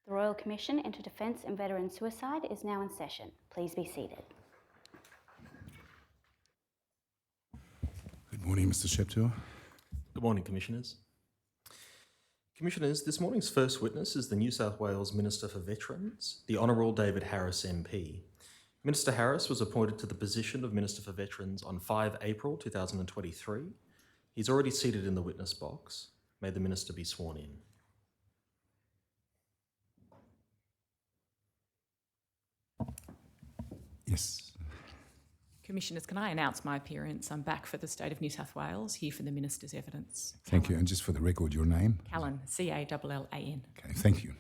The Royal Commission into Defence and Veteran Suicide is now in session. Please be seated. Good morning, Mr. Sheptour. Good morning, Commissioners. Commissioners, this morning's first witness is the New South Wales Minister for Veterans, the Honourable David Harris MP. Minister Harris was appointed to the position of Minister for Veterans on 5 April 2023. He's already seated in the witness box. May the Minister be sworn in. Yes. Commissioners, can I announce my appearance? I'm back for the State of New South Wales, here for the Minister's evidence. Thank you. And just for the record, your name? Callan, C-A-L-L-A-N. Okay, thank you.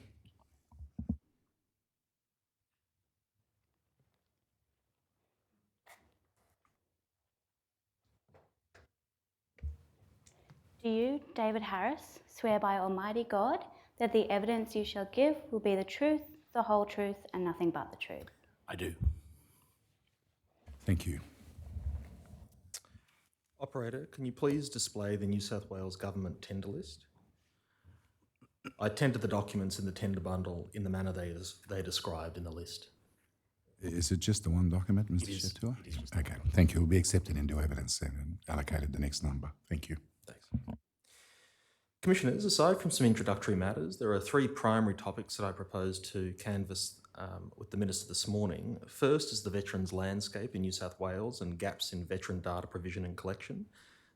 Do you, David Harris, swear by Almighty God that the evidence you shall give will be the truth, the whole truth, and nothing but the truth? I do. Thank you. Operator, can you please display the New South Wales Government tender list? I tendered the documents in the tender bundle in the manner they described in the list. Is it just the one document, Mr. Sheptour? It is just Okay, thank you. It will be accepted into evidence then and allocated the next number. Thank you. Thanks. Commissioners, aside from some introductory matters, there are three primary topics that I propose to canvass with the Minister this morning. First is the veterans landscape in New South Wales and gaps in veteran data provision and collection.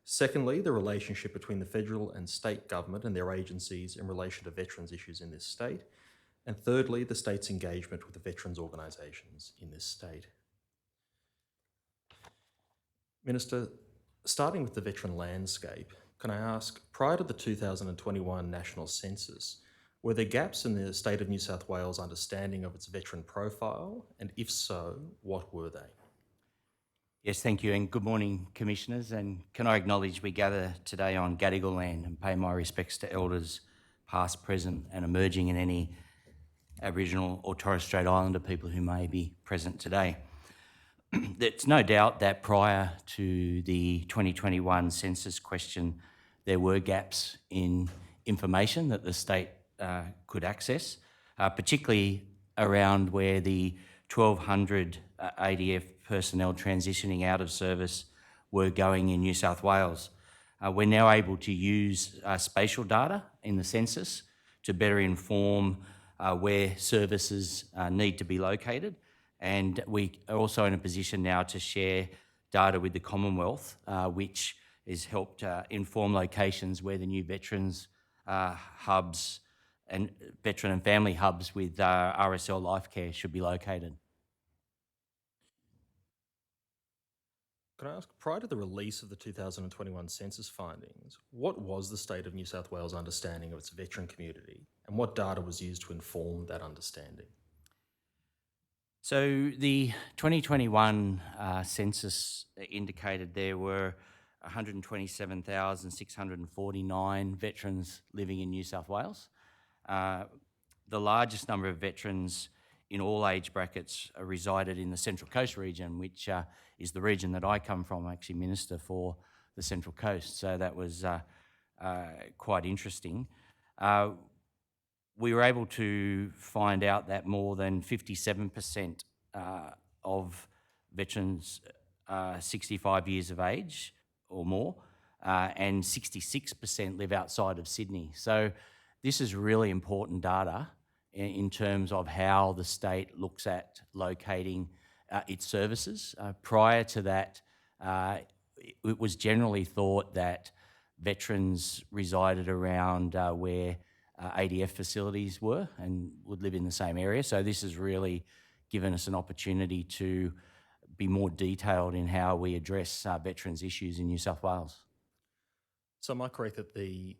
Secondly, the relationship between the federal and state government and their agencies in relation to veterans issues in this state. And thirdly, the state's engagement with the veterans organisations in this state. Minister, starting with the veteran landscape, can I ask, prior to the 2021 National Census, were there gaps in the State of New South Wales understanding of its veteran profile? And if so, what were they? Yes, thank you, and good morning, Commissioners. And can I acknowledge we gather today on Gadigal land and pay my respects to Elders past, present and emerging, and any Aboriginal or Torres Strait Islander people who may be present today. There's no doubt that prior to the 2021 census question, there were gaps in information that the state could access, particularly around where the 1,200 ADF personnel transitioning out of service were going in New South Wales. We're now able to use spatial data in the census to better inform where services need to be located, and we are also in a position now to share data with the Commonwealth, which has helped inform locations where the new veterans hubs and veteran and family hubs with RSL Life Care should be located. Can I ask, prior to the release of the 2021 census findings, what was the State of New South Wales understanding of its veteran community, and what data was used to inform that understanding? So the 2021 census indicated there were 127,649 veterans living in New South Wales. The largest number of veterans in all age brackets resided in the Central Coast region, which is the region that I come from. I'm actually Minister for the Central Coast, so that was quite interesting. We were able to find out that more than 57% of veterans 65 years of age or more, and 66% live outside of Sydney. So this is really important data in terms of how the state looks at locating its services. Prior to that, it was generally thought that veterans resided around where ADF facilities were and would live in the same area. So this has really given us an opportunity to be more detailed in how we address veterans' issues in New South Wales. So am I correct that the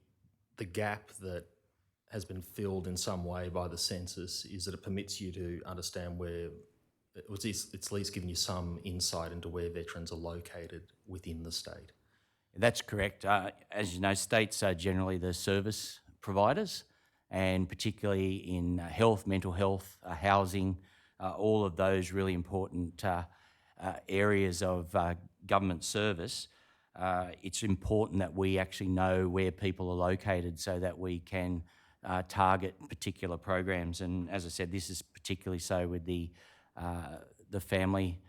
gap that has been filled in some way by the census is that it permits you to understand where, it's at least giving you some insight into where veterans are located within the state? That's correct. As you know, states are generally the service providers, and particularly in health, mental health, housing, all of those really important areas of government service. It's important that we actually know where people are located so that we can target particular programs. And as I said, this is particularly so with the family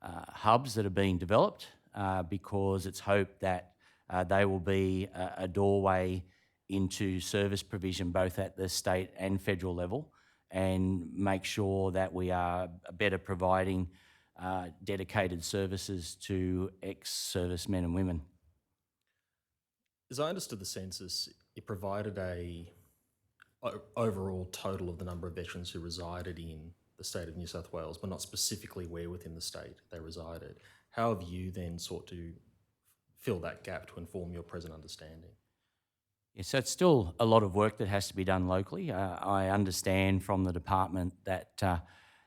hubs that are being developed because it's hoped that they will be a doorway into service provision both at the state and federal level, and make sure that we are better providing dedicated services to ex-servicemen and women. As I understood the census, it provided overall total of the number of veterans who resided in the state of New South Wales, but not specifically where within the state they resided. How have you then sought to fill that gap to inform your present understanding? Yeah, so it's still a lot of work that has to be done locally. I understand from the department that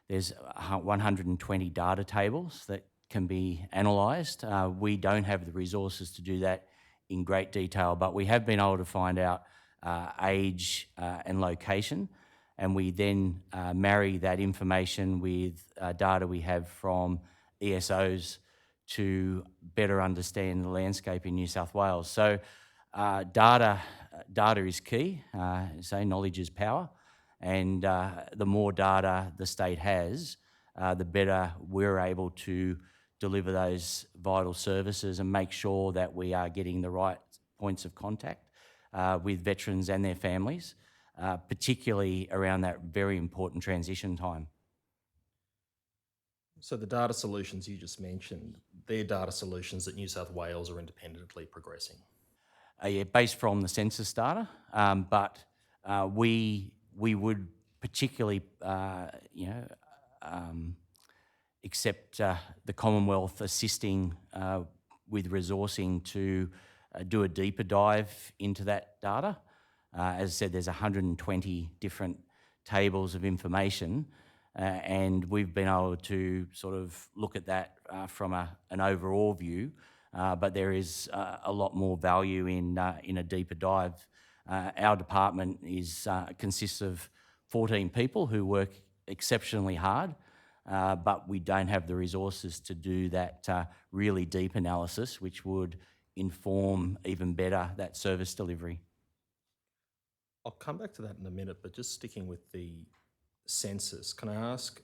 there's 120 data tables that can be analysed. We don't have the resources to do that in great detail, but we have been able to find out age and location, and we then marry that information with data we have from ESOs to better understand the landscape in New South Wales. So data is key. Say knowledge is power, and the more data the state has, the better we're able to deliver those vital services and make sure that we are getting the right points of contact with veterans and their families, particularly around that very important transition time. So the data solutions you just mentioned, they're data solutions that New South Wales are independently progressing. Yeah, based from the census data, but we would particularly, accept the Commonwealth assisting with resourcing to do a deeper dive into that data. As I said, there's 120 different tables of information, and we've been able to sort of look at that from an overall view. But there is a lot more value in a deeper dive. Our department consists of 14 people who work exceptionally hard, but we don't have the resources to do that really deep analysis, which would inform even better that service delivery. I'll come back to that in a minute, but just sticking with the census, can I ask,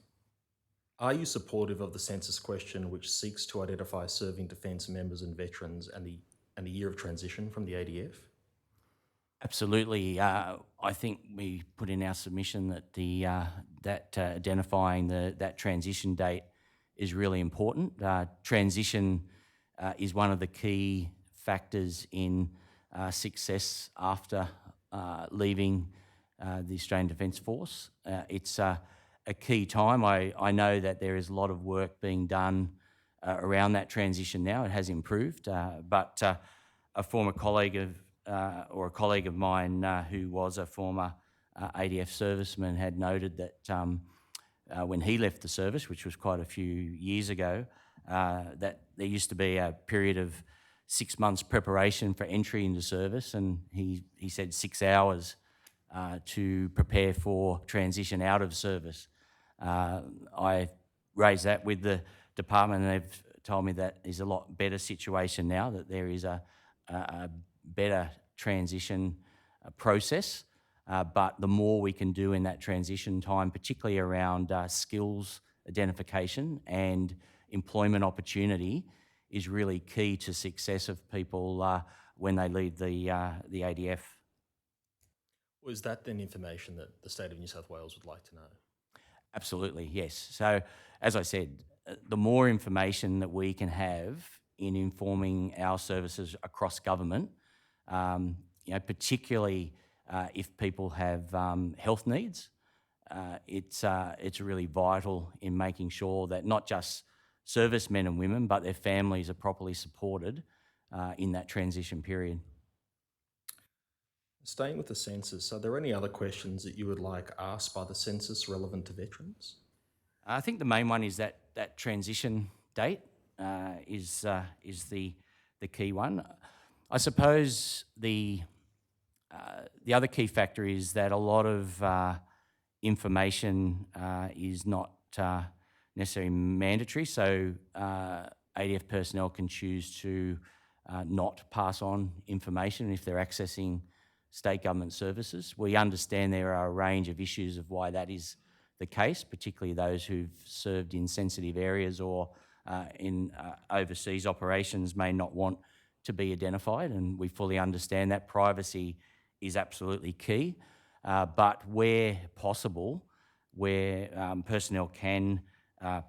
are you supportive of the census question which seeks to identify serving defence members and veterans and the year of transition from the ADF? Absolutely. I think we put in our submission that identifying that transition date is really important. Transition is one of the key factors in success after leaving the Australian Defence Force. It's a key time. I know that there is a lot of work being done around that transition now. It has improved, but a former colleague of mine who was a former ADF serviceman had noted that when he left the service, which was quite a few years ago, that there used to be a period of 6 months preparation for entry into service, and he said 6 hours to prepare for transition out of service. I raised that with the department, and they've told me that there's a lot better situation now, that there is a better transition process, but the more we can do in that transition time, particularly around skills identification and employment opportunity, is really key to success of people when they leave the ADF. Was that then information that the state of New South Wales would like to know? Absolutely, yes. So, as I said, the more information that we can have in informing our services across government, particularly if people have health needs, it's really vital in making sure that not just servicemen and women, but their families are properly supported in that transition period. Staying with the census, are there any other questions that you would like asked by the census relevant to veterans? I think the main one is that transition date is the key one. I suppose the other key factor is that a lot of information is not necessarily mandatory, so ADF personnel can choose to not pass on information if they're accessing state government services. We understand there are a range of issues of why that is the case, particularly those who've served in sensitive areas or in overseas operations may not want to be identified, and we fully understand that. Privacy is absolutely key, but where possible, where personnel can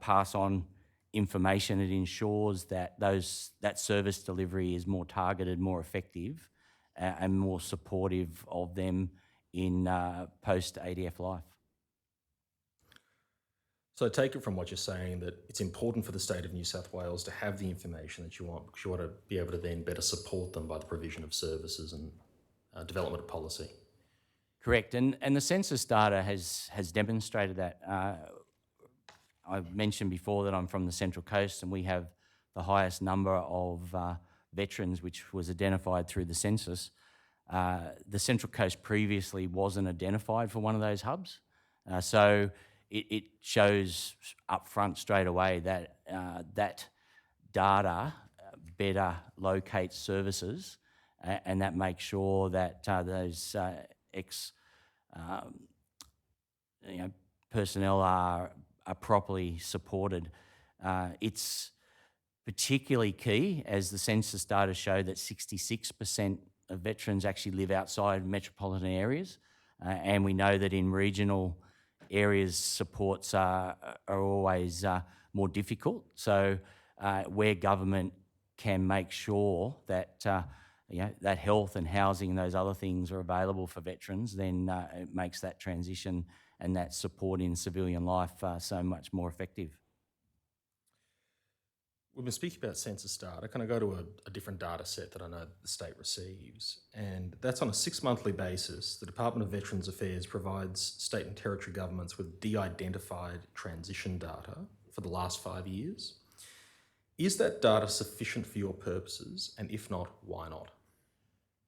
pass on information, it ensures that that service delivery is more targeted, more effective, and more supportive of them in post-ADF life. So I take it from what you're saying that it's important for the state of New South Wales to have the information that you want, because you want to be able to then better support them by the provision of services and development of policy. Correct, and the census data has demonstrated that. I've mentioned before that I'm from the Central Coast, and we have the highest number of veterans which was identified through the census. The Central Coast previously wasn't identified for one of those hubs, so it shows up front straight away that that data better locates services, and that makes sure that those personnel are properly supported. It's particularly key, as the census data show, that 66% of veterans actually live outside metropolitan areas, and we know that in regional areas supports are always more difficult. So where government can make sure that that health and housing and those other things are available for veterans, then it makes that transition and that support in civilian life so much more effective. We've been speaking about census data. Can I go to a different data set that I know the state receives? And that's on a 6-monthly basis. The Department of Veterans Affairs provides state and territory governments with de-identified transition data for the last 5 years. Is that data sufficient for your purposes? And if not, why not?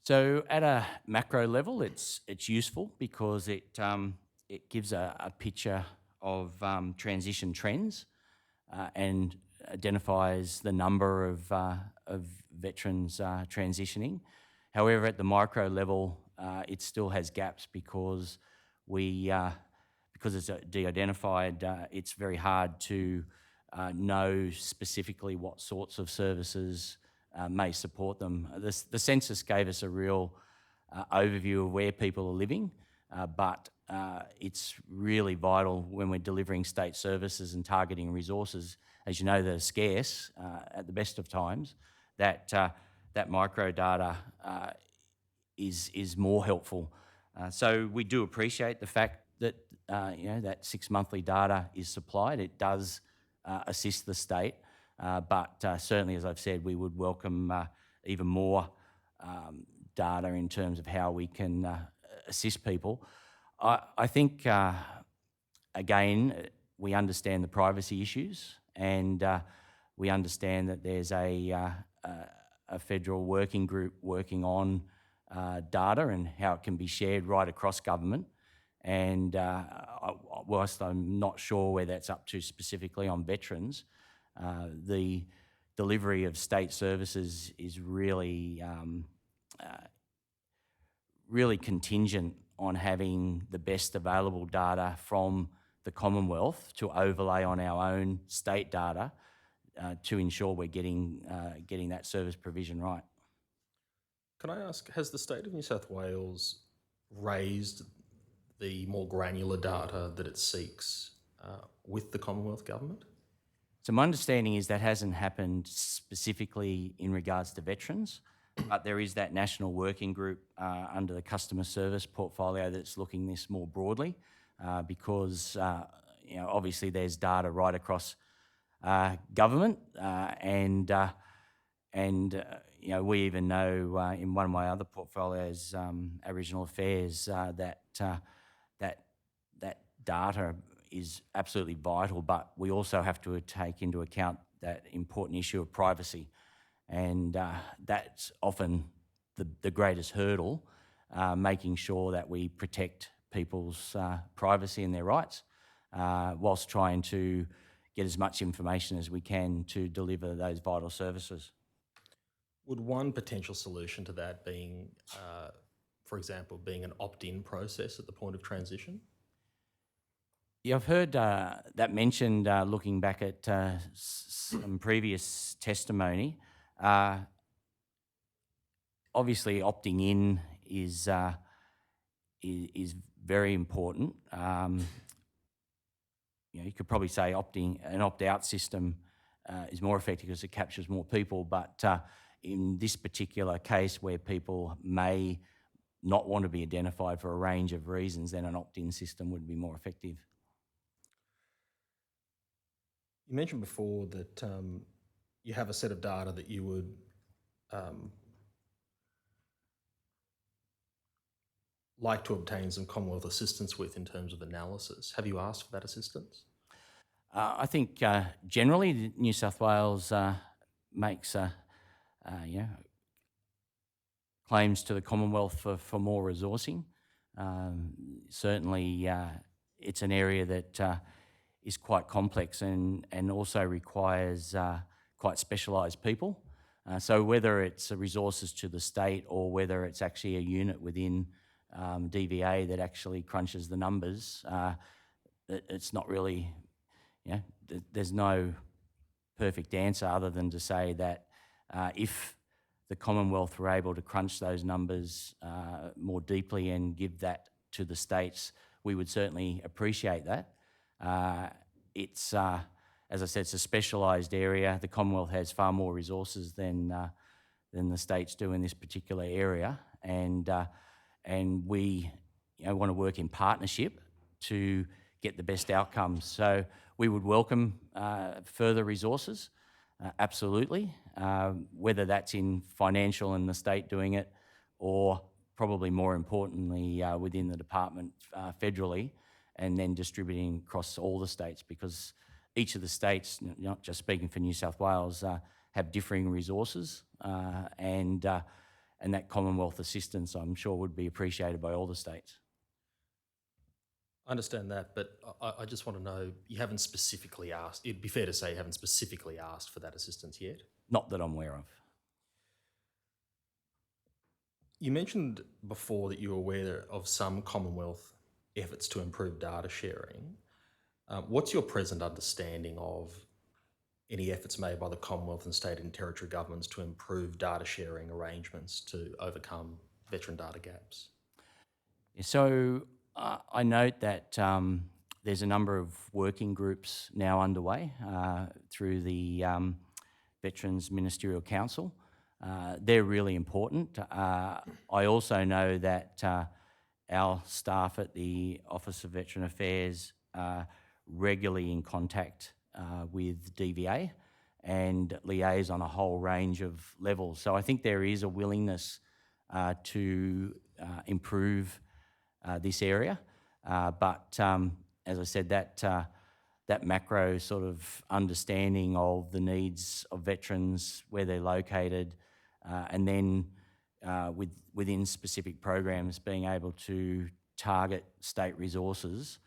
So at a macro level, it's useful because it gives a picture of transition trends and identifies the number of veterans transitioning. However, at the micro level, it still has gaps because it's de-identified. It's very hard to know specifically what sorts of services may support them. The census gave us a real overview of where people are living, but it's really vital when we're delivering state services and targeting resources, as you know, they're scarce at the best of times, that micro data is more helpful. So we do appreciate the fact that that 6-monthly data is supplied. It does assist the state, but certainly, as I've said, we would welcome even more data in terms of how we can assist people. I think, again, we understand the privacy issues, and we understand that there's a federal working group working on data and how it can be shared right across government. And whilst I'm not sure where that's up to specifically on veterans, the delivery of state services is really contingent on having the best available data from the Commonwealth to overlay on our own state data to ensure we're getting that service provision right. Can I ask, has the state of New South Wales raised the more granular data that it seeks with the Commonwealth Government? So my understanding is that hasn't happened specifically in regards to veterans, but there is that national working group under the customer service portfolio that's looking this more broadly, because obviously there's data right across government, and we even know in one of my other portfolios, Aboriginal Affairs, that data is absolutely vital, but we also have to take into account that important issue of privacy, and that's often the greatest hurdle, making sure that we protect people's privacy and their rights, whilst trying to get as much information as we can to deliver those vital services. Would one potential solution to that being for example, being an opt-in process at the point of transition? Yeah, I've heard that mentioned looking back at some previous testimony. Obviously, opting in is very important. You could probably say an opt-out system is more effective because it captures more people. But in this particular case, where people may not want to be identified for a range of reasons, then an opt-in system would be more effective. You mentioned before that you have a set of data that you would like to obtain some Commonwealth assistance with in terms of analysis. Have you asked for that assistance? I think generally New South Wales makes claims to the Commonwealth for more resourcing. Certainly it's an area that is quite complex and also requires quite specialised people. So whether it's resources to the state or whether it's actually a unit within DVA that actually crunches the numbers, it's not really, there's no perfect answer other than to say that if the Commonwealth were able to crunch those numbers more deeply and give that to the states, we would certainly appreciate that. It's, as I said, it's a specialised area. The Commonwealth has far more resources than the states do in this particular area, and we want to work in partnership to get the best outcomes. So we would welcome further resources, absolutely, whether that's in financial and the state doing it, or probably more importantly within the department federally, and then distributing across all the states, because each of the states, not just speaking for New South Wales, have differing resources, and that Commonwealth assistance, I'm sure, would be appreciated by all the states. I understand that, but I just want to know, you haven't specifically asked, it'd be fair to say you haven't specifically asked for that assistance yet? Not that I'm aware of. You mentioned before that you were aware of some Commonwealth efforts to improve data sharing. What's your present understanding of any efforts made by the Commonwealth and state and territory governments to improve data sharing arrangements to overcome veteran data gaps? So I note that there's a number of working groups now underway through the Veterans Ministerial Council. They're really important. I also know that our staff at the Office of Veteran Affairs are regularly in contact with DVA and liaise on a whole range of levels. So I think there is a willingness to improve this area, but as I said, that macro sort of understanding of the needs of veterans, where they're located, and then within specific programs being able to target state resources,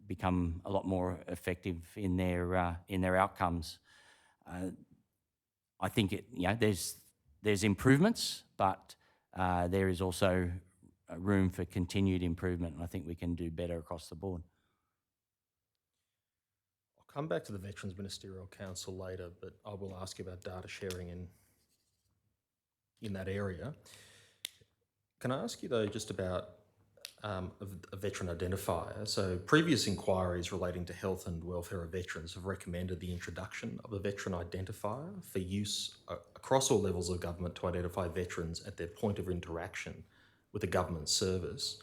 become a lot more effective in their outcomes. I think there's improvements, but there is also room for continued improvement, and I think we can do better across the board. I'll come back to the Veterans Ministerial Council later, but I will ask you about data sharing in that area. Can I ask you though just about a veteran identifier? So previous inquiries relating to health and welfare of veterans have recommended the introduction of a veteran identifier for use across all levels of government to identify veterans at their point of interaction with a government service.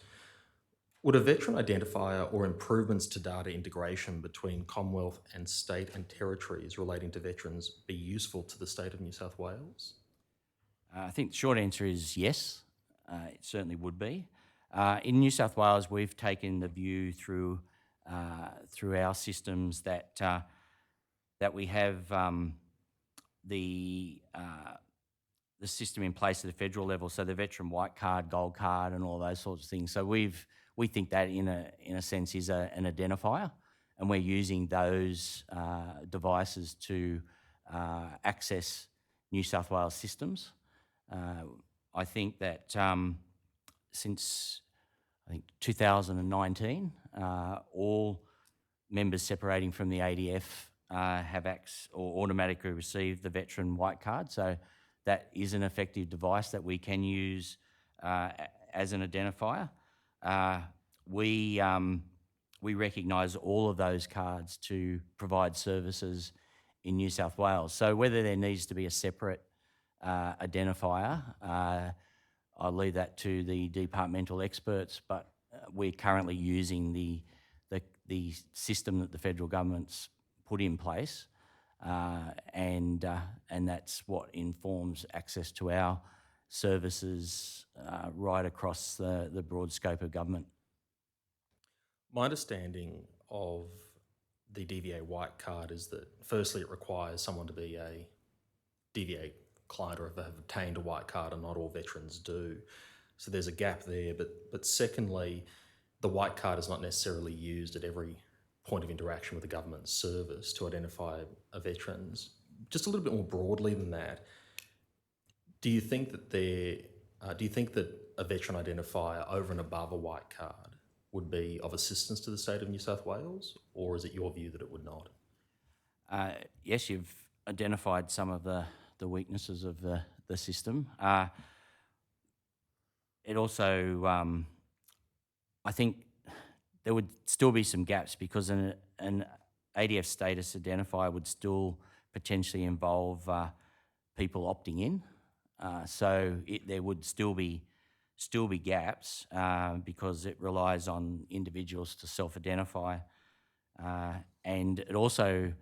Would a veteran identifier or improvements to data integration between Commonwealth and state and territories relating to veterans be useful to the state of New South Wales? I think the short answer is yes, it certainly would be. In New South Wales, we've taken the view through our systems that we have the system in place at the federal level, so the veteran white card, gold card, and all those sorts of things. So we think that in a sense is an identifier, and we're using those devices to access New South Wales systems. I think that since I think 2019, all members separating from the ADF have or automatically received the veteran white card. So that is an effective device that we can use as an identifier. We recognise all of those cards to provide services in New South Wales. So whether there needs to be a separate identifier, I'll leave that to the departmental experts, but we're currently using the system that the federal government's put in place, and that's what informs access to our services right across the broad scope of government. My understanding of the DVA white card is that firstly it requires someone to be a DVA client or have obtained a white card, and not all veterans do. So there's a gap there. But secondly, the white card is not necessarily used at every point of interaction with the government service to identify a veterans. Just a little bit more broadly than that, do you think that a veteran identifier over and above a white card would be of assistance to the state of New South Wales, or is it your view that it would not? Yes, you've identified some of the weaknesses of the system. It also, I think there would still be some gaps because an ADF status identifier would still potentially involve people opting in. So there would still be gaps because it relies on individuals to self-identify. And it also,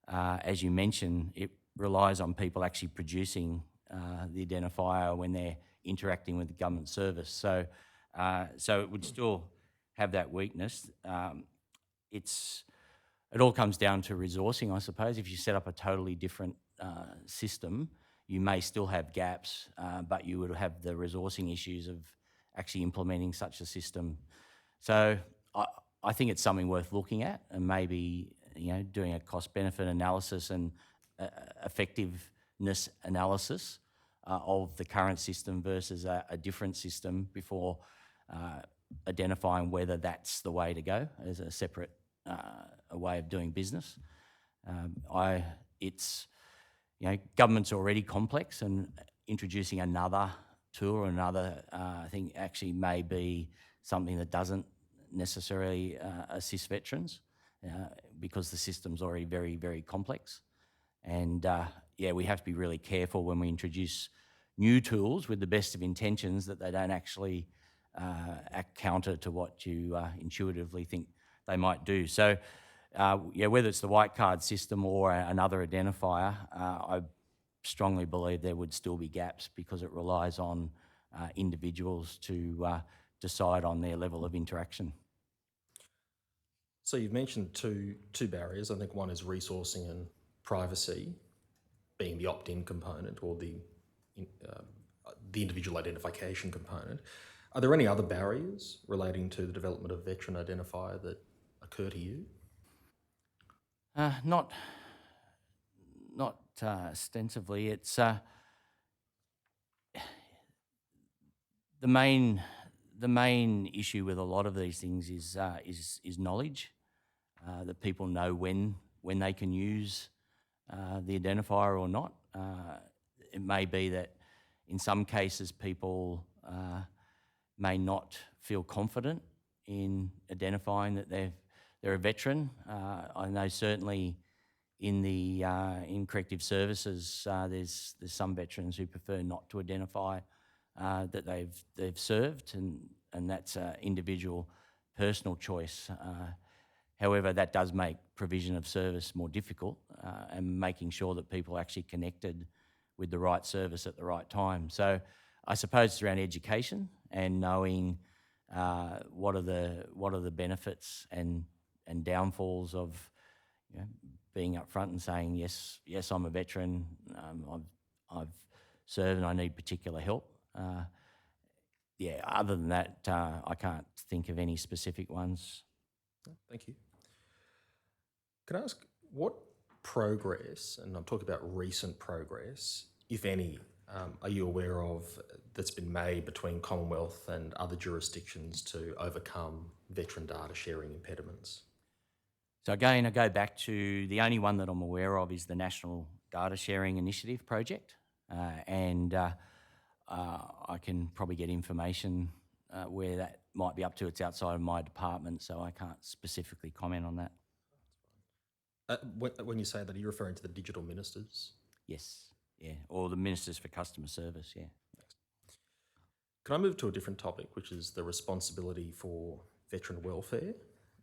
as you mentioned, it relies on people actually producing the identifier when they're interacting with the government service. So it would still have that weakness. It all comes down to resourcing, I suppose. If you set up a totally different system, you may still have gaps, but you would have the resourcing issues of actually implementing such a system. So I think it's something worth looking at, and maybe doing a cost-benefit analysis and effectiveness analysis of the current system versus a different system before identifying whether that's the way to go as a separate a way of doing business. Government's already complex, and introducing another tool or another thing actually may be something that doesn't necessarily assist veterans because the system's already very, very complex. And we have to be really careful when we introduce new tools with the best of intentions that they don't actually act counter to what you intuitively think they might do. So, whether it's the white card system or another identifier, I strongly believe there would still be gaps because it relies on individuals to decide on their level of interaction. So you've mentioned two barriers. I think one is resourcing and privacy, being the opt-in component or the individual identification component. Are there any other barriers relating to the development of veteran identifier that occur to you? Not ostensively. It's the main issue with a lot of these things is knowledge. That people know when they can use the identifier or not. It may be that in some cases people may not feel confident in identifying that they're a veteran. I know certainly in corrective services there's some veterans who prefer not to identify that they've served, and that's an individual personal choice. However, that does make provision of service more difficult and making sure that people are actually connected with the right service at the right time. So I suppose it's around education and knowing what are the benefits and downfalls of being upfront and saying yes, I'm a veteran, I've served and I need particular help. Other than that, I can't think of any specific ones. Thank you. Can I ask what progress, and I'm talking about recent progress, if any, are you aware of that's been made between Commonwealth and other jurisdictions to overcome veteran data sharing impediments? So again, I go back to the only one that I'm aware of is the National Data Sharing Initiative project, and I can probably get information where that might be up to. It's outside of my department, so I can't specifically comment on that. When you say that, are you referring to the digital ministers? Yes, yeah, or the Ministers for Customer Service, yeah. Can I move to a different topic, which is the responsibility for veteran welfare?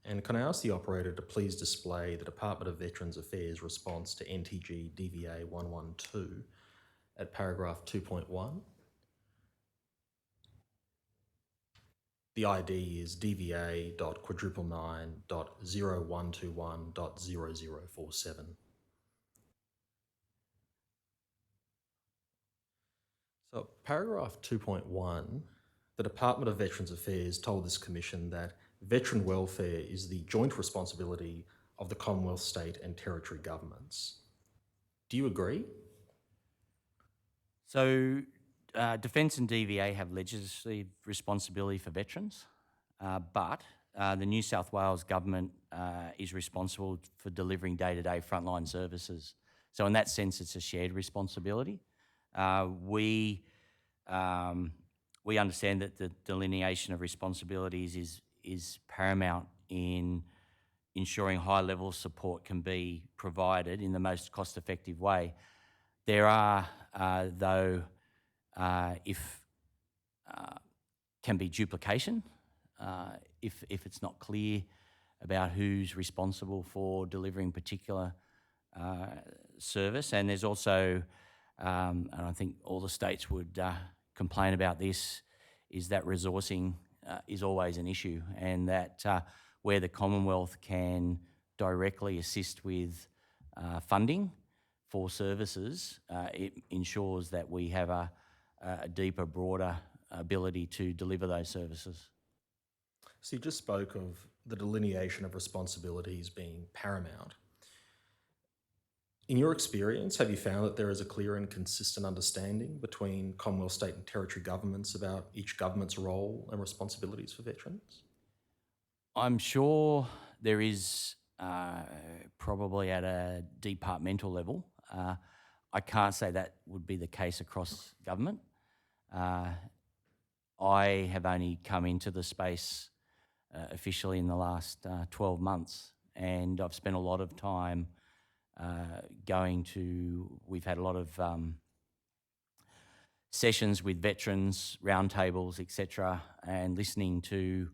And can I ask the operator to please display the Department of Veterans Affairs response to NTG DVA 112 at paragraph 2.1? The ID is DVA.999.0121.0047. So paragraph 2.1, the Department of Veterans Affairs told this commission that veteran welfare is the joint responsibility of the Commonwealth, state and territory governments. Do you agree? So Defence and DVA have legislative responsibility for veterans, but the New South Wales government is responsible for delivering day-to-day frontline services. So in that sense, it's a shared responsibility. We understand that the delineation of responsibilities is paramount in ensuring high level of support can be provided in the most cost-effective way. There are, though, can be duplication if it's not clear about who's responsible for delivering particular service. And there's also, and I think all the states would complain about this, is that resourcing is always an issue, and that where the Commonwealth can directly assist with funding for services, it ensures that we have a deeper, broader ability to deliver those services. So you just spoke of the delineation of responsibilities being paramount. In your experience, have you found that there is a clear and consistent understanding between Commonwealth, state and territory governments about each government's role and responsibilities for veterans? I'm sure there is probably at a departmental level. I can't say that would be the case across government. I have only come into the space officially in the last 12 months, and I've spent a lot of time we've had a lot of sessions with veterans, roundtables, etc., and listening to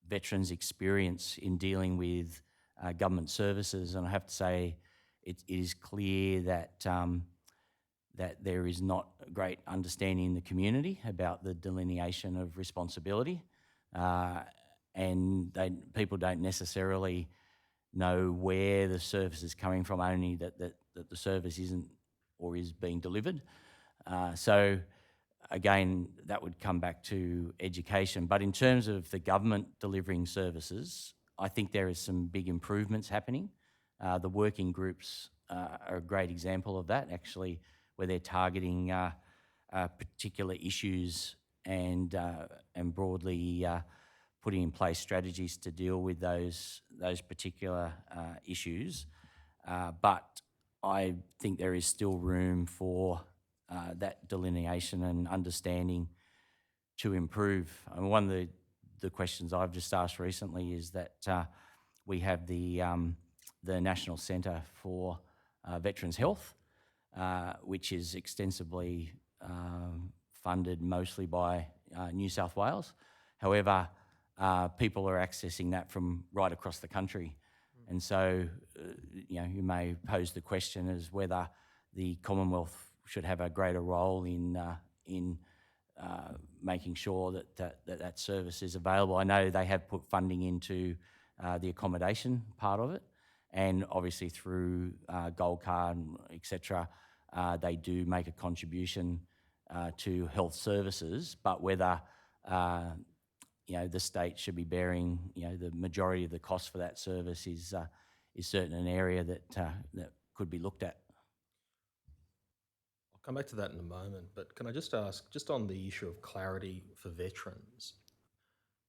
veterans' experience in dealing with government services. And I have to say, it is clear that that there is not a great understanding in the community about the delineation of responsibility, and people don't necessarily know where the service is coming from, only that the service isn't or is being delivered. So again, that would come back to education. But in terms of the government delivering services, I think there is some big improvements happening. The working groups are a great example of that, actually, where they're targeting particular issues and broadly putting in place strategies to deal with those particular issues. But I think there is still room for that delineation and understanding to improve. I mean, one of the questions I've just asked recently is that we have the National Centre for Veterans Health, which is extensively funded mostly by New South Wales. However, people are accessing that from right across the country. And so, you may pose the question as whether the Commonwealth should have a greater role in making sure that service is available. I know they have put funding into the accommodation part of it, and obviously through Gold Card, etc., they do make a contribution to health services. But whether the state should be bearing the majority of the cost for that service is certainly an area that could be looked at. come back to that in a moment, but can I just ask, just on the issue of clarity for veterans,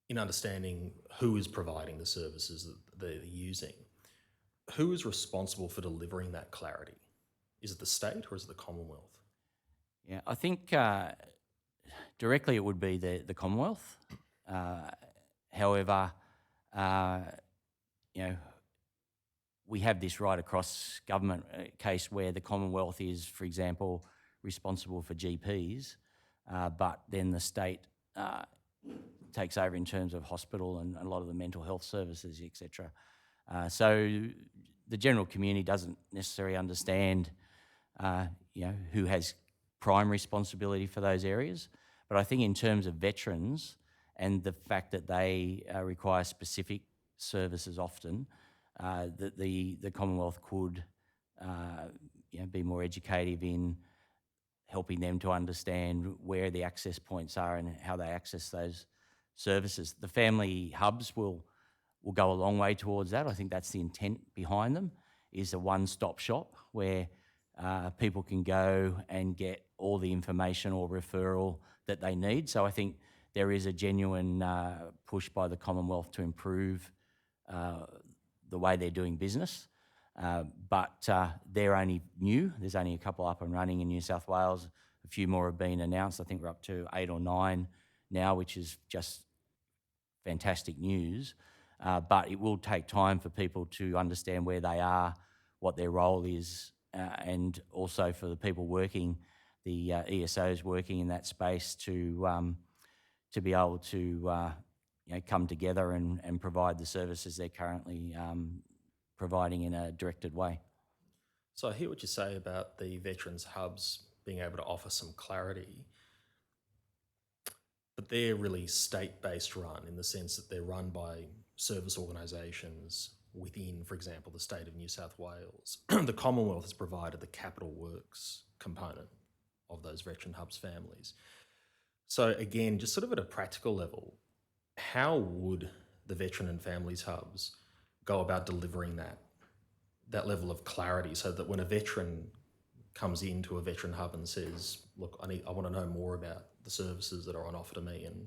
in understanding who is providing the services that they're using, who is responsible for delivering that clarity? Is it the state or is it the Commonwealth? Yeah, I think directly it would be the Commonwealth. However, you know, we have this right across government case where the Commonwealth is, for example, responsible for GPs, but then the state takes over in terms of hospital and a lot of the mental health services, etc. So the general community doesn't necessarily understand, who has prime responsibility for those areas. But I think in terms of veterans and the fact that they require specific services often, that the Commonwealth could, be more educative in helping them to understand where the access points are and how they access those services. The family hubs will go a long way towards that. I think that's the intent behind them, is a one-stop shop where people can go and get all the information or referral that they need. So I think there is a genuine push by the Commonwealth to improve the way they're doing business. But they're only new. There's only a couple up and running in New South Wales. A few more have been announced. I think we're up to 8 or 9 now, which is just fantastic news. But it will take time for people to understand where they are, what their role is, and also for the people working, the ESOs working in that space to be able to come together and provide the services they're currently providing in a directed way. So I hear what you say about the veterans hubs being able to offer some clarity, but they're really state-based run in the sense that they're run by service organisations within, for example, the state of New South Wales. The Commonwealth has provided the capital works component of those veteran hubs families. So again, just sort of at a practical level, how would the veteran and families hubs go about delivering that level of clarity so that when a veteran comes into a veteran hub and says, look, I want to know more about the services that are on offer to me, and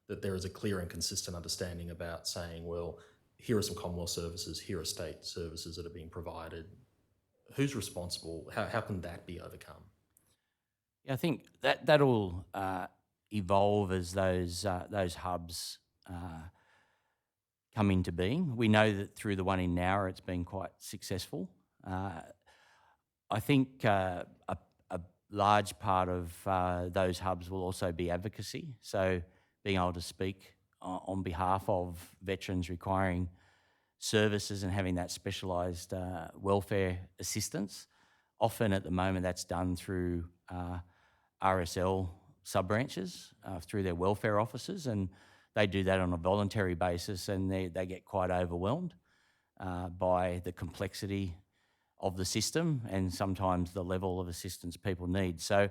that there is a clear and consistent understanding about saying, well, here are some Commonwealth services, here are state services that are being provided. Who's responsible? How can that be overcome? Yeah, I think that'll evolve as those hubs come into being. We know that through the one in Nowra, it's been quite successful. I think a large part of those hubs will also be advocacy. So being able to speak on behalf of veterans requiring services and having that specialised welfare assistance. Often at the moment that's done through RSL sub-branches, through their welfare officers, and they do that on a voluntary basis, and they get quite overwhelmed by the complexity of the system and sometimes the level of assistance people need. So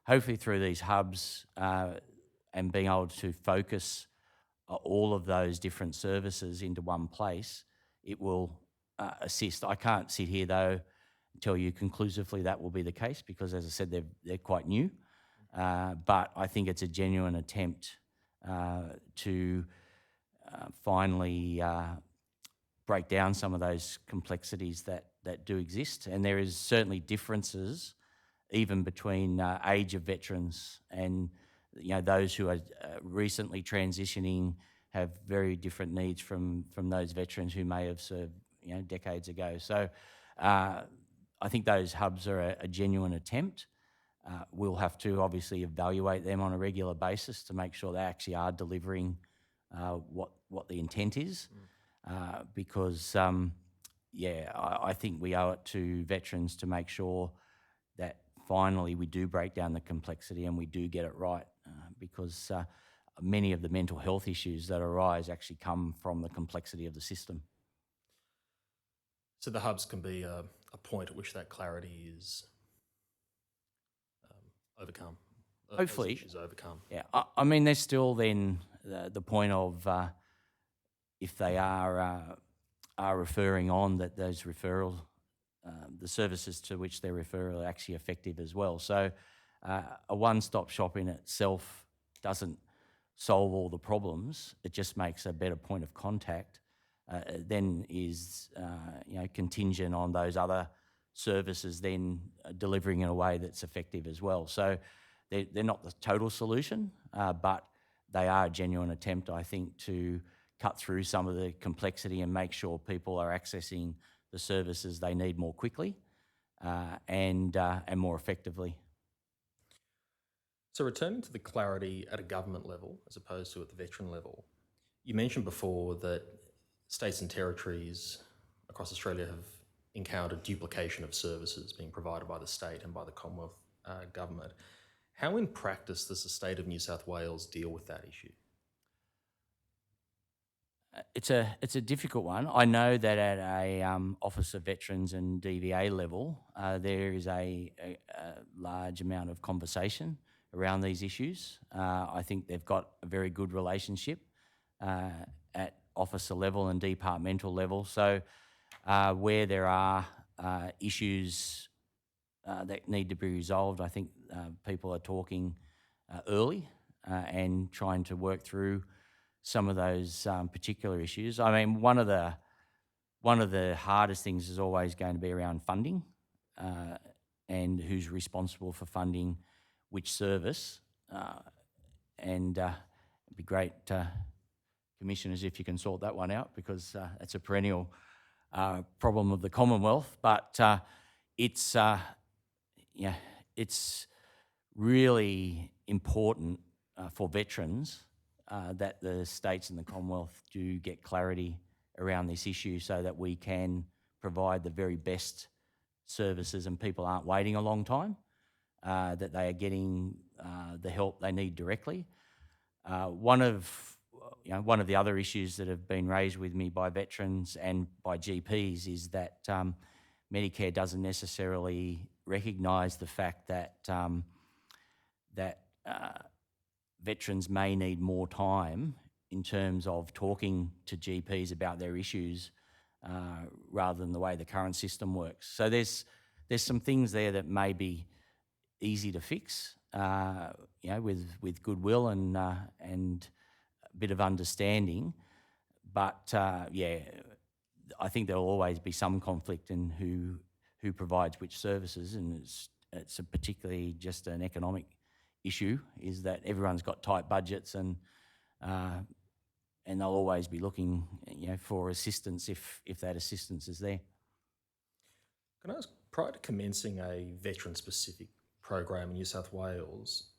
hopefully through these hubs and being able to focus all of those different services into one place, it will assist. I can't sit here though and tell you conclusively that will be the case because, as I said, they're quite new. But I think it's a genuine attempt to finally break down some of those complexities that do exist. And there is certainly differences even between age of veterans and those who are recently transitioning have very different needs from those veterans who may have served decades ago. So I think those hubs are a genuine attempt. We'll have to obviously evaluate them on a regular basis to make sure they actually are delivering what the intent is, because I think we owe it to veterans to make sure that finally we do break down the complexity and we do get it right, because many of the mental health issues that arise actually come from the complexity of the system. So the hubs can be a point at which that clarity is overcome. Hopefully. Those issues overcome. Yeah, I mean, there's still then the point of if they are referring on, that those referral the services to which they refer are actually effective as well. So a one-stop shop in itself doesn't solve all the problems. It just makes a better point of contact. Then is contingent on those other services then delivering in a way that's effective as well. So they're not the total solution, but they are a genuine attempt, I think, to cut through some of the complexity and make sure people are accessing the services they need more quickly and more effectively. So returning to the clarity at a government level as opposed to at the veteran level, you mentioned before that states and territories across Australia have encountered duplication of services being provided by the state and by the Commonwealth government. How in practice does the state of New South Wales deal with that issue? It's a difficult one. I know that at a Office of Veterans and DVA level, there is a large amount of conversation around these issues. I think they've got a very good relationship at officer level and departmental level. So where there are issues that need to be resolved, I think people are talking early and trying to work through some of those particular issues. I mean, one of the hardest things is always going to be around funding and who's responsible for funding which service. And it'd be great, Commissioners, if you can sort that one out, because it's a perennial problem of the Commonwealth. But it's really important for veterans that the states and the Commonwealth do get clarity around this issue so that we can provide the very best services and people aren't waiting a long time, that they are getting the help they need directly. One of the other issues that have been raised with me by veterans and by GPs is that Medicare doesn't necessarily recognise the fact that veterans may need more time in terms of talking to GPs about their issues rather than the way the current system works. So there's some things there that may be easy to fix, with goodwill and a bit of understanding. But I think there'll always be some conflict in who provides which services, and it's particularly just an economic issue, is that everyone's got tight budgets and they'll always be looking for assistance if that assistance is there. Can I ask, prior to commencing a veteran-specific program in New South Wales,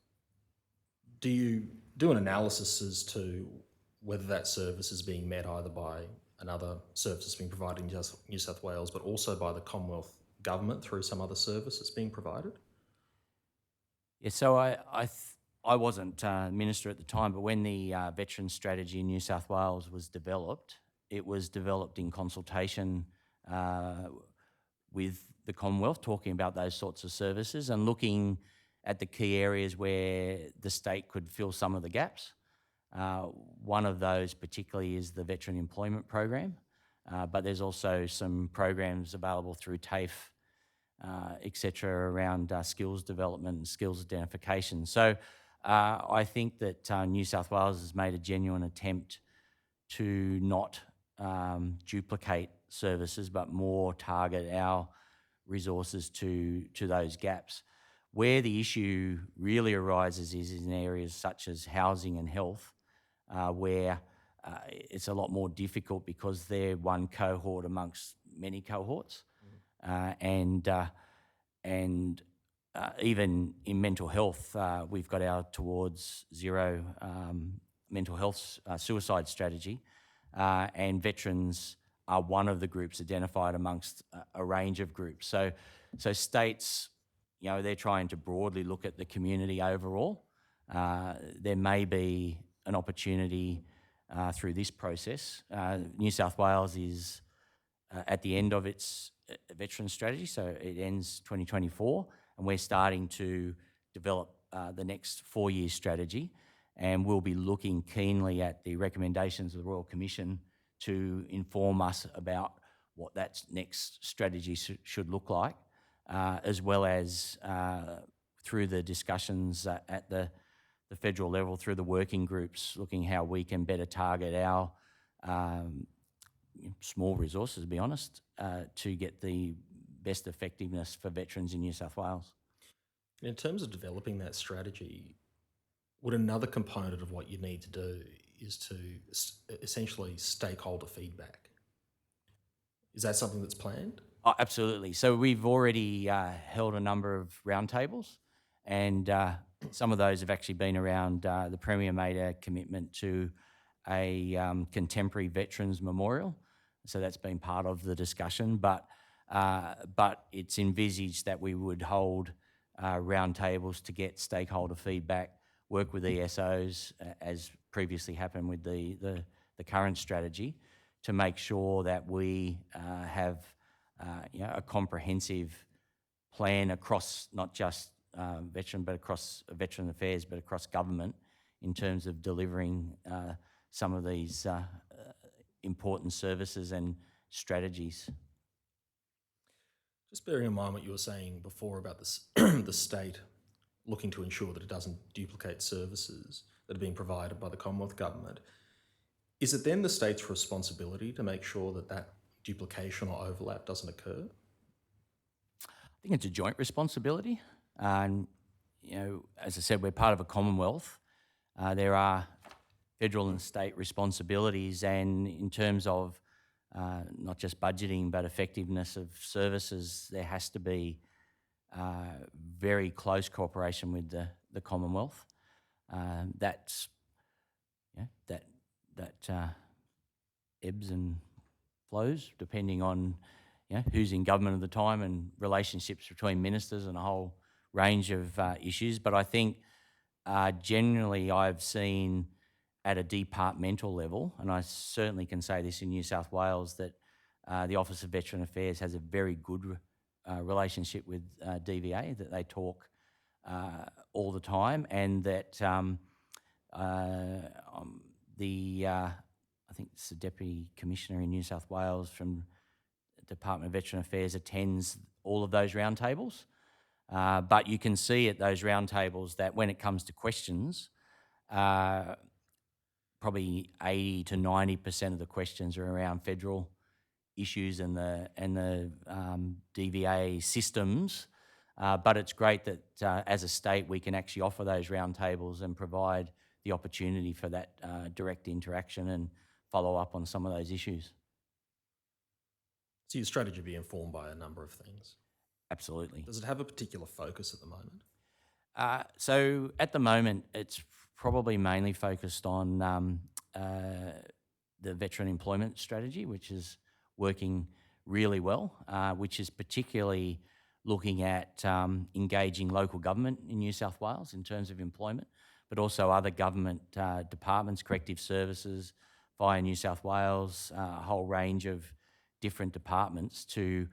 do you do an analysis as to whether that service is being met either by another service that's being provided in New South Wales, but also by the Commonwealth Government through some other service that's being provided? Yeah, so I wasn't Minister at the time, but when the Veteran Strategy in New South Wales was developed, it was developed in consultation with the Commonwealth, talking about those sorts of services and looking at the key areas where the state could fill some of the gaps. One of those particularly is the Veteran Employment Program, but there's also some programs available through TAFE, etc., around skills development and skills identification. So I think that New South Wales has made a genuine attempt to not duplicate services, but more target our resources to those gaps. Where the issue really arises is in areas such as housing and health, where it's a lot more difficult because they're one cohort amongst many cohorts. And even in mental health, we've got our Towards Zero mental health suicide strategy, and veterans are one of the groups identified amongst a range of groups. So states, they're trying to broadly look at the community overall. There may be an opportunity through this process. New South Wales is at the end of its veteran strategy, so it ends 2024, and we're starting to develop the next 4-year strategy, and we'll be looking keenly at the recommendations of the Royal Commission to inform us about what that next strategy should look like, as well as through the discussions at the federal level, through the working groups, looking how we can better target our small resources, to be honest, to get the best effectiveness for veterans in New South Wales. In terms of developing that strategy, would another component of what you need to do is to essentially stakeholder feedback? Is that something that's planned? Oh, absolutely. So we've already held a number of roundtables, and some of those have actually been around the Premier made a commitment to a contemporary veterans memorial. So that's been part of the discussion, but it's envisaged that we would hold roundtables to get stakeholder feedback, work with ESOs, as previously happened with the current strategy, to make sure that we have a comprehensive plan across not just across veteran affairs, but across government in terms of delivering some of these important services and strategies. Just bearing in mind what you were saying before about the state looking to ensure that it doesn't duplicate services that are being provided by the Commonwealth Government, is it then the state's responsibility to make sure that that duplication or overlap doesn't occur? I think it's a joint responsibility. And, as I said, we're part of a Commonwealth. There are federal and state responsibilities, and in terms of not just budgeting but effectiveness of services, there has to be very close cooperation with the Commonwealth. That ebbs and flows depending on who's in government at the time and relationships between ministers and a whole range of issues. But I think generally I've seen at a departmental level, and I certainly can say this in New South Wales, that the Office of Veteran Affairs has a very good relationship with DVA, that they talk all the time, and that I think it's the Deputy Commissioner in New South Wales from the Department of Veteran Affairs attends all of those roundtables. But you can see at those roundtables that when it comes to questions, probably 80 to 90% of the questions are around federal issues and the DVA systems. But it's great that as a state we can actually offer those roundtables and provide the opportunity for that direct interaction and follow up on some of those issues. So your strategy will be informed by a number of things. Absolutely. Does it have a particular focus at the moment? So at the moment, it's probably mainly focused on the veteran employment strategy, which is working really well, which is particularly looking at engaging local government in New South Wales in terms of employment, but also other government departments, corrective services, Fire New South Wales, a whole range of different departments to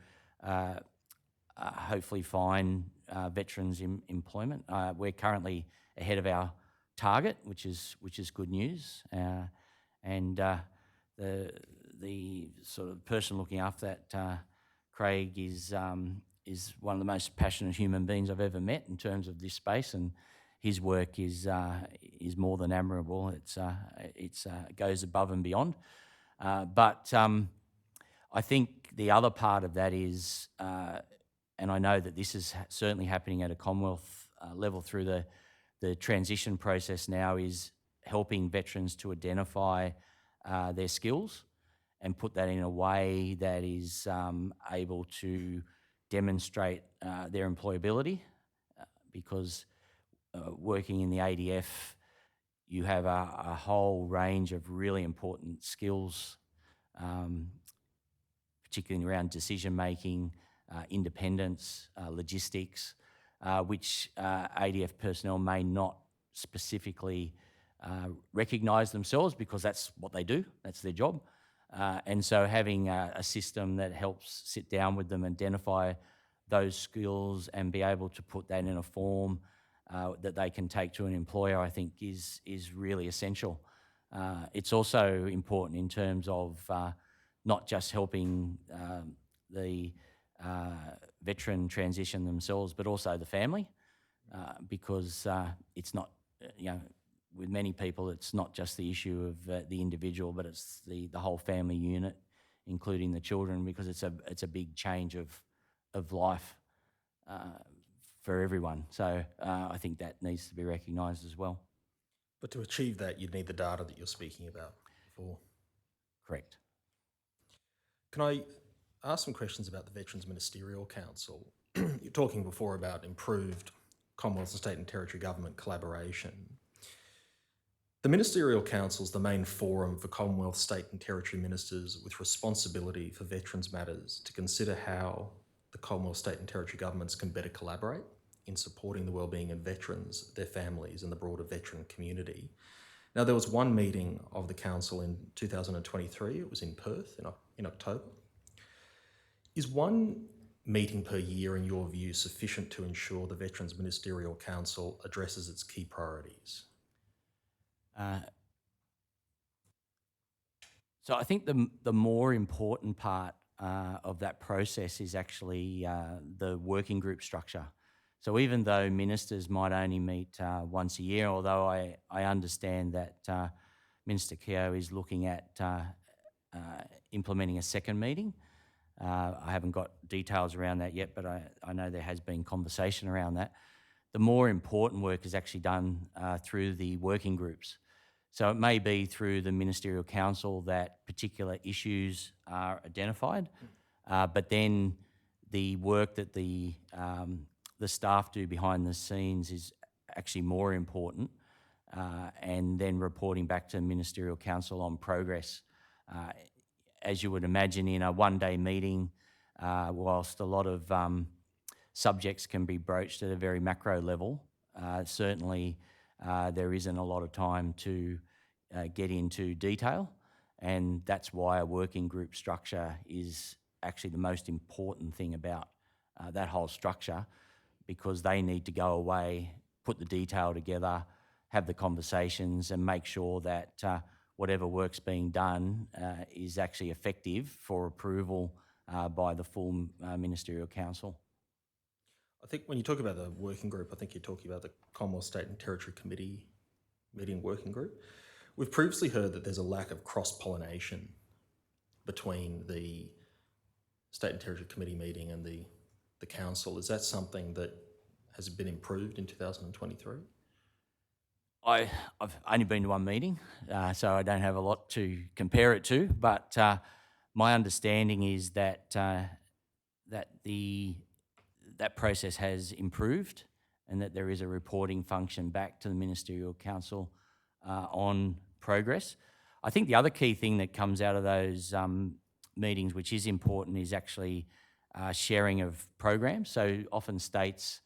hopefully find veterans employment. We're currently ahead of our target, which is good news, and the sort of person looking after that, Craig, is one of the most passionate human beings I've ever met in terms of this space, and his work is more than admirable. It goes above and beyond, but I think the other part of that is, and I know that this is certainly happening at a Commonwealth level through the transition process now, is helping veterans to identify their skills and put that in a way that is able to demonstrate their employability, because working in the ADF, you have a whole range of really important skills, particularly around decision-making, independence, logistics, which ADF personnel may not specifically recognise themselves, because that's what they do, that's their job. And so having a system that helps sit down with them, identify those skills and be able to put that in a form that they can take to an employer, I think is really essential. It's also important in terms of not just helping the veteran transition themselves, but also the family, because it's not, with many people, it's not just the issue of the individual, but it's the whole family unit, including the children, because it's a big change of life for everyone. So I think that needs to be recognised as well. But to achieve that, you'd need the data that you're speaking about before. Correct. Can I ask some questions about the Veterans Ministerial Council? You're talking before about improved Commonwealth and state and territory government collaboration. The Ministerial Council is the main forum for Commonwealth, state and territory ministers with responsibility for veterans matters to consider how the Commonwealth, state and territory governments can better collaborate in supporting the wellbeing of veterans, their families and the broader veteran community. Now, there was one meeting of the council in 2023. It was in Perth in October. Is one meeting per year, in your view, sufficient to ensure the Veterans Ministerial Council addresses its key priorities? So I think the more important part of that process is actually the working group structure. So even though ministers might only meet once a year, although I understand that Minister Keogh is looking at implementing a second meeting. I haven't got details around that yet, but I know there has been conversation around that. The more important work is actually done through the working groups. So it may be through the Ministerial Council that particular issues are identified, but then the work that the staff do behind the scenes is actually more important, and then reporting back to Ministerial Council on progress. As you would imagine, in a one-day meeting, whilst a lot of subjects can be broached at a very macro level, certainly there isn't a lot of time to get into detail, and that's why a working group structure is actually the most important thing about that whole structure, because they need to go away, put the detail together, have the conversations and make sure that whatever work's being done is actually effective for approval by the full Ministerial Council. I think when you talk about the working group, I think you're talking about the Commonwealth, State and Territory Committee meeting working group. We've previously heard that there's a lack of cross-pollination between the State and Territory Committee meeting and the Council. Is that something that has been improved in 2023? I've only been to one meeting, so I don't have a lot to compare it to, but my understanding is that that process has improved and that there is a reporting function back to the Ministerial Council on progress. I think the other key thing that comes out of those meetings, which is important, is actually sharing of programs. So often states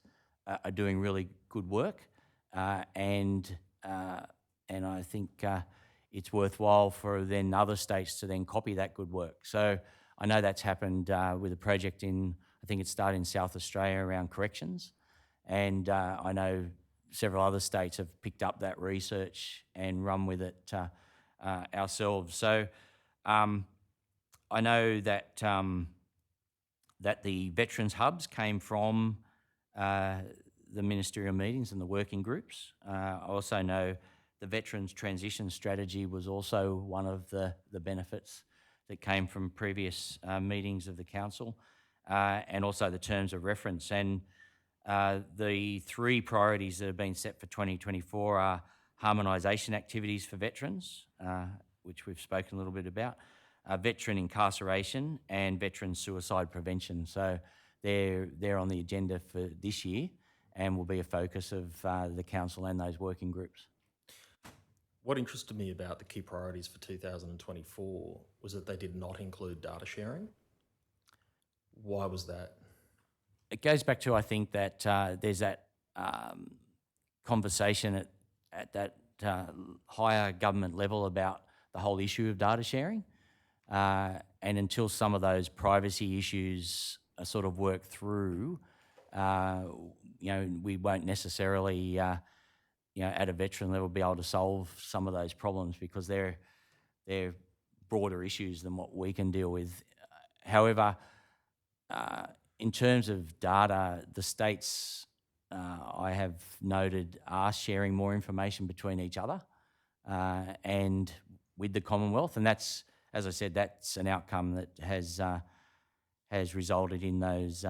are doing really good work, and I think it's worthwhile for then other states to then copy that good work. So I know that's happened with a project I think it started in South Australia around corrections, and I know several other states have picked up that research and run with it ourselves. So I know that that the veterans hubs came from the ministerial meetings and the working groups. I also know the veterans transition strategy was also one of the benefits that came from previous meetings of the council, and also the terms of reference. And the three priorities that have been set for 2024 are harmonisation activities for veterans, which we've spoken a little bit about, veteran incarceration and veteran suicide prevention. So they're on the agenda for this year and will be a focus of the council and those working groups. What interested me about the key priorities for 2024 was that they did not include data sharing. Why was that? It goes back to, I think, that there's that conversation at that higher government level about the whole issue of data sharing. And until some of those privacy issues are sort of worked through, we won't necessarily, at a veteran level, be able to solve some of those problems, because they're broader issues than what we can deal with. However, in terms of data, the states, I have noted, are sharing more information between each other and with the Commonwealth, and that's, as I said, that's an outcome that has resulted in those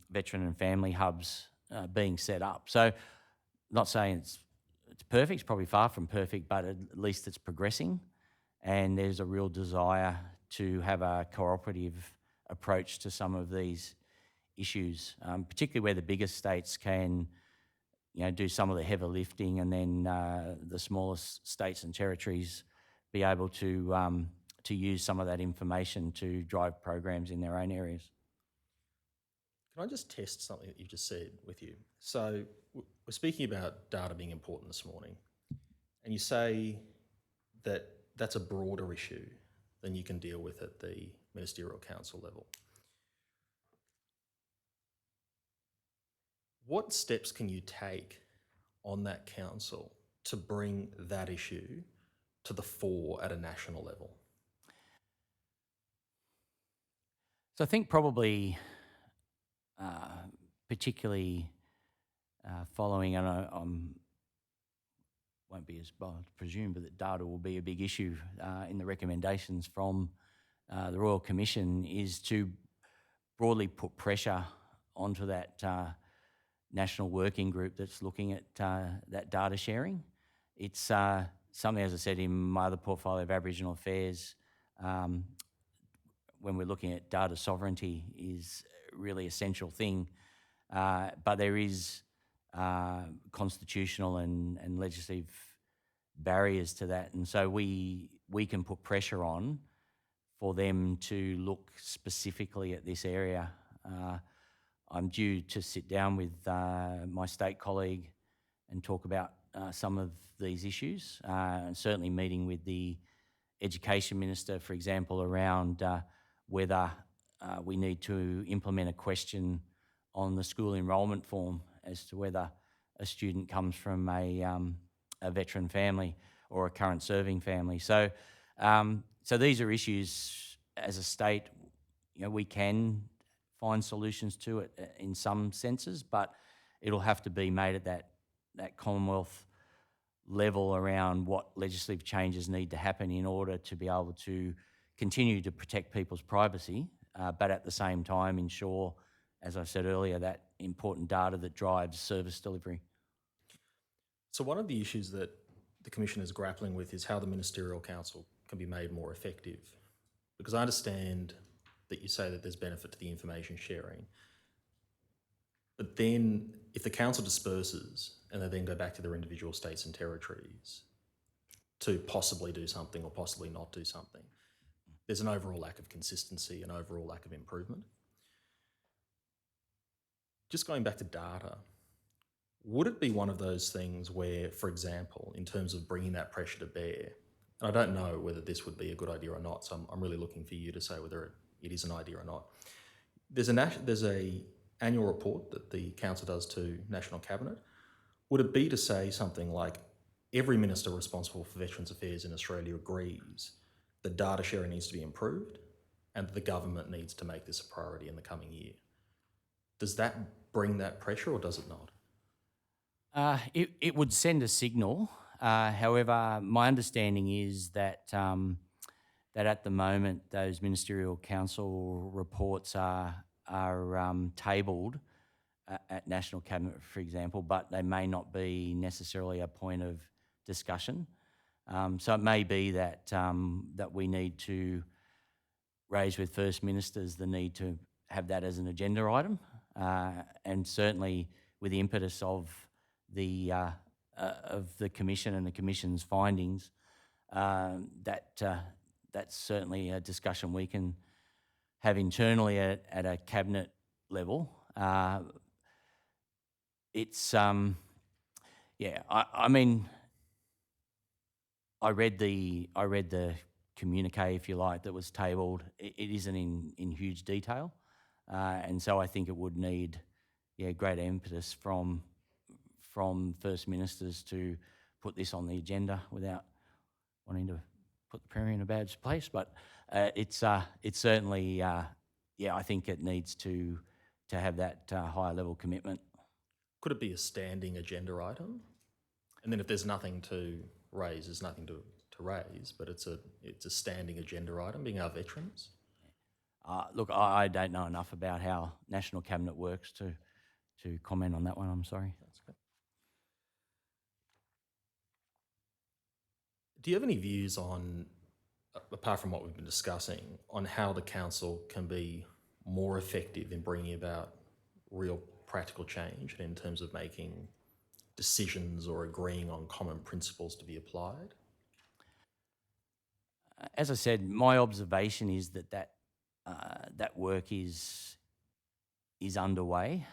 veteran and family hubs being set up. So, not saying it's perfect, it's probably far from perfect, but at least it's progressing, and there's a real desire to have a cooperative approach to some of these issues, particularly where the biggest states can, do some of the heavy lifting, and then the smallest states and territories be able to use some of that information to drive programs in their own areas. Can I just test something that you just said with you? So we're speaking about data being important this morning, and you say that that's a broader issue than you can deal with at the Ministerial Council level. What steps can you take on that council to bring that issue to the fore at a national level? So I think probably, particularly following, and I won't be as bold to presume, but that data will be a big issue in the recommendations from the Royal Commission, is to broadly put pressure onto that national working group that's looking at that data sharing. It's something, as I said, in my other portfolio of Aboriginal Affairs, when we're looking at data sovereignty, is a really essential thing. But there is constitutional and legislative barriers to that, and so we can put pressure on for them to look specifically at this area. I'm due to sit down with my state colleague and talk about some of these issues, and certainly meeting with the Education Minister, for example, around whether we need to implement a question on the school enrolment form as to whether a student comes from a veteran family or a current serving family. So, so these are issues as a state, we can find solutions to it in some senses, but it'll have to be made at that Commonwealth level around what legislative changes need to happen in order to be able to continue to protect people's privacy, but at the same time ensure, as I said earlier, that important data that drives service delivery. So one of the issues that the Commission is grappling with is how the Ministerial Council can be made more effective. Because I understand that you say that there's benefit to the information sharing, but then if the Council disperses and they then go back to their individual states and territories to possibly do something or possibly not do something, there's an overall lack of consistency, an overall lack of improvement. Just going back to data, would it be one of those things where, for example, in terms of bringing that pressure to bear, and I don't know whether this would be a good idea or not, so I'm really looking for you to say whether it is an idea or not. There's a annual report that the Council does to National Cabinet. Would it be to say something like, every minister responsible for Veterans Affairs in Australia agrees that data sharing needs to be improved and that the government needs to make this a priority in the coming year? Does that bring that pressure or does it not? It would send a signal. However, my understanding is that that at the moment those Ministerial Council reports are tabled at National Cabinet, for example, but they may not be necessarily a point of discussion. So it may be that that we need to raise with First Ministers the need to have that as an agenda item, and certainly with the impetus of the Commission and the Commission's findings, that's certainly a discussion we can have internally at a cabinet level. It's yeah. I mean, I read the communique, if you like, that was tabled. It isn't in huge detail, and so I think it would need great impetus from First Ministers to put this on the agenda without wanting to put the Premier in a bad place, but it's certainly, I think it needs to have that higher level commitment. Could it be a standing agenda item? And then if there's nothing to raise, there's nothing to raise, but it's a standing agenda item, being our veterans? Look, I don't know enough about how National Cabinet works to comment on that one, I'm sorry. That's good. Do you have any views on, apart from what we've been discussing, on how the council can be more effective in bringing about real practical change in terms of making decisions or agreeing on common principles to be applied? As I said, my observation is that work is underway,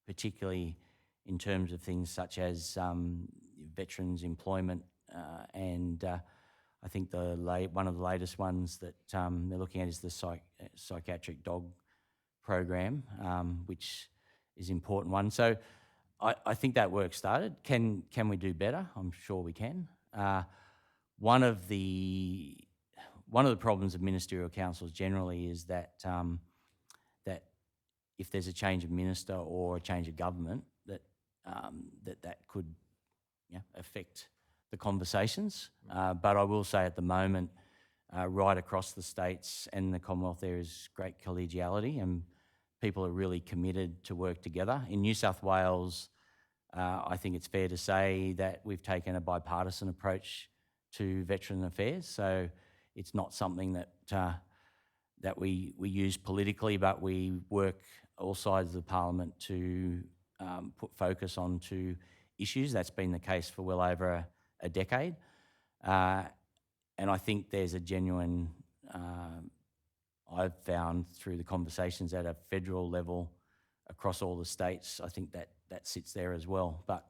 particularly in terms of things such as veterans' employment, and I think one of the latest ones that they're looking at is the psychiatric dog program, which is an important one. So I think that work started. Can we do better? I'm sure we can. One of the problems of ministerial councils generally is that that if there's a change of minister or a change of government, that could affect the conversations. But I will say at the moment, right across the states and the Commonwealth, there is great collegiality and people are really committed to work together. In New South Wales, I think it's fair to say that we've taken a bipartisan approach to veteran affairs. So it's not something that we use politically, but we work all sides of the parliament to put focus onto issues. That's been the case for well over a decade. And I think there's a genuine, I've found through the conversations at a federal level across all the states, I think that sits there as well. But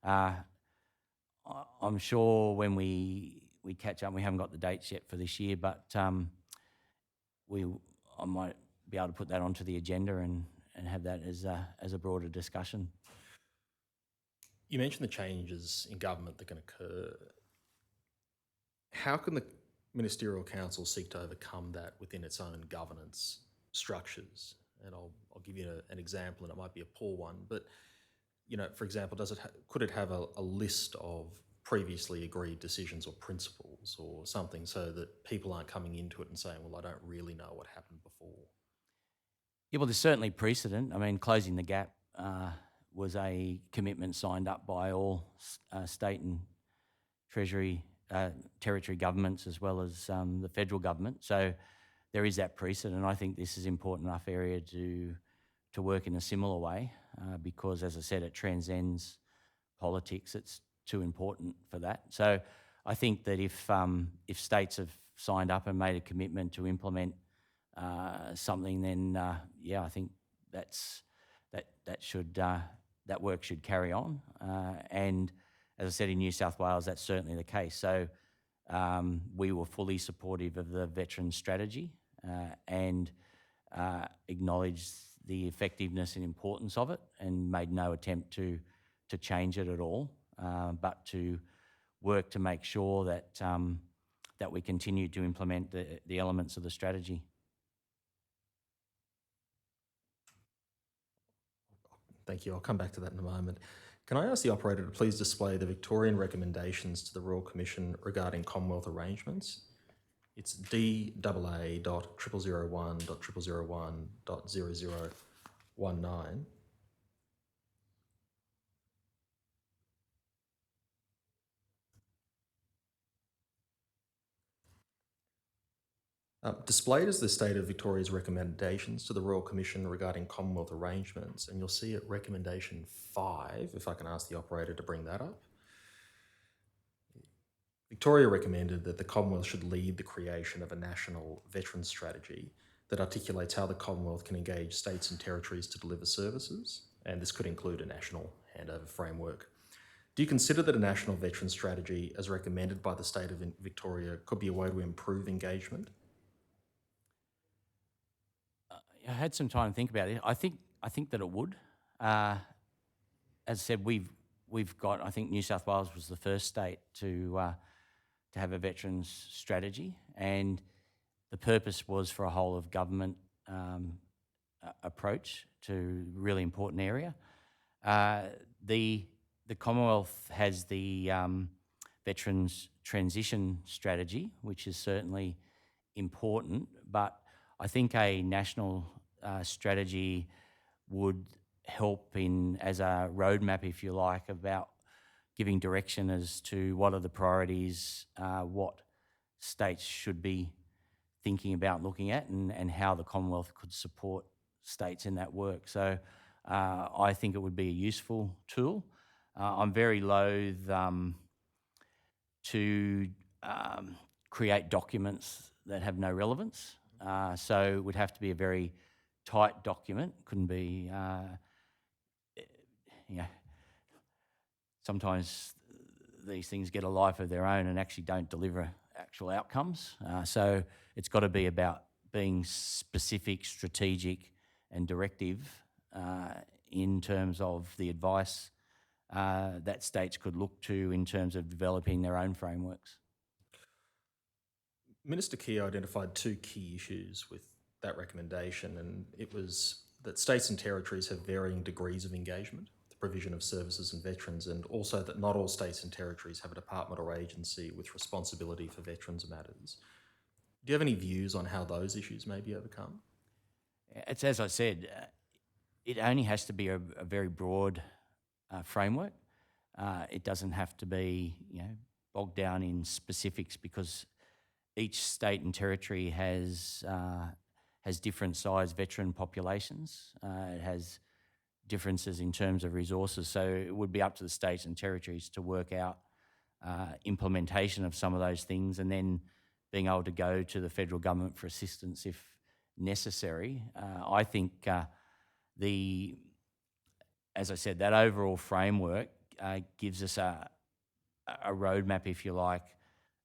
I'm sure when we catch up, we haven't got the dates yet for this year, but I might be able to put that onto the agenda and have that as a broader discussion. You mentioned the changes in government that can occur. How can the ministerial council seek to overcome that within its own governance structures? And I'll give you an example, and it might be a poor one, but for example, could it have a list of previously agreed decisions or principles or something so that people aren't coming into it and saying, well, I don't really know what happened before? Yeah, well, there's certainly precedent. I mean, closing the gap was a commitment signed up by all state and territory governments as well as the federal government. So there is that precedent. I think this is an important enough area to work in a similar way because, as I said, it transcends politics. It's too important for that. So I think that if states have signed up and made a commitment to implement something, then I think that work should carry on. And as I said, in New South Wales, that's certainly the case. So we were fully supportive of the veteran strategy and acknowledged the effectiveness and importance of it and made no attempt to change it at all, but to work to make sure that we continue to implement the elements of the strategy. Thank you. I'll come back to that in a moment. Can I ask the operator to please display the Victorian recommendations to the Royal Commission regarding Commonwealth arrangements? It's DAA.001.001.0019. Displayed is the State of Victoria's recommendations to the Royal Commission regarding Commonwealth arrangements, and you'll see at recommendation 5, if I can ask the operator to bring that up. Victoria recommended that the Commonwealth should lead the creation of a national veterans strategy that articulates how the Commonwealth can engage states and territories to deliver services, and this could include a national handover framework. Do you consider that a national veterans strategy, as recommended by the State of Victoria, could be a way to improve engagement? I had some time to think about it. I think that it would. As I said, we've got. I think New South Wales was the first state to to have a veterans strategy, and the purpose was for a whole of government approach to a really important area. The Commonwealth has the Veterans Transition Strategy, which is certainly important, but I think a national strategy would help as a roadmap, if you like, about giving direction as to what are the priorities, what states should be thinking about looking at, and how the Commonwealth could support states in that work. So I think it would be a useful tool. I'm very loath to create documents that have no relevance. So it would have to be a very tight document. Couldn't be, sometimes these things get a life of their own and actually don't deliver actual outcomes. So it's got to be about being specific, strategic and directive in terms of the advice that states could look to in terms of developing their own frameworks. Minister Keir identified two key issues with that recommendation, and it was that states and territories have varying degrees of engagement, the provision of services and veterans, and also that not all states and territories have a department or agency with responsibility for veterans matters. Do you have any views on how those issues may be overcome? It's as I said, it only has to be a very broad framework. It doesn't have to be, bogged down in specifics, because each state and territory has different size veteran populations. It has differences in terms of resources. So it would be up to the states and territories to work out implementation of some of those things, and then being able to go to the federal government for assistance if necessary. I think as I said, that overall framework gives us a roadmap, if you like,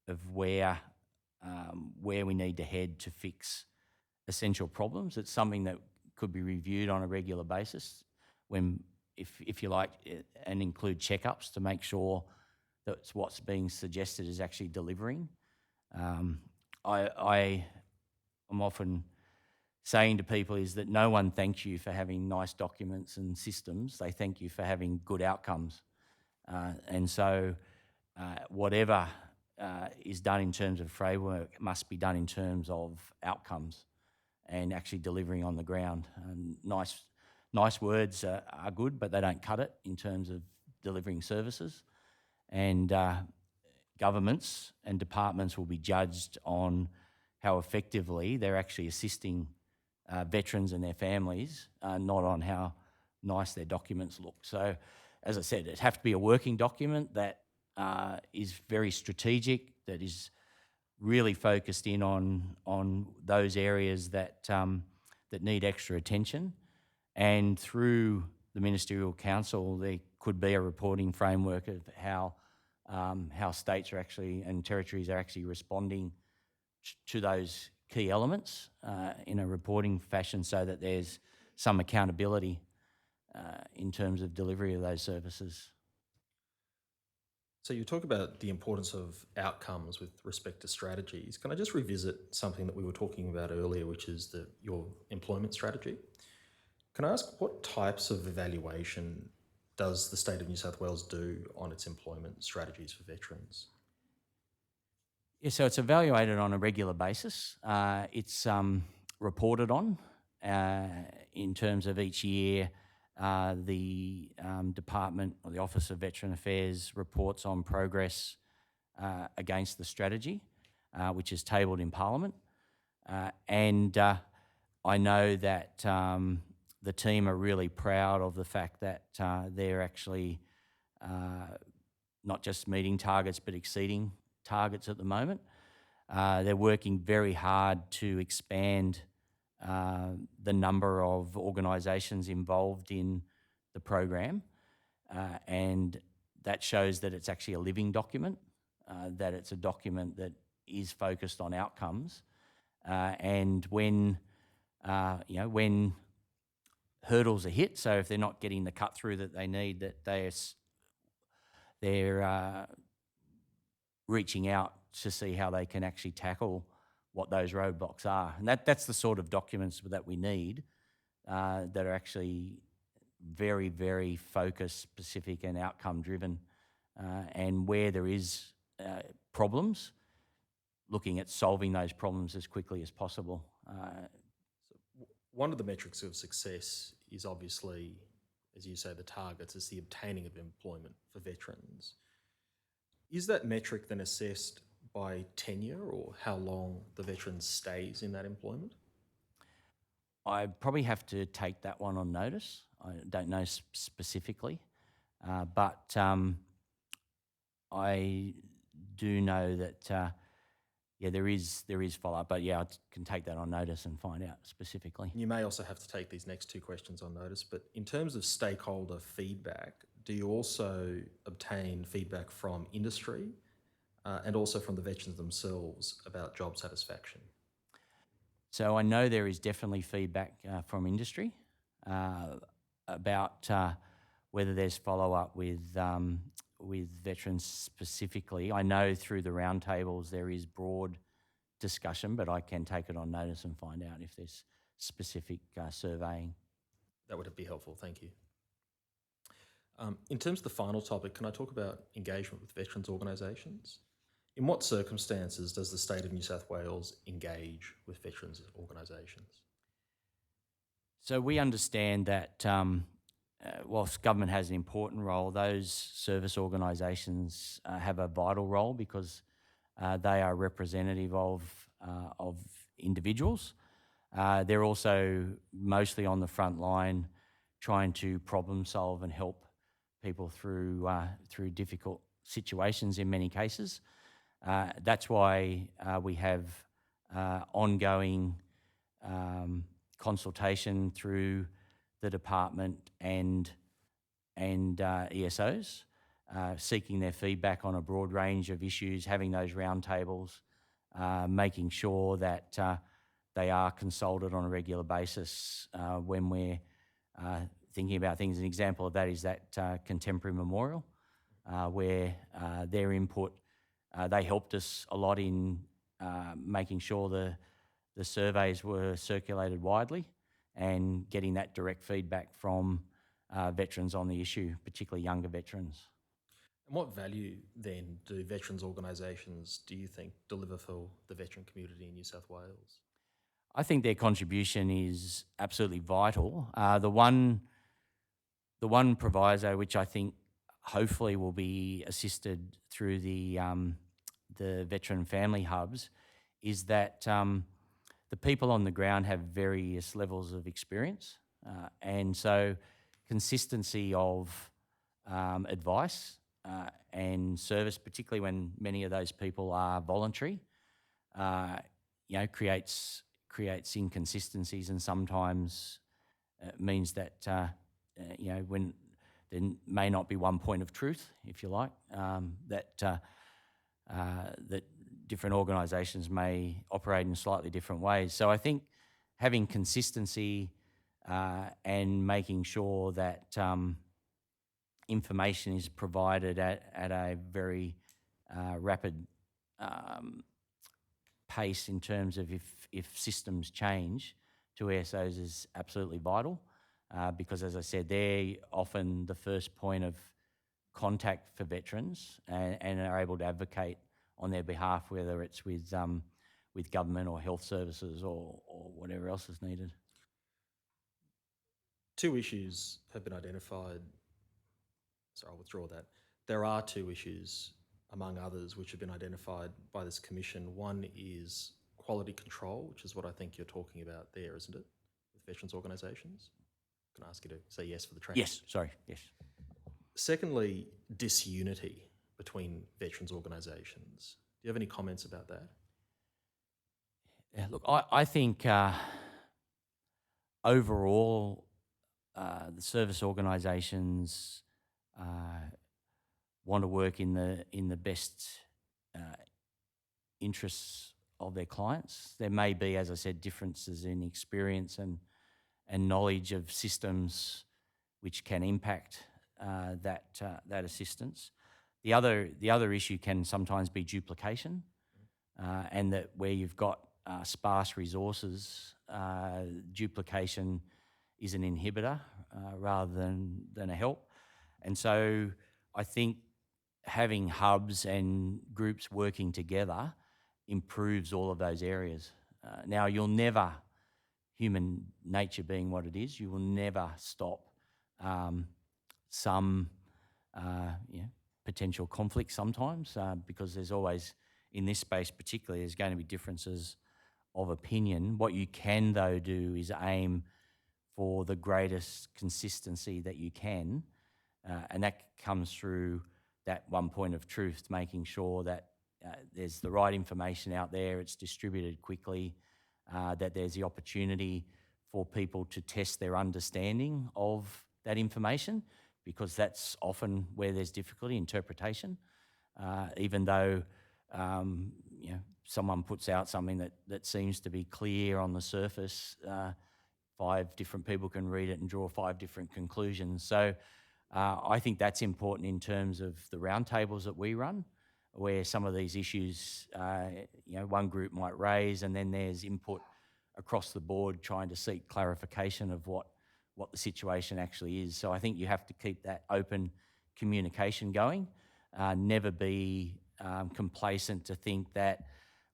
of where we need to head to fix essential problems. It's something that could be reviewed on a regular basis, if you like, and include checkups to make sure that what's being suggested is actually delivering. I'm often saying to people is that no one thanks you for having nice documents and systems. They thank you for having good outcomes. And so whatever is done in terms of framework must be done in terms of outcomes and actually delivering on the ground. And nice words are good, but they don't cut it in terms of delivering services. And governments and departments will be judged on how effectively they're actually assisting veterans and their families, not on how nice their documents look. So, as I said, it has to be a working document that is very strategic, that is really focused in on those areas that need extra attention. And through the Ministerial Council, there could be a reporting framework of how states are actually and territories are actually responding to those key elements in a reporting fashion, so that there's some accountability in terms of delivery of those services. So you talk about the importance of outcomes with respect to strategies. Can I just revisit something that we were talking about earlier, which is your employment strategy? Can I ask what types of evaluation does the state of New South Wales do on its employment strategies for veterans? Yeah, so it's evaluated on a regular basis. It's reported on in terms of each year. The department or the Office of Veteran Affairs reports on progress against the strategy, which is tabled in Parliament. And I know that the team are really proud of the fact that they're actually not just meeting targets but exceeding targets at the moment. They're working very hard to expand the number of organisations involved in the program, and that shows that it's actually a living document, that it's a document that is focused on outcomes, and when hurdles are hit, so if they're not getting the cut through that they need, that they're reaching out to see how they can actually tackle what those roadblocks are. And that's the sort of documents that we need that are actually very, very focused, specific and outcome driven. And where there is problems, looking at solving those problems as quickly as possible. One of the metrics of success is obviously, as you say, the targets, is the obtaining of employment for veterans. Is that metric then assessed by tenure or how long the veteran stays in that employment? I probably have to take that one on notice. I don't know specifically, but I do know that there is follow-up. But yeah, I can take that on notice and find out specifically. You may also have to take these next two questions on notice, but in terms of stakeholder feedback, do you also obtain feedback from industry and also from the veterans themselves about job satisfaction? So I know there is definitely feedback from industry about whether there's follow-up with veterans specifically. I know through the roundtables there is broad discussion, but I can take it on notice and find out if there's specific surveying. That would be helpful, thank you. In terms of the final topic, can I talk about engagement with veterans organisations? In what circumstances does the State of New South Wales engage with veterans organisations? So we understand that whilst government has an important role, those service organisations have a vital role because they are representative of individuals. They're also mostly on the front line trying to problem solve and help people through difficult situations in many cases. That's why we have ongoing consultation through the department and ESOs, seeking their feedback on a broad range of issues, having those roundtables, making sure that they are consulted on a regular basis when we're thinking about things. An example of that is that contemporary memorial, where their input, they helped us a lot in making sure the surveys were circulated widely and getting that direct feedback from veterans on the issue, particularly younger veterans. And what value then do veterans organisations, do you think, deliver for the veteran community in New South Wales? I think their contribution is absolutely vital. The one proviso, which I think hopefully will be assisted through the veteran family hubs, is that the people on the ground have various levels of experience, and so consistency of advice and service, particularly when many of those people are voluntary, creates inconsistencies, and sometimes means that when there may not be one point of truth, if you like, that different organisations may operate in slightly different ways. So I think having consistency and making sure that information is provided at a very rapid pace in terms of if systems change to ESOs is absolutely vital, because, as I said, they're often the first point of contact for veterans and are able to advocate on their behalf, whether it's with government or health services or whatever else is needed. Two issues have been identified. So I'll withdraw that. There are two issues, among others, which have been identified by this commission. One is quality control, which is what I think you're talking about there, isn't it, with veterans organisations? Can I ask you to say yes for the transcript? Yes, sorry, yes. Secondly, disunity between veterans organisations. Do you have any comments about that? Yeah, look, I think overall the service organisations want to work in the best interests of their clients. There may be, as I said, differences in experience and knowledge of systems which can impact that assistance. The other issue can sometimes be duplication. and that where you've got sparse resources, duplication is an inhibitor rather than a help. And so I think having hubs and groups working together improves all of those areas. Now, you'll never, human nature being what it is, you will never stop some potential conflict sometimes because there's always, in this space particularly, there's going to be differences of opinion. What you can, though, do is aim for the greatest consistency that you can, and that comes through that one point of truth, making sure that there's the right information out there, it's distributed quickly, that there's the opportunity for people to test their understanding of that information, because that's often where there's difficulty, interpretation. Even though someone puts out something that seems to be clear on the surface, 5 different people can read it and draw 5 different conclusions. So I think that's important in terms of the roundtables that we run, where some of these issues, one group might raise, and then there's input across the board trying to seek clarification of what the situation actually is. So I think you have to keep that open communication going, never be complacent to think that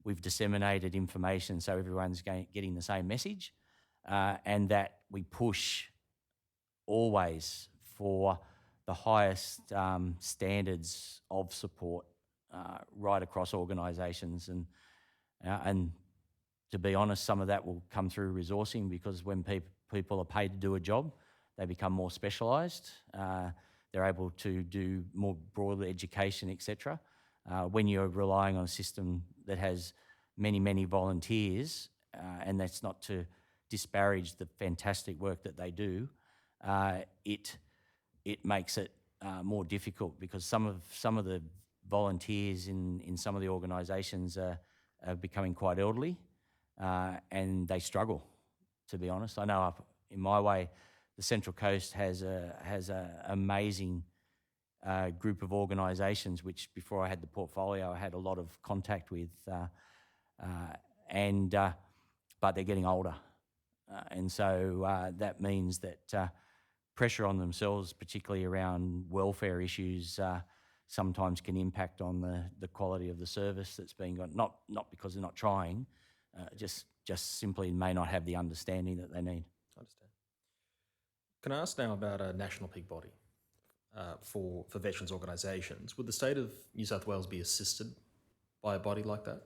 we've disseminated information so everyone's getting the same message, and that we push always for the highest standards of support right across organisations. And to be honest, some of that will come through resourcing, because when people are paid to do a job, they become more specialised. They're able to do more broad education, etc. When you're relying on a system that has many, many volunteers, and that's not to disparage the fantastic work that they do, it makes it more difficult, because some of the volunteers in some of the organisations are becoming quite elderly, and they struggle, to be honest. I know up in my way, the Central Coast has a amazing group of organisations, which before I had the portfolio, I had a lot of contact with, but they're getting older, and so that means that pressure on themselves, particularly around welfare issues, sometimes can impact on the quality of the service that's being got. Not because they're not trying, just simply may not have the understanding that they need. I understand. Can I ask now about a national peak body for veterans organisations? Would the state of New South Wales be assisted by a body like that?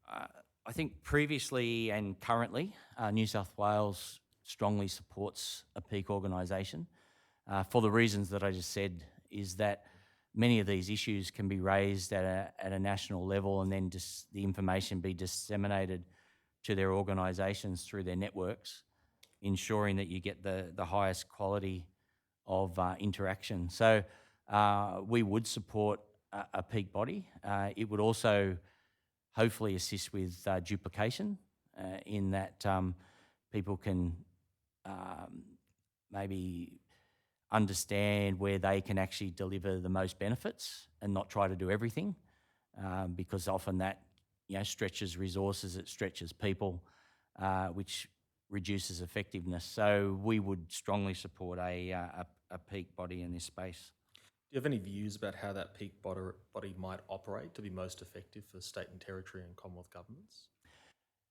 I think previously and currently, New South Wales strongly supports a peak organisation for the reasons that I just said, is that many of these issues can be raised at a national level, and then the information be disseminated to their organisations through their networks, ensuring that you get the highest quality of interaction. So we would support a peak body. It would also hopefully assist with duplication in that people can maybe understand where they can actually deliver the most benefits and not try to do everything, because often that stretches resources, it stretches people, which reduces effectiveness. So we would strongly support a peak body in this space. Do you have any views about how that peak body might operate to be most effective for state and territory and Commonwealth governments?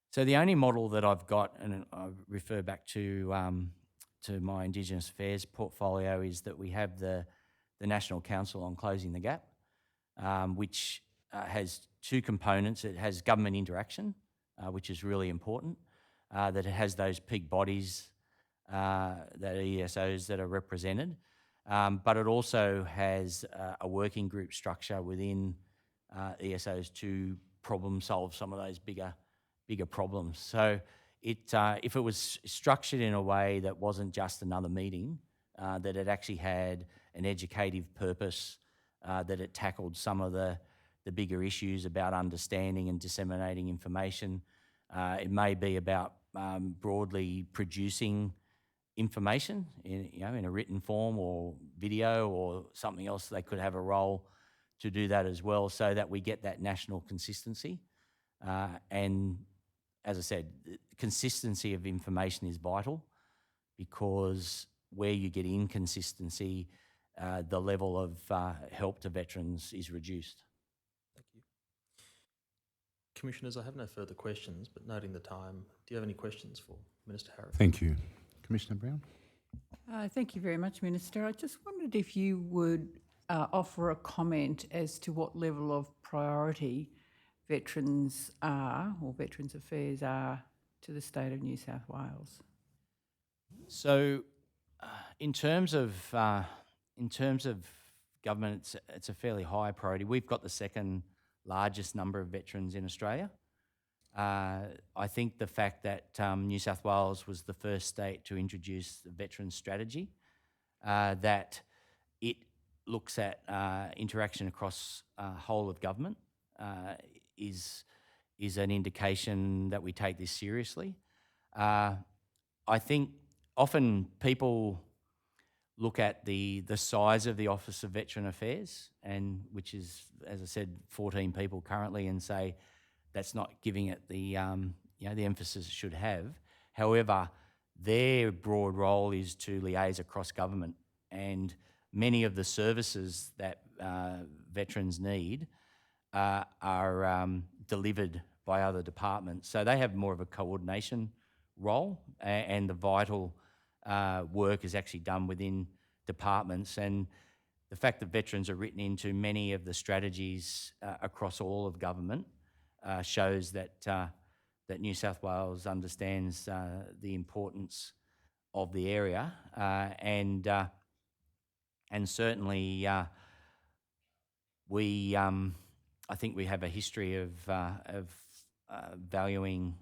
So the only model that I've got, and I refer back to my Indigenous Affairs portfolio, is that we have the National Council on Closing the Gap, which has 2 components. It has government interaction, which is really important, that it has those peak bodies, that ESOs that are represented, but it also has a working group structure within ESOs to problem solve some of those bigger problems. So if it was structured in a way that wasn't just another meeting, that it actually had an educative purpose, that it tackled some of the bigger issues about understanding and disseminating information. It may be about broadly producing information in a written form or video or something else. They could have a role do that as well, so that we get that national consistency. And as I said, consistency of information is vital, because where you get inconsistency, the level of help to veterans is reduced. Thank you. Commissioners, I have no further questions, but noting the time, do you have any questions for Minister Harris? Thank you. Commissioner Brown? Thank you very much, Minister. I just wondered if you would offer a comment as to what level of priority veterans are, or Veterans Affairs are, to the state of New South Wales. So, in terms of government, it's a fairly high priority. We've got the second largest number of veterans in Australia. I think the fact that New South Wales was the first state to introduce the veterans strategy, that it looks at interaction across whole of government, is an indication that we take this seriously. I think often people look at the size of the Office of Veteran Affairs, and which is, as I said, 14 people currently, and say that's not giving it the the emphasis it should have. However, their broad role is to liaise across government, and many of the services that veterans need are delivered by other departments. So they have more of a coordination role, and the vital work is actually done within departments. And the fact that veterans are written into many of the strategies across all of government shows that that New South Wales understands the importance of the area, and certainly we I think we have a history of valuing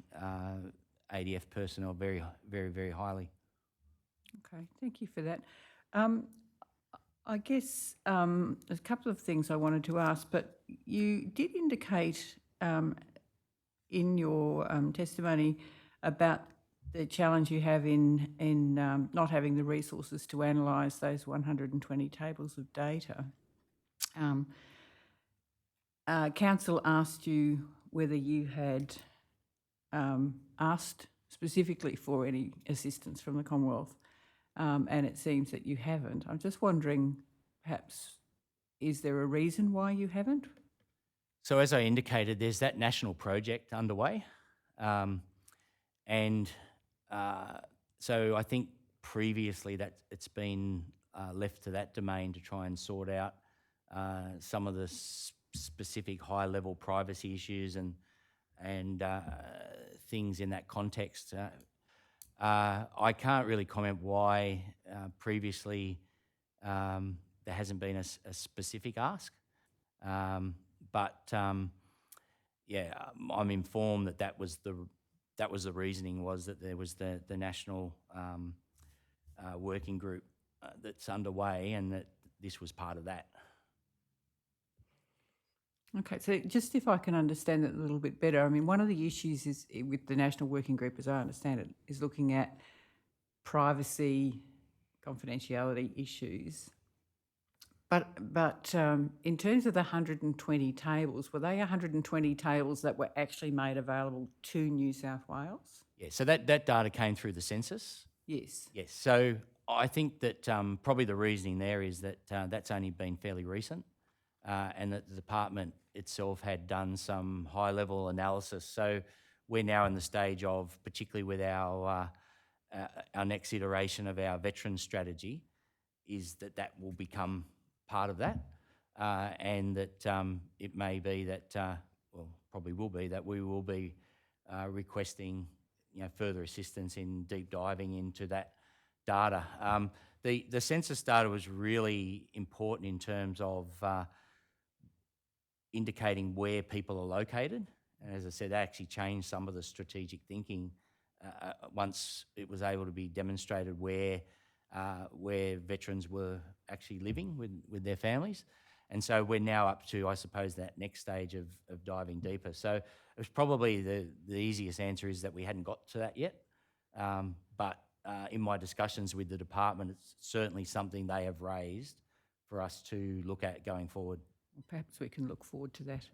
ADF personnel very, very, very highly. Okay, thank you for that. I guess there's a couple of things I wanted to ask, but you did indicate in your testimony about the challenge you have in not having the resources to analyse those 120 tables of data. Council asked you whether you had asked specifically for any assistance from the Commonwealth, and it seems that you haven't. I'm just wondering, perhaps, is there a reason why you haven't? So as I indicated, there's that national project underway, and so I think previously that it's been left to that domain to try and sort out some of the specific high-level privacy issues and things in that context. I can't really comment why previously there hasn't been a specific ask, but yeah, I'm informed that was the reasoning, was that there was the national working group that's underway, and that this was part of that. Okay, so just if I can understand it a little bit better, I mean, one of the issues is with the National Working Group, as I understand it, is looking at privacy, confidentiality issues. But in terms of the 120 tables, were they 120 tables that were actually made available to New South Wales? Yeah, so that data came through the census. Yes. Yes, so I think that probably the reasoning there is that that's only been fairly recent, and that the department itself had done some high-level analysis. So we're now in the stage of, particularly with our next iteration of our veterans strategy, is that will become part of that, and that it may be that, well, probably will be that we will be requesting, further assistance in deep diving into that data. The census data was really important in terms of indicating where people are located, and as I said, that actually changed some of the strategic thinking once it was able to be demonstrated where veterans were actually living with their families. And so we're now up to, I suppose, that next stage of diving deeper. So it was probably the easiest answer is that we hadn't got to that yet. But in my discussions with the department, it's certainly something they have raised for us to look at going forward. Perhaps we can look forward to that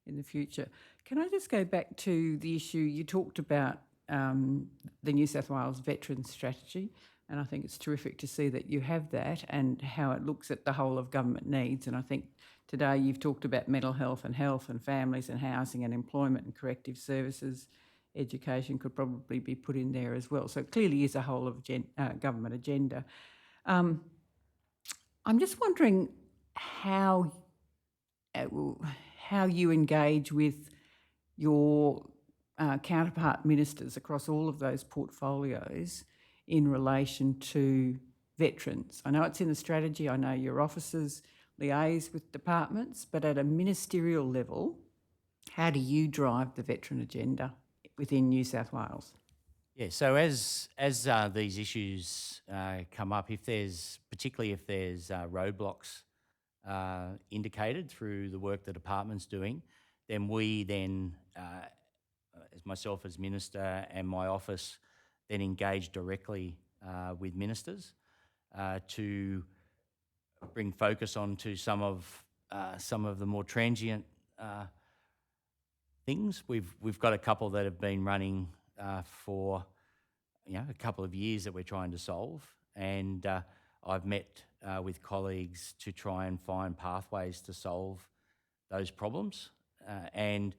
in the future. Can I just go back to the issue you talked about, the New South Wales Veterans Strategy, and I think it's terrific to see that you have that and how it looks at the whole of government needs. And I think today you've talked about mental health and families and housing and employment and corrective services. Education could probably be put in there as well. So it clearly is a whole of government agenda. I'm just wondering how you engage with your counterpart ministers across all of those portfolios in relation to veterans. I know it's in the strategy, I know your officers liaise with departments, but at a ministerial level, how do you drive the veteran agenda within New South Wales? Yeah, so as these issues come up, particularly if there's roadblocks indicated through the work the department's doing, then we as myself as Minister and my office, then engage directly with ministers to bring focus onto some of the more transient things. We've got a couple that have been running for a couple of years that we're trying to solve, and I've met with colleagues to try and find pathways to solve those problems, and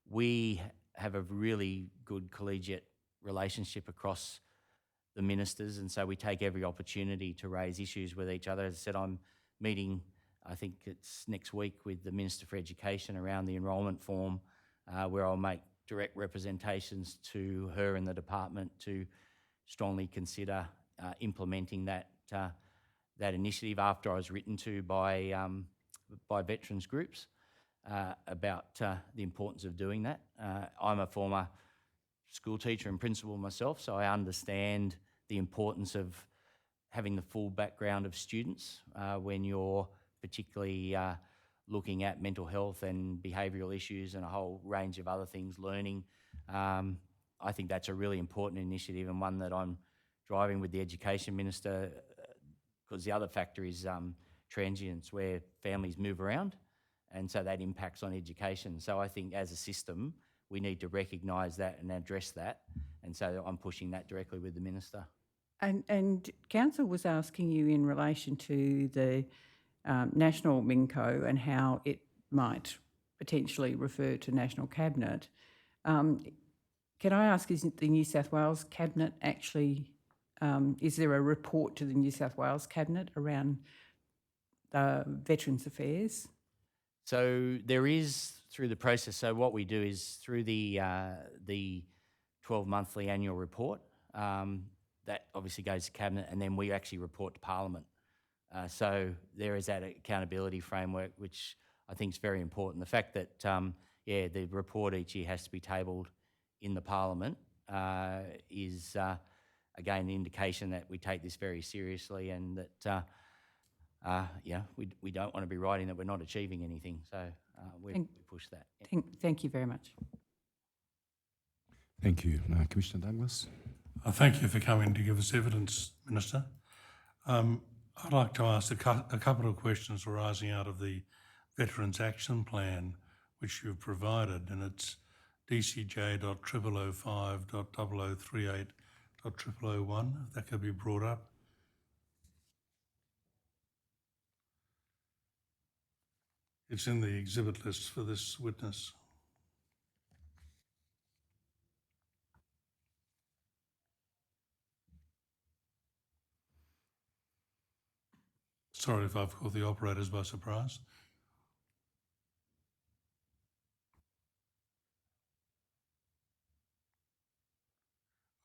we have a really good collegiate relationship across the ministers, and so we take every opportunity to raise issues with each other. As I said, I'm meeting, I think it's next week, with the Minister for Education around the enrolment form, where I'll make direct representations to her and the department to strongly consider implementing that initiative after I was written to by veterans groups about the importance of doing that. I'm a former school teacher and principal myself, so I understand the importance of having the full background of students when you're particularly looking at mental health and behavioural issues and a whole range of other things, learning. I think that's a really important initiative and one that I'm driving with the Education Minister, because the other factor is transience, where families move around, and so that impacts on education. So I think as a system, we need to recognise that and address that, and so I'm pushing that directly with the Minister. And Council was asking you in relation to the National MINCO and how it might potentially refer to National Cabinet. Can I ask, is the New South Wales Cabinet actually, is there a report to the New South Wales Cabinet around Veterans Affairs? So there is, through the process, so what we do is through the 12-monthly annual report, that obviously goes to Cabinet, and then we actually report to Parliament. So there is that accountability framework, which I think is very important. The fact that, the report each year has to be tabled in the Parliament is, again, an indication that we take this very seriously, and that, we don't want to be writing that we're not achieving anything. So we push that. Yeah. Thank you very much. Thank you. Commissioner Douglas? Thank you for coming to give us evidence, Minister. I'd like to ask a couple of questions arising out of the Veterans Action Plan, which you've provided, and it's dcj.0005.0038.0001, if that could be brought up. It's in the exhibit list for this witness. Sorry if I've caught the operators by surprise.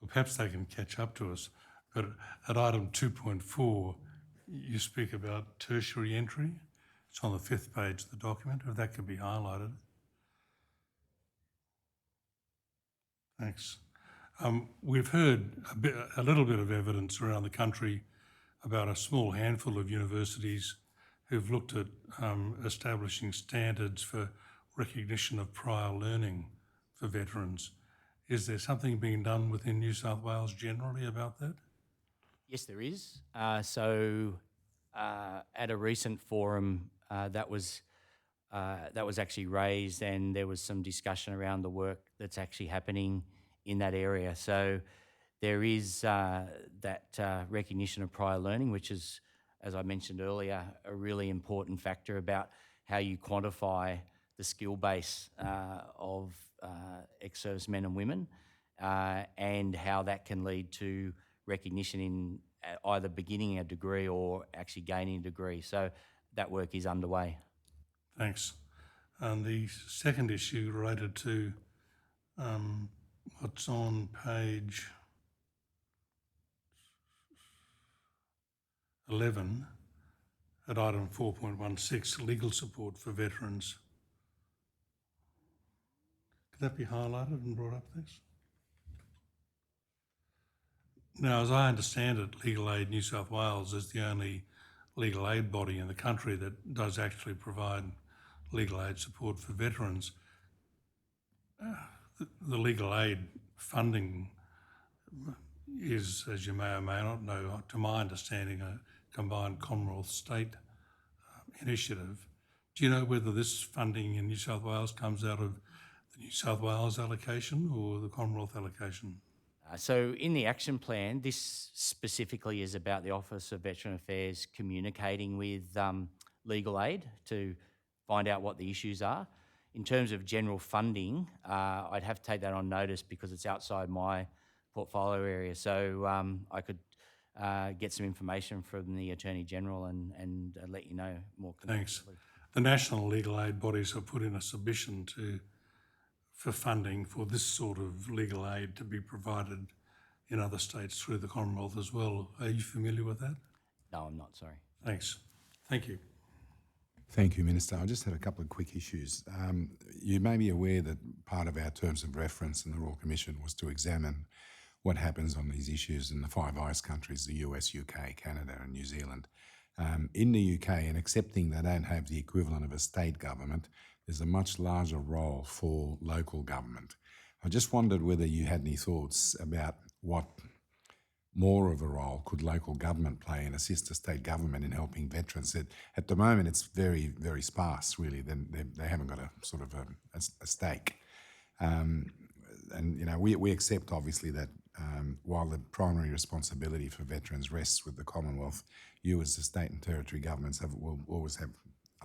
Well, perhaps they can catch up to us, but at item 2.4, you speak about tertiary entry. It's on the 5th page of the document, if that could be highlighted. Thanks. We've heard a little bit of evidence around the country about a small handful of universities who've looked at establishing standards for recognition of prior learning for veterans. Is there something being done within New South Wales generally about that? Yes, there is. At a recent forum that was that was actually raised, and there was some discussion around the work that's actually happening in that area. So there is that recognition of prior learning, which is, as I mentioned earlier, a really important factor about how you quantify the skill base of ex-servicemen and women, and how that can lead to recognition in either beginning a degree or actually gaining a degree. So that work is underway. Thanks. And the second issue related to what's on page 11 at item 4.16, legal support for veterans. Could that be highlighted and brought up, please? Now, as I understand it, Legal Aid New South Wales is the only legal aid body in the country that does actually provide legal aid support for veterans. The legal aid funding is, as you may or may not know, to my understanding, a combined Commonwealth state initiative. Do you know whether this funding in New South Wales comes out of the New South Wales allocation or the Commonwealth allocation? So in the action plan, this specifically is about the Office of Veteran Affairs communicating with legal aid to find out what the issues are. In terms of general funding, I'd have to take that on notice because it's outside my portfolio area. So I could get some information from the Attorney General and let you know more Thanks. concretely. The national legal aid bodies have put in a submission for funding for this sort of legal aid to be provided in other states through the Commonwealth as well. Are you familiar with that? No, I'm not, sorry. Thanks. Thank you. Thank you, Minister. I just have a couple of quick issues. You may be aware that part of our terms of reference in the Royal Commission was to examine what happens on these issues in the Five Eyes countries, the US, UK, Canada and New Zealand. In the UK, and accepting they don't have the equivalent of a state government, there's a much larger role for local government. I just wondered whether you had any thoughts about what more of a role could local government play and assist the state government in helping veterans. At the moment, it's very, very sparse, really. They haven't got a sort of a stake. And, you know, we accept, obviously, that while the primary responsibility for veterans rests with the Commonwealth, you as the state and territory governments will always have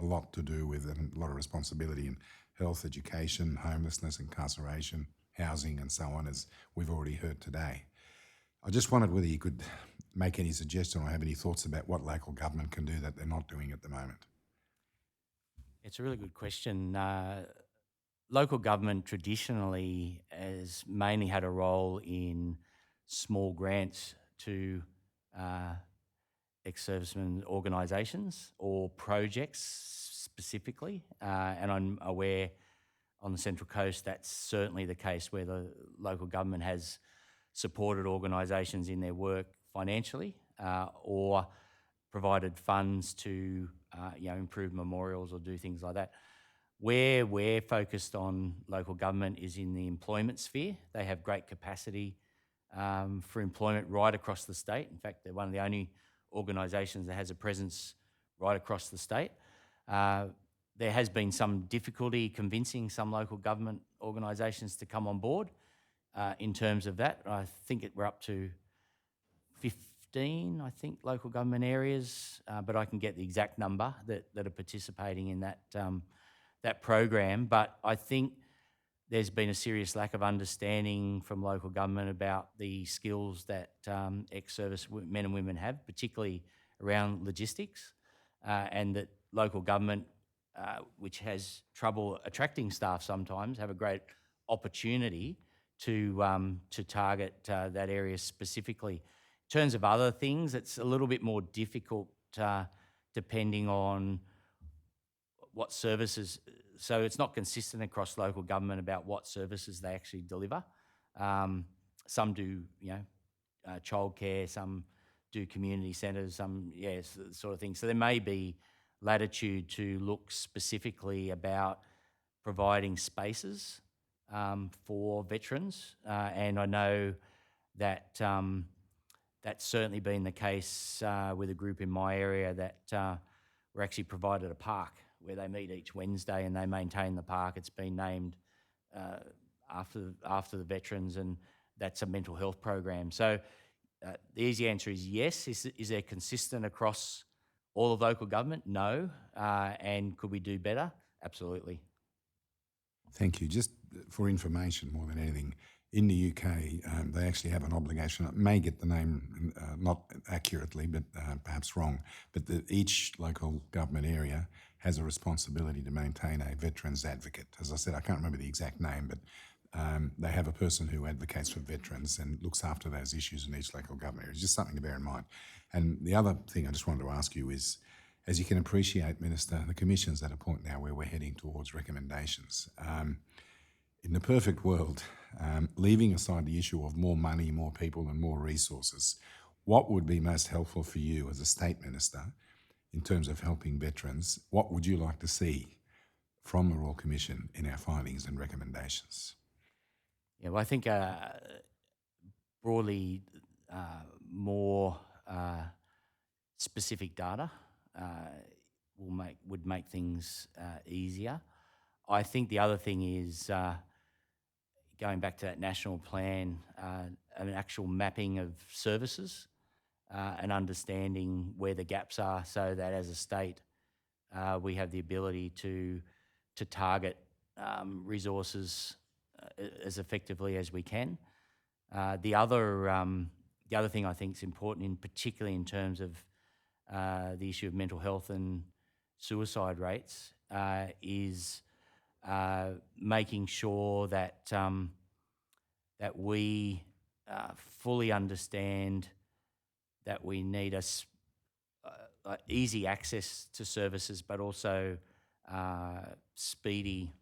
a lot to do with and a lot of responsibility in health, education, homelessness, incarceration, housing and so on, as we've already heard today. I just wondered whether you could make any suggestion or have any thoughts about what local government can do that they're not doing at the moment. It's a really good question. Local government traditionally has mainly had a role in small grants to ex-servicemen organisations or projects specifically, and I'm aware on the Central Coast that's certainly the case where the local government has supported organisations in their work financially or provided funds to improve memorials or do things like that. Where we're focused on local government is in the employment sphere. They have great capacity for employment right across the state. In fact, they're one of the only organisations that has a presence right across the state. There has been some difficulty convincing some local government organisations to come on board in terms of that. I think we're up to 15, local government areas, but I can get the exact number that are participating in that program. But I think there's been a serious lack of understanding from local government about the skills that ex-service men and women have, particularly around logistics, and that local government, which has trouble attracting staff sometimes, have a great opportunity to target that area specifically. In terms of other things, it's a little bit more difficult depending on what services. So it's not consistent across local government about what services they actually deliver. Some do, childcare, some do community centres, some, sort of thing. So there may be latitude to look specifically about providing spaces for veterans, and I know that that's certainly been the case with a group in my area that were actually provided a park where they meet each Wednesday and they maintain the park. It's been named after the veterans, and that's a mental health program. So the easy answer is yes. Is there consistent across all of local government? No. And could we do better? Absolutely. Thank you. Just for information more than anything, in the UK, they actually have an obligation. I may get the name not accurately, but perhaps wrong, but each local government area has a responsibility to maintain a veterans advocate. As I said, I can't remember the exact name, but they have a person who advocates for veterans and looks after those issues in each local government area. It's just something to bear in mind. And the other thing I just wanted to ask you is, as you can appreciate, Minister, the Commission's at a point now where we're heading towards recommendations. In the perfect world, leaving aside the issue of more money, more people and more resources, what would be most helpful for you as a State Minister in terms of helping veterans? What would you like to see from the Royal Commission in our findings and recommendations? Yeah, well, I think broadly more specific data would make things easier. I think the other thing is going back to that national plan, an actual mapping of services and understanding where the gaps are, so that as a state we have the ability to target resources as effectively as we can. The other thing I think is important, particularly in terms of the issue of mental health and suicide rates, is making sure that that we fully understand that we need easy access to services, but also speedy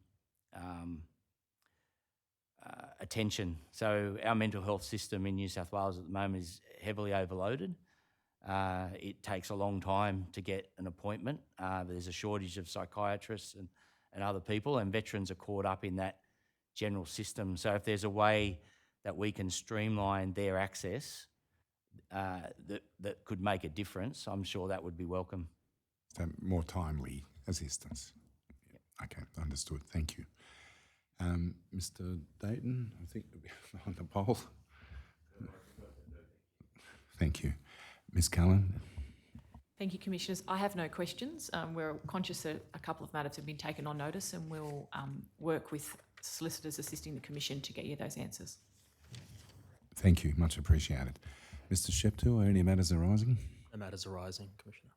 attention. So our mental health system in New South Wales at the moment is heavily overloaded. It takes a long time to get an appointment. There's a shortage of psychiatrists and other people, and veterans are caught up in that general system. So if there's a way that we can streamline their access that could make a difference, I'm sure that would be welcome. So more timely assistance. Yep. Okay, understood. Thank you. Mr. Dayton, I think on the poll. Thank you. Ms. Cullen. Thank you, Commissioners. I have no questions. We're conscious that a couple of matters have been taken on notice, and we'll work with solicitors assisting the Commission to get you those answers. Thank you, much appreciated. Mr. Shepto, are any matters arising? No matters arising, Commissioner.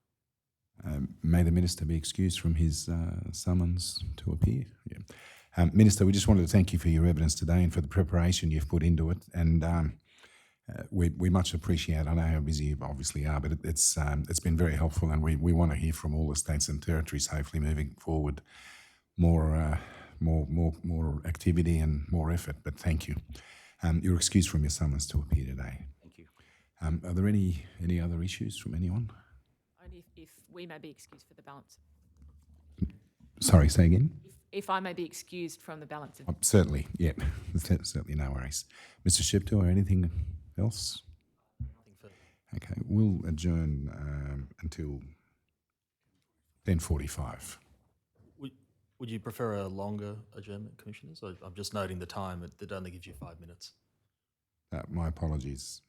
May the Minister be excused from his summons to appear. Yeah. Minister, we just wanted to thank you for your evidence today and for the preparation you've put into it. And we much appreciate, I know how busy you obviously are, but it's been very helpful, and we want to hear from all the states and territories, hopefully moving forward, more activity and more effort. But thank you. You're excused from your summons to appear today. Thank you. Are there any other issues from anyone? Only if we may be excused for the balance. Sorry, say again? If I may be excused from the balance of... Certainly, yeah. Certainly, no worries. Mr. Shepto, anything else? Nothing further. Okay, we'll adjourn until 10:45. Would you prefer a longer adjournment, Commissioners? I'm just noting the time. It only gives you 5 minutes. My apologies.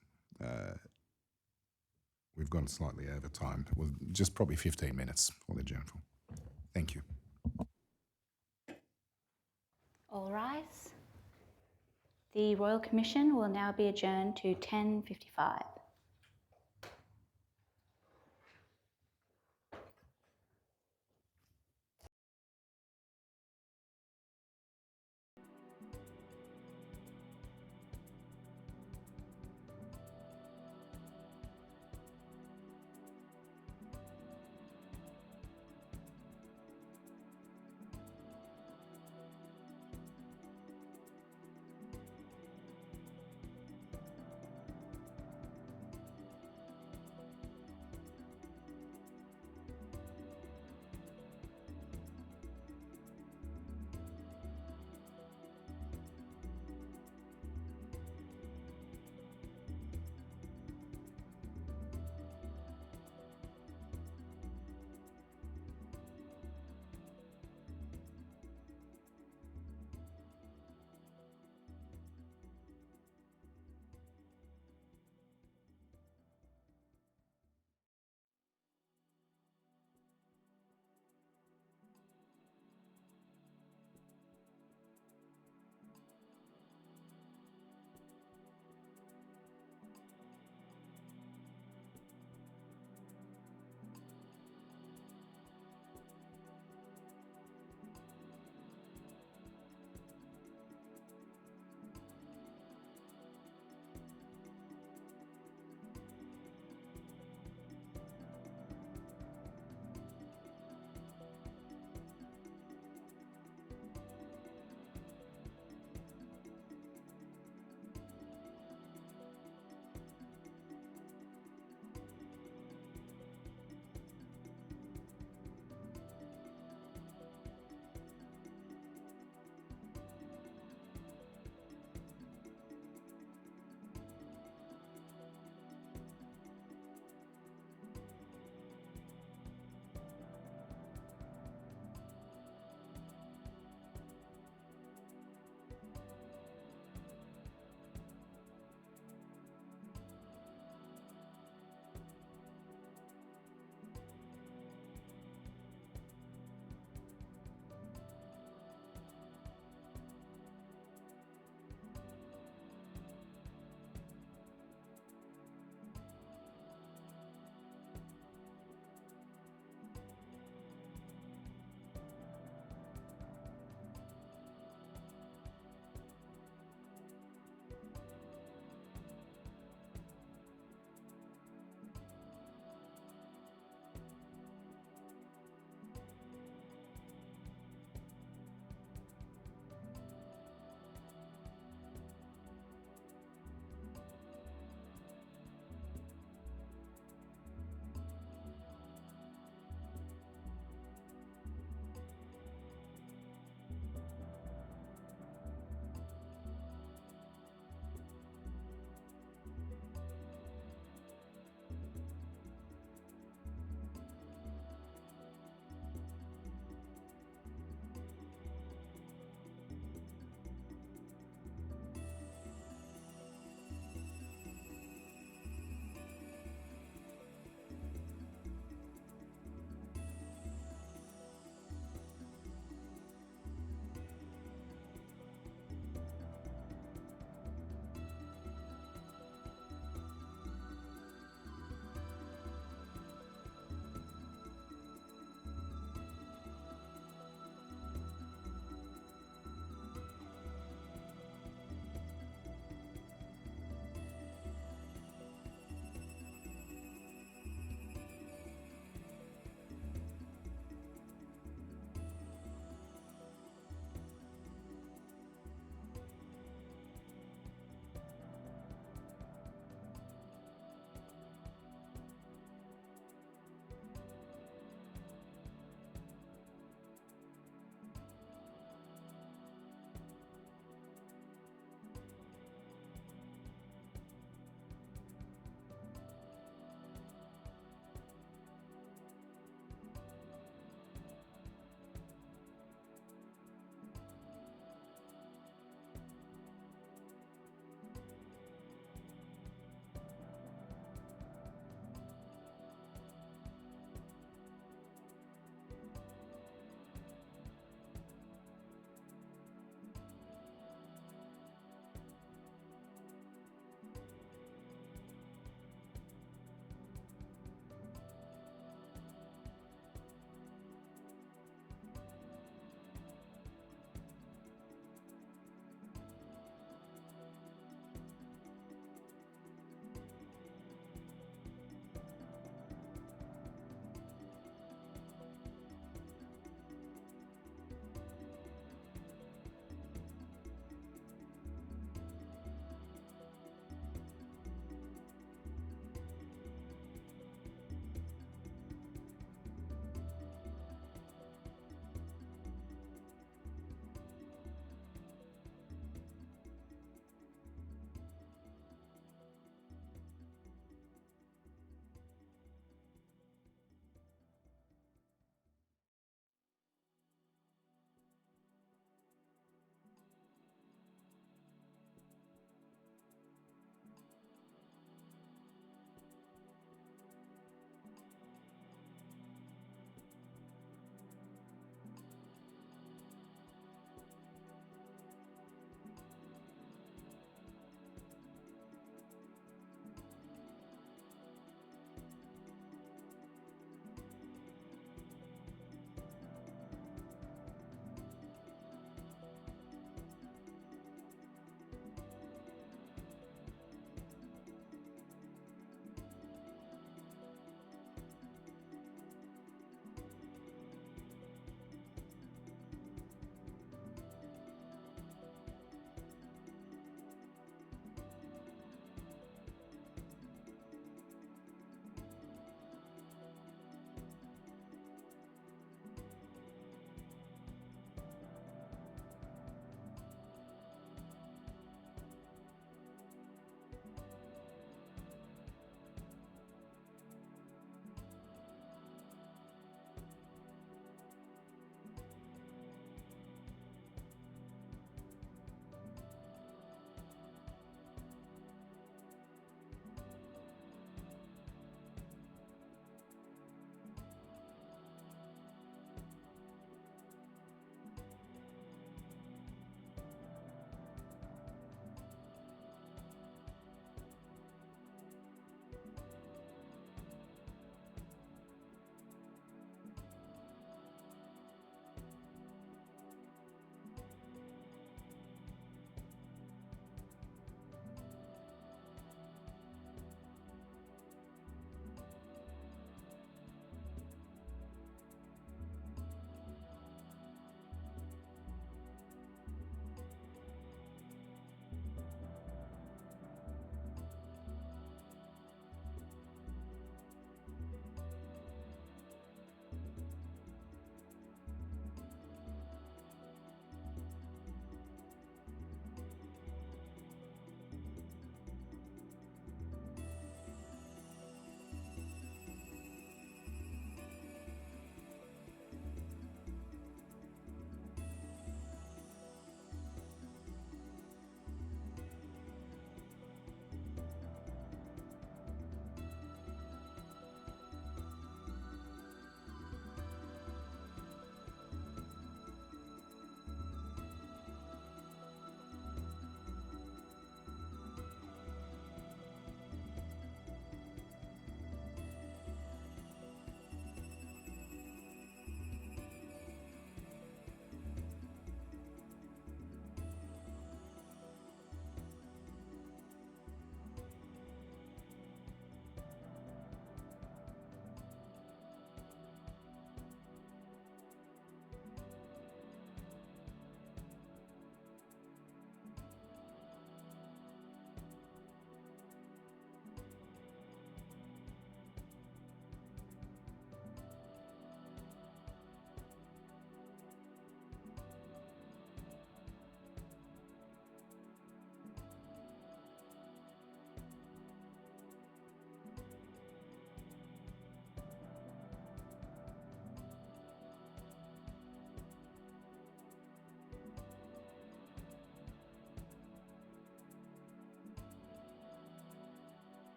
We've gone slightly over time. Well, just probably 15 minutes we'll adjourn for. Thank you. All rise. The Royal Commission will now be adjourned to 10:55.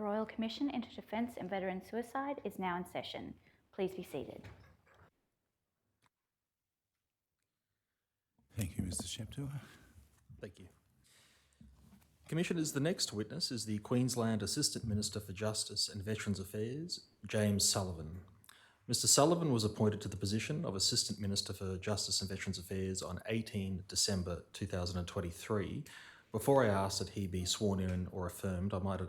the Royal Commission into Defence and Veteran Suicide is now in session. Please be seated. Thank you, Mr. Sheptour. Thank you. Commissioners, the next witness is the Queensland Assistant Minister for Justice and Veterans Affairs, James Sullivan. Mr. Sullivan was appointed to the position of Assistant Minister for Justice and Veterans Affairs on 18 December 2023. Before I ask that he be sworn in or affirmed, I might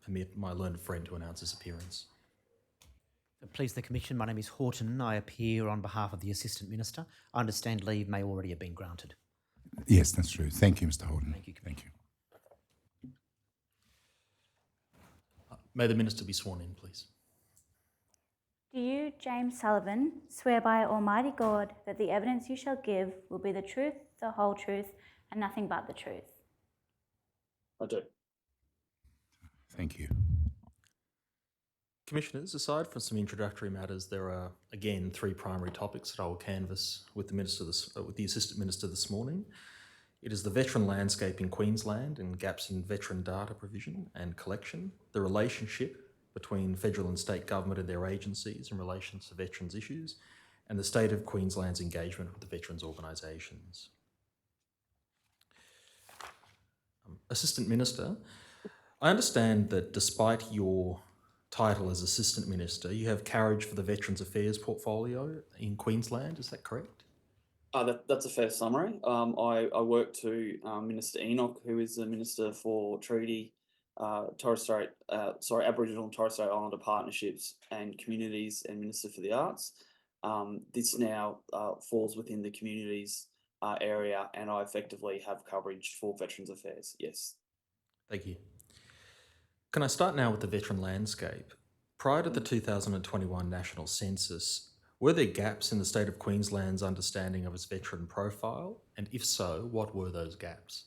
permit my learned friend to announce his appearance. Please the Commission, my name is Horton. I appear on behalf of the Assistant Minister. I understand leave may already have been granted. Yes, that's true. Thank you, Mr. Horton. Thank you, Thank you. May the Minister be sworn in, please. Do you, James Sullivan, swear by Almighty God that the evidence you shall give will be the truth, the whole truth, and nothing but the truth? I do. Thank you. Commissioners, aside from some introductory matters, there are again 3 primary topics that I will canvass with the Assistant Minister this morning. It is the veteran landscape in Queensland and gaps in veteran data provision and collection, the relationship between federal and state government and their agencies in relation to veterans' issues, and the state of Queensland's engagement with the veterans' organisations. Assistant Minister, I understand that despite your title as Assistant Minister, you have carriage for the Veterans Affairs portfolio in Queensland, is that correct? That's a fair summary. I work to Minister Enoch, who is the Minister for Treaty, Aboriginal and Torres Strait Islander Partnerships and Communities, and Minister for the Arts. This now falls within the communities area, and I effectively have coverage for Veterans Affairs, yes. Thank you. Can I start now with the veteran landscape? Prior to the 2021 National Census, were there gaps in the state of Queensland's understanding of its veteran profile? And if so, what were those gaps?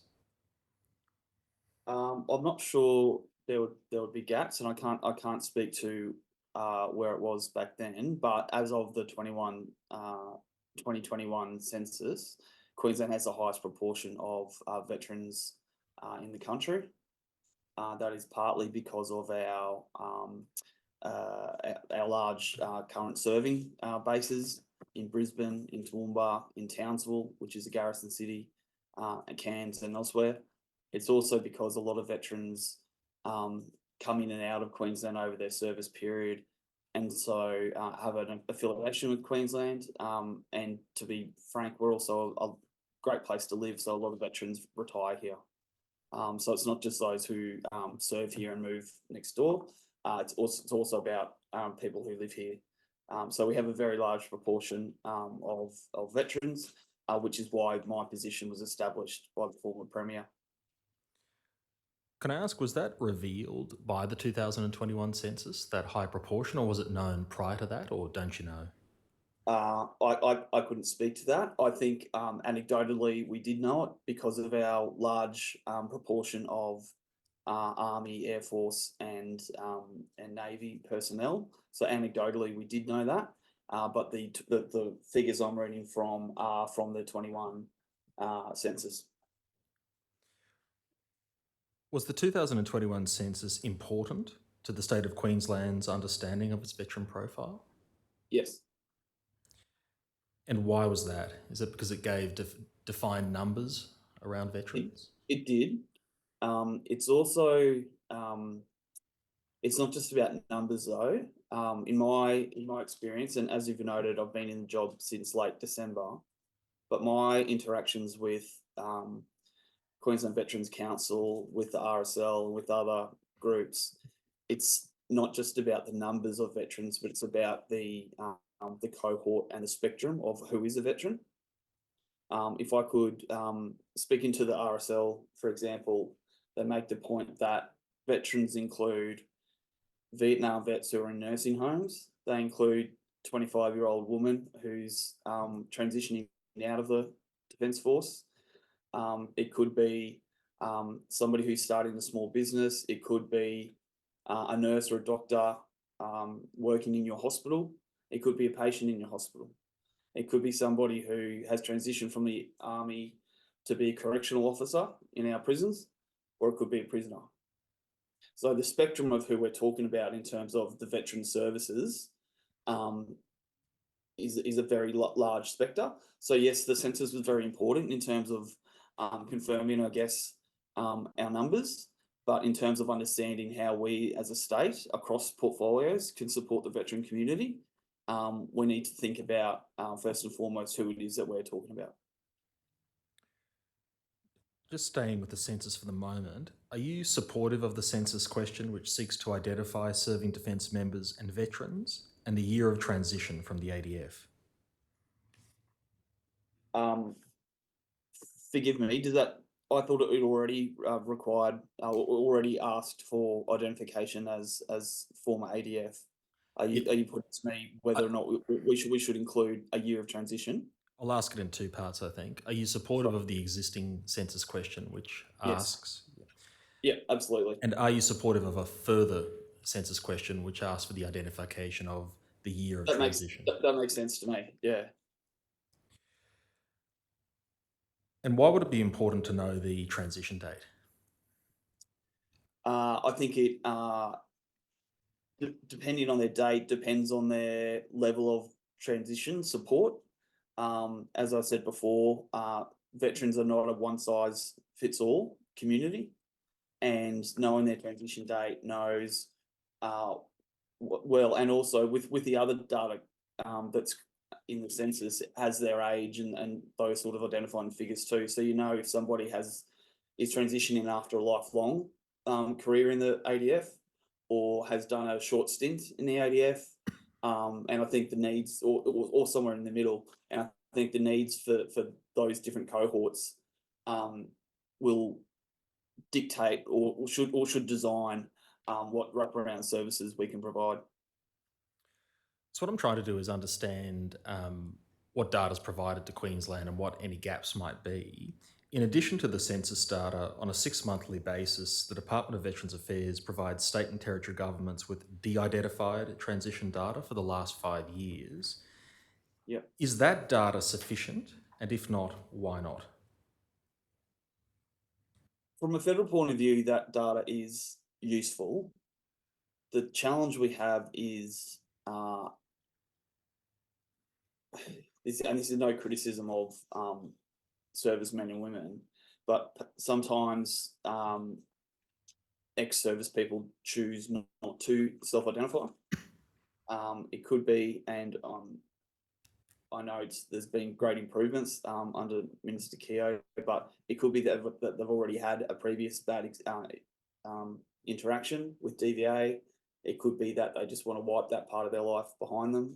I'm not sure there would be gaps, and I can't speak to where it was back then. But as of the 2021 census, Queensland has the highest proportion of veterans in the country. That is partly because of our large current serving bases in Brisbane, in Toowoomba, in Townsville, which is a garrison city, and Cairns and elsewhere. It's also because a lot of veterans come in and out of Queensland over their service period, and so have an affiliation with Queensland. And to be frank, we're also a great place to live, so a lot of veterans retire here. So it's not just those who serve here and move next door. It's also about people who live here. So we have a very large proportion of veterans, which is why my position was established by the former Premier. Can I ask, was that revealed by the 2021 census, that high proportion, or was it known prior to that, or don't you know? I couldn't speak to that. I think anecdotally we did know it because of our large proportion of Army, Air Force and Navy personnel. So anecdotally we did know that, but the figures I'm reading from are from the 21 census. Was the 2021 census important to the state of Queensland's understanding of its veteran profile? Yes. And why was that? Is it because it gave defined numbers around veterans? It did. It's also it's not just about numbers though. In my experience, and as you've noted, I've been in the job since late December, but my interactions with Queensland Veterans Council, with the RSL, with other groups, it's not just about the numbers of veterans, but it's about the cohort and the spectrum of who is a veteran. If I could speak into the RSL, for example, they make the point that veterans include Vietnam vets who are in nursing homes. They include 25-year-old woman who's transitioning out of the Defence Force. It could be somebody who's starting a small business. It could be a nurse or a doctor working in your hospital. It could be a patient in your hospital. It could be somebody who has transitioned from the Army to be a correctional officer in our prisons, or it could be a prisoner. So the spectrum of who we're talking about in terms of the veteran services is a very large spectre. So yes, the census was very important in terms of confirming, I guess, our numbers. But in terms of understanding how we as a state across portfolios can support the veteran community, we need to think about first and foremost who it is that we're talking about. Just staying with the census for the moment, are you supportive of the census question which seeks to identify serving defence members and veterans and the year of transition from the ADF? Forgive me, does that, I thought it already required, already asked for identification as former ADF. Are you putting to me whether or not we should include a year of transition? I'll ask it in two parts, I think. Are you supportive of the existing census question which asks? Yeah, absolutely. And are you supportive of a further census question which asks for the identification of the year of transition? That makes sense to me, yeah. And why would it be important to know the transition date? I think it, depending on their date, depends on their level of transition support. As I said before, veterans are not a one-size-fits-all community, and knowing their transition date knows well, and also with the other data that's in the census has their age and those sort of identifying figures too. So you know if somebody is transitioning after a lifelong career in the ADF or has done a short stint in the ADF. And I think the needs, or somewhere in the middle, and I think the needs for those different cohorts will dictate or should design what wraparound services we can provide. So what I'm trying to do is understand what data is provided to Queensland and what any gaps might be. In addition to the census data, on a 6-monthly basis, the Department of Veterans Affairs provides state and territory governments with de-identified transition data for the last 5 years. Yep. Is that data sufficient? And if not, why not? From a federal point of view, that data is useful. The challenge we have is, this is no criticism of servicemen and women, but sometimes ex-service people choose not to self-identify. It could be, and I know there's been great improvements under Minister Keogh, but it could be that they've already had a previous bad interaction with DVA. It could be that they just want to wipe that part of their life behind them.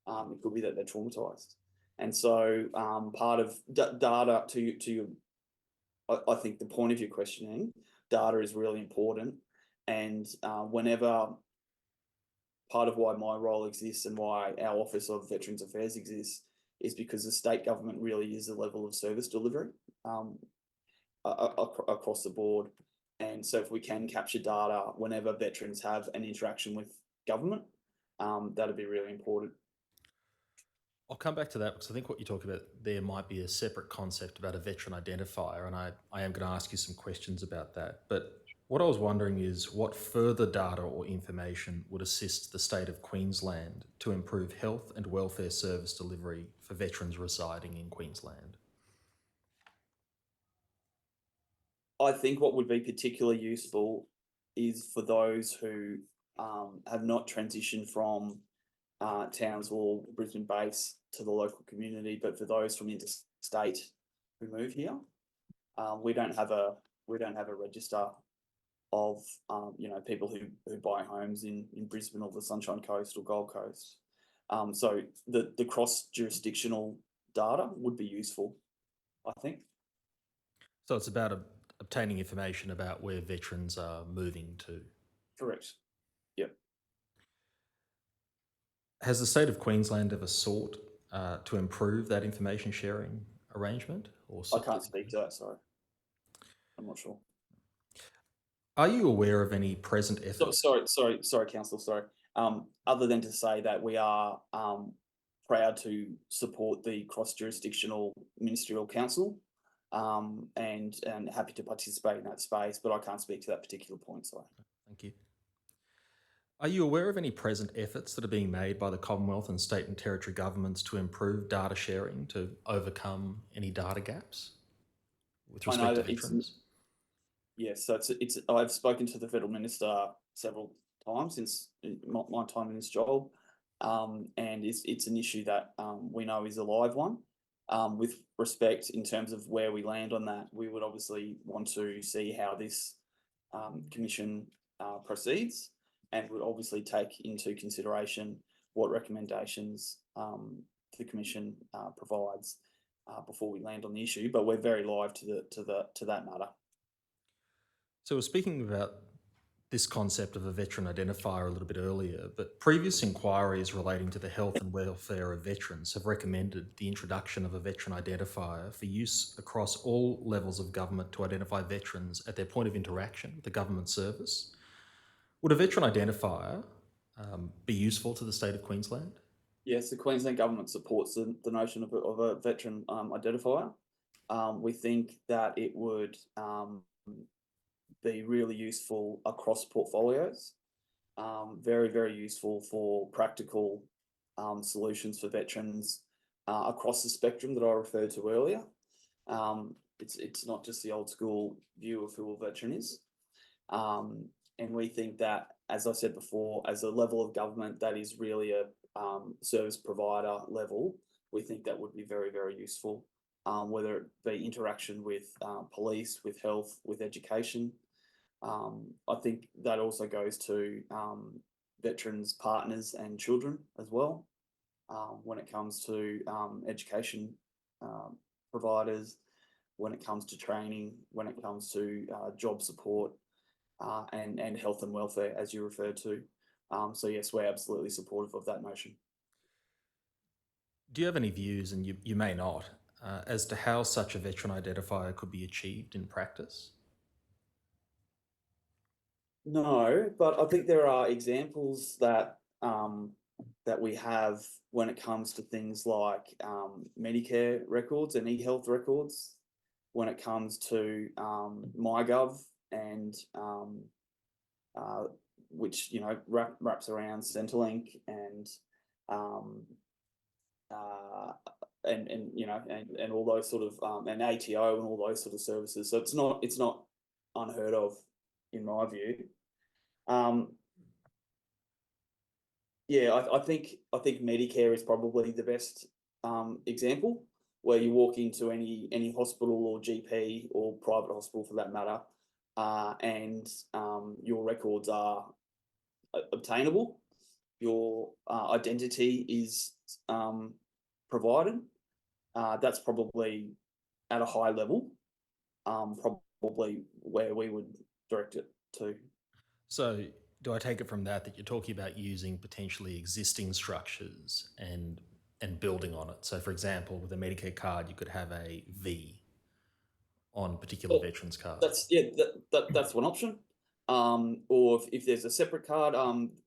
It could be that they're traumatized. And so part of data I think the point of your questioning, data is really important. And whenever part of why my role exists and why our Office of Veterans Affairs exists is because the state government really is the level of service delivery across the board. And so if we can capture data whenever veterans have an interaction with government, that'd be really important. I'll come back to that because I think what you talk about there might be a separate concept about a veteran identifier, and I am going to ask you some questions about that. But what I was wondering is what further data or information would assist the state of Queensland to improve health and welfare service delivery for veterans residing in Queensland? I think what would be particularly useful is for those who have not transitioned from Townsville, Brisbane base to the local community, but for those from interstate who move here, we don't have a register of people who buy homes in Brisbane or the Sunshine Coast or Gold Coast. So the cross jurisdictional data would be useful, I think. So it's about obtaining information about where veterans are moving to. Correct. Yep. Has the state of Queensland ever sought to improve that information sharing arrangement? I can't speak to that, sorry. I'm not sure. Are you aware of any present efforts? Sorry, Councillor, sorry. Other than to say that we are proud to support the cross-jurisdictional ministerial council and happy to participate in that space, but I can't speak to that particular point, sorry. Thank you. Are you aware of any present efforts that are being made by the Commonwealth and state and territory governments to improve data sharing to overcome any data gaps with I know respect to that it's veterans? yes. So it's. I've spoken to the federal minister several times since my time in this job, and it's an issue that we know is a live one. With respect in terms of where we land on that, we would obviously want to see how this commission proceeds, and would obviously take into consideration what recommendations the commission provides before we land on the issue. But we're very live to that matter. So we're speaking about this concept of a veteran identifier a little bit earlier, but previous inquiries relating to the health and welfare of veterans have recommended the introduction of a veteran identifier for use across all levels of government to identify veterans at their point of interaction with the government service. Would a veteran identifier be useful to the state of Queensland? Yes, the Queensland government supports the notion of a veteran identifier. We think that it would be really useful across portfolios, very, very useful for practical solutions for veterans across the spectrum that I referred to earlier. It's not just the old school view of who a veteran is. And we think that, as I said before, as a level of government that is really a service provider level, we think that would be very, very useful, whether it be interaction with police, with health, with education. I think that also goes to veterans' partners and children as well, when it comes to education providers, when it comes to training, when it comes to job support, and health and welfare, as you referred to. So yes, we're absolutely supportive of that motion. Do you have any views, and you may not, as to how such a veteran identifier could be achieved in practice? No, but I think there are examples that that we have when it comes to things like Medicare records and e-health records, when it comes to MyGov and which wraps around Centrelink and all those sort of and ATO and all those sort of services. So it's not unheard of, in my view. I think Medicare is probably the best example, where you walk into any hospital or GP or private hospital for that matter, and your records are obtainable, your identity is provided. That's probably at a high level, probably where we would direct it to. So do I take it from that you're talking about using potentially existing structures and building on it? So for example, with a Medicare card, you could have a V on particular veterans card. That's one option. Or if there's a separate card,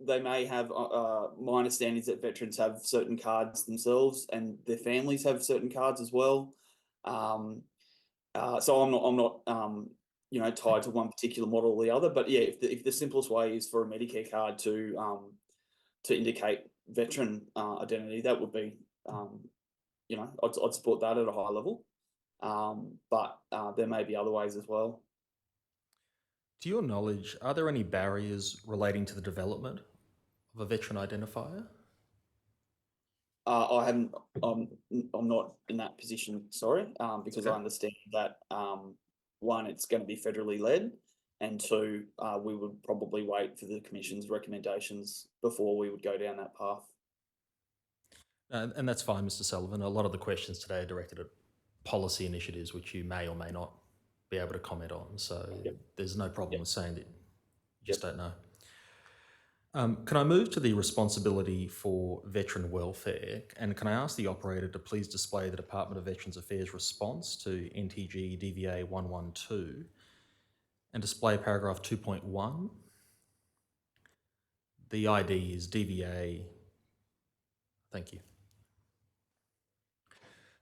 they may have, my understanding is that veterans have certain cards themselves and their families have certain cards as well. So I'm not tied to one particular model or the other, but yeah, if the simplest way is for a Medicare card to indicate veteran identity, that would be, I'd support that at a high level. But there may be other ways as well. To your knowledge, are there any barriers relating to the development of a veteran identifier? I'm not in that position, sorry, because Okay. I understand that one, it's going to be federally led, and two, we would probably wait for the Commission's recommendations before we would go down that path. And that's fine, Mr. Sullivan. A lot of the questions today are directed at policy initiatives, which you may or may not be able to comment on. So there's no problem with saying that you just don't know. Can I move to the responsibility for veteran welfare? And can I ask the operator to please display the Department of Veterans Affairs response to NTG DVA 112 and display paragraph 2.1. The ID is DVA. Thank you.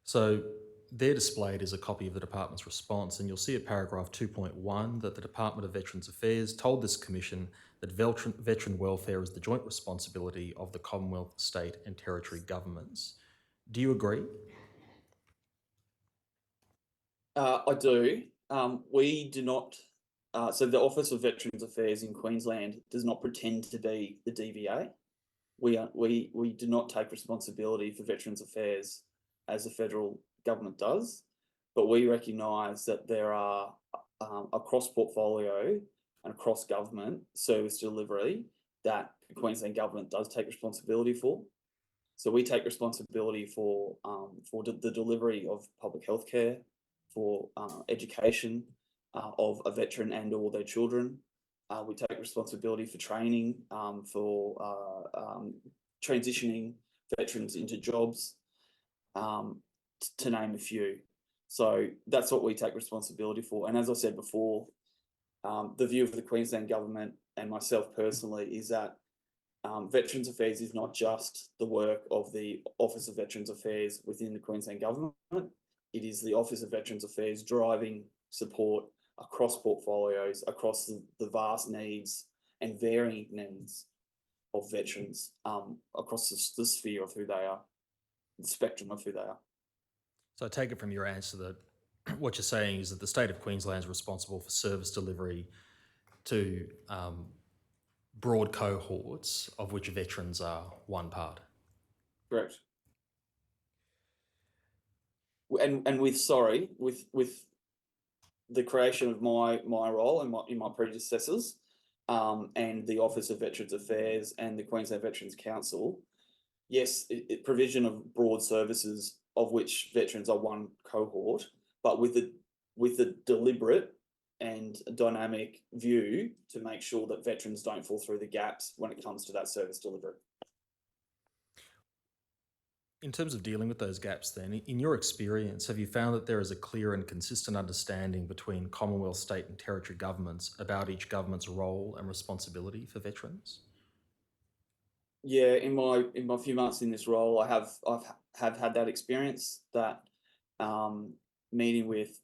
So there displayed is a copy of the department's response, and you'll see at paragraph 2.1 that the Department of Veterans Affairs told this commission that veteran welfare is the joint responsibility of the Commonwealth, state and territory governments. Do you agree? I do. We do not. So the Office of Veterans Affairs in Queensland does not pretend to be the DVA. We do not take responsibility for Veterans Affairs as the federal government does, but we recognise that there are across portfolio and across government service delivery that the Queensland government does take responsibility for. So we take responsibility for the delivery of public health care, for education of a veteran and or their children. We take responsibility for training, for transitioning veterans into jobs, to name a few. So that's what we take responsibility for. And as I said before, the view of the Queensland government and myself personally is that Veterans Affairs is not just the work of the Office of Veterans Affairs within the Queensland government. It is the Office of Veterans Affairs driving support across portfolios, across the vast needs and varying needs of veterans, across the sphere of who they are, the spectrum of who they are. So I take it from your answer that what you're saying is that the state of Queensland is responsible for service delivery to broad cohorts, of which veterans are one part. Correct. And with the creation of my role and in my predecessors, and the Office of Veterans Affairs and the Queensland Veterans Council, yes, provision of broad services of which veterans are one cohort, but with a deliberate and dynamic view to make sure that veterans don't fall through the gaps when it comes to that service delivery. In terms of dealing with those gaps then, in your experience, have you found that there is a clear and consistent understanding between Commonwealth, state and territory governments about each government's role and responsibility for veterans? Yeah, in my few months in this role, I've had that experience, that meeting with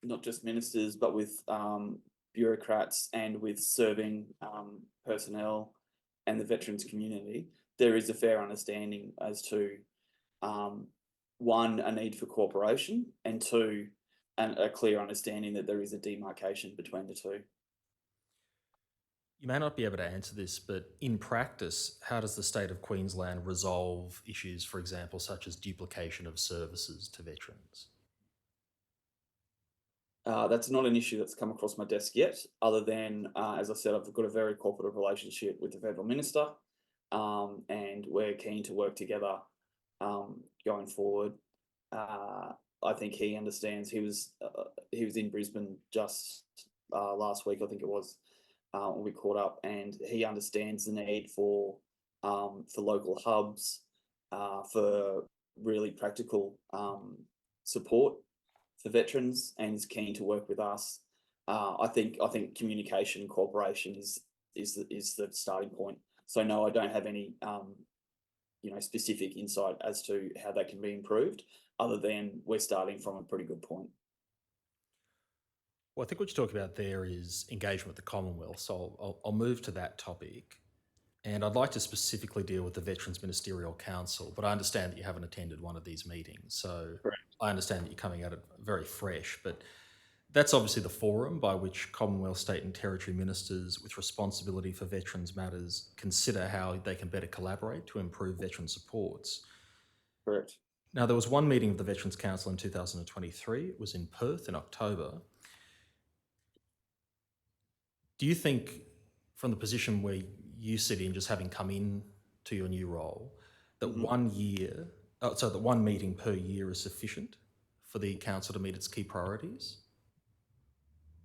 not just ministers, but with bureaucrats and with serving personnel and the veterans community. There is a fair understanding as to one, a need for cooperation, and two, a clear understanding that there is a demarcation between the two. You may not be able to answer this, but in practice, how does the state of Queensland resolve issues, for example, such as duplication of services to veterans? That's not an issue that's come across my desk yet, other than, as I said, I've got a very cooperative relationship with the Federal Minister, and we're keen to work together going forward. I think he understands. He was in Brisbane just last week, I think it was, when we caught up, and he understands the need for local hubs, for really practical support for veterans, and is keen to work with us. I think communication and cooperation is the starting point. So no, I don't have any specific insight as to how that can be improved, other than we're starting from a pretty good point. Well, I think what you're talking about there is engagement with the Commonwealth. So I'll move to that topic. And I'd like to specifically deal with the Veterans Ministerial Council, but I understand that you haven't attended one of these meetings. So Correct. I understand that you're coming at it very fresh, but that's obviously the forum by which Commonwealth, state and territory ministers with responsibility for veterans matters consider how they can better collaborate to improve veteran supports. Correct. Now, there was one meeting of the Veterans Council in 2023. It was in Perth in October. Do you think, from the position where you sit in, just having come in to your new role, that that one meeting per year is sufficient for the council to meet its key priorities?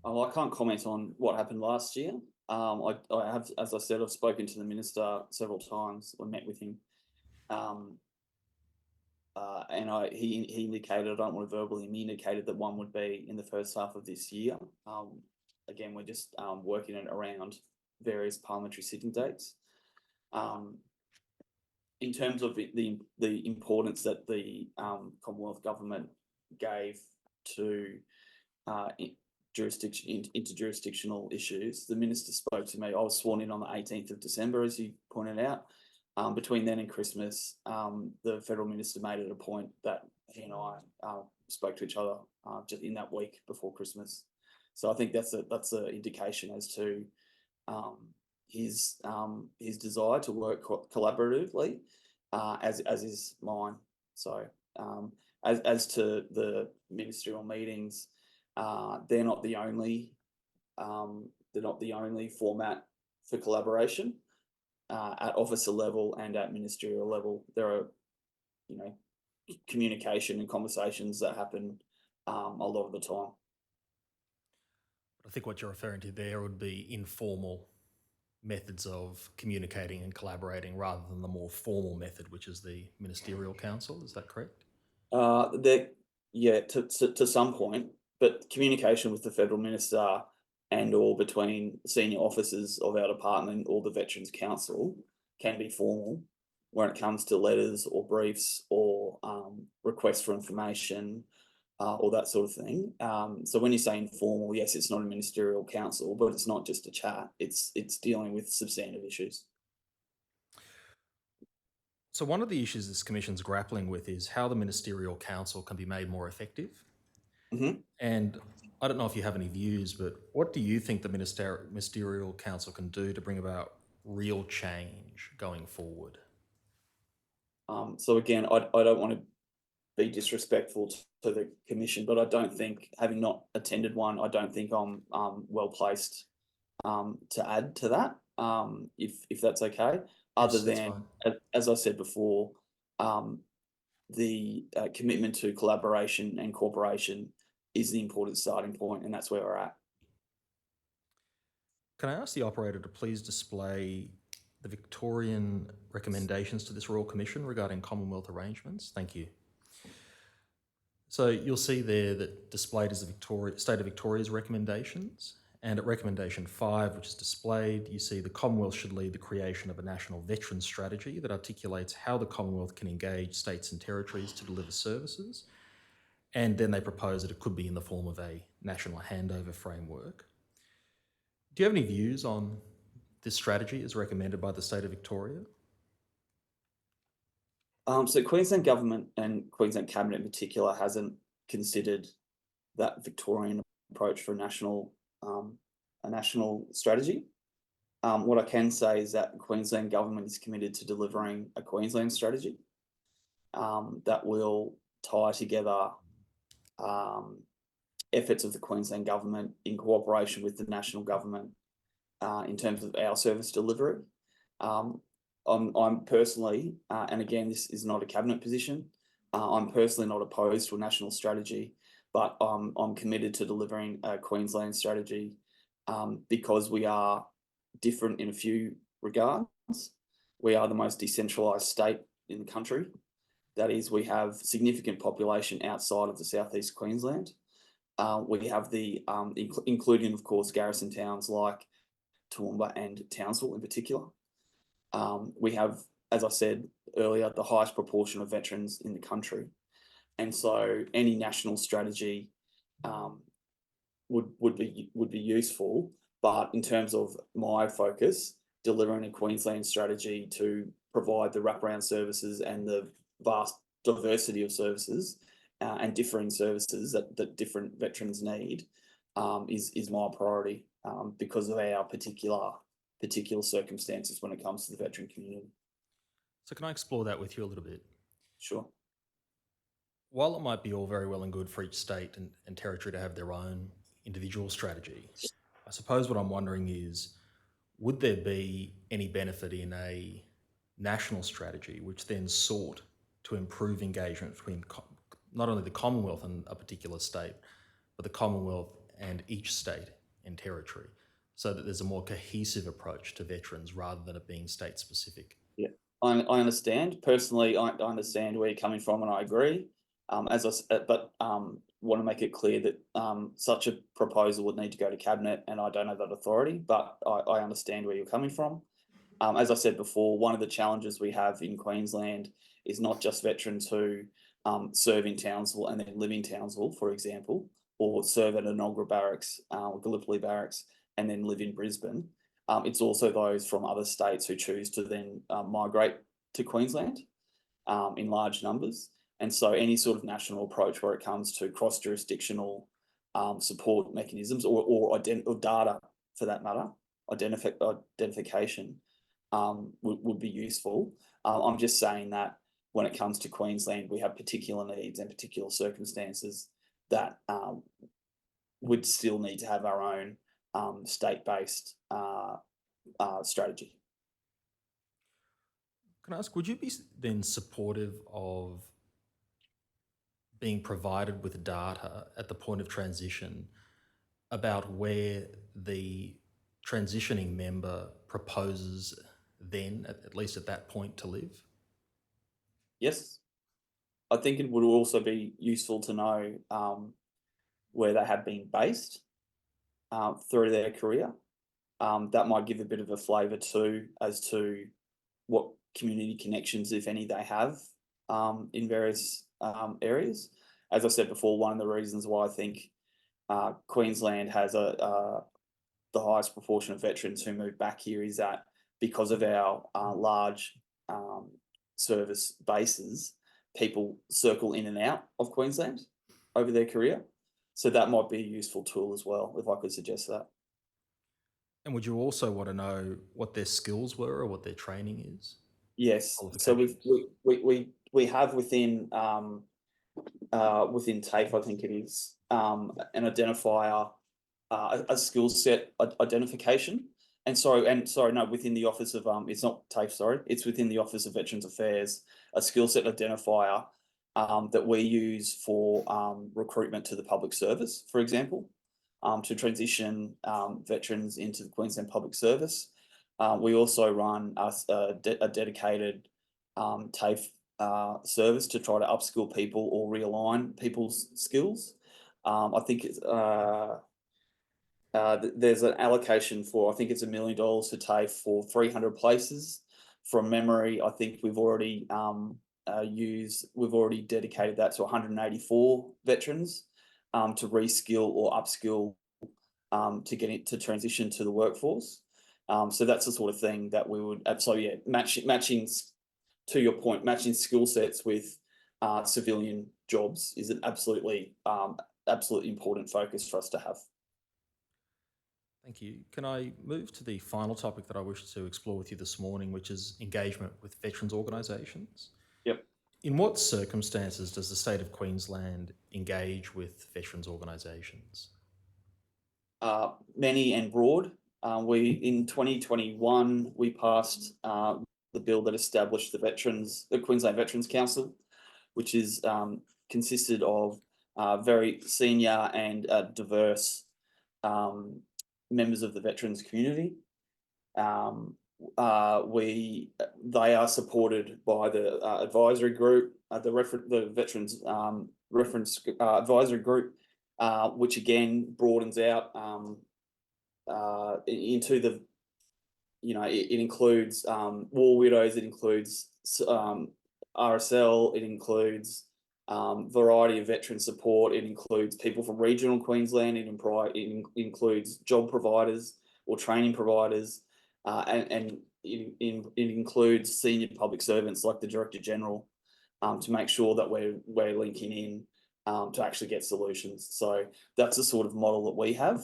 I can't comment on what happened last year. I have, as I said, I've spoken to the minister several times. I met with him, and he indicated, I don't want to verbally, he indicated that one would be in the first half of this year. Again, we're just working it around various parliamentary sitting dates. in terms of the importance that the Commonwealth government gave to interjurisdictional issues, the minister spoke to me. I was sworn in on the 18th of December, as you pointed out. Between then and Christmas, the federal minister made it a point that he and I spoke to each other just in that week before Christmas. So I think that's an indication as to his desire to work collaboratively, as is mine. So as to the ministerial meetings, they're not the only format for collaboration. At officer level and at ministerial level, there are, communication and conversations that happen a lot of the time. I think what you're referring to there would be informal methods of communicating and collaborating rather than the more formal method, which is the ministerial council. Is that correct? To some point, but communication with the federal minister and or between senior officers of our department or the Veterans Council can be formal when it comes to letters or briefs or requests for information or that sort of thing. So when you say informal, yes, it's not a ministerial council, but it's not just a chat. It's dealing with substantive issues. So one of the issues this commission's grappling with is how the ministerial council can be made more effective. Mm-hmm. And I don't know if you have any views, but what do you think the ministerial council can do to bring about real change going forward? So again, I don't want to be disrespectful to the commission, but I don't think, having not attended one, I don't think I'm well placed to add to that, if that's okay. Other than, as I said before, the commitment to collaboration and cooperation is the important starting point, and that's where we're at. Can I ask the operator to please display the Victorian recommendations to this Royal Commission regarding Commonwealth arrangements? Thank you. So you'll see there that displayed is the State of Victoria's recommendations, and at recommendation 5, which is displayed, you see the Commonwealth should lead the creation of a national veteran strategy that articulates how the Commonwealth can engage states and territories to deliver services. And then they propose that it could be in the form of a national handover framework. Do you have any views on this strategy as recommended by the State of Victoria? So Queensland Government and Queensland Cabinet in particular hasn't considered that Victorian approach for a national strategy. What I can say is that the Queensland Government is committed to delivering a Queensland strategy that will tie together efforts of the Queensland Government in cooperation with the national government in terms of our service delivery. I'm personally, and again, this is not a cabinet position, I'm personally not opposed to a national strategy, but I'm committed to delivering a Queensland strategy because we are different in a few regards. We are the most decentralised state in the country. That is, we have significant population outside of the southeast Queensland. We have the, including of course, garrison towns like Toowoomba and Townsville in particular. We have, as I said earlier, the highest proportion of veterans in the country. And so any national strategy would be useful, but in terms of my focus, delivering a Queensland strategy to provide the wraparound services and the vast diversity of services and differing services that different veterans need is my priority because of our particular circumstances when it comes to the veteran community. So can I explore that with you a little bit? Sure. While it might be all very well and good for each state and territory to have their own individual strategy, I suppose what I'm wondering is, would there be any benefit in a national strategy which then sought to improve engagement between not only the Commonwealth and a particular state, but the Commonwealth and each state and territory, so that there's a more cohesive approach to veterans rather than it being state specific? Yeah, I understand. Personally, I understand where you're coming from, and I agree. But want to make it clear that such a proposal would need to go to cabinet, and I don't have that authority. But I understand where you're coming from. As I said before, one of the challenges we have in Queensland is not just veterans who serve in Townsville and then live in Townsville, for example, or serve at Enoggera Barracks or Gallipoli Barracks and then live in Brisbane. It's also those from other states who choose to then migrate to Queensland in large numbers. And so any sort of national approach where it comes to cross-jurisdictional support mechanisms or data, for that matter, identification would be useful. I'm just saying that when it comes to Queensland, we have particular needs and particular circumstances that would still need to have our own state-based strategy. Can I ask, would you be then supportive of being provided with data at the point of transition about where the transitioning member proposes then, at least at that point, to live? Yes. I think it would also be useful to know where they have been based through their career. That might give a bit of a flavour too as to what community connections, if any, they have in various areas. As I said before, one of the reasons why I think Queensland has the highest proportion of veterans who move back here is that because of our large service bases, people circle in and out of Queensland over their career. So that might be a useful tool as well, if I could suggest that. And would you also want to know what their skills were or what their training is? Yes. So we have within TAFE, I think it is, an identifier, a skill set identification. Within the Office of it's not TAFE, sorry, it's within the Office of Veterans Affairs, a skill set identifier that we use for recruitment to the public service, for example, to transition veterans into the Queensland Public Service. We also run a dedicated TAFE service to try to upskill people or realign people's skills. I think it's there's an allocation for, I think it's $1 million to TAFE for 300 places. From memory, I think we've already dedicated that to 184 veterans to reskill or upskill to get it to transition to the workforce. So that's the sort of thing that we would absolutely, matching to your point, matching skill sets with civilian jobs is an absolutely important focus for us to have. Thank you. Can I move to the final topic that I wish to explore with you this morning, which is engagement with veterans organisations? Yep. In what circumstances does the state of Queensland engage with veterans organisations? Many and broad. In 2021, we passed the bill that established the Queensland Veterans Council, which is consisted of very senior and diverse members of the veterans community. They are supported by the advisory group, the Veterans Reference Advisory Group, which again broadens out into the, it includes war widows, it includes RSL, it includes variety of veteran support, it includes people from regional Queensland, it includes job providers or training providers, and it includes senior public servants like the Director General to make sure that we're linking in to actually get solutions. So that's the sort of model that we have.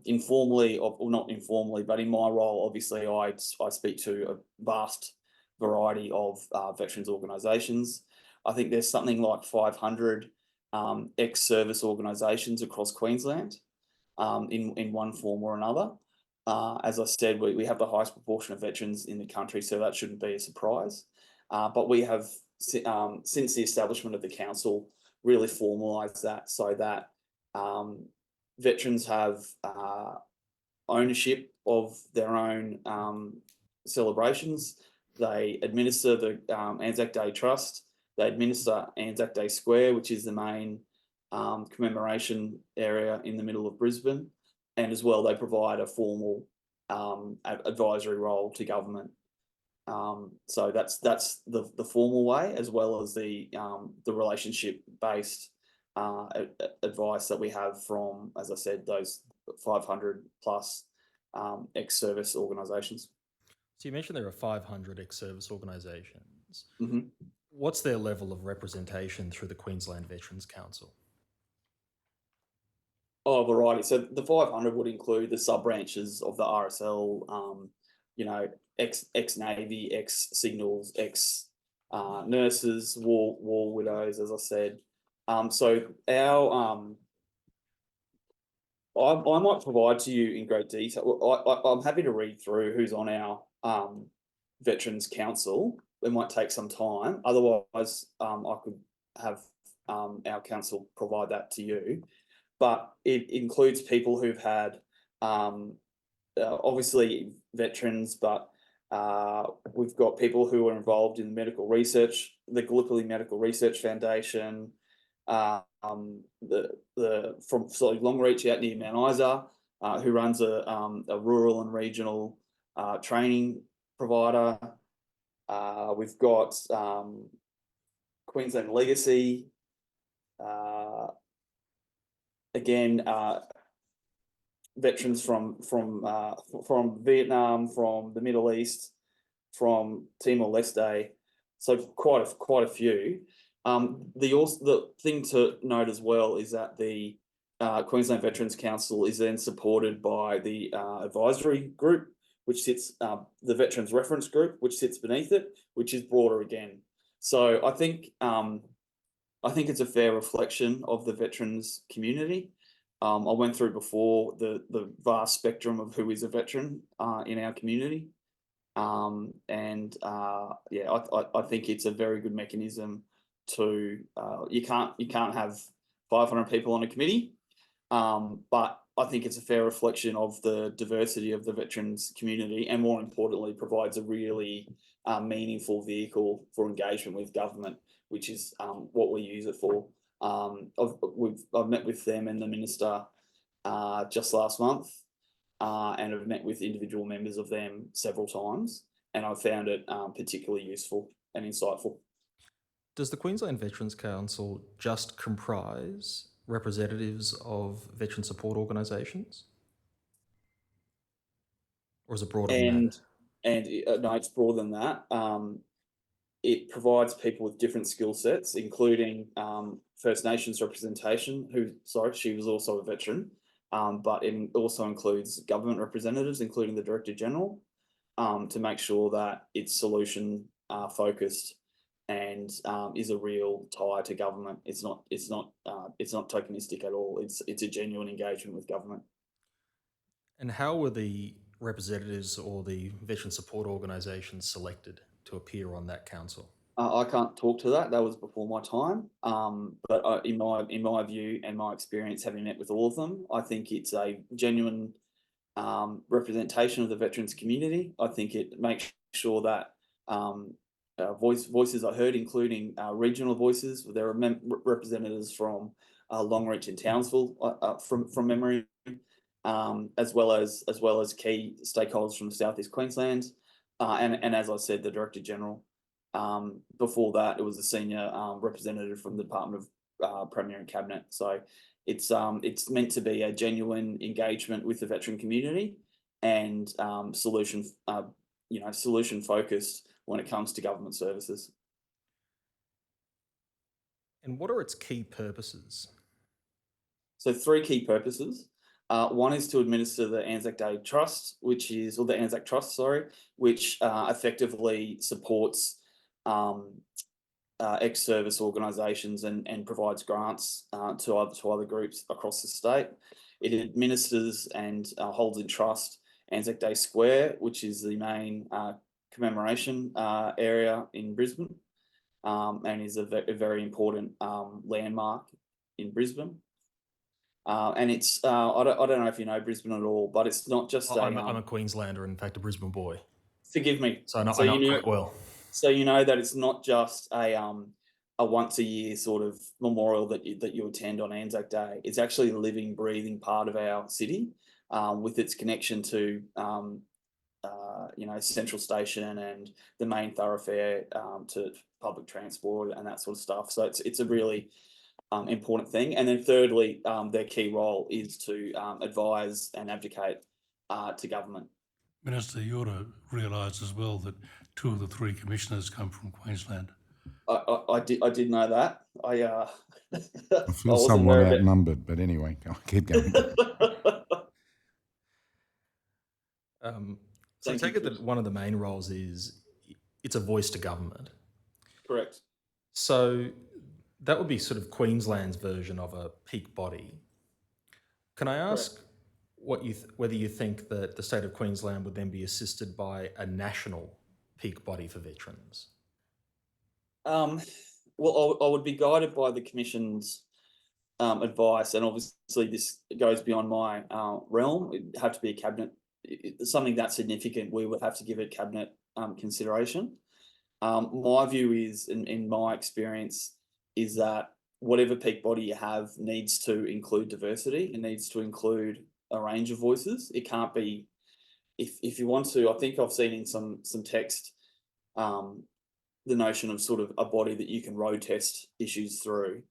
Informally, or not informally, but in my role, obviously, I speak to a vast variety of veterans organisations. I think there's something like 500 ex-service organisations across Queensland in one form or another. As I said, we have the highest proportion of veterans in the country, so that shouldn't be a surprise. But we have, since the establishment of the council, really formalised that so that veterans have ownership of their own celebrations. They administer the Anzac Day Trust. They administer Anzac Day Square, which is the main commemoration area in the middle of Brisbane. And as well, they provide a formal advisory role to government. So that's the formal way, as well as the relationship based advice that we have from, as I said, those 500 plus ex-service organisations. So you mentioned there are 500 ex-service organisations. Mm-hmm. What's their level of representation through the Queensland Veterans Council? Oh, variety. So the 500 would include the sub branches of the RSL, you know, ex-Navy, ex-Signals, ex-nurses, war widows, as I said. So our, I might provide to you in great detail. I'm happy to read through who's on our Veterans Council. It might take some time. Otherwise, I could have our council provide that to you. But it includes people who've had, obviously veterans, but we've got people who are involved in medical research, the Gallipoli Medical Research Foundation, from Longreach out near Mount Isa, who runs a rural and regional training provider. We've got Queensland Legacy. Again, veterans from Vietnam, from the Middle East, from Timor-Leste, so quite a few. The thing to note as well is that the Queensland Veterans Council is then supported by the advisory group, which sits the Veterans Reference Group, which sits beneath it, which is broader again. So I think it's a fair reflection of the veterans community. I went through before the vast spectrum of who is a veteran in our community. Yeah, I think it's a very good mechanism to, you can't have 500 people on a committee, but I think it's a fair reflection of the diversity of the veterans community, and more importantly, provides a really meaningful vehicle for engagement with government, which is what we use it for. I've met with them and the minister just last month, and I've met with individual members of them several times, and I've found it particularly useful and insightful. Does the Queensland Veterans Council just comprise representatives of veteran support organisations? Or is it broader than that? No, it's broader than that. It provides people with different skill sets, including First Nations representation, she was also a veteran, but it also includes government representatives, including the Director General, to make sure that it's solution focused and is a real tie to government. It's not tokenistic at all. It's a genuine engagement with government. And how were the representatives or the veteran support organisations selected to appear on that council? I can't talk to that. That was before my time. But in my view and my experience, having met with all of them, I think it's a genuine representation of the veterans community. I think it makes sure that voices are heard, including regional voices. There are representatives from Longreach and Townsville, from memory, as well as key stakeholders from South East Queensland, and as I said, the Director General. Before that, it was a senior representative from the Department of Premier and Cabinet. So it's meant to be a genuine engagement with the veteran community and solution focused when it comes to government services. And what are its key purposes? So 3 key purposes. One is to administer the Anzac Day Trust, which effectively supports ex-service organisations and provides grants to other groups across the state. It administers and holds in trust Anzac Day Square, which is the main commemoration area in Brisbane, and is a very important landmark in Brisbane. And it's I don't know if you know Brisbane at all, but it's not just I'm a Queenslander, in fact, a Brisbane boy. Forgive me. So I know quite well. So you know that it's not just a once a year sort of memorial that you attend on Anzac Day. It's actually a living, breathing part of our city. with its connection to Central Station and the main thoroughfare to public transport and that sort of stuff. So it's a really important thing. And then thirdly, their key role is to advise and advocate to government. Minister, you ought to realise as well that 2 of the 3 commissioners come from Queensland. I did know that. I feel wasn't somewhat aware of it. outnumbered, but anyway, keep going. So I Thank you, take it Chris. that one of the main roles is it's a voice to government. Correct. So that would be sort of Queensland's version of a peak body. Can I ask whether you think that the state of Queensland would then be assisted by a national peak body for veterans? Well, I would be guided by the Commission's advice, and obviously this goes beyond my realm. It'd have to be a cabinet. Something that significant, we would have to give it cabinet consideration. My view is, in my experience, is that whatever peak body you have needs to include diversity. It needs to include a range of voices. It can't be, if you want to, I think I've seen in some text, the notion of sort of a body that you can road test issues through.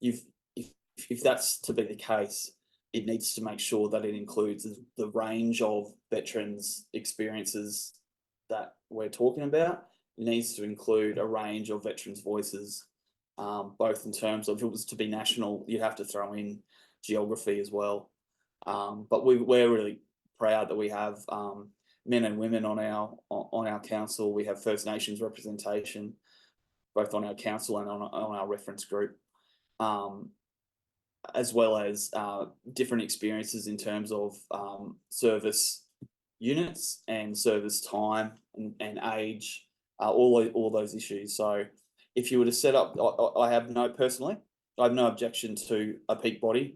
If that's to be the case, it needs to make sure that it includes the range of veterans' experiences that we're talking about. It needs to include a range of veterans' voices, both in terms of, if it was to be national, you'd have to throw in geography as well. But we're really proud that we have men and women on our council. We have First Nations representation, both on our council and on our reference group, as well as different experiences in terms of service units and service time and age, all those issues. So if you were to set up, I have no objection to a peak body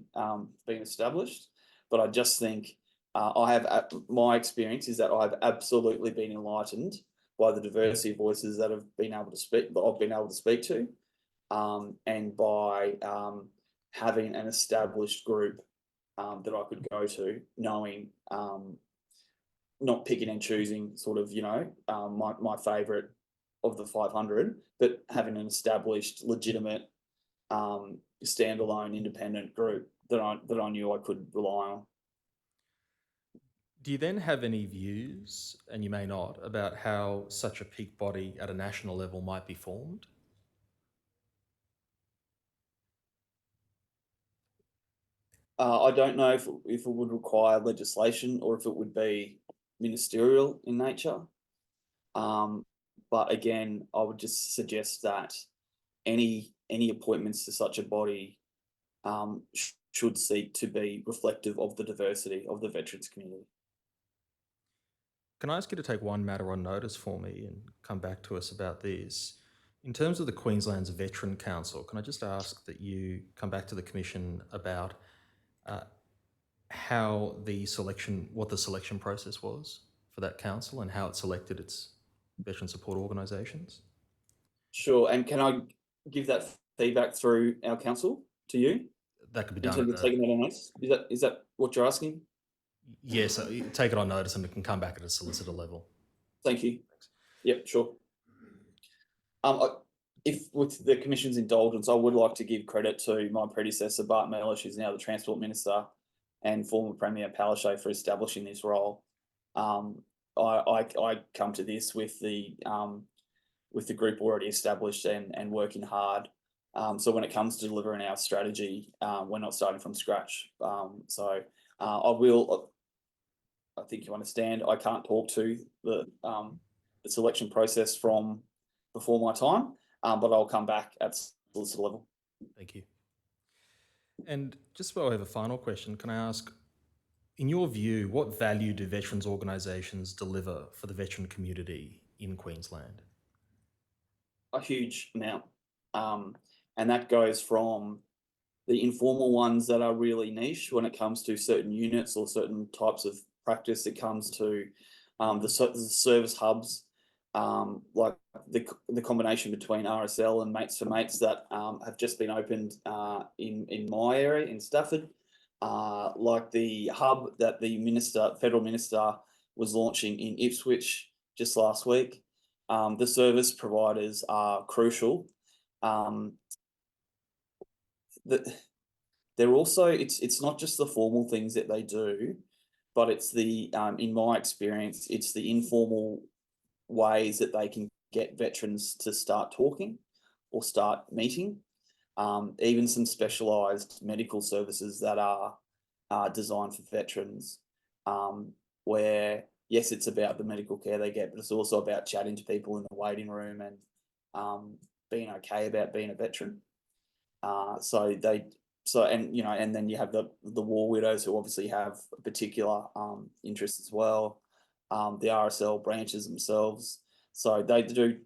being established, but I just think my experience is that I've absolutely been enlightened by the diversity of voices that I've been able to speak to, and by having an established group that I could go to, knowing, not picking and choosing sort of, my favourite of the 500, but having an established, legitimate, standalone, independent group that I knew I could rely on. Do you then have any views, and you may not, about how such a peak body at a national level might be formed? I don't know if it would require legislation or if it would be ministerial in nature. But again, I would just suggest that any appointments to such a body should seek to be reflective of the diversity of the veterans community. Can I ask you to take one matter on notice for me and come back to us about this? In terms of the Queensland's Veteran Council, can I just ask that you come back to the Commission about what the selection process was for that council and how it selected its veteran support organisations? Sure, and can I give that feedback through our council to you? That could be In done. terms of taking that on notice? Is that what you're asking? Yes, you take it on notice and it can come back at a solicitor level. Thank you. Yep, sure. If with the Commission's indulgence, I would like to give credit to my predecessor, Bart Mellish, who's now the Transport Minister, and former Premier Palaszczuk for establishing this role. I come to this with the group already established and working hard. So when it comes to delivering our strategy, we're not starting from scratch. I think you understand, I can't talk to the selection process from before my time, but I'll come back at solicitor level. Thank you. And just while I have a final question, can I ask, in your view, what value do veterans organisations deliver for the veteran community in Queensland? A huge amount. And that goes from the informal ones that are really niche when it comes to certain units or certain types of practice. It comes to the service hubs, like the combination between RSL and Mates for Mates that have just been opened in my area in Stafford. like the hub that the federal minister was launching in Ipswich just last week. The service providers are crucial. They're also, it's not just the formal things that they do, but it's the in my experience, it's the informal ways that they can get veterans to start talking or start meeting. Even some specialised medical services that are designed for veterans, where yes, it's about the medical care they get, but it's also about chatting to people in the waiting room and being okay about being a veteran. And then you have the war widows who obviously have a particular interest as well. The RSL branches themselves, so they do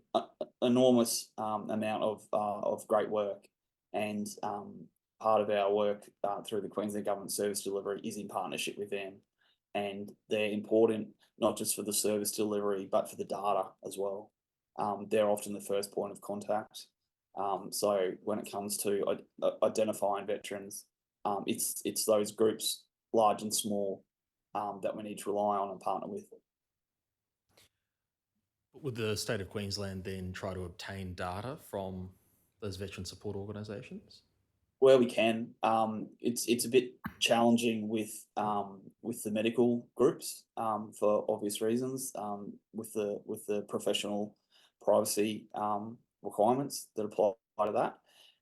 enormous amount of great work, and part of our work through the Queensland Government Service Delivery is in partnership with them, and they're important not just for the service delivery but for the data as well. They're often the first point of contact. So when it comes to identifying veterans, it's those groups, large and small, that we need to rely on and partner with. Would the state of Queensland then try to obtain data from those veteran support organisations? Where we can, it's a bit challenging with the medical groups for obvious reasons, with the professional privacy requirements that apply to that.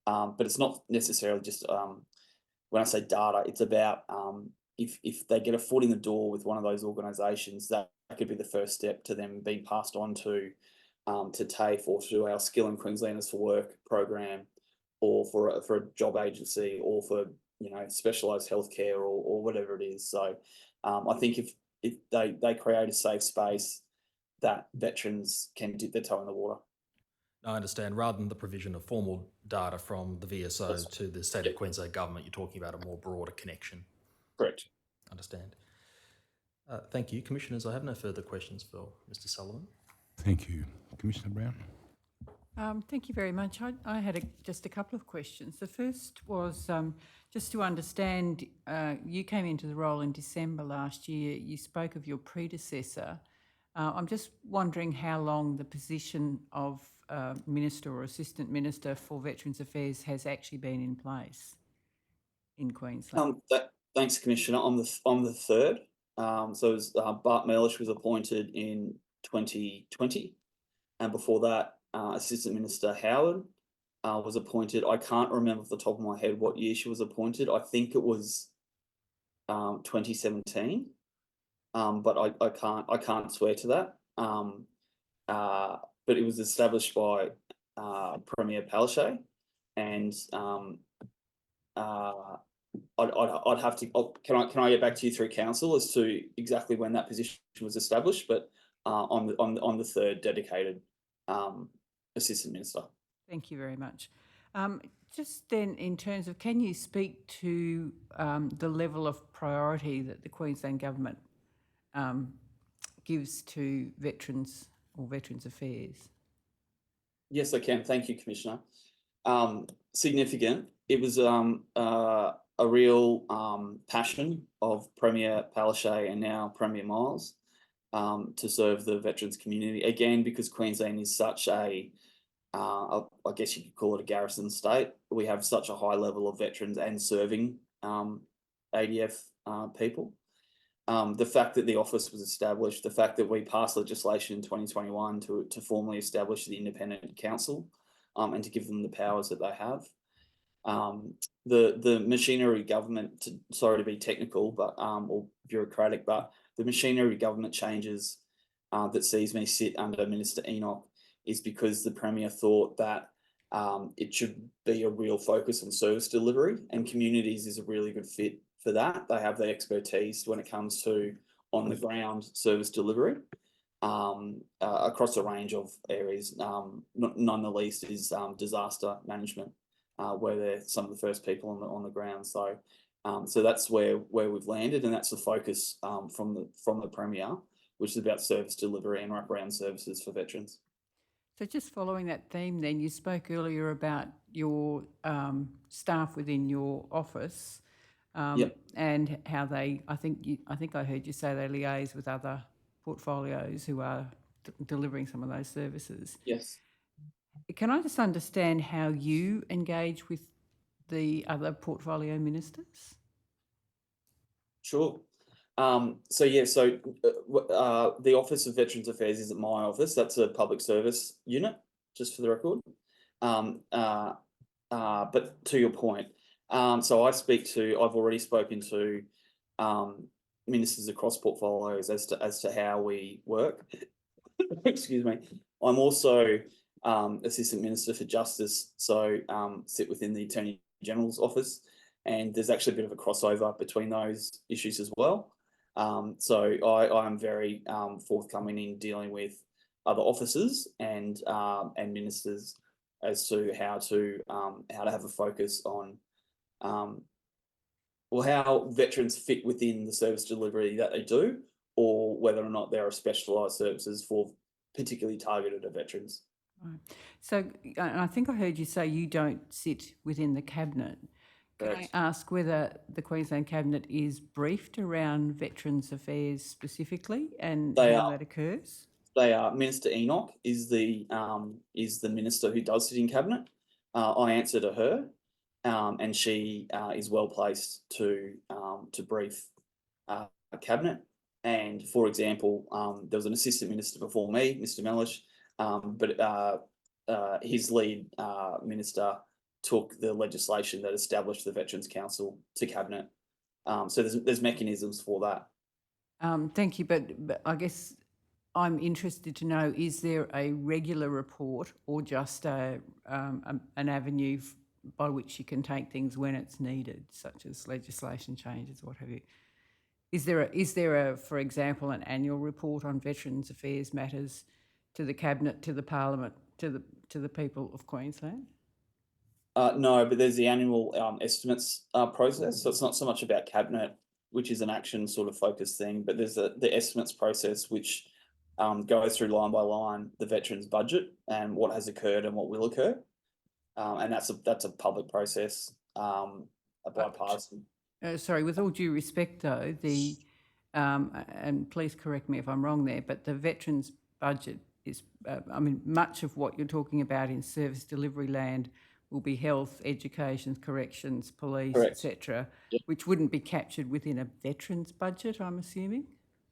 But it's not necessarily just when I say data, it's about if they get a foot in the door with one of those organisations, that could be the first step to them being passed on to TAFE or to our Skilling Queenslanders for Work program, or for a job agency, or for specialised healthcare or whatever it is. So I think if they create a safe space, that veterans can dip their toe in the water. I understand. Rather than the provision of formal data from the VSO to the state of Queensland government, you're talking about a more broader connection. Correct. Understand. Thank you. Commissioners, I have no further questions for Mr. Sullivan. Thank you. Commissioner Brown? Thank you very much. I had just a couple of questions. The first was just to understand, you came into the role in December last year. You spoke of your predecessor. I'm just wondering how long the position of Minister or Assistant Minister for Veterans Affairs has actually been in place in Queensland. Thanks, Commissioner. I'm the third. So it was, Bart Mellish was appointed in 2020, and before that, Assistant Minister Howard was appointed. I can't remember off the top of my head what year she was appointed. I think it was 2017, but I can't swear to that. But it was established by Premier Palaszczuk, and I'd have to. Can I get back to you through council as to exactly when that position was established? But on the third dedicated Assistant Minister. Thank you very much. Just then, in terms of, can you speak to the level of priority that the Queensland Government gives to veterans or Veterans Affairs? Yes, I can. Thank you, Commissioner. Significant. It was a real passion of Premier Palaszczuk and now Premier Miles to serve the veterans community. Again, because Queensland is such I guess you could call it a garrison state. We have such a high level of veterans and serving ADF people. The fact that the office was established, the fact that we passed legislation in 2021 to formally establish the independent council and to give them the powers that they have. The machinery government, sorry to be technical, but or bureaucratic, but the machinery government changes that sees me sit under Minister Enoch is because the Premier thought that it should be a real focus on service delivery, and communities is a really good fit for that. They have the expertise when it comes to on the ground service delivery across a range of areas. None the least is disaster management, where they're some of the first people on the ground. So that's where we've landed, and that's the focus from the Premier, which is about service delivery and wraparound services for veterans. So just following that theme then, you spoke earlier about your staff within your office. and how they, I think I heard you say they liaise with other portfolios who are delivering some of those services. Yes. Can I just understand how you engage with the other portfolio ministers? Sure. So the Office of Veterans Affairs isn't my office. That's a public service unit, just for the record. But to your point, so I've already spoken to ministers across portfolios as to how we work. Excuse me. I'm also Assistant Minister for Justice, so sit within the Attorney General's office, and there's actually a bit of a crossover between those issues as well. So I am very forthcoming in dealing with other officers and ministers as to how to have a focus on how veterans fit within the service delivery that they do, or whether or not there are specialised services for particularly targeted at veterans. Right. So I think I heard you say you don't sit within the Cabinet. Can I ask whether the Queensland Cabinet is briefed around Veterans Affairs specifically and how that occurs? They are. Minister Enoch is the minister who does sit in Cabinet. I answer to her, and she is well placed to brief Cabinet. And for example, there was an assistant minister before me, Mr. Mellish, but his lead minister took the legislation that established the Veterans Council to Cabinet. So there's mechanisms for that. Thank you, but I guess I'm interested to know, is there a regular report or just an avenue by which you can take things when it's needed, such as legislation changes, what have you? Is there, for example, an annual report on Veterans Affairs matters to the Cabinet, to the Parliament, to the people of Queensland? No, but there's the annual estimates process. So it's not so much about Cabinet, which is an action sort of focused thing, but there's the estimates process, which goes through line by line the veterans budget and what has occurred and what will occur. And that's a public process, a bipartisan. Sorry, with all due respect though, and please correct me if I'm wrong there, but the veterans budget is, much of what you're talking about in service delivery land will be health, education, corrections, police, etc., which wouldn't be captured within a veterans budget, I'm assuming?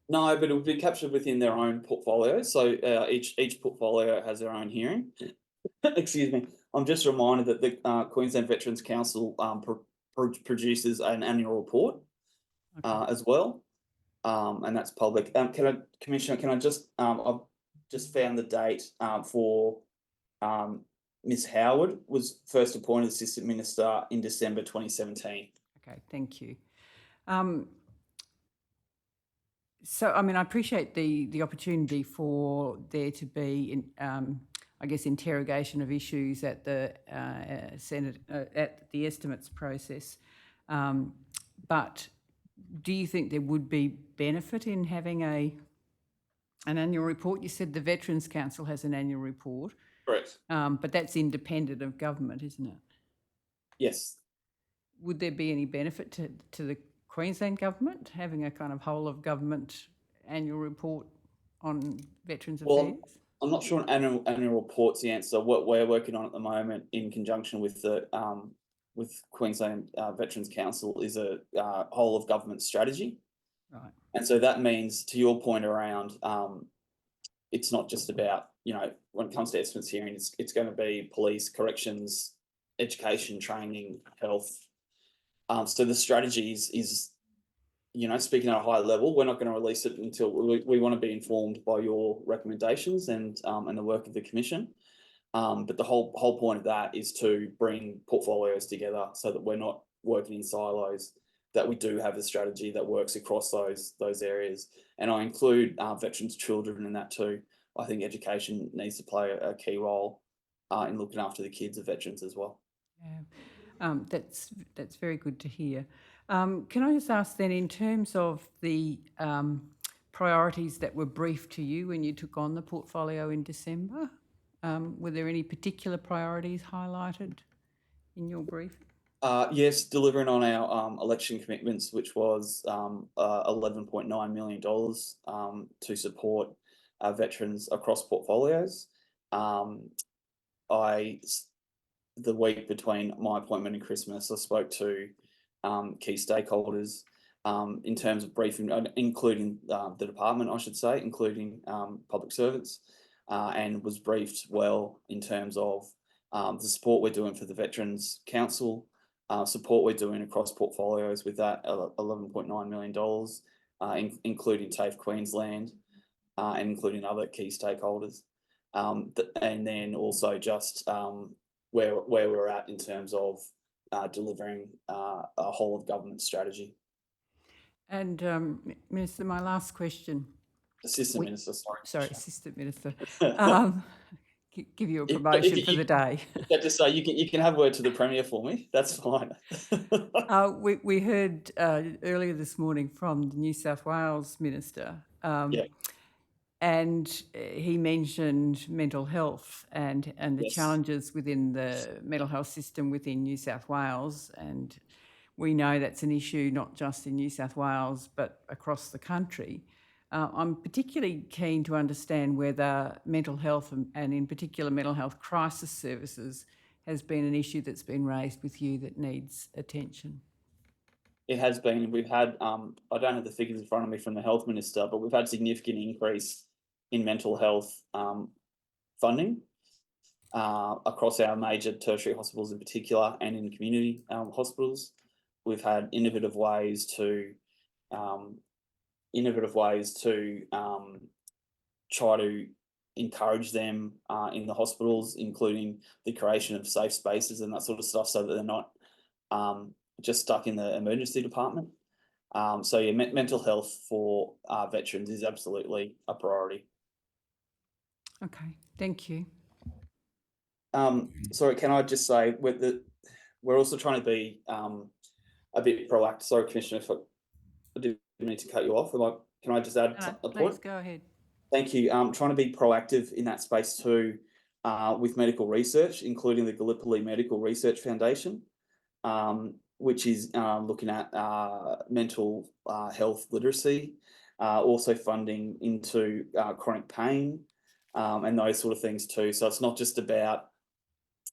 No, but it would be captured within their own portfolio. So each portfolio has their own hearing. Excuse me. I'm just reminded that the Queensland Veterans Council produces an annual report as well, and that's public. Commissioner, can I just I've just found the date for Ms. Howard was first appointed Assistant Minister in December 2017. Okay, thank you. So, I appreciate the opportunity for there to be, interrogation of issues at the Senate, at the estimates process. But do you think there would be benefit in having an annual report? You said the Veterans Council has an annual report. Correct. But that's independent of government, isn't it? Yes. Would there be any benefit to the Queensland government having a kind of whole of government annual report on Veterans Affairs? I'm not sure an annual report's the answer. What we're working on at the moment in conjunction with the with Queensland Veterans Council is a whole of government strategy. Right. And so that means, to your point around, it's not just about, when it comes to estimates hearing, it's going to be police, corrections, education, training, health. So the strategy is speaking at a high level. We're not going to release it until we want to be informed by your recommendations and the work of the Commission. But the whole point of that is to bring portfolios together so that we're not working in silos, that we do have a strategy that works across those areas. And I include veterans' children in that too. I think education needs to play a key role in looking after the kids of veterans as well. Yeah, that's very good to hear. Can I just ask then, in terms of the priorities that were briefed to you when you took on the portfolio in December, were there any particular priorities highlighted in your brief? Yes, delivering on our election commitments, which was $11.9 million to support veterans across portfolios. The week between my appointment and Christmas, I spoke to key stakeholders in terms of briefing, including the department, I should say, including public servants, and was briefed well in terms of the support we're doing for the Veterans Council, support we're doing across portfolios with that $11.9 million, including TAFE Queensland, and including other key stakeholders. And then also just where we're at in terms of delivering a whole of government strategy. And Minister, my last question. Assistant Minister, Sorry, Assistant Minister. Sorry. Give you a promotion for the day. Just say you can have a word to the Premier for me. That's fine. We heard earlier this morning from the New South Wales Minister, and he mentioned mental health and the Yes. challenges within the mental health system within New South Wales. And we know that's an issue not just in New South Wales but across the country. I'm particularly keen to understand whether mental health and in particular mental health crisis services has been an issue that's been raised with you that needs attention. It has been. We've had, I don't have the figures in front of me from the Health Minister, but we've had significant increase in mental health funding across our major tertiary hospitals in particular and in community hospitals. We've had innovative ways to try to encourage them in the hospitals, including the creation of safe spaces and that sort of stuff, so that they're not just stuck in the emergency department. So yeah, mental health for veterans is absolutely a priority. Okay, thank you. Sorry, can I just say we're also trying to be a bit proactive. Sorry, Commissioner, if I didn't mean to cut you off. Can I just add a point? Please go ahead. Thank you. Trying to be proactive in that space too, with medical research, including the Gallipoli Medical Research Foundation, which is looking at mental health literacy, also funding into chronic pain, and those sort of things too. So it's not just about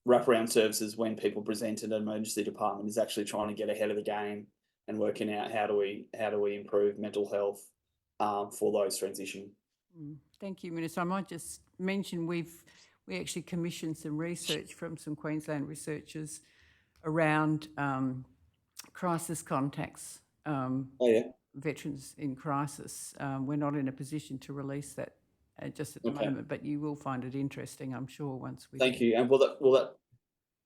wraparound services when people present in an emergency department. Is actually trying to get ahead of the game and working out how do we improve mental health for those transitioning. Thank you, Minister. I might just mention we actually commissioned some research from some Queensland researchers around crisis contacts, veterans in crisis. We're not in a position to release that just at the moment, but you will find it interesting, I'm sure, once we... Thank you. And will that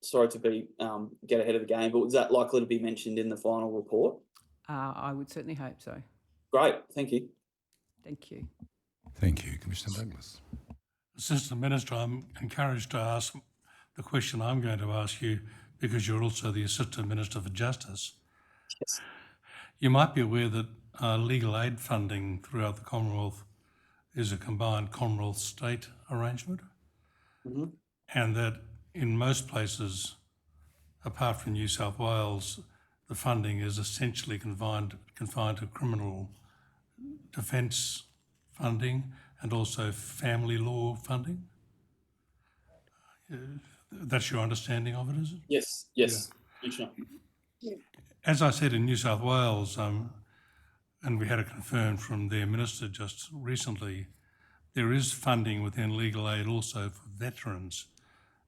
sorry to be get ahead of the game, but is that likely to be mentioned in the final report? I would certainly hope so. Great. Thank you. Thank you. Thank you, Commissioner Douglas. Assistant Minister, I'm encouraged to ask the question I'm going to ask you because you're also the Assistant Minister for Justice. Yes. You might be aware that legal aid funding throughout the Commonwealth is a combined Commonwealth state arrangement, and that in most places, apart from New South Wales, the funding is essentially confined to criminal defence funding and also family law funding. That's your understanding of it, is it? Yes. Yes. Yeah. As I said, in New South Wales, and we had it confirmed from their minister just recently, there is funding within legal aid also for veterans.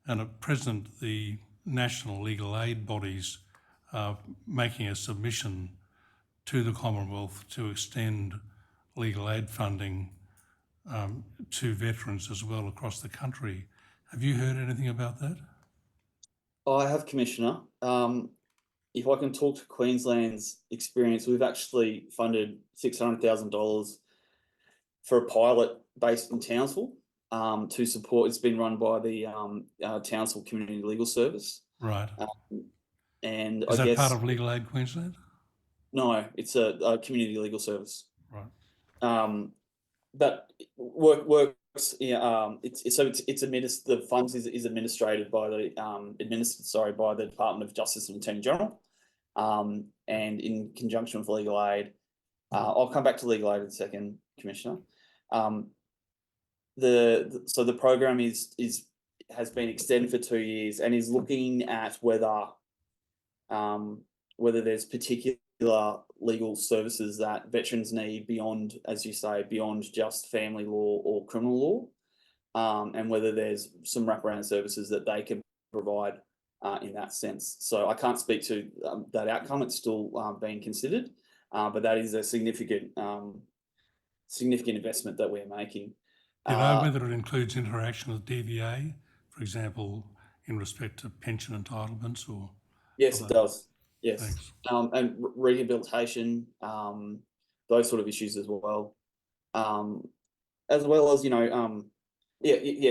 And at present, the national legal aid bodies are making a submission to the Commonwealth to extend legal aid funding to veterans as well across the country. Have you heard anything about that? I have, Commissioner. If I can talk to Queensland's experience, we've actually funded $600,000 for a pilot based in Townsville to support. It's been run by the Townsville Community Legal Service. Right. And Is I that guess part of Legal Aid Queensland? no, it's a community legal service. Right. But work The funds is administered by the by the Department of Justice and Attorney General, and in conjunction with legal aid. I'll come back to legal aid in a second, Commissioner. The program has been extended for 2 years and is looking at whether there's particular legal services that veterans need beyond, as you say, beyond just family law or criminal law, and whether there's some wraparound services that they can provide in that sense. So I can't speak to that outcome. It's still being considered, but that is a significant investment that we're making. Do you know whether it includes interaction with DVA, for example, in respect to pension entitlements or? Yes, it does. Yes. Thanks. And rehabilitation, those sort of issues as well. As well as,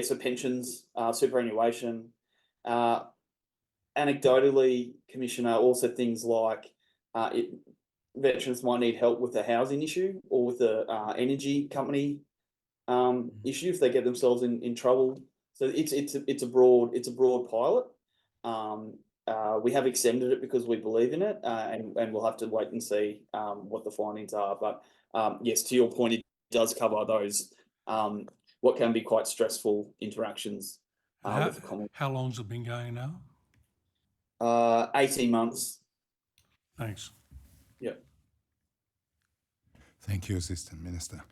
so pensions, superannuation. Anecdotally, Commissioner, also things like veterans might need help with the housing issue or with the energy company issue if they get themselves in trouble. So it's a broad pilot. We have extended it because we believe in it, and we'll have to wait and see what the findings are. But yes, to your point, it does cover those what can be quite stressful interactions with the Commonwealth. How long's it been going now? 18 months. Thanks. Yep. Thank you, Assistant Minister.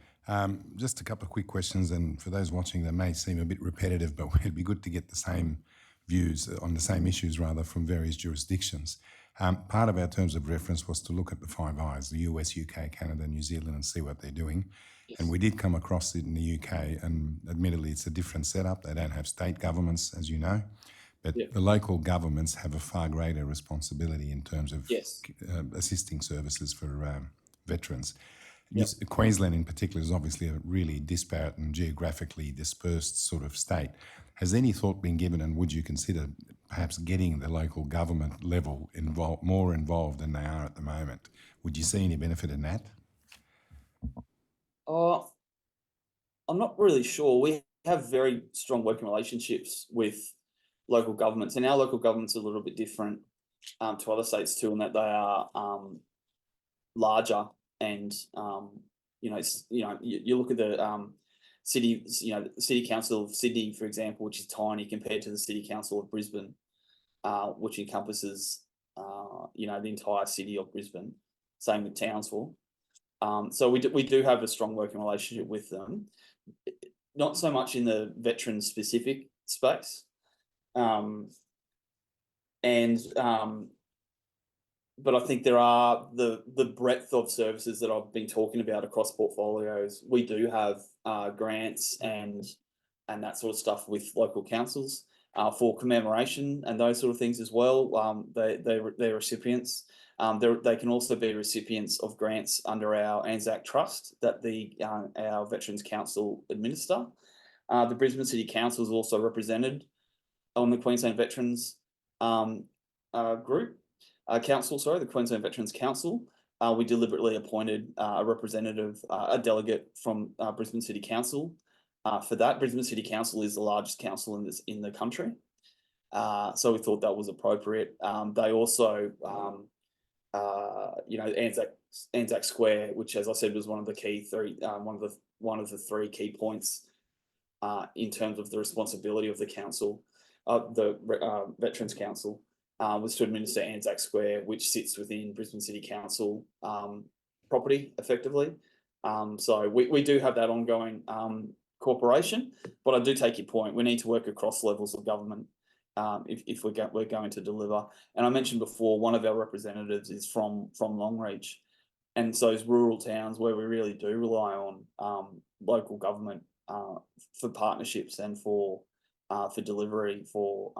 Just a couple of quick questions, and for those watching, they may seem a bit repetitive, but it'd be good to get the same views on the same issues, rather, from various jurisdictions. Part of our terms of reference was to look at the Five Eyes, the US, UK, Canada, New Zealand, and see what they're doing. Yes. And we did come across it in the UK, and admittedly, it's a different setup. They don't have state governments, as you know, but the local governments have a far greater responsibility in terms of assisting services for veterans. Queensland in particular is obviously a really disparate and geographically dispersed sort of state. Has any thought been given, and would you consider perhaps getting the local government level more involved than they are at the moment? Would you see any benefit in that? I'm not really sure. We have very strong working relationships with local governments, and our local government's a little bit different to other states too, in that they are larger. And you look at the city, the City Council of Sydney, for example, which is tiny compared to the City Council of Brisbane, which encompasses the entire city of Brisbane. Same with Townsville. So we do have a strong working relationship with them, not so much in the veteran specific space, but I think there are the breadth of services that I've been talking about across portfolios. We do have grants and that sort of stuff with local councils for commemoration and those sort of things as well. They're recipients. They can also be recipients of grants under our ANZAC Trust that our Veterans Council administer. The Brisbane City Council is also represented on the Queensland Veterans the Queensland Veterans Council. We deliberately appointed a representative, a delegate from Brisbane City Council for that. Brisbane City Council is the largest council in the country, so we thought that was appropriate. They also, Anzac Square, which, as I said, was one of the key one of the three key points in terms of the responsibility of the council, the Veterans Council. Was to administer Anzac Square, which sits within Brisbane City Council property, effectively. So we do have that ongoing cooperation, but I do take your point. We need to work across levels of government if we're going to deliver. And I mentioned before, one of our representatives is from Longreach, and so those rural towns where we really do rely on local government for partnerships and for delivery for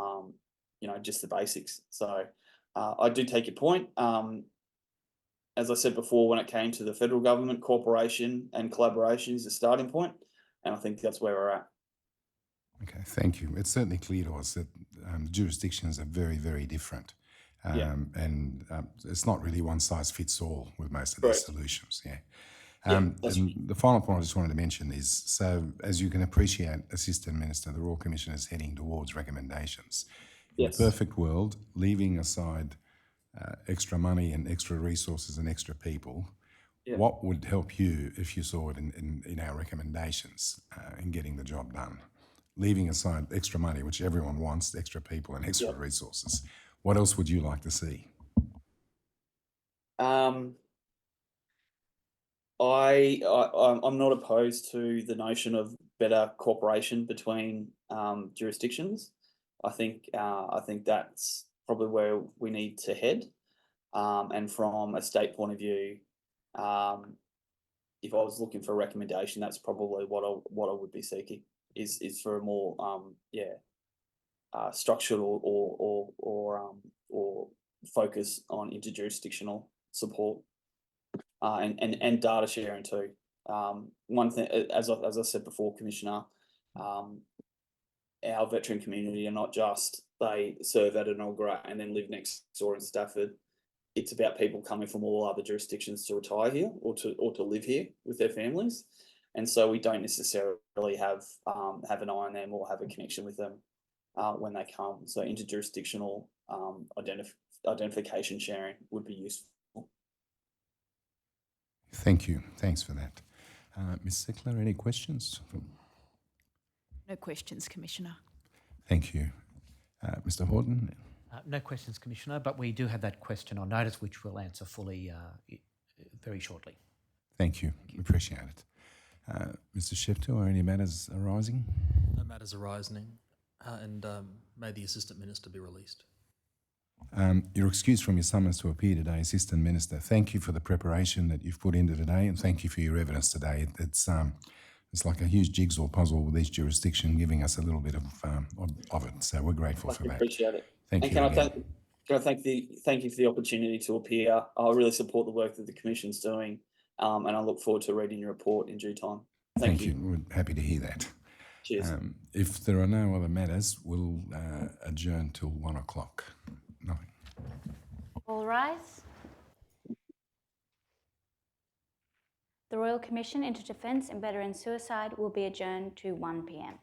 just the basics. So I do take your point. As I said before, when it came to the federal government, cooperation and collaboration is a starting point, and I think that's where we're at. Okay, thank you. It's certainly clear to us that jurisdictions are very, very different. And it's not really one size fits all with most of these solutions. that's and the final point I just wanted to mention is, so as you can appreciate, Assistant Minister, the Royal Commission is heading towards recommendations. In Yes. a perfect world, leaving aside extra money and extra resources and extra people, Yeah. what would help you if you saw it in our recommendations in getting the job done? Leaving aside extra money, which everyone wants, extra people and extra resources, what else would you like to see? I'm not opposed to the notion of better cooperation between jurisdictions. I think that's probably where we need to head. And from a state point of view, if I was looking for a recommendation, that's probably what I would be seeking is for a more structured or focus on interjurisdictional support. And data sharing too. One thing, as I said before, Commissioner, our veteran community are not just they serve at Enoggera and then live next door in Stafford. It's about people coming from all other jurisdictions to retire here or to live here with their families, and so we don't necessarily have an eye on them or have a connection with them when they come. So interjurisdictional identification sharing would be useful. Thank you. Thanks for that. Ms. Sickler, any questions? No questions, Commissioner. Thank you. Mr. Horton? No questions, Commissioner, but we do have that question on notice, which we'll answer fully very shortly. Thank you. Appreciate it. Mr. Shefto, are any matters arising? No matters arising, and may the Assistant Minister be released. You're excused from your summons to appear today, Assistant Minister. Thank you for the preparation that you've put into today, and thank you for your evidence today. It's like a huge jigsaw puzzle with each jurisdiction giving us a little bit of it. So we're grateful for that. Appreciate it. Thank And you. can I thank you for the opportunity to appear. I really support the work that the Commission's doing, and I look forward to reading your report in due time. Thank you. We're happy to hear that. Cheers. If there are no other matters, we'll adjourn till 1 o'clock. Nothing. All rise. The Royal Commission into Defence and Veteran Suicide will be adjourned to 1 p.m.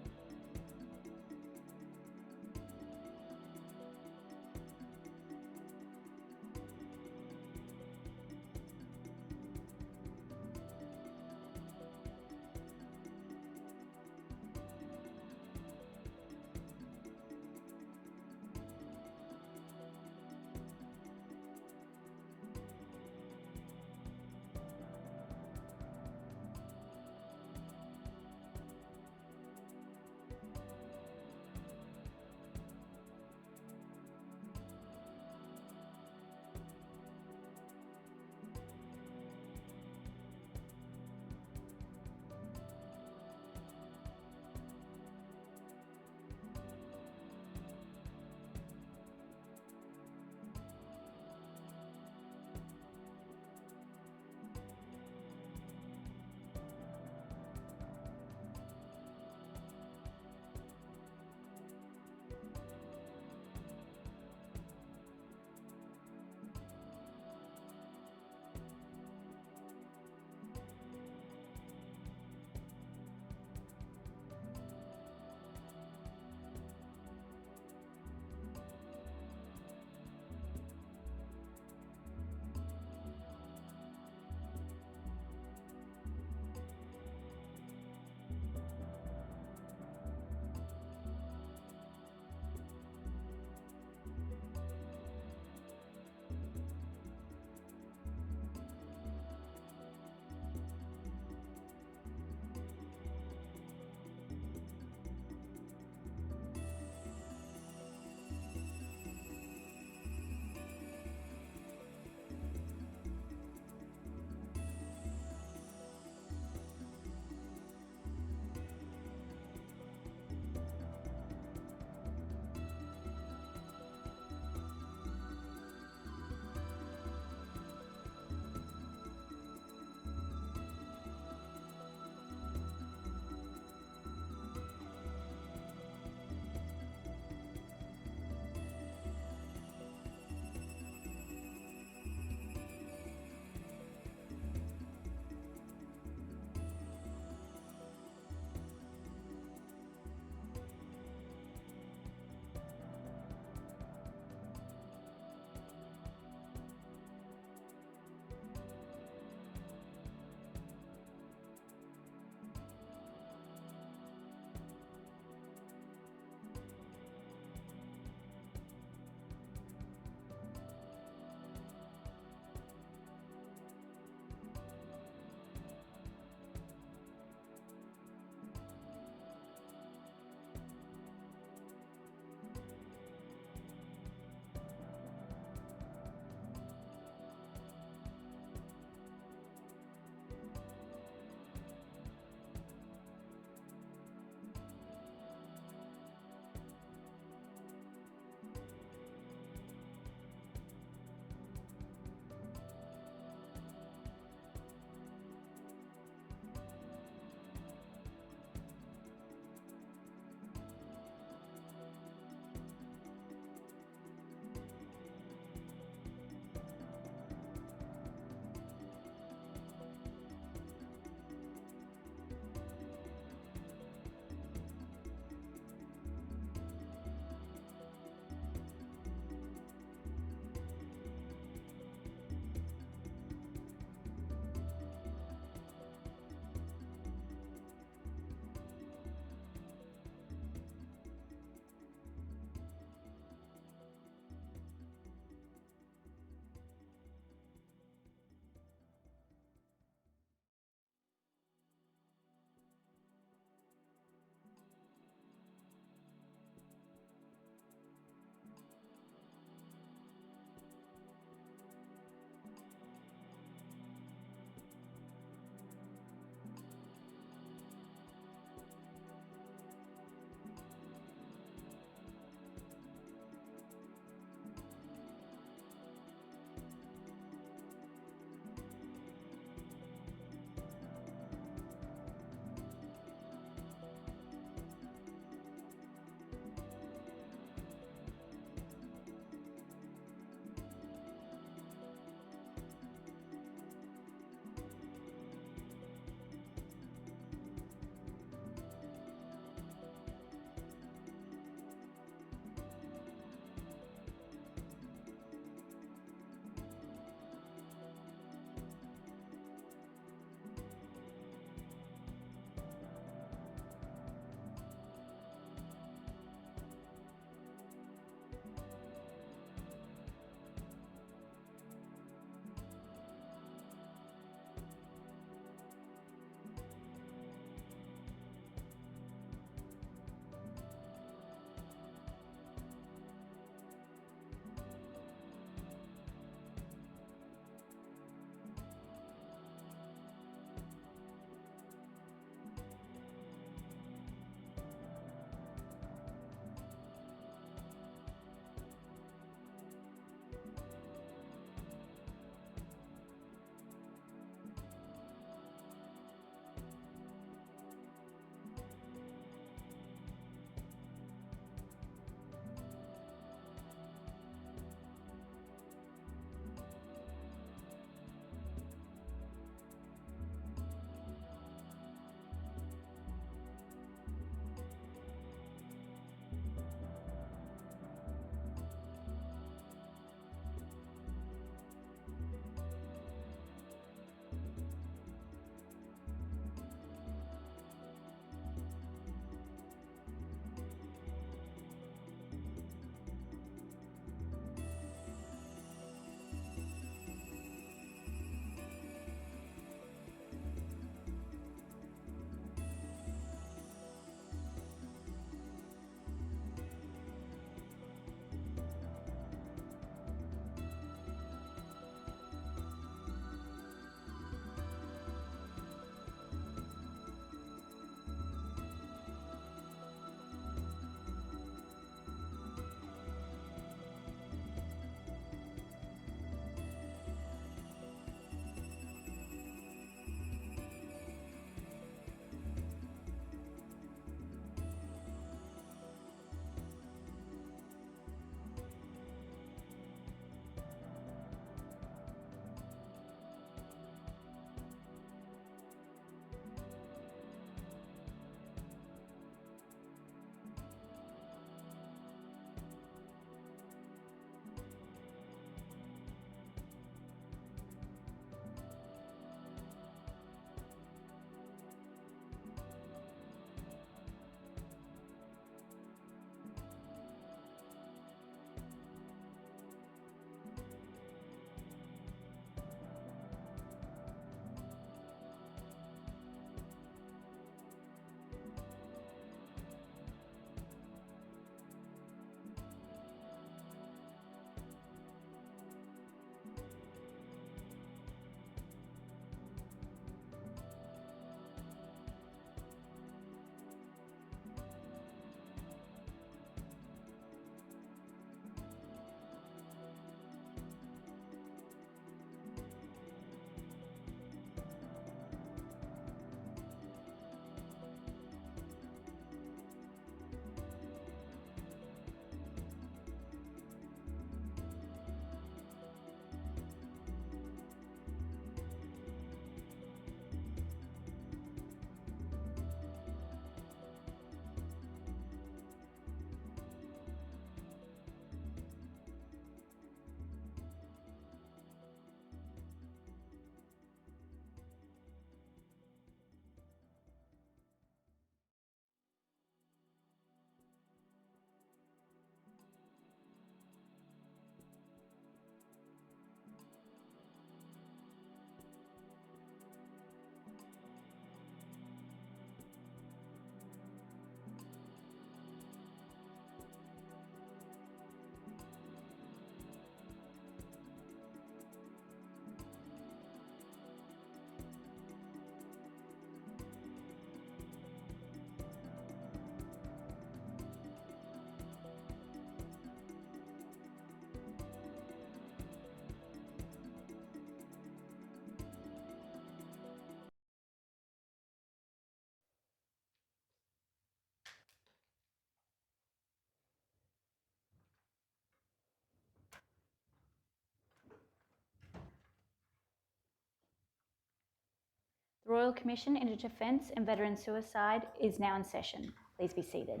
The Royal Commission into Defence and Veteran Suicide is now in session. Please be seated.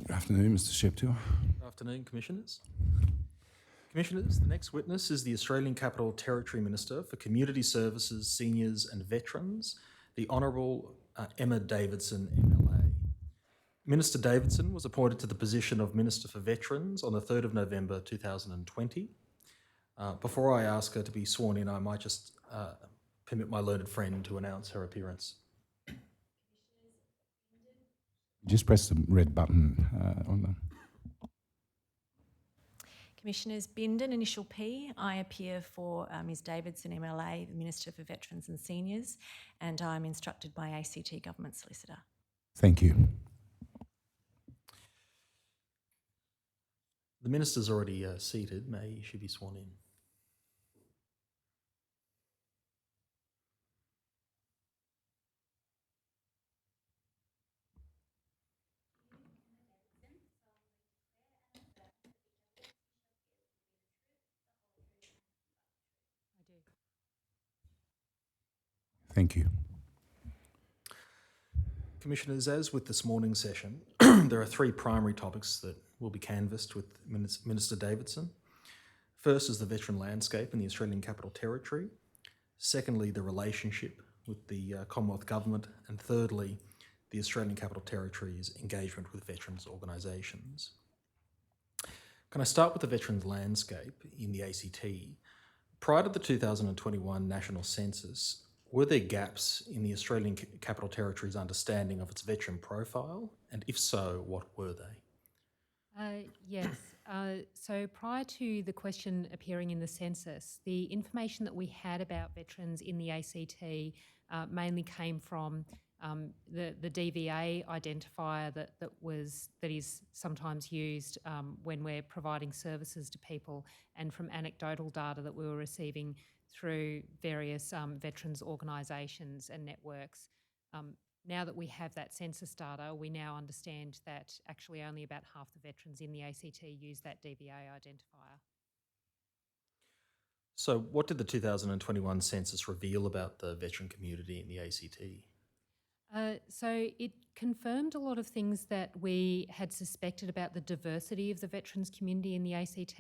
Good afternoon, Mr. Sheptill. Good afternoon, Commissioners. Commissioners, the next witness is the Australian Capital Territory Minister for Community Services, Seniors and Veterans, the Honourable Emma Davidson, MLA. Minister Davidson was appointed to the position of Minister for Veterans on the 3rd of November 2020. Before I ask her to be sworn in, I might just permit my learned friend to announce her appearance. Just press the red button on the... Commissioners Bindon, initial P. I appear for Ms Davidson, MLA, the Minister for Veterans and Seniors, and I'm instructed by ACT Government Solicitor. Thank you. The Minister's already seated. May she be sworn in. Thank you. Commissioners, as with this morning's session, there are three primary topics that will be canvassed with Minister Davidson. First is the veteran landscape in the Australian Capital Territory. Secondly, the relationship with the Commonwealth Government. And thirdly, the Australian Capital Territory's engagement with veterans organisations. Can I start with the veterans landscape in the ACT? Prior to the 2021 National Census, were there gaps in the Australian Capital Territory's understanding of its veteran profile? And if so, what were they? Yes. So prior to the question appearing in the census, the information that we had about veterans in the ACT mainly came from the DVA identifier that is sometimes used when we're providing services to people, and from anecdotal data that we were receiving through various veterans organisations and networks. Now that we have that census data, we now understand that actually only about half the veterans in the ACT use that DVA identifier. So what did the 2021 census reveal about the veteran community in the ACT? So it confirmed a lot of things that we had suspected about the diversity of the veterans community in the ACT.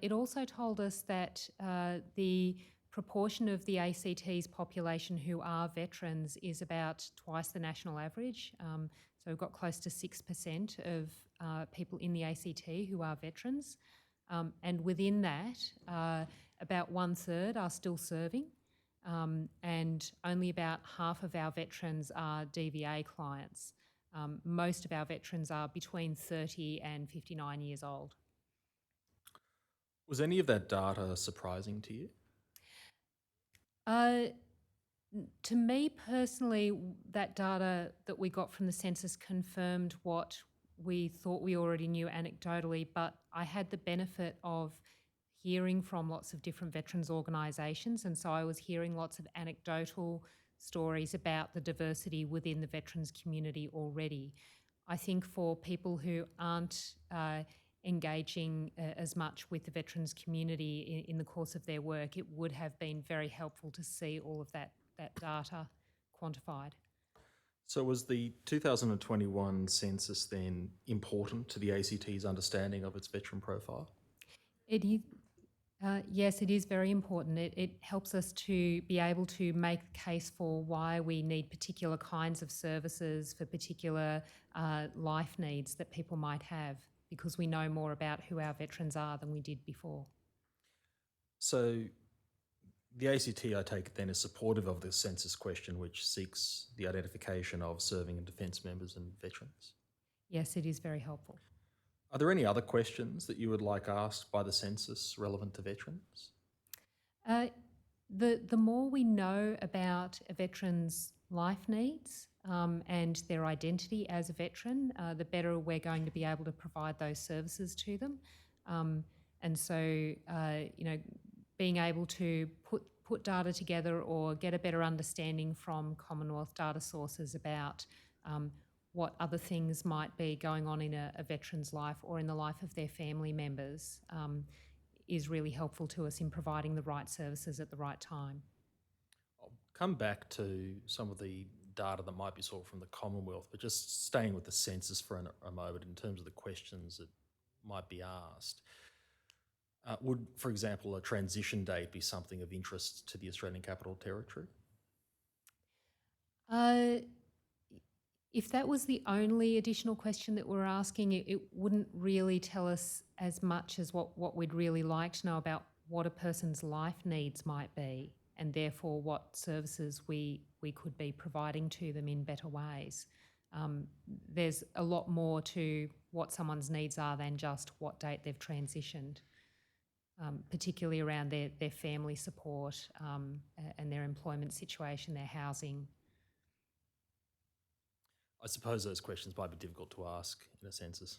It also told us that the proportion of the ACT's population who are veterans is about twice the national average. So we've got close to 6% of people in the ACT who are veterans. And within that, about 1/3 are still serving. And only about half of our veterans are DVA clients. Most of our veterans are between 30 and 59 years old. Was any of that data surprising to you? To me personally, that data that we got from the census confirmed what we thought we already knew anecdotally, but I had the benefit of hearing from lots of different veterans organisations, and so I was hearing lots of anecdotal stories about the diversity within the veterans community already. I think for people who aren't engaging as much with the veterans community in the course of their work, it would have been very helpful to see all of that data quantified. So was the 2021 census then important to the ACT's understanding of its veteran profile? It is. Yes, it is very important. It helps us to be able to make the case for why we need particular kinds of services for particular life needs that people might have, because we know more about who our veterans are than we did before. So the ACT, I take it then, is supportive of the census question, which seeks the identification of serving and defence members and veterans? Yes, it is very helpful. Are there any other questions that you would like asked by the census relevant to veterans? The more we know about a veteran's life needs and their identity as a veteran, the better we're going to be able to provide those services to them. And so, you know, being able to put data together or get a better understanding from Commonwealth data sources about what other things might be going on in a veteran's life or in the life of their family members is really helpful to us in providing the right services at the right time. I'll come back to some of the data that might be sought from the Commonwealth, but just staying with the census for a moment in terms of the questions that might be asked. Would, for example, a transition date be something of interest to the Australian Capital Territory? If that was the only additional question that we're asking, it wouldn't really tell us as much as what we'd really like to know about what a person's life needs might be, and therefore what services we could be providing to them in better ways. There's a lot more to what someone's needs are than just what date they've transitioned, particularly around their family support and their employment situation, their housing. I suppose those questions might be difficult to ask in a census.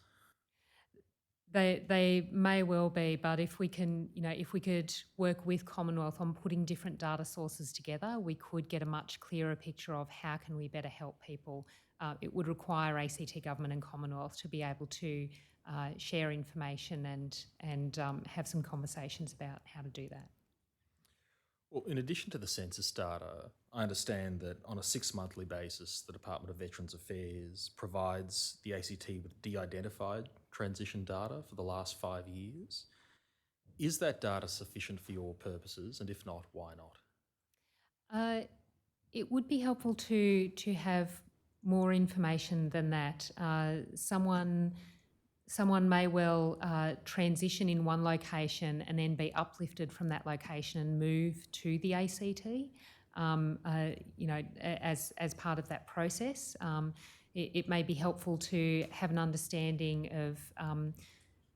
They may well be, but if we could work with Commonwealth on putting different data sources together, we could get a much clearer picture of how can we better help people. It would require ACT Government and Commonwealth to be able to share information and have some conversations about how to do that. Well, in addition to the census data, I understand that on a 6-monthly basis, the Department of Veterans Affairs provides the ACT with de-identified transition data for the last 5 years. Is that data sufficient for your purposes? And if not, why not? It would be helpful to have more information than that. Someone may well transition in one location and then be uplifted from that location and move to the ACT. As part of that process, it may be helpful to have an understanding of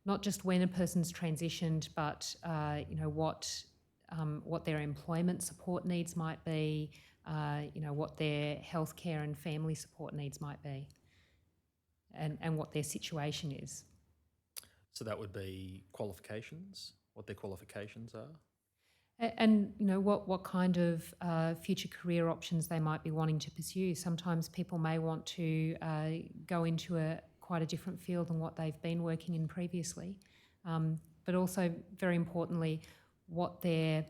not just when a person's transitioned, but what their employment support needs might be, what their healthcare and family support needs might be. And what their situation is. So that would be qualifications, what their qualifications are? And what kind of future career options they might be wanting to pursue. Sometimes people may want to go into quite a different field than what they've been working in previously. But also, very importantly, what their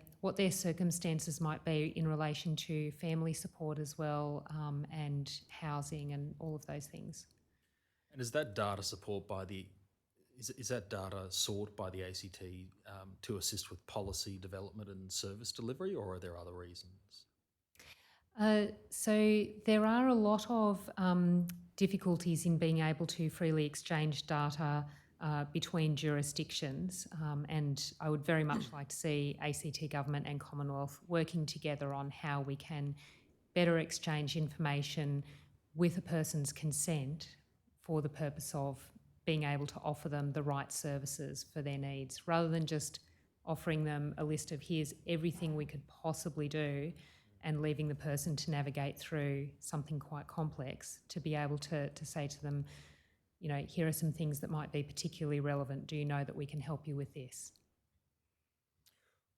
circumstances might be in relation to family support as well, and housing and all of those things. And is that data sought by the ACT to assist with policy development and service delivery, or are there other reasons? So there are a lot of difficulties in being able to freely exchange data between jurisdictions, and I would very much like to see ACT Government and Commonwealth working together on how we can better exchange information with a person's consent for the purpose of being able to offer them the right services for their needs, rather than just offering them a list of here's everything we could possibly do and leaving the person to navigate through something quite complex, to be able to say to them, here are some things that might be particularly relevant. Do you know that we can help you with this?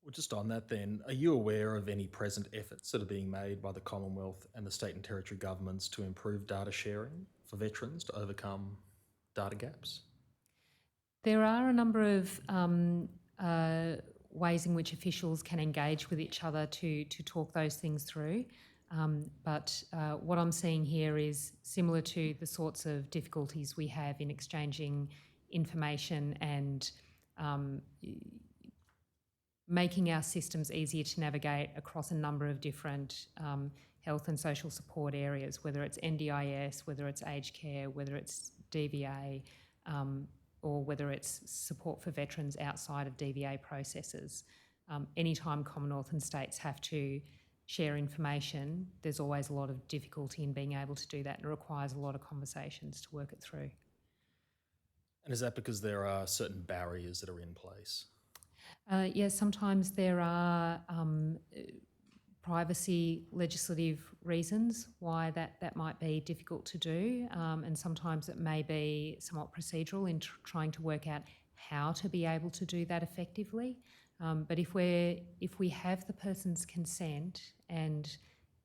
Well, just on that then, are you aware of any present efforts that are being made by the Commonwealth and the state and territory governments to improve data sharing for veterans to overcome data gaps? There are a number of ways in which officials can engage with each other to talk those things through. But what I'm seeing here is similar to the sorts of difficulties we have in exchanging information and making our systems easier to navigate across a number of different health and social support areas, whether it's NDIS, whether it's aged care, whether it's DVA, or whether it's support for veterans outside of DVA processes. Anytime Commonwealth and states have to share information, there's always a lot of difficulty in being able to do that, and it requires a lot of conversations to work it through. And is that because there are certain barriers that are in place? Yes, sometimes there are privacy legislative reasons why that might be difficult to do, and sometimes it may be somewhat procedural in trying to work out how to be able to do that effectively. But if we have the person's consent and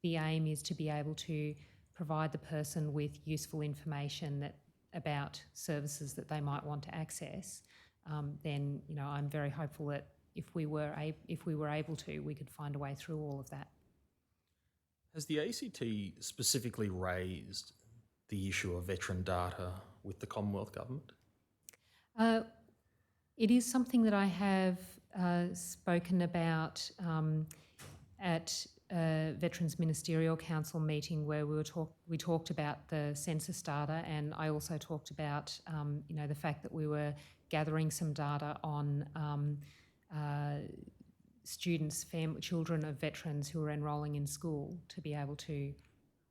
the aim is to be able to provide the person with useful information about services that they might want to access, then I'm very hopeful that if we were able to, we could find a way through all of that. Has the ACT specifically raised the issue of veteran data with the Commonwealth Government? It is something that I have spoken about at a Veterans Ministerial Council meeting where we talked about the census data, and I also talked about the fact that we were gathering some data on students, children of veterans who are enrolling in school to be able to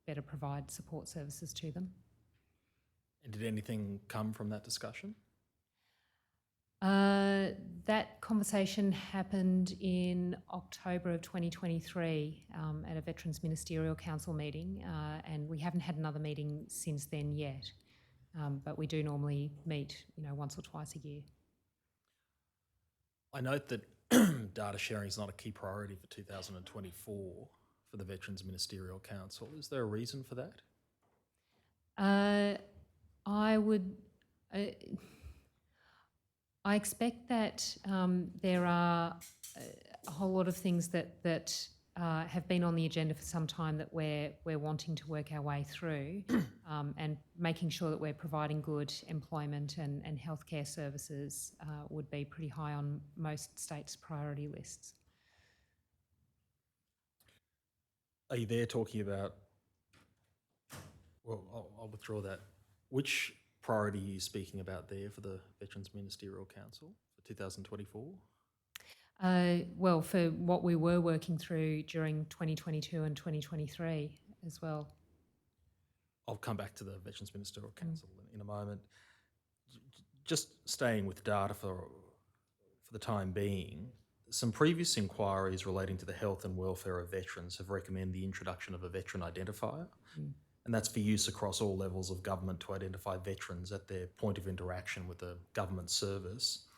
better provide support services to them. And did anything come from that discussion? That conversation happened in October of 2023 at a Veterans Ministerial Council meeting, and we haven't had another meeting since then yet. But we do normally meet, once or twice a year. I note that data sharing is not a key priority for 2024 for the Veterans Ministerial Council. Is there a reason for that? I expect that there are a whole lot of things that have been on the agenda for some time that we're wanting to work our way through, and making sure that we're providing good employment and healthcare services would be pretty high on most states' priority lists. Are you there talking about, well, I'll withdraw that. Which priority are you speaking about there for the Veterans Ministerial Council for 2024? Well, for what we were working through during 2022 and 2023 as well. I'll come back to the Veterans Ministerial Council in a moment. Just staying with data for the time being, some previous inquiries relating to the health and welfare of veterans have recommended the introduction of a veteran identifier, and that's for use across all levels of government to identify veterans at their point of interaction with a government service.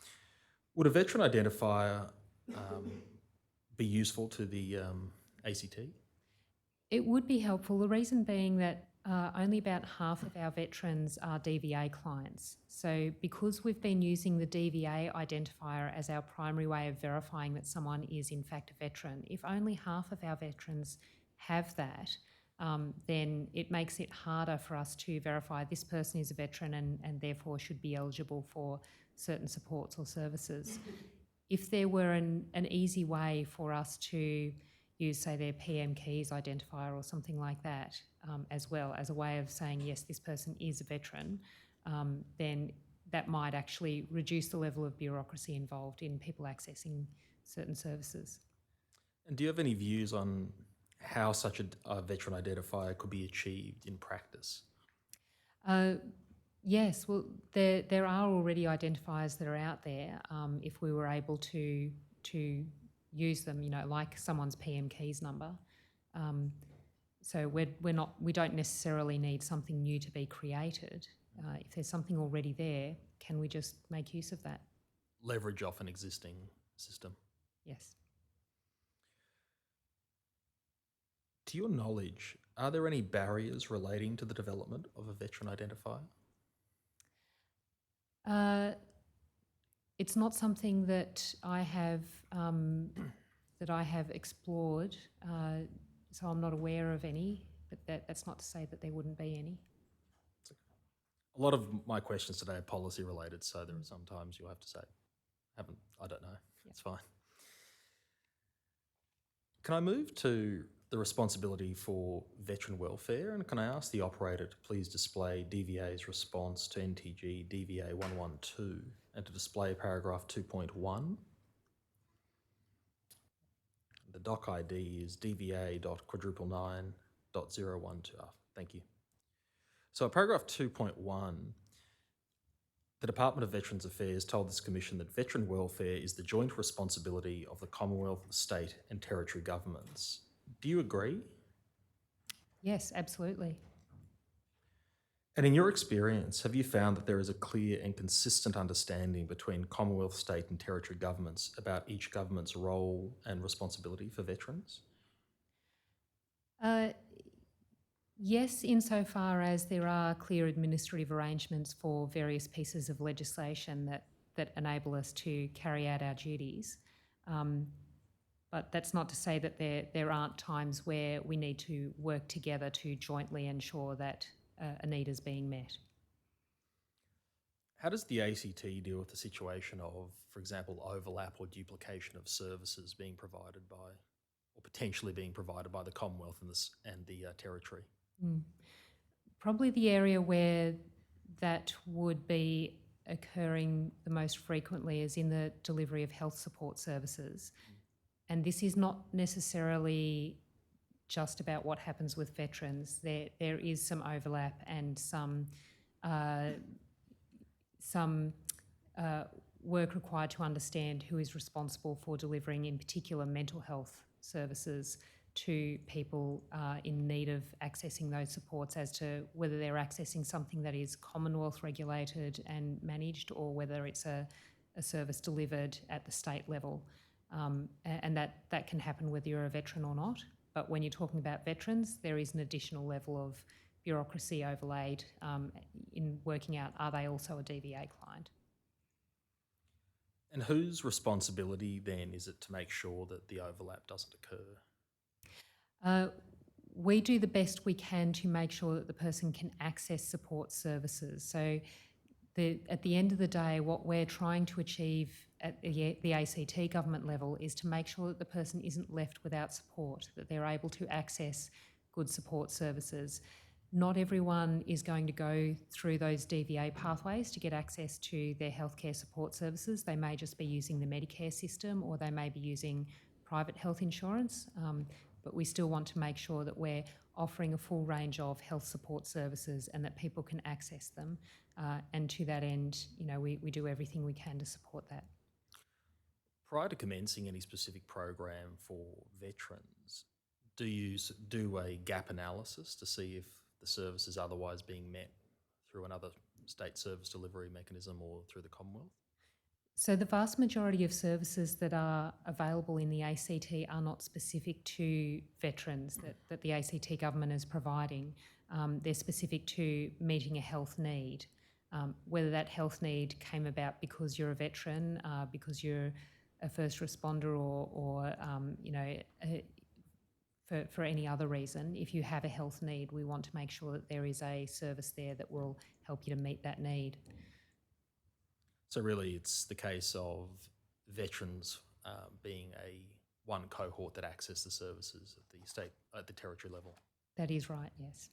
Would a veteran identifier be useful to the ACT? It would be helpful, the reason being that only about half of our veterans are DVA clients. So because we've been using the DVA identifier as our primary way of verifying that someone is in fact a veteran, if only half of our veterans have that, then it makes it harder for us to verify this person is a veteran and therefore should be eligible for certain supports or services. If there were an easy way for us to use, say, their PM Keys identifier or something like that, as well as a way of saying, yes, this person is a veteran, then that might actually reduce the level of bureaucracy involved in people accessing certain services. And do you have any views on how such a veteran identifier could be achieved in practice? Yes, well, there are already identifiers that are out there. If we were able to use them, like someone's PM Keys number. So we don't necessarily need something new to be created. If there's something already there, can we just make use of that? Leverage off an existing system. Yes. To your knowledge, are there any barriers relating to the development of a veteran identifier? It's not something that I have explored, so I'm not aware of any. But that's not to say that there wouldn't be any. A lot of my questions today are policy related, so there are sometimes you'll have to say, I don't know. It's fine. Can I move to the responsibility for veteran welfare, and can I ask the operator to please display DVA's response to NTG DVA 112 and to display paragraph 2.1. The doc ID is DVA.999.012. Thank you. So paragraph 2.1, the Department of Veterans Affairs told this Commission that veteran welfare is the joint responsibility of the Commonwealth, state and territory governments. Do you agree? Yes, absolutely. And in your experience, have you found that there is a clear and consistent understanding between Commonwealth, state and territory governments about each government's role and responsibility for veterans? Yes, insofar as there are clear administrative arrangements for various pieces of legislation that that enable us to carry out our duties. But that's not to say that there aren't times where we need to work together to jointly ensure that a need is being met. How does the ACT deal with the situation of, for example, overlap or duplication of services being provided by, or potentially being provided by the Commonwealth and the Territory? Probably the area where that would be occurring the most frequently is in the delivery of health support services. And this is not necessarily just about what happens with veterans. There is some overlap and some work required to understand who is responsible for delivering, in particular, mental health services to people in need of accessing those supports, as to whether they're accessing something that is Commonwealth regulated and managed, or whether it's a service delivered at the state level. And that can happen whether you're a veteran or not. But when you're talking about veterans, there is an additional level of bureaucracy overlaid in working out, are they also a DVA client? And whose responsibility then is it to make sure that the overlap doesn't occur? We do the best we can to make sure that the person can access support services. So at the end of the day, what we're trying to achieve at the ACT government level is to make sure that the person isn't left without support, that they're able to access good support services. Not everyone is going to go through those DVA pathways to get access to their healthcare support services. They may just be using the Medicare system, or they may be using private health insurance. But we still want to make sure that we're offering a full range of health support services and that people can access them. And to that end, we do everything we can to support that. Prior to commencing any specific program for veterans, do you do a gap analysis to see if the service is otherwise being met through another state service delivery mechanism or through the Commonwealth? So the vast majority of services that are available in the ACT are not specific to veterans that the ACT government is providing. They're specific to meeting a health need. Whether that health need came about because you're a veteran, because you're a first responder, or for any other reason, if you have a health need, we want to make sure that there is a service there that will help you to meet that need. So really it's the case of veterans being one cohort that access the services at the territory level. That is right, yes.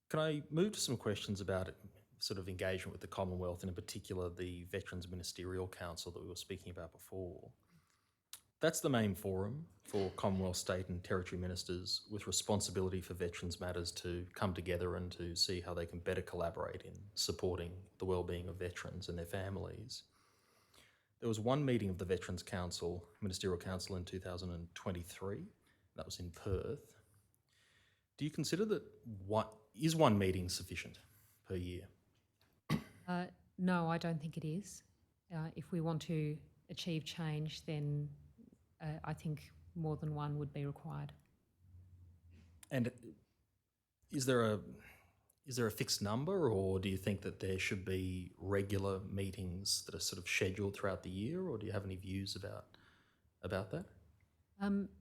Can I move to some questions about sort of engagement with the Commonwealth, and in particular the Veterans Ministerial Council that we were speaking about before? That's the main forum for Commonwealth, state and territory ministers with responsibility for veterans matters to come together and to see how they can better collaborate in supporting the wellbeing of veterans and their families. There was one meeting of the Veterans Council, Ministerial Council, in 2023. That was in Perth. Do you consider that one meeting sufficient per year? No, I don't think it is. If we want to achieve change, then I think more than one would be required. And is there a fixed number, or do you think that there should be regular meetings that are sort of scheduled throughout the year, or do you have any views about that?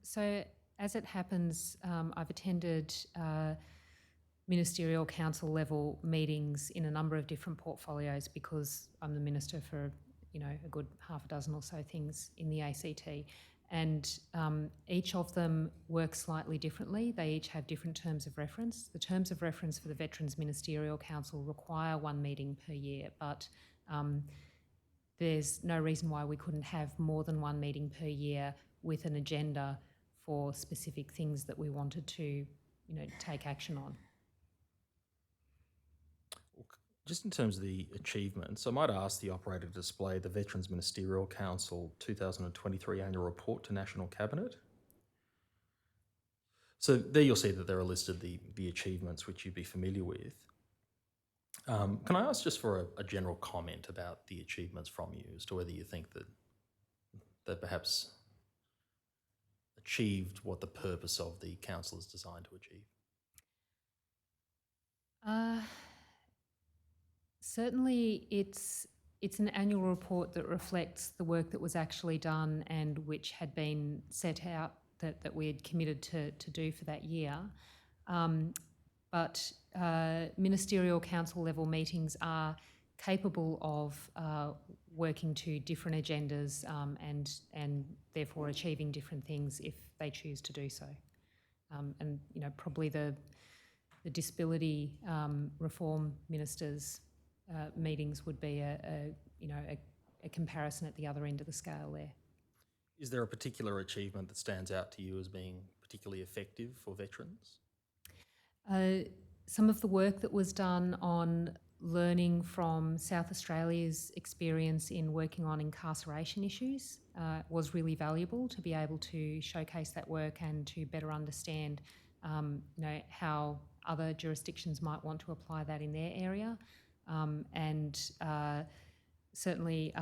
So as it happens, I've attended ministerial council level meetings in a number of different portfolios because I'm the minister for a good half a dozen or so things in the ACT. And each of them work slightly differently. They each have different terms of reference. The terms of reference for the Veterans Ministerial Council require one meeting per year, but there's no reason why we couldn't have more than one meeting per year with an agenda for specific things that we wanted to take action on. Just in terms of the achievements, I might ask the operator to display the Veterans Ministerial Council 2023 Annual Report to National Cabinet. So there you'll see that there are listed the achievements which you'd be familiar with. Can I ask just for a general comment about the achievements from you as to whether you think that perhaps achieved what the purpose of the council is designed to achieve? Certainly, it's it's an annual report that reflects the work that was actually done and which had been set out that we had committed to do for that year. But ministerial council level meetings are capable of working to different agendas and therefore achieving different things if they choose to do so. And you know, probably the disability reform ministers meetings would be a comparison at the other end of the scale there. Is there a particular achievement that stands out to you as being particularly effective for veterans? Some of the work that was done on learning from South Australia's experience in working on incarceration issues was really valuable to be able to showcase that work and to better understand how other jurisdictions might want to apply that in their area. Certainly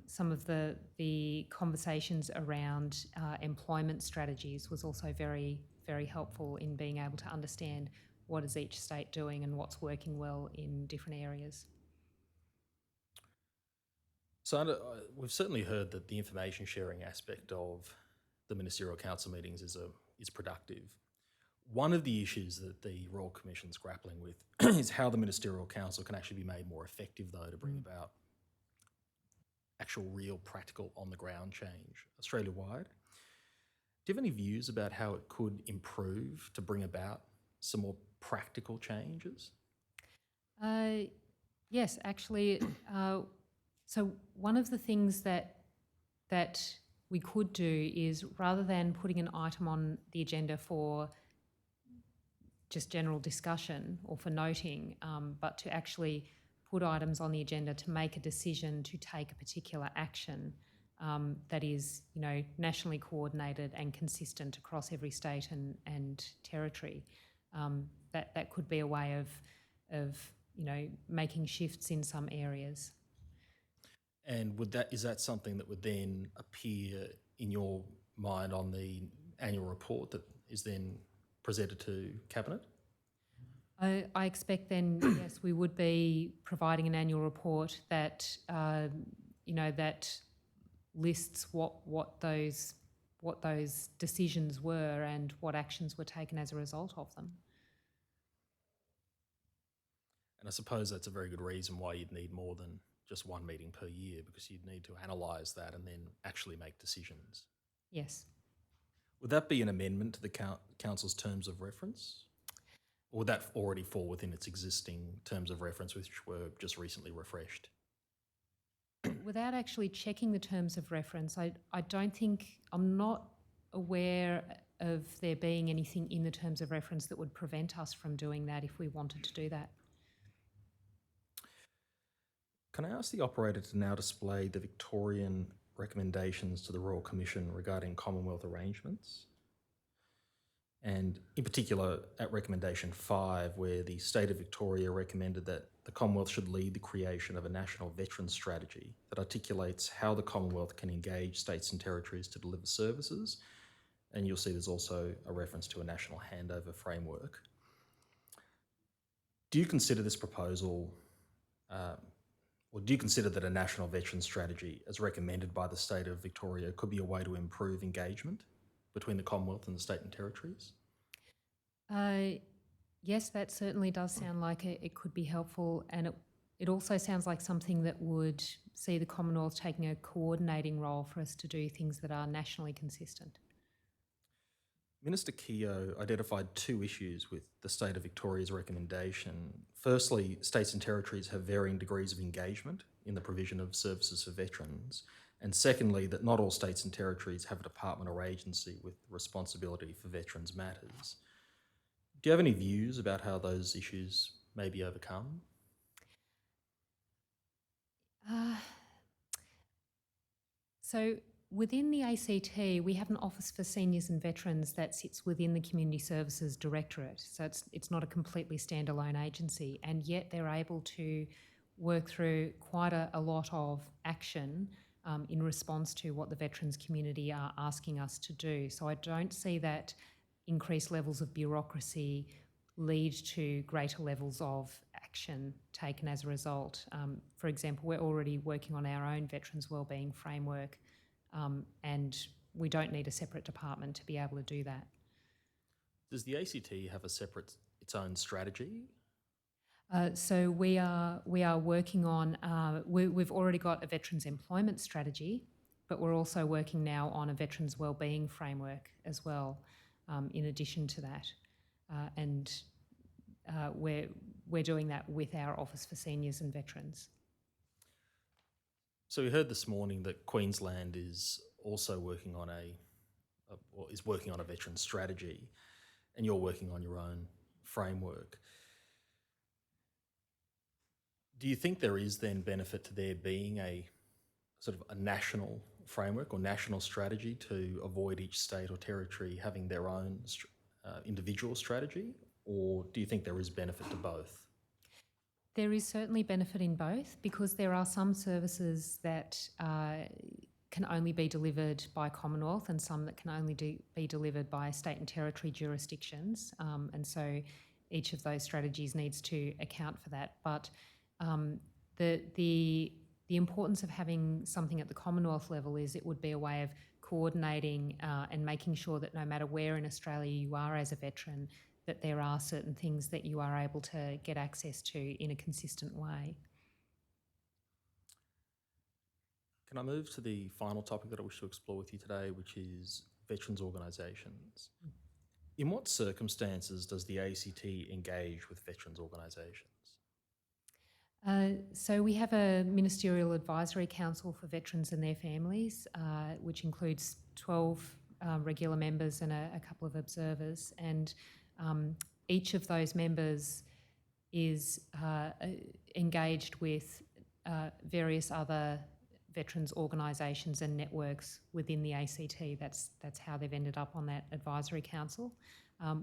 some of the conversations around employment strategies was also very, very helpful in being able to understand what is each state doing and what's working well in different areas. So we've certainly heard that the information sharing aspect of the ministerial council meetings is productive. One of the issues that the Royal Commission's grappling with is how the ministerial council can actually be made more effective, though, to bring about actual real practical on the ground change Australia-wide. Do you have any views about how it could improve to bring about some more practical changes? Yes, actually. So one of the things that we could do is, rather than putting an item on the agenda for just general discussion or for noting, but to actually put items on the agenda to make a decision to take a particular action that is, nationally coordinated and consistent across every state and territory. That could be a way of making shifts in some areas. And is that something that would then appear in your mind on the annual report that is then presented to Cabinet? I expect then, yes, we would be providing an annual report that that lists what those decisions were and what actions were taken as a result of them. And I suppose that's a very good reason why you'd need more than just one meeting per year, because you'd need to analyse that and then actually make decisions. Yes. Would that be an amendment to the Council's terms of reference? Or would that already fall within its existing terms of reference, which were just recently refreshed? Without actually checking the terms of reference, I'm not aware of there being anything in the terms of reference that would prevent us from doing that if we wanted to do that. Can I ask the operator to now display the Victorian recommendations to the Royal Commission regarding Commonwealth arrangements? And in particular, at recommendation 5, where the State of Victoria recommended that the Commonwealth should lead the creation of a national veterans strategy that articulates how the Commonwealth can engage states and territories to deliver services. And you'll see there's also a reference to a national handover framework. Do you consider this proposal, or do you consider that a national veterans strategy, as recommended by the State of Victoria, could be a way to improve engagement between the Commonwealth and the state and territories? Yes, that certainly does sound like it could be helpful, and it also sounds like something that would see the Commonwealth taking a coordinating role for us to do things that are nationally consistent. Minister Keogh identified 2 issues with the State of Victoria's recommendation. Firstly, states and territories have varying degrees of engagement in the provision of services for veterans. And secondly, that not all states and territories have a department or agency with responsibility for veterans matters. Do you have any views about how those issues may be overcome? So within the ACT, we have an Office for Seniors and Veterans that sits within the Community Services Directorate. So it's not a completely standalone agency, and yet they're able to work through quite a lot of action in response to what the veterans community are asking us to do. So I don't see that increased levels of bureaucracy lead to greater levels of action taken as a result. For example, we're already working on our own veterans wellbeing framework, and we don't need a separate department to be able to do that. Does the ACT have its own strategy? So we are working on. We've already got a veterans employment strategy, but we're also working now on a veterans wellbeing framework as well. In addition to that, and we're doing that with our Office for Seniors and Veterans. So we heard this morning that Queensland is also working on a veteran strategy, and you're working on your own framework. Do you think there is then benefit to there being a sort of a national framework or national strategy to avoid each state or territory having their own individual strategy, or do you think there is benefit to both? There is certainly benefit in both, because there are some services that can only be delivered by Commonwealth and some that can only be delivered by state and territory jurisdictions, and so each of those strategies needs to account for that. But the importance of having something at the Commonwealth level is it would be a way of coordinating and making sure that no matter where in Australia you are as a veteran, that there are certain things that you are able to get access to in a consistent way. Can I move to the final topic that I wish to explore with you today, which is veterans organisations? In what circumstances does the ACT engage with veterans organisations? So we have a Ministerial Advisory Council for Veterans and their families, which includes 12 regular members and a couple of observers, and each of those members is engaged with various other veterans organisations and networks within the ACT. That's how they've ended up on that advisory council.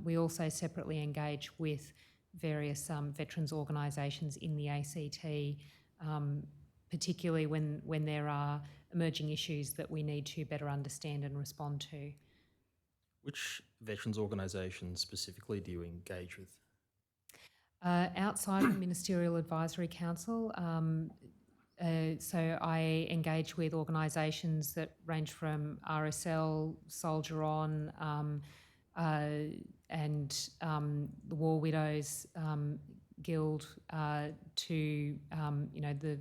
We also separately engage with various veterans organisations in the ACT, particularly when there are emerging issues that we need to better understand and respond to. Which veterans organisations specifically do you engage with? Outside the Ministerial Advisory Council, so I engage with organisations that range from RSL, Soldier On, and the War Widows Guild, to the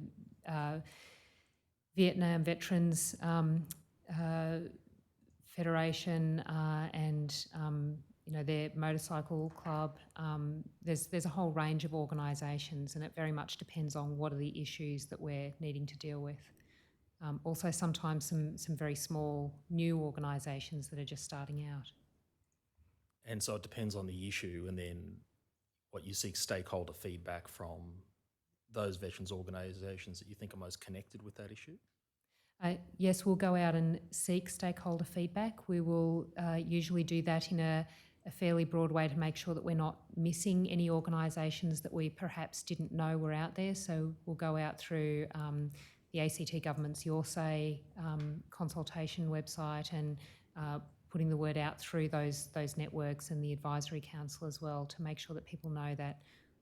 Vietnam Veterans Federation, and their motorcycle club. There's a whole range of organisations, and it very much depends on what are the issues that we're needing to deal with. Also, sometimes some very small new organisations that are just starting out. And so it depends on the issue, and then what you seek stakeholder feedback from those veterans organisations that you think are most connected with that issue? Yes, we'll go out and seek stakeholder feedback. We will usually do that in a fairly broad way to make sure that we're not missing any organisations that we perhaps didn't know were out there. So we'll go out through the ACT Government's Your Say consultation website and putting the word out through those networks and the Advisory Council as well, to make sure that people know that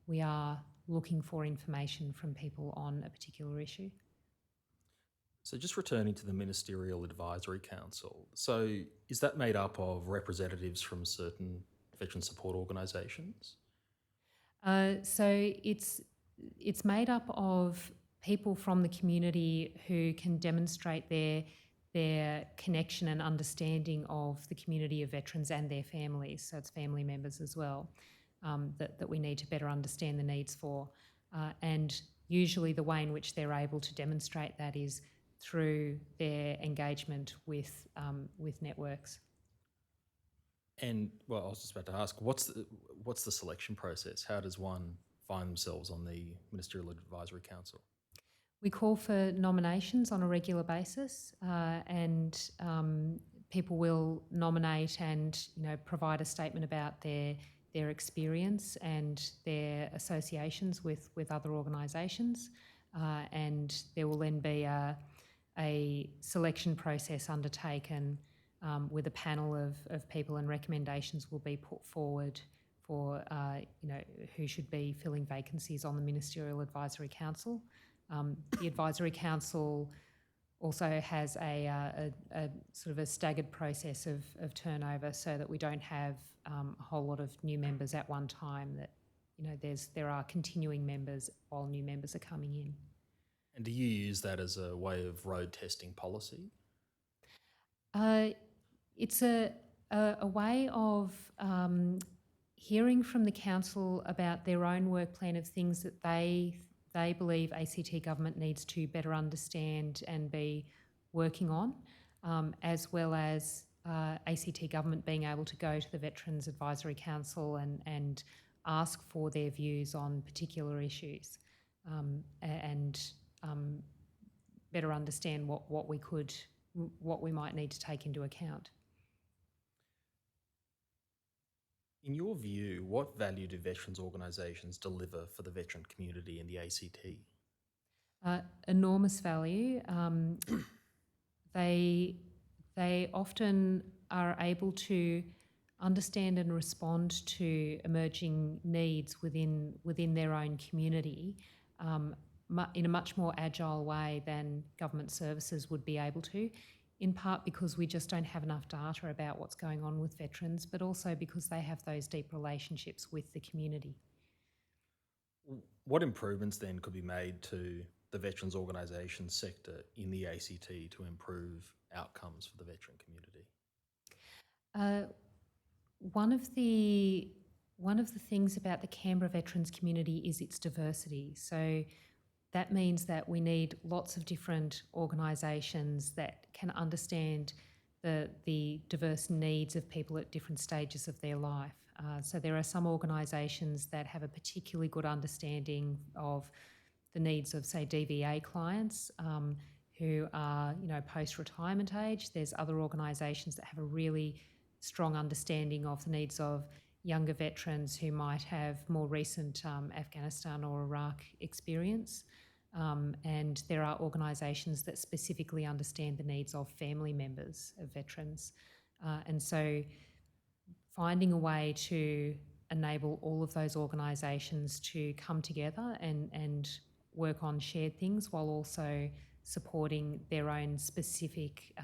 we are looking for information from people on a particular issue. So just returning to the Ministerial Advisory Council, so is that made up of representatives from certain veteran support organisations? So it's made up of people from the community who can demonstrate their connection and understanding of the community of veterans and their families. So it's family members as well that we need to better understand the needs for. And usually the way in which they're able to demonstrate that is through their engagement with networks. And well, I was just about to ask, what's the selection process? How does one find themselves on the Ministerial Advisory Council? We call for nominations on a regular basis, and people will nominate and provide a statement about their experience and their associations with other organisations, and there will then be a selection process undertaken with a panel of people, and recommendations will be put forward who should be filling vacancies on the Ministerial Advisory Council. The Advisory Council also has a sort of a staggered process of turnover, so that we don't have a whole lot of new members at one time. That there are continuing members while new members are coming in. And do you use that as a way of road testing policy? It's a way of hearing from the council about their own work plan of things that they believe ACT government needs to better understand and be working on, as well as ACT government being able to go to the Veterans Advisory Council and ask for their views on particular issues, and better understand what we might need to take into account. In your view, what value do veterans organisations deliver for the veteran community in the ACT? Enormous value. They often are able to understand and respond to emerging needs within their own community in a much more agile way than government services would be able to, in part because we just don't have enough data about what's going on with veterans, but also because they have those deep relationships with the community. What improvements then could be made to the veterans organisation sector in the ACT to improve outcomes for the veteran community? One of the things about the Canberra veterans community is its diversity. So that means that we need lots of different organisations that can understand the diverse needs of people at different stages of their life. So there are some organisations that have a particularly good understanding of the needs of, say, DVA clients who are, post-retirement age. There's other organisations that have a really strong understanding of the needs of younger veterans who might have more recent Afghanistan or Iraq experience. And there are organisations that specifically understand the needs of family members of veterans. And so finding a way to enable all of those organisations to come together and work on shared things while also supporting their own specific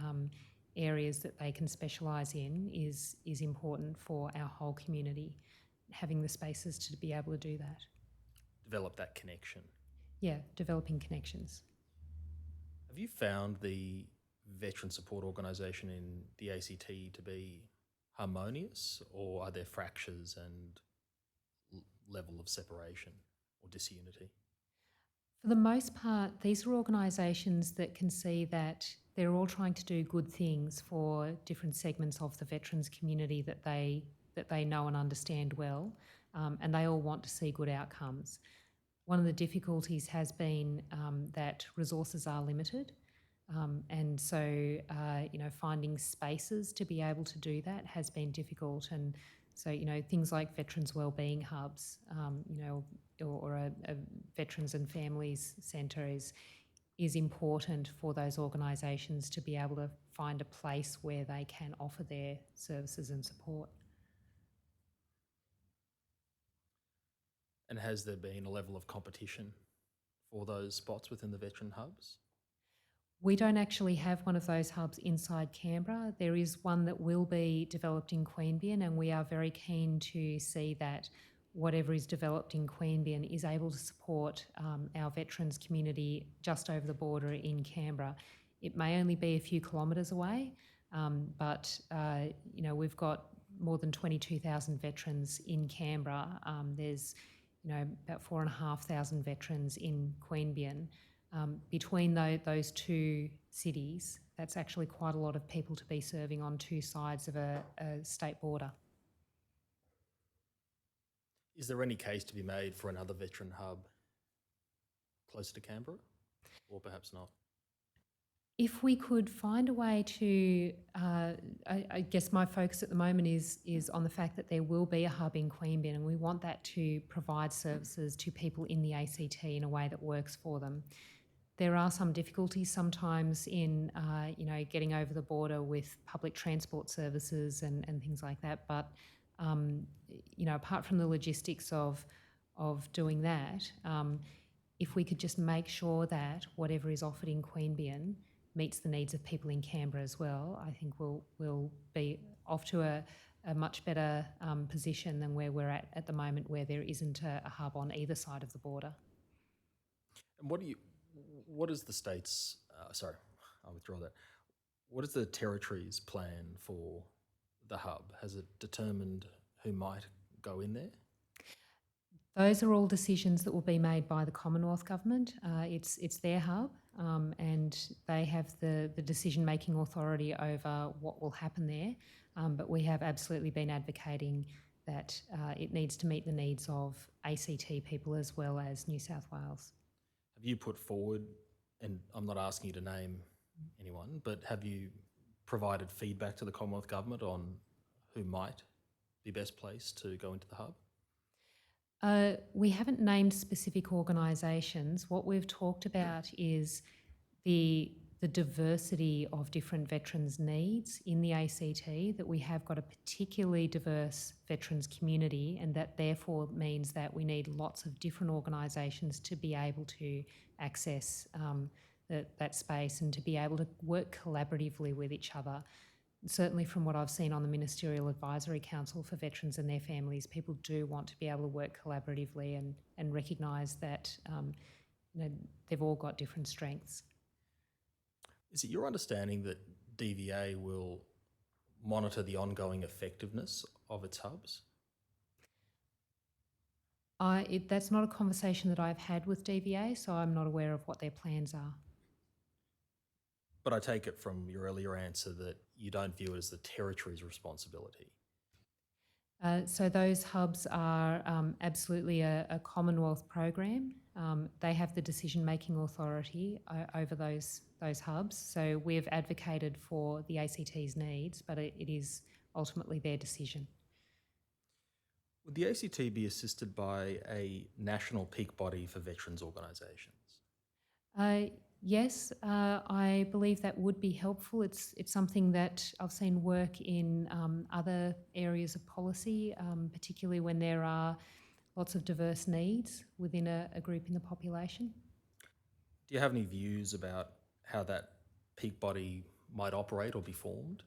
areas that they can specialise in is important for our whole community, having the spaces to be able to do that. Develop that connection. Yeah, developing connections. Have you found the veteran support organisation in the ACT to be harmonious, or are there fractures and level of separation or disunity? For the most part, these are organisations that can see that they're all trying to do good things for different segments of the veterans community that they know and understand well, and they all want to see good outcomes. One of the difficulties has been that resources are limited, and so finding spaces to be able to do that has been difficult. And so things like veterans wellbeing hubs, or a veterans and families centre is important for those organisations to be able to find a place where they can offer their services and support. And has there been a level of competition for those spots within the veteran hubs? We don't actually have one of those hubs inside Canberra. There is one that will be developed in Queanbeyan, and we are very keen to see that whatever is developed in Queanbeyan is able to support our veterans community just over the border in Canberra. It may only be a few kilometres away, but we've got more than 22,000 veterans in Canberra. There's about 4,500 veterans in Queanbeyan. Between those two cities, that's actually quite a lot of people to be serving on two sides of a state border. Is there any case to be made for another veteran hub closer to Canberra, or perhaps not? If we could find a way to, I guess my focus at the moment is on the fact that there will be a hub in Queanbeyan, and we want that to provide services to people in the ACT in a way that works for them. There are some difficulties sometimes in, getting over the border with public transport services and things like that, but apart from the logistics of doing that, if we could just make sure that whatever is offered in Queanbeyan meets the needs of people in Canberra as well, I think we'll be off to a much better position than where we're at the moment, where there isn't a hub on either side of the border. And what is the state's, sorry, I'll withdraw that. What is the Territory's plan for the hub? Has it determined who might go in there? Those are all decisions that will be made by the Commonwealth Government. It's their hub, and they have the decision-making authority over what will happen there. But we have absolutely been advocating that it needs to meet the needs of ACT people as well as New South Wales. Have you put forward, and I'm not asking you to name anyone, but have you provided feedback to the Commonwealth Government on who might be best placed to go into the hub? We haven't named specific organisations. What we've talked about is the diversity of different veterans' needs in the ACT, that we have got a particularly diverse veterans community, and that therefore means that we need lots of different organisations to be able to access that space and to be able to work collaboratively with each other. Certainly from what I've seen on the Ministerial Advisory Council for Veterans and their families, people do want to be able to work collaboratively and recognise that they've all got different strengths. Is it your understanding that DVA will monitor the ongoing effectiveness of its hubs? That's not a conversation that I've had with DVA, so I'm not aware of what their plans are. But I take it from your earlier answer that you don't view it as the Territory's responsibility. So those hubs are absolutely a Commonwealth program. They have the decision-making authority over those hubs. So we have advocated for the ACT's needs, but it is ultimately their decision. Would the ACT be assisted by a national peak body for veterans organisations? Yes, I believe that would be helpful. It's something that I've seen work in other areas of policy, particularly when there are lots of diverse needs within a group in the population. Do you have any views about how that peak body might operate or be formed?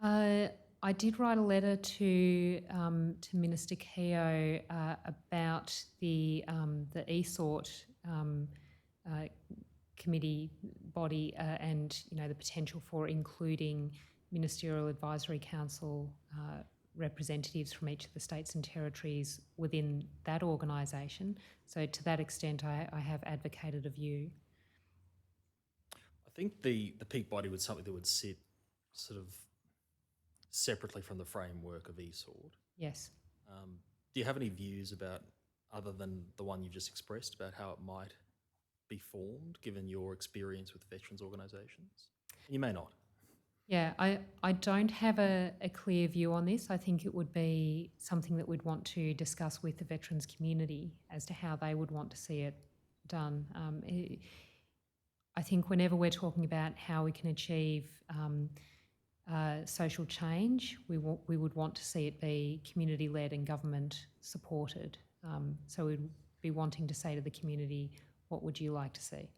I did write a letter to Minister Keogh about the ESORT committee body and the potential for including Ministerial Advisory Council representatives from each of the states and territories within that organisation. So to that extent, I have advocated a view. I think the peak body was something that would sit sort of separately from the framework of ESORT. Yes. Do you have any views about, other than the one you've just expressed, about how it might be formed, given your experience with veterans organisations? You may not. Yeah, I don't have a clear view on this. I think it would be something that we'd want to discuss with the veterans community as to how they would want to see it done. I think whenever we're talking about how we can achieve social change, we would want to see it be community-led and government-supported. So we'd be wanting to say to the community, what would you like to see?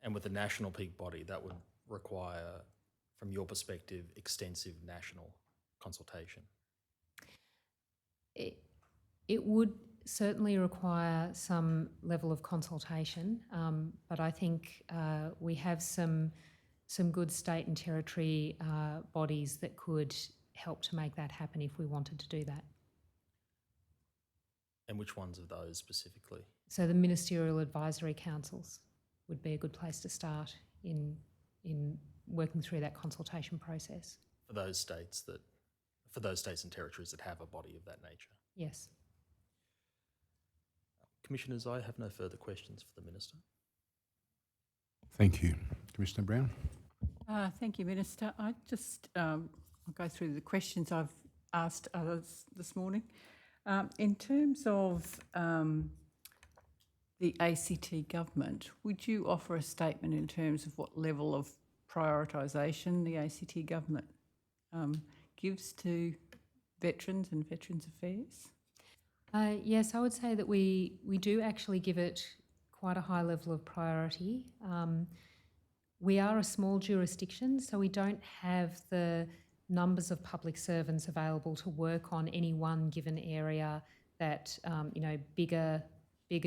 And with the national peak body, that would require, from your perspective, extensive national consultation? It would certainly require some level of consultation, but I think we have some good state and territory bodies that could help to make that happen if we wanted to do that. And which ones of those specifically? So the Ministerial Advisory Councils would be a good place to start in working through that consultation process. For those states and territories that have a body of that nature? Yes. Commissioners, I have no further questions for the Minister. Thank you. Commissioner Brown? Thank you, Minister. I'll go through the questions I've asked others this morning. In terms of the ACT government, would you offer a statement in terms of what level of prioritisation the ACT government gives to veterans and Veterans Affairs? Yes, I would say that we do actually give it quite a high level of priority. We are a small jurisdiction, so we don't have the numbers of public servants available to work on any one given area that bigger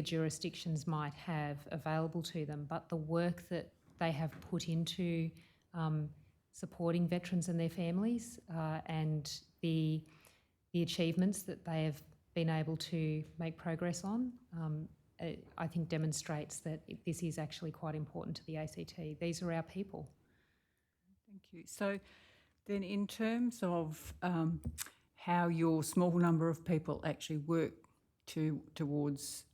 jurisdictions might have available to them. But the work that they have put into supporting veterans and their families and the achievements that they have been able to make progress on, I think demonstrates that this is actually quite important to the ACT. These are our people. Thank you. So then in terms of how your small number of people actually work towards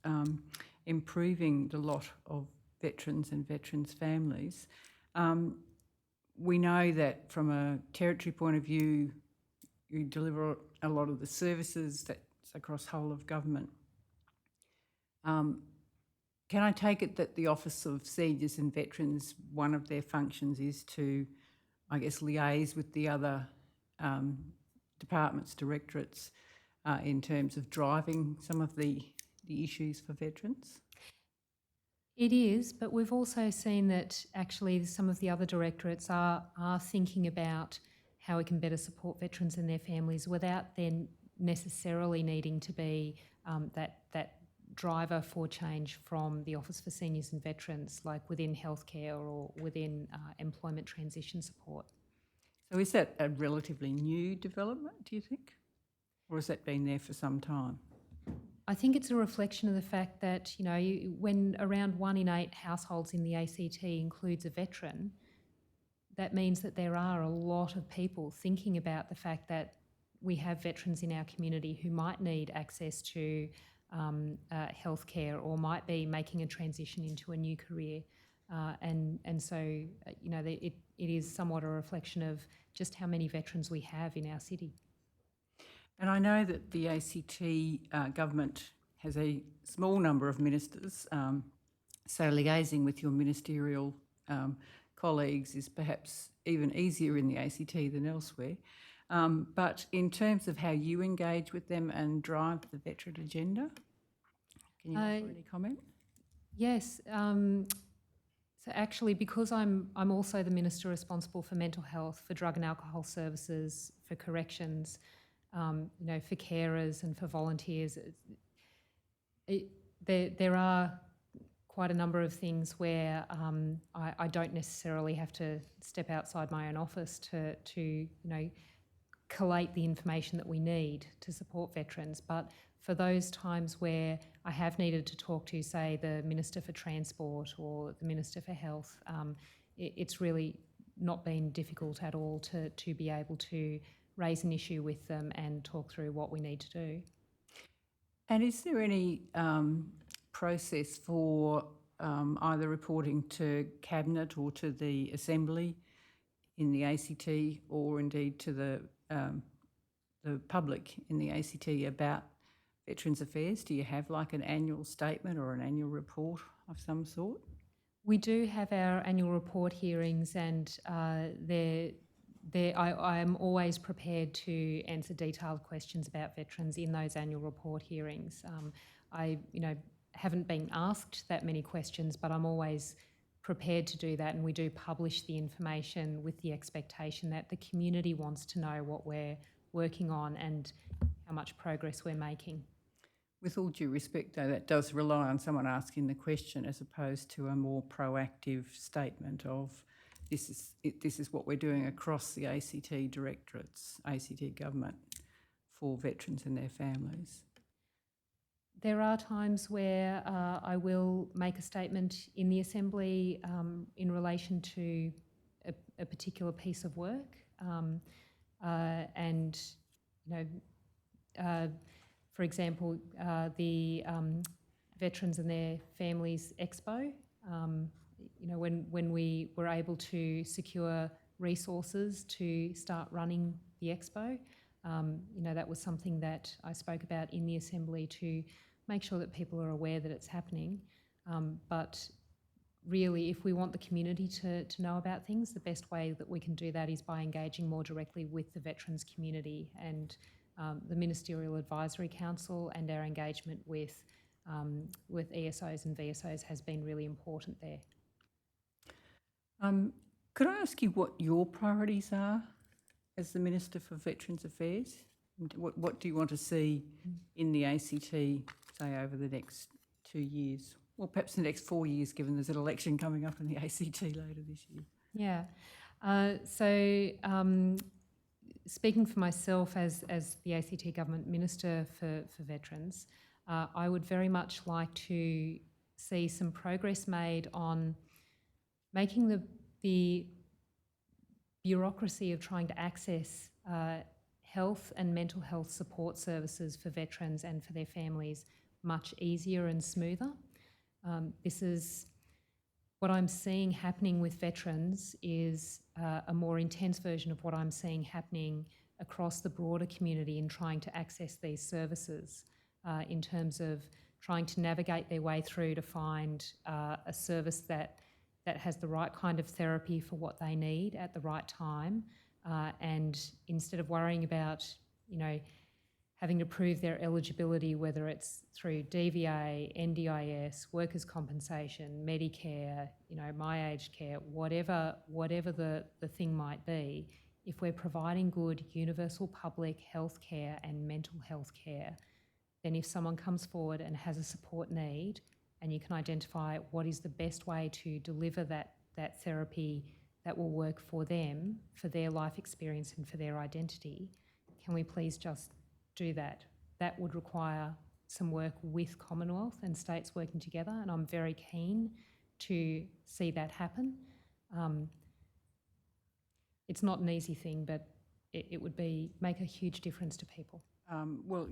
improving the lot of veterans and veterans' families, we know that from a territory point of view, you deliver a lot of the services that's across whole of government. Can I take it that the Office of Seniors and Veterans, one of their functions is to, I guess, liaise with the other departments, directorates, in terms of driving some of the issues for veterans? It is, but we've also seen that actually some of the other directorates are thinking about how we can better support veterans and their families without then necessarily needing to be that driver for change from the Office for Seniors and Veterans, like within healthcare or within employment transition support. So is that a relatively new development, do you think? Or has that been there for some time? I think it's a reflection of the fact that, when around 1 in 8 households in the ACT includes a veteran, that means that there are a lot of people thinking about the fact that we have veterans in our community who might need access to healthcare or might be making a transition into a new career. And so, it is somewhat a reflection of just how many veterans we have in our city. And I know that the ACT government has a small number of ministers, so liaising with your ministerial colleagues is perhaps even easier in the ACT than elsewhere. But in terms of how you engage with them and drive the veteran agenda, can you offer any comment? Yes. So actually, because I'm also the Minister responsible for mental health, for drug and alcohol services, for corrections, for carers and for volunteers, there are quite a number of things where I don't necessarily have to step outside my own office to collate the information that we need to support veterans. But for those times where I have needed to talk to, say, the Minister for Transport or the Minister for Health, it's really not been difficult at all to be able to raise an issue with them and talk through what we need to do. And is there any process for either reporting to Cabinet or to the Assembly in the ACT, or indeed to the public in the ACT about Veterans Affairs? Do you have like an annual statement or an annual report of some sort? We do have our annual report hearings, and I am always prepared to answer detailed questions about veterans in those annual report hearings. I haven't been asked that many questions, but I'm always prepared to do that, and we do publish the information with the expectation that the community wants to know what we're working on and how much progress we're making. With all due respect, though, that does rely on someone asking the question as opposed to a more proactive statement of this is what we're doing across the ACT directorates, ACT government, for veterans and their families. There are times where I will make a statement in the Assembly in relation to a particular piece of work, for example, the Veterans and Their Families Expo. When we were able to secure resources to start running the expo, that was something that I spoke about in the Assembly to make sure that people are aware that it's happening. But really, if we want the community to know about things, the best way that we can do that is by engaging more directly with the veterans community, and the Ministerial Advisory Council and our engagement with ESOs and VSOs has been really important there. Could I ask you what your priorities are as the Minister for Veterans Affairs? And what do you want to see in the ACT, say, over the next 2 years? Or perhaps the next 4 years, given there's an election coming up in the ACT later this year. Yeah. Speaking for myself as the ACT Government Minister for Veterans, I would very much like to see some progress made on making the bureaucracy of trying to access health and mental health support services for veterans and for their families much easier and smoother. This is what I'm seeing happening with veterans is a more intense version of what I'm seeing happening across the broader community in trying to access these services, in terms of trying to navigate their way through to find a service that has the right kind of therapy for what they need at the right time, and instead of worrying about, having to prove their eligibility, whether it's through DVA, NDIS, workers' compensation, Medicare, my aged care, whatever the thing might be, if we're providing good universal public health care and mental health care, then if someone comes forward and has a support need, and you can identify what is the best way to deliver that therapy that will work for them, for their life experience and for their identity, can we please just do that? That would require some work with Commonwealth and states working together, and I'm very keen to see that happen. It's not an easy thing, but it would make a huge difference to people. Well,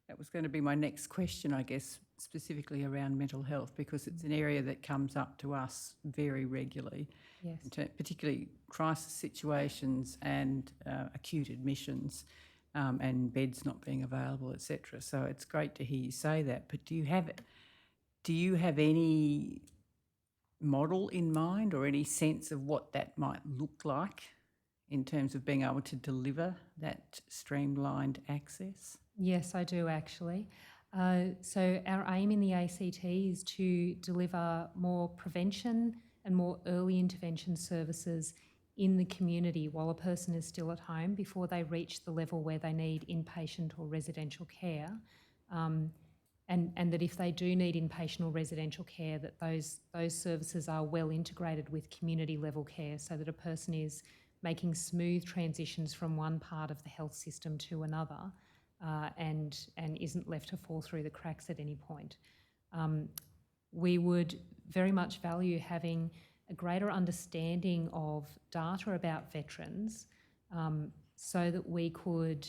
that was going to be my next question, I guess, specifically around mental health, because it's an area that comes up to us very regularly, Yes. Particularly crisis situations and acute admissions. And beds not being available, etc. So it's great to hear you say that. But do you have any model in mind or any sense of what that might look like in terms of being able to deliver that streamlined access? Yes, I do actually. So our aim in the ACT is to deliver more prevention and more early intervention services in the community while a person is still at home before they reach the level where they need inpatient or residential care, and that if they do need inpatient or residential care, that those services are well integrated with community level care, so that a person is making smooth transitions from one part of the health system to another, and isn't left to fall through the cracks at any point. We would very much value having a greater understanding of data about veterans, so that we could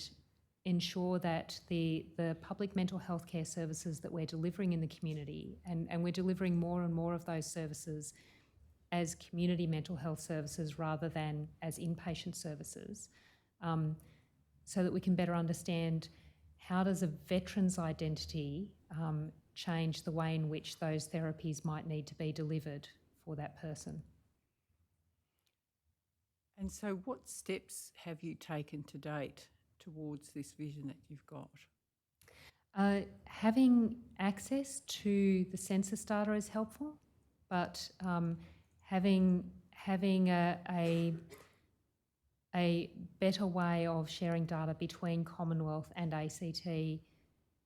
ensure that the public mental health care services that we're delivering in the community, and we're delivering more and more of those services as community mental health services rather than as inpatient services, so that we can better understand how does a veteran's identity change the way in which those therapies might need to be delivered for that person. And so what steps have you taken to date towards this vision that you've got? Having access to the census data is helpful, but having a better way of sharing data between Commonwealth and ACT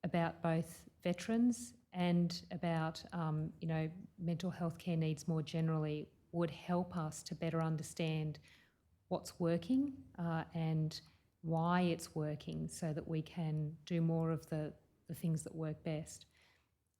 about both veterans and about mental health care needs more generally would help us to better understand what's working and why it's working, so that we can do more of the things that work best.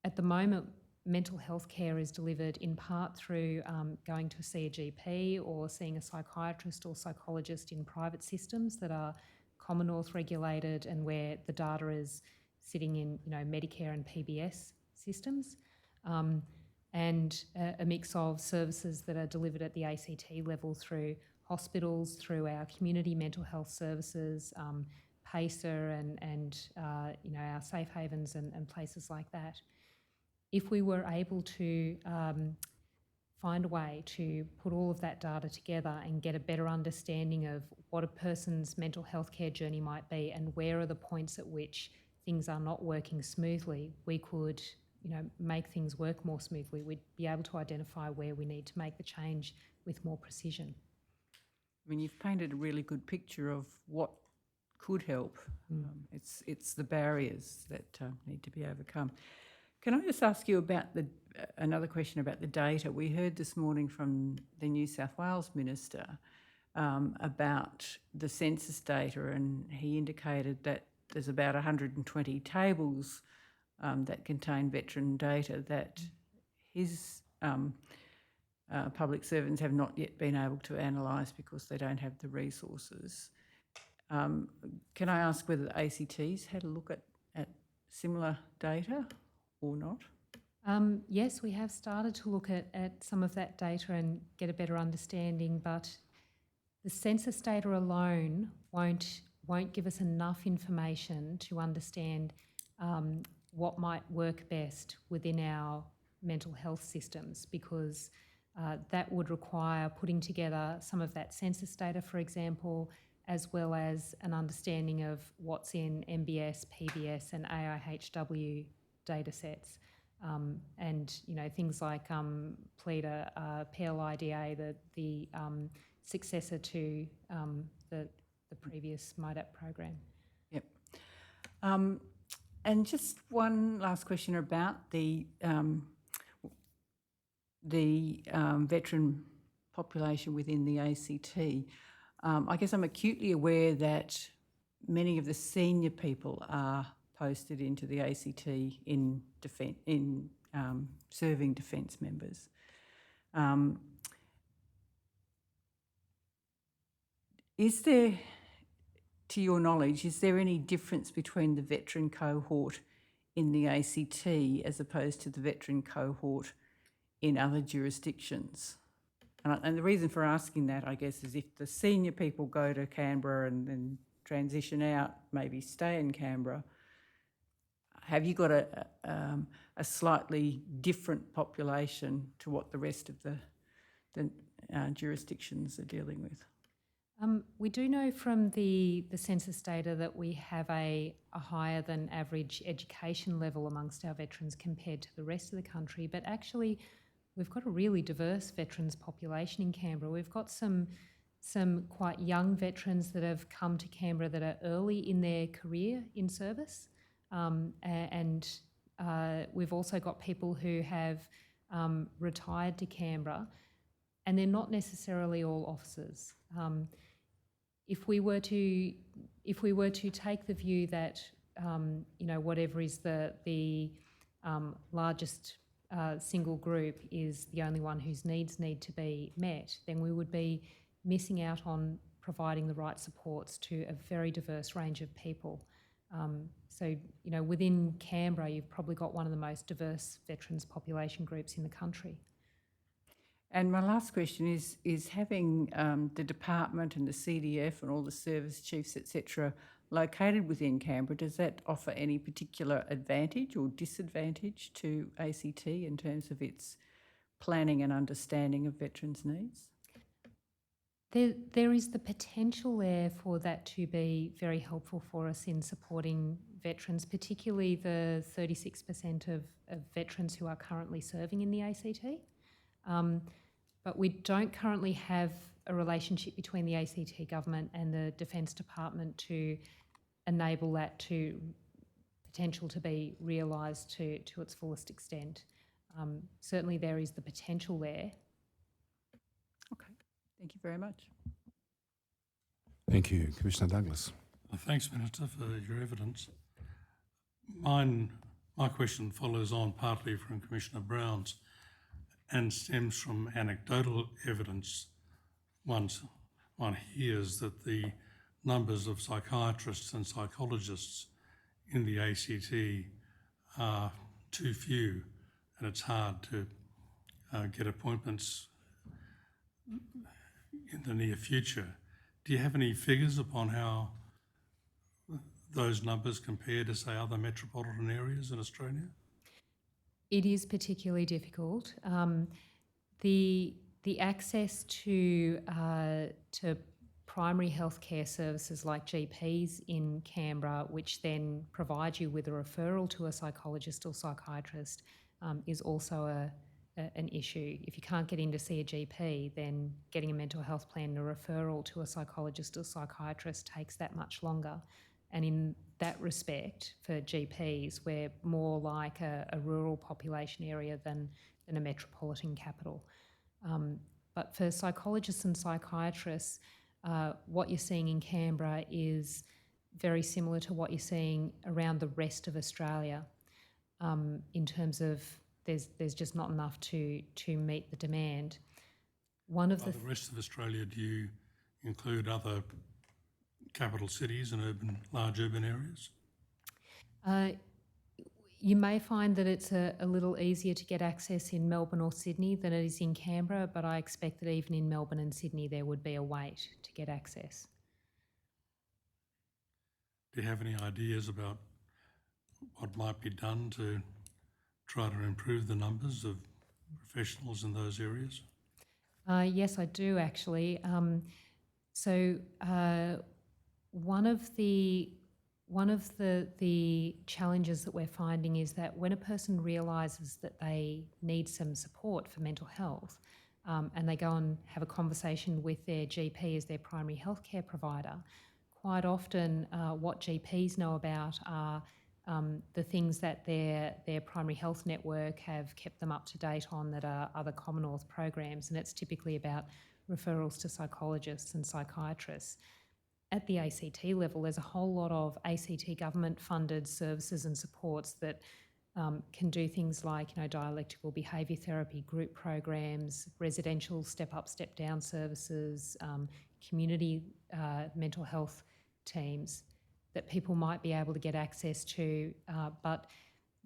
At the moment, mental health care is delivered in part through going to see a GP or seeing a psychiatrist or psychologist in private systems that are Commonwealth regulated and where the data is sitting in Medicare and PBS systems, and a mix of services that are delivered at the ACT level through hospitals, through our community mental health services, PACER and our safe havens and places like that. If we were able to find a way to put all of that data together and get a better understanding of what a person's mental health care journey might be and where are the points at which things are not working smoothly, we could, make things work more smoothly. We'd be able to identify where we need to make the change with more precision. I mean, you've painted a really good picture of what could help. It's the barriers that need to be overcome. Can I just ask you about another question about the data? We heard this morning from the New South Wales Minister about the census data, and he indicated that there's about 120 tables that contain veteran data that his public servants have not yet been able to analyse because they don't have the resources. Can I ask whether the ACT's had a look at similar data or not? Yes, we have started to look at some of that data and get a better understanding, but the census data alone won't give us enough information to understand what might work best within our mental health systems, because that would require putting together some of that census data, for example, as well as an understanding of what's in MBS, PBS and AIHW data sets. And, things like PLIDA, PLIDA, the successor to the previous MIDAP program. Yep. And just one last question about the veteran population within the ACT. I guess I'm acutely aware that many of the senior people are posted into the ACT in serving defence members. Is there, to your knowledge, is there any difference between the veteran cohort in the ACT as opposed to the veteran cohort in other jurisdictions? And the reason for asking that, I guess, is if the senior people go to Canberra and then transition out, maybe stay in Canberra, have you got a slightly different population to what the rest of the jurisdictions are dealing with? We do know from the census data that we have a higher than average education level amongst our veterans compared to the rest of the country, but actually we've got a really diverse veterans population in Canberra. We've got some quite young veterans that have come to Canberra that are early in their career in service, and we've also got people who have retired to and they're not necessarily all officers. If we were to take the view that whatever is the largest single group is the only one whose needs need to be met, then we would be missing out on providing the right supports to a very diverse range of people. So, within Canberra, you've probably got one of the most diverse veterans population groups in the country. And my last question is having the department and the CDF and all the service chiefs, etc., located within Canberra, does that offer any particular advantage or disadvantage to ACT in terms of its planning and understanding of veterans' needs? There is the potential there for that to be very helpful for us in supporting veterans, particularly the 36% of veterans who are currently serving in the ACT. But we don't currently have a relationship between the ACT government and the Defence Department to enable that potential to be realised to its fullest extent. Certainly there is the potential there. Okay, thank you very much. Thank you. Commissioner Douglas. Thanks, Minister, for your evidence. My question follows on partly from Commissioner Brown's and stems from anecdotal evidence. One hears that the numbers of psychiatrists and psychologists in the ACT are too few, and it's hard to get appointments in the near future. Do you have any figures upon how those numbers compare to, say, other metropolitan areas in Australia? It is particularly difficult. the access to primary healthcare services like GPs in Canberra, which then provide you with a referral to a psychologist or psychiatrist, is also an issue. If you can't get in to see a GP, then getting a mental health plan and a referral to a psychologist or psychiatrist takes that much longer. And in that respect, for GPs, we're more like a rural population area than a metropolitan capital. But for psychologists and psychiatrists, what you're seeing in Canberra is very similar to what you're seeing around the rest of Australia, in terms of there's just not enough to meet the demand. One of By the rest of Australia, do you include other capital cities and large urban areas? You may find that it's a little easier to get access in Melbourne or Sydney than it is in Canberra, but I expect that even in Melbourne and Sydney there would be a wait to get access. Do you have any ideas about what might be done to try to improve the numbers of professionals in those areas? Yes, I do actually. One of the challenges that we're finding is that when a person realises that they need some support for mental health, and they go and have a conversation with their GP as their primary healthcare provider, quite often what GPs know about are the things that their primary health network have kept them up to date on that are other Commonwealth programs, and it's typically about referrals to psychologists and psychiatrists. At the ACT level, there's a whole lot of ACT government-funded services and supports that can do things like, dialectical behaviour therapy, group programs, residential step-up, step-down services, community mental health teams that people might be able to get access to, but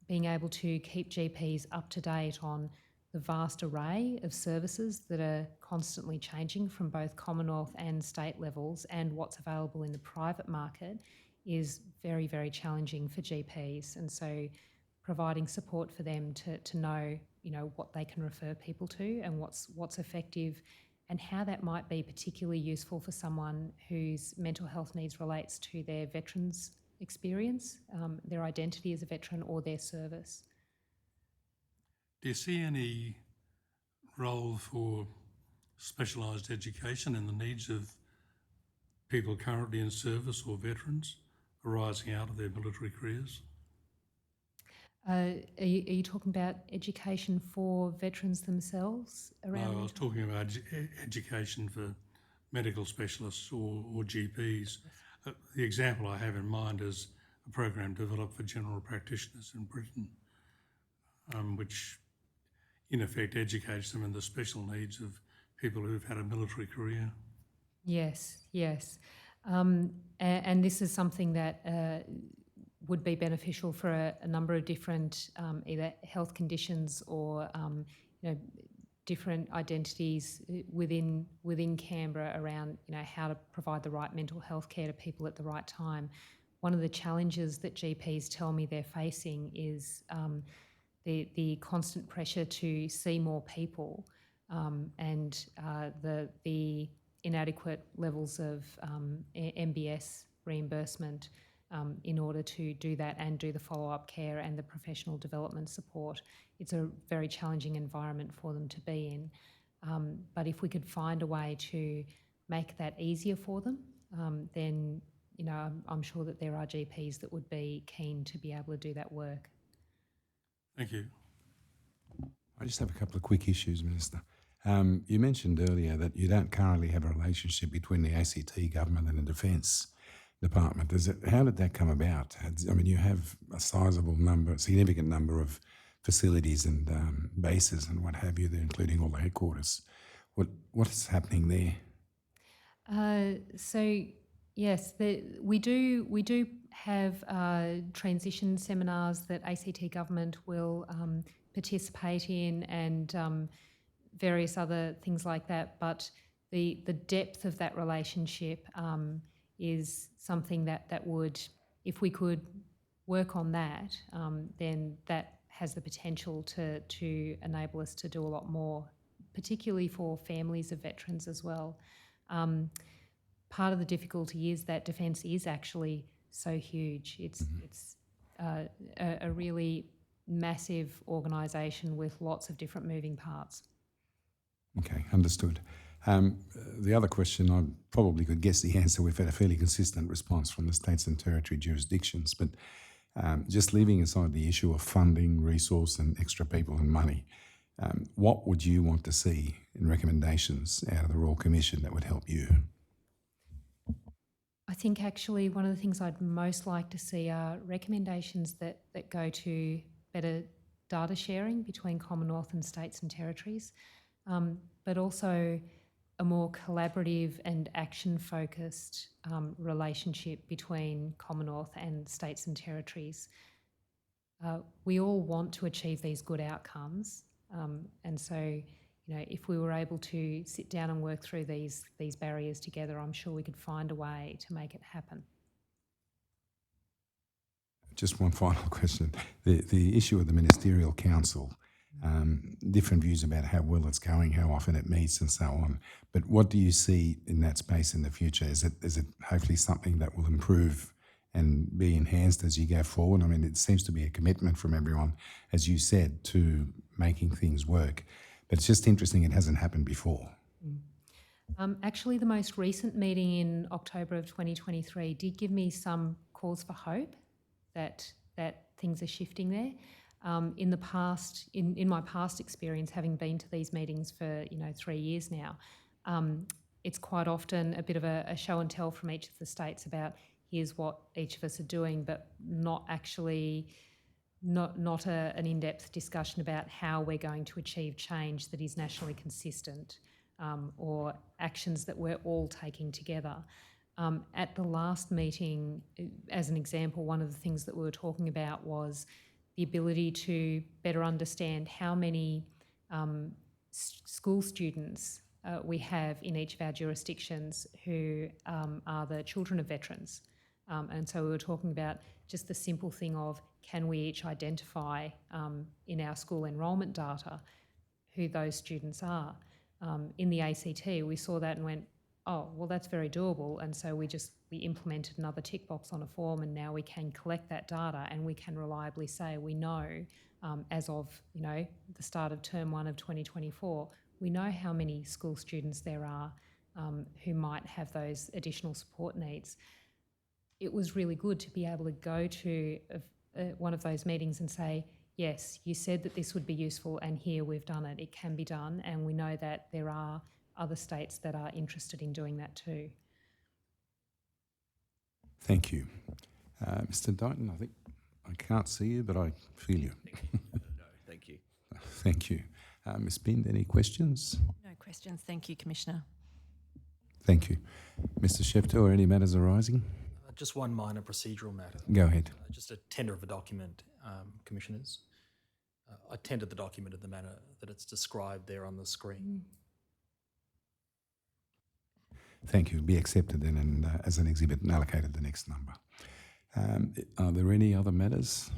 being able to keep GPs up to date on the vast array of services that are constantly changing from both Commonwealth and state levels, and what's available in the private market is very, very challenging for GPs. And so providing support for them to know, what they can refer people to and what's effective, and how that might be particularly useful for someone whose mental health needs relates to their veterans experience, their identity as a veteran, or their service. Do you see any role for specialised education in the needs of people currently in service or veterans arising out of their military careers? Are you talking about education for veterans themselves around? No, I was talking about education for medical specialists or GPs. The example I have in mind is a program developed for general practitioners in Britain, which in effect educates them in the special needs of people who've had a military career. Yes. And this is something that would be beneficial for a number of different either health conditions or different identities within Canberra around how to provide the right mental health care to people at the right time. One of the challenges that GPs tell me they're facing is the constant pressure to see more people, and the inadequate levels of MBS reimbursement in order to do that and do the follow-up care and the professional development support. It's a very challenging environment for them to be in. But if we could find a way to make that easier for them, then I'm sure that there are GPs that would be keen to be able to do that work. Thank you. I just have a couple of quick issues, Minister. You mentioned earlier that you don't currently have a relationship between the ACT government and the Defence Department. How did that come about? You have a significant number of facilities and bases and what have you there, including all the headquarters. What is happening there? Yes, we do have transition seminars that ACT government will participate in, and various other things like that. But the depth of that relationship is something that would, if we could work on that, then that has the potential to enable us to do a lot more particularly for families of veterans as well. Part of the difficulty is that Defence is actually so huge. It's a really massive organisation with lots of different moving parts. Okay, understood. The other question, I probably could guess the answer. We've had a fairly consistent response from the states and territory jurisdictions, but just leaving aside the issue of funding, resource and extra people and money, what would you want to see in recommendations out of the Royal Commission that would help you? I think actually one of the things I'd most like to see are recommendations that go to better data sharing between Commonwealth and states and territories, but also a more collaborative and action-focused relationship between Commonwealth and states and territories. We all want to achieve these good outcomes, and so if we were able to sit down and work through these barriers together, I'm sure we could find a way to make it happen. Just one final question. The issue of the Ministerial Council, different views about how well it's going, how often it meets and so on. But what do you see in that space in the future? Is it hopefully something that will improve and be enhanced as you go forward? I mean, it seems to be a commitment from everyone, as you said, to making things work. But it's just interesting it hasn't happened before. Actually, the most recent meeting in October of 2023 did give me some cause for hope that things are shifting there. In the past, in my past experience, having been to these meetings for 3 years now, it's quite often a bit of a show and tell from each of the states about here's what each of us are doing, but not actually an in-depth discussion about how we're going to achieve change that is nationally consistent, or actions that we're all taking together. At the last meeting, as an example, one of the things that we were talking about was the ability to better understand how many school students we have in each of our jurisdictions who are the children of veterans. And so we were talking about just the simple thing of, can we each identify in our school enrolment data who those students are? In the ACT, we saw that and went, oh, well, that's very doable. And so we implemented another tick box on a form, and now we can collect that data and we can reliably say we know, as of the start of term 1 of 2024, we know how many school students there are who might have those additional support needs. It was really good to be able to go to one of those meetings and say, yes, you said that this would be useful, and here we've done it. It can be done, and we know that there are other states that are interested in doing that too. Thank you. Mr. Dighton, I think I can't see you, but I feel you. No, thank you. Thank you. Ms. Bind, any questions? No questions. Thank you, Commissioner. Thank you. Mr. Shefto, any matters arising? Just one minor procedural matter. Go ahead. Just a tender of a document, Commissioners. I tendered the document in the manner that it's described there on the screen. Thank you. Be accepted then, and as an exhibit and allocated the next number. Are there any other matters?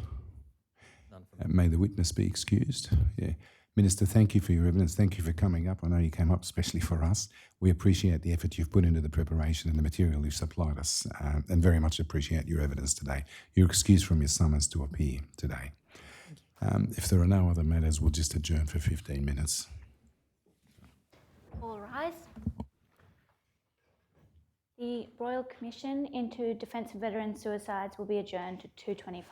None from me. May the witness be excused. Yeah. Minister, thank you for your evidence. Thank you for coming up. I know you came up especially for us. We appreciate the effort you've put into the preparation and the material you've supplied us, and very much appreciate your evidence today. You're excused from your summons to appear today. If there are no other matters, we'll just adjourn for 15 minutes. All rise. The Royal Commission into Defence of Veteran Suicides will be adjourned to 2:25.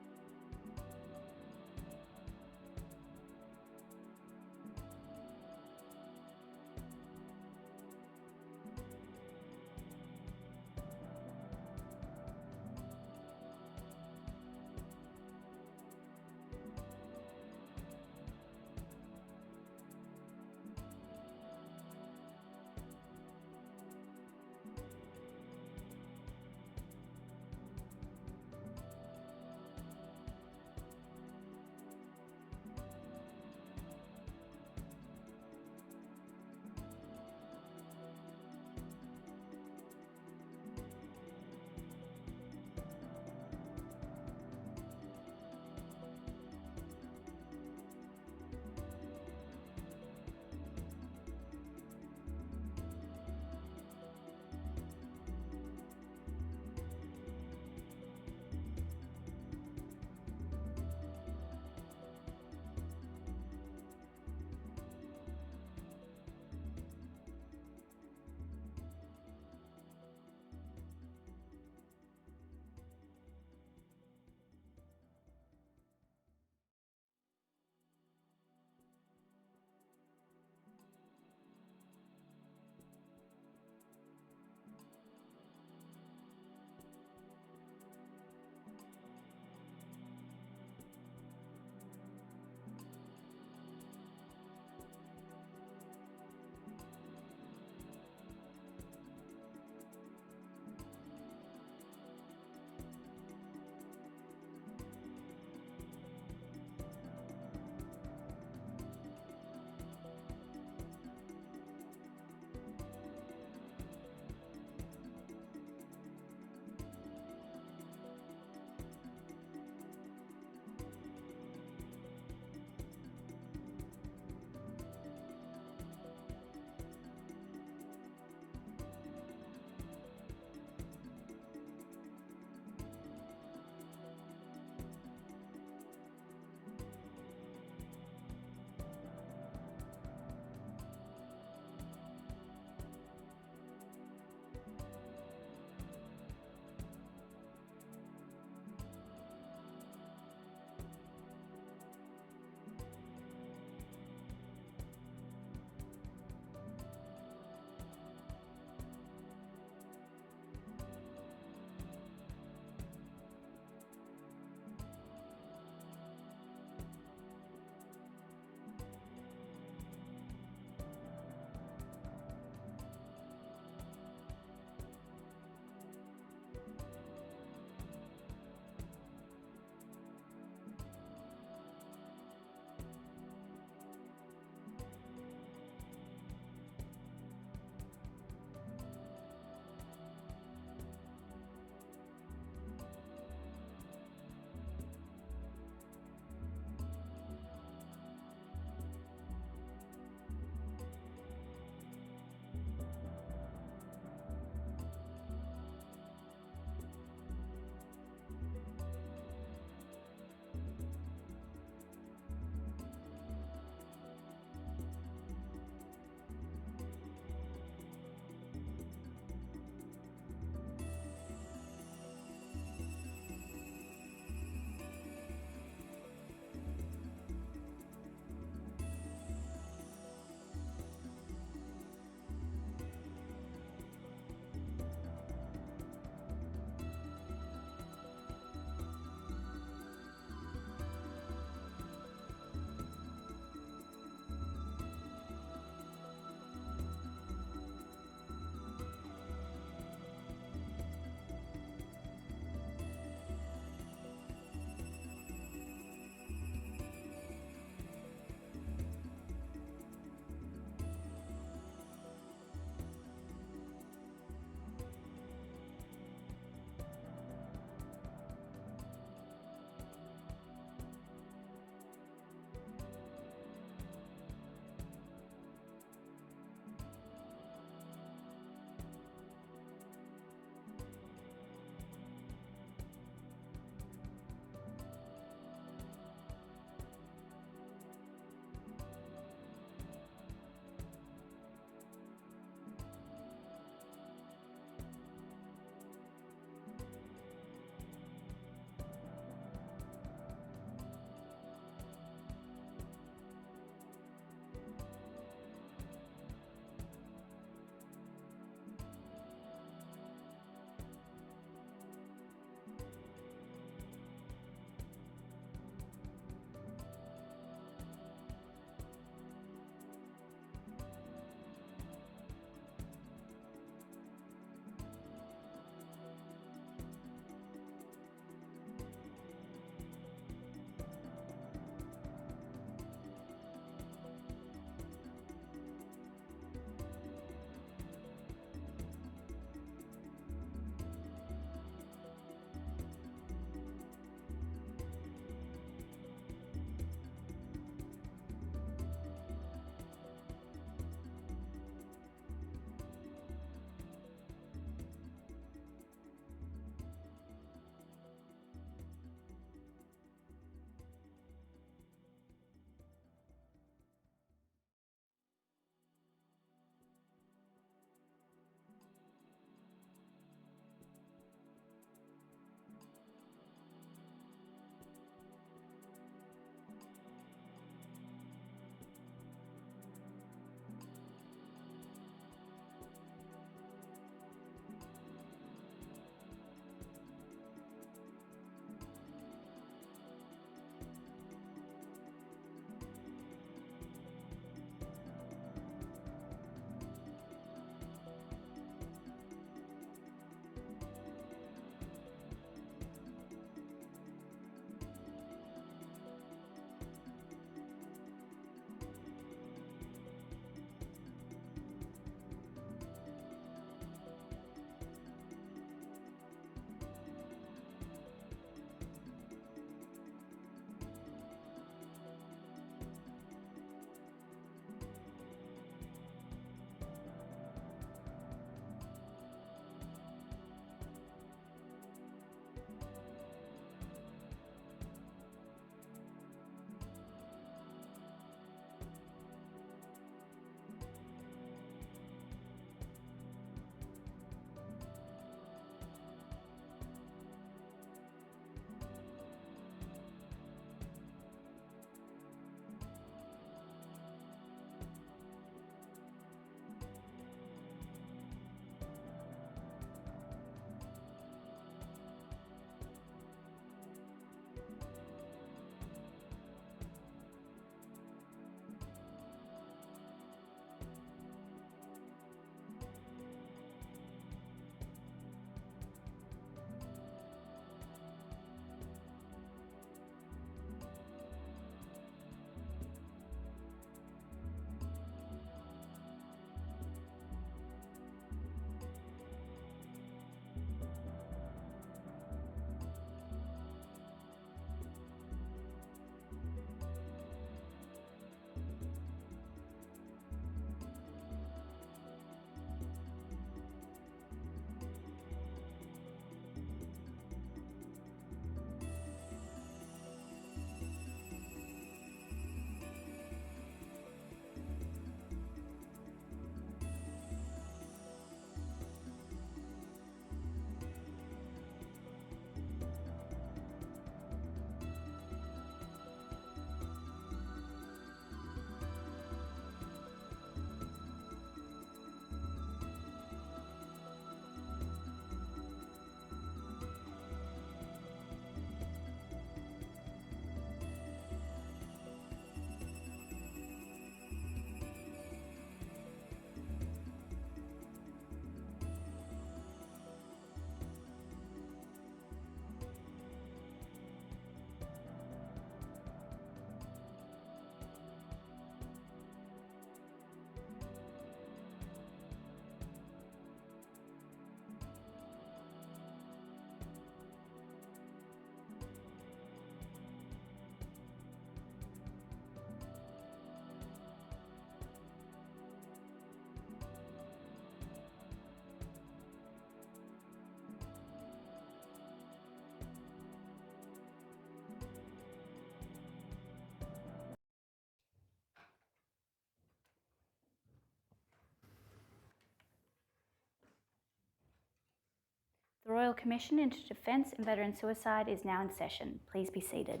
Royal Commission into Defence and Veteran Suicide is now in session. Please be seated.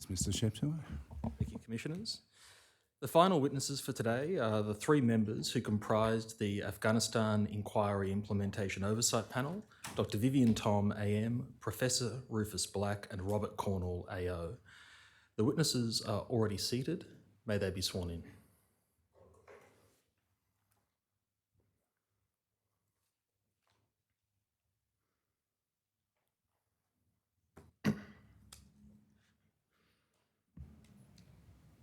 Mr. Shepto. Thank you, Commissioners. The final witnesses for today are the three members who comprised the Afghanistan Inquiry Implementation Oversight Panel, Dr. Vivian Tom, AM, Professor Rufus Black, and Robert Cornwall, AO. The witnesses are already seated. May they be sworn in.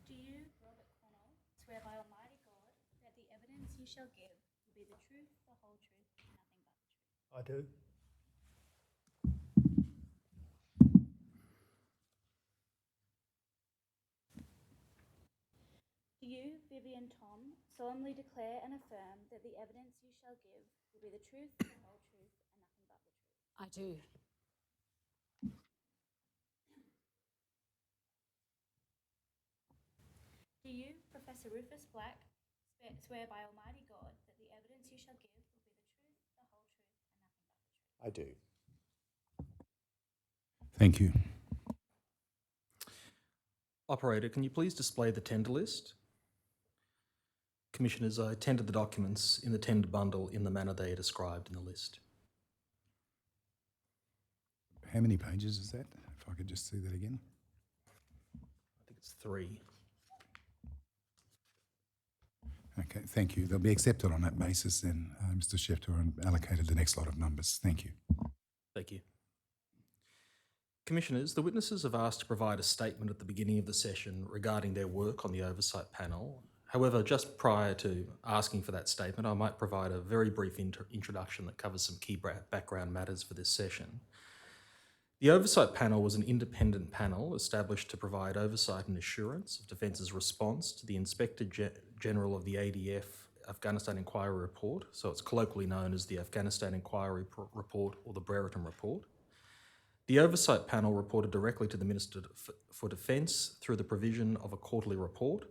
Do you, Robert Cornwall, swear by Almighty God that the evidence you shall give will be the truth, the whole truth, and nothing but the truth? I do. Do you, Vivian Tom, solemnly declare and affirm that the evidence you shall give will be the truth, the whole truth, and nothing but the truth? I do. Do you, Professor Rufus Black, swear by Almighty God that the evidence you shall give will be the truth, the whole truth, and nothing but the truth? I do. Thank you. Operator, can you please display the tender list? Commissioners, I tendered the documents in the tender bundle in the manner they are described in the list. How many pages is that? If I could just see that again. I think it's 3. Okay, thank you. They'll be accepted on that basis then, Mr. Shepto, and allocated the next lot of numbers. Thank you. Thank you. Commissioners, the witnesses have asked to provide a statement at the beginning of the session regarding their work on the Oversight Panel. However, just prior to asking for that statement, I might provide a very brief introduction that covers some key background matters for this session. The Oversight Panel was an independent panel established to provide oversight and assurance of Defence's response to the Inspector General of the ADF Afghanistan Inquiry Report, so it's colloquially known as the Afghanistan Inquiry Report or the Brereton Report. The Oversight Panel reported directly to the Minister for Defence through the provision of a quarterly report,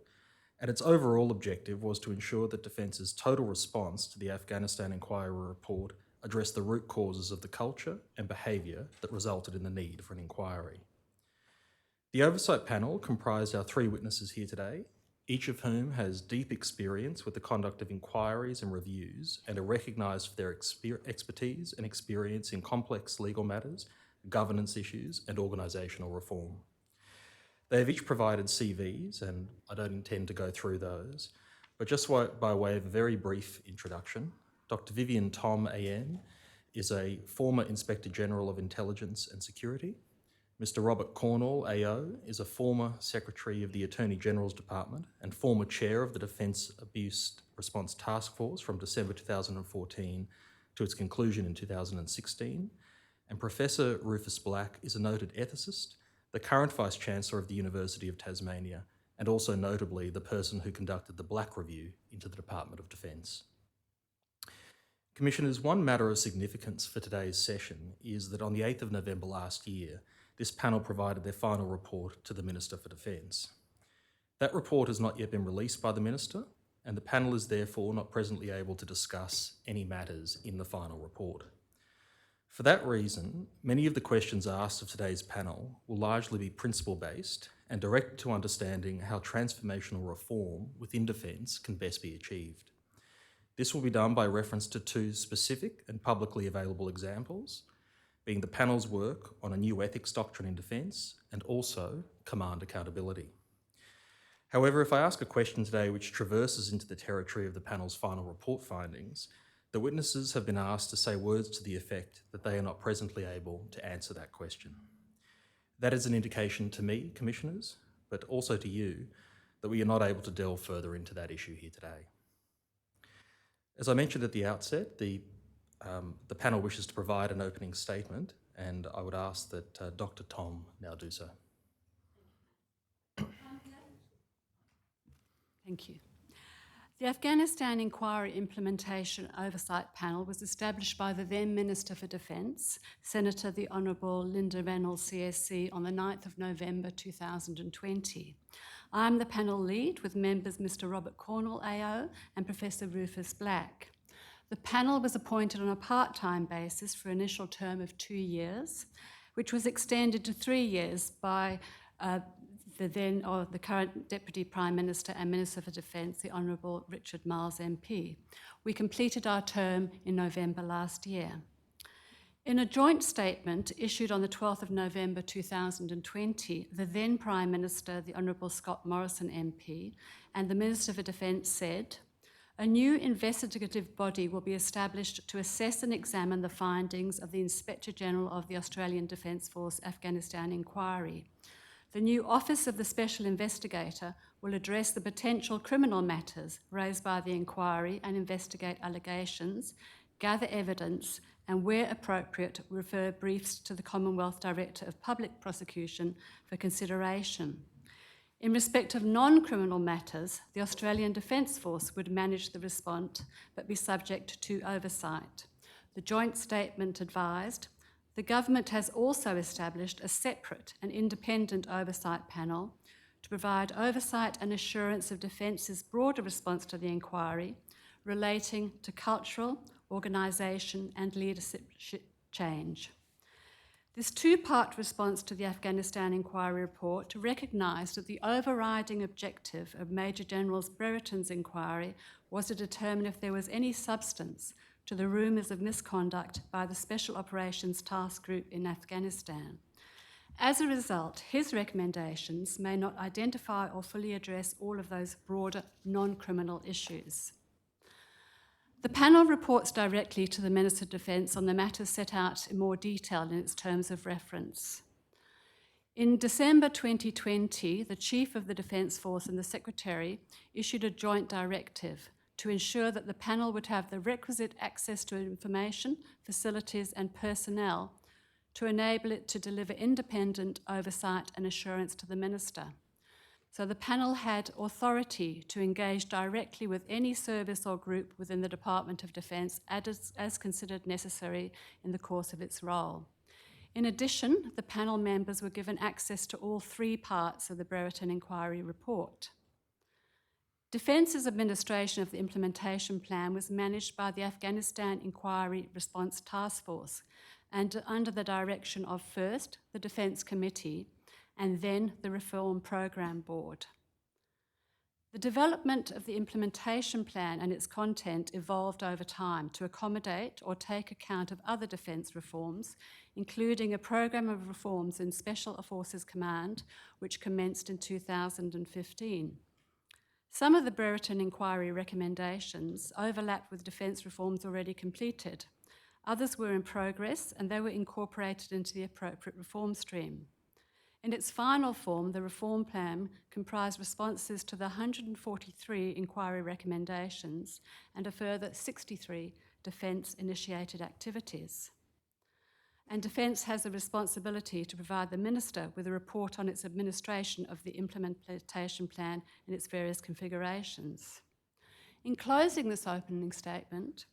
and its overall objective was to ensure that Defence's total response to the Afghanistan Inquiry Report addressed the root causes of the culture and behaviour that resulted in the need for an inquiry. The Oversight Panel comprised our 3 witnesses here today, each of whom has deep experience with the conduct of inquiries and reviews and are recognised for their expertise and experience in complex legal matters, governance issues and organisational reform. They have each provided CVs, and I don't intend to go through those, but just by way of a very brief introduction, Dr. Vivian Tom, AM, is a former Inspector General of Intelligence and Security. Mr. Robert Cornwall, AO, is a former Secretary of the Attorney General's Department and former Chair of the Defence Abuse Response Task Force from December 2014 to its conclusion in 2016. And Professor Rufus Black is a noted ethicist, the current Vice-Chancellor of the University of Tasmania, and also notably the person who conducted the Black Review into the Department of Defence. Commissioners, one matter of significance for today's session is that on the 8th of November last year, this panel provided their final report to the Minister for Defence. That report has not yet been released by the Minister, and the panel is therefore not presently able to discuss any matters in the final report. For that reason, many of the questions asked of today's panel will largely be principle-based and directed to understanding how transformational reform within Defence can best be achieved. This will be done by reference to 2 specific and publicly available examples, being the panel's work on a new ethics doctrine in Defence and also command accountability. However, if I ask a question today which traverses into the territory of the panel's final report findings, the witnesses have been asked to say words to the effect that they are not presently able to answer that question. That is an indication to me, Commissioners, but also to you, that we are not able to delve further into that issue here today. As I mentioned at the outset, the panel wishes to provide an opening statement, and I would ask that Dr. Tom now do so. Thank you. The Afghanistan Inquiry Implementation Oversight Panel was established by the then Minister for Defence, Senator the Honourable Linda Reynolds CSC, on the 9th of November 2020. I am the panel lead with members Mr. Robert Cornwall AO and Professor Rufus Black. The panel was appointed on a part-time basis for an initial term of 2 years, which was extended to 3 years by the current Deputy Prime Minister and Minister for Defence, the Honourable Richard Marles MP. We completed our term in November last year. In a joint statement issued on the 12th of November 2020, the then Prime Minister, the Honourable Scott Morrison MP, and the Minister for Defence said, "A new investigative body will be established to assess and examine the findings of the Inspector General of the Australian Defence Force Afghanistan Inquiry. The new Office of the Special Investigator will address the potential criminal matters raised by the inquiry and investigate allegations, gather evidence, and where appropriate, refer briefs to the Commonwealth Director of Public Prosecution for consideration. In respect of non-criminal matters, the Australian Defence Force would manage the response but be subject to oversight." The joint statement advised, "The government has also established a separate and independent oversight panel to provide oversight and assurance of Defence's broader response to the inquiry relating to cultural, organisation and leadership change." This two-part response to the Afghanistan Inquiry report recognised that the overriding objective of Major General Brereton's inquiry was to determine if there was any substance to the rumours of misconduct by the Special Operations Task Group in Afghanistan. As a result, his recommendations may not identify or fully address all of those broader non-criminal issues. The panel reports directly to the Minister of Defence on the matters set out in more detail in its terms of reference. In December 2020, the Chief of the Defence Force and the Secretary issued a joint directive to ensure that the panel would have the requisite access to information, facilities and personnel to enable it to deliver independent oversight and assurance to the Minister. So the panel had authority to engage directly with any service or group within the Department of Defence as considered necessary in the course of its role. In addition, the panel members were given access to all 3 parts of the Brereton Inquiry report. Defence's administration of the implementation plan was managed by the Afghanistan Inquiry Response Task Force and under the direction of first the Defence Committee and then the Reform Programme Board. The development of the implementation plan and its content evolved over time to accommodate or take account of other defence reforms, including a programme of reforms in Special Forces Command, which commenced in 2015. Some of the Brereton Inquiry recommendations overlapped with defence reforms already completed. Others were in progress and they were incorporated into the appropriate reform stream. In its final form, the reform plan comprised responses to the 143 inquiry recommendations and a further 63 defence-initiated activities. And Defence has a responsibility to provide the Minister with a report on its administration of the implementation plan in its various configurations. In closing this opening statement,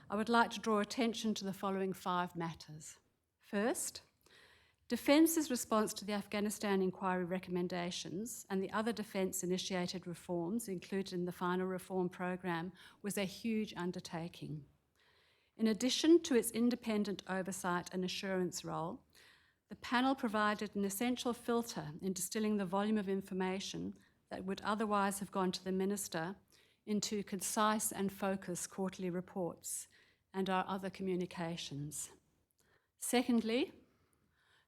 I would like to draw attention to the following 5 matters. First, Defence's response to the Afghanistan Inquiry recommendations and the other defence-initiated reforms included in the final reform programme was a huge undertaking. In addition to its independent oversight and assurance role, the panel provided an essential filter in distilling the volume of information that would otherwise have gone to the Minister into concise and focused quarterly reports and our other communications. Secondly,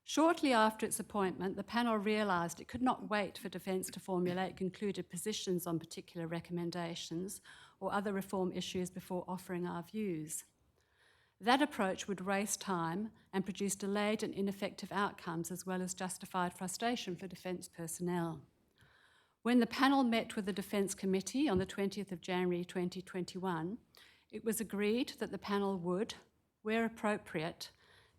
shortly after its appointment, the panel realised it could not wait for Defence to formulate concluded positions on particular recommendations or other reform issues before offering our views. That approach would waste time and produce delayed and ineffective outcomes as well as justified frustration for Defence personnel. When the panel met with the Defence Committee on the 20th of January 2021, it was agreed that the panel would, where appropriate,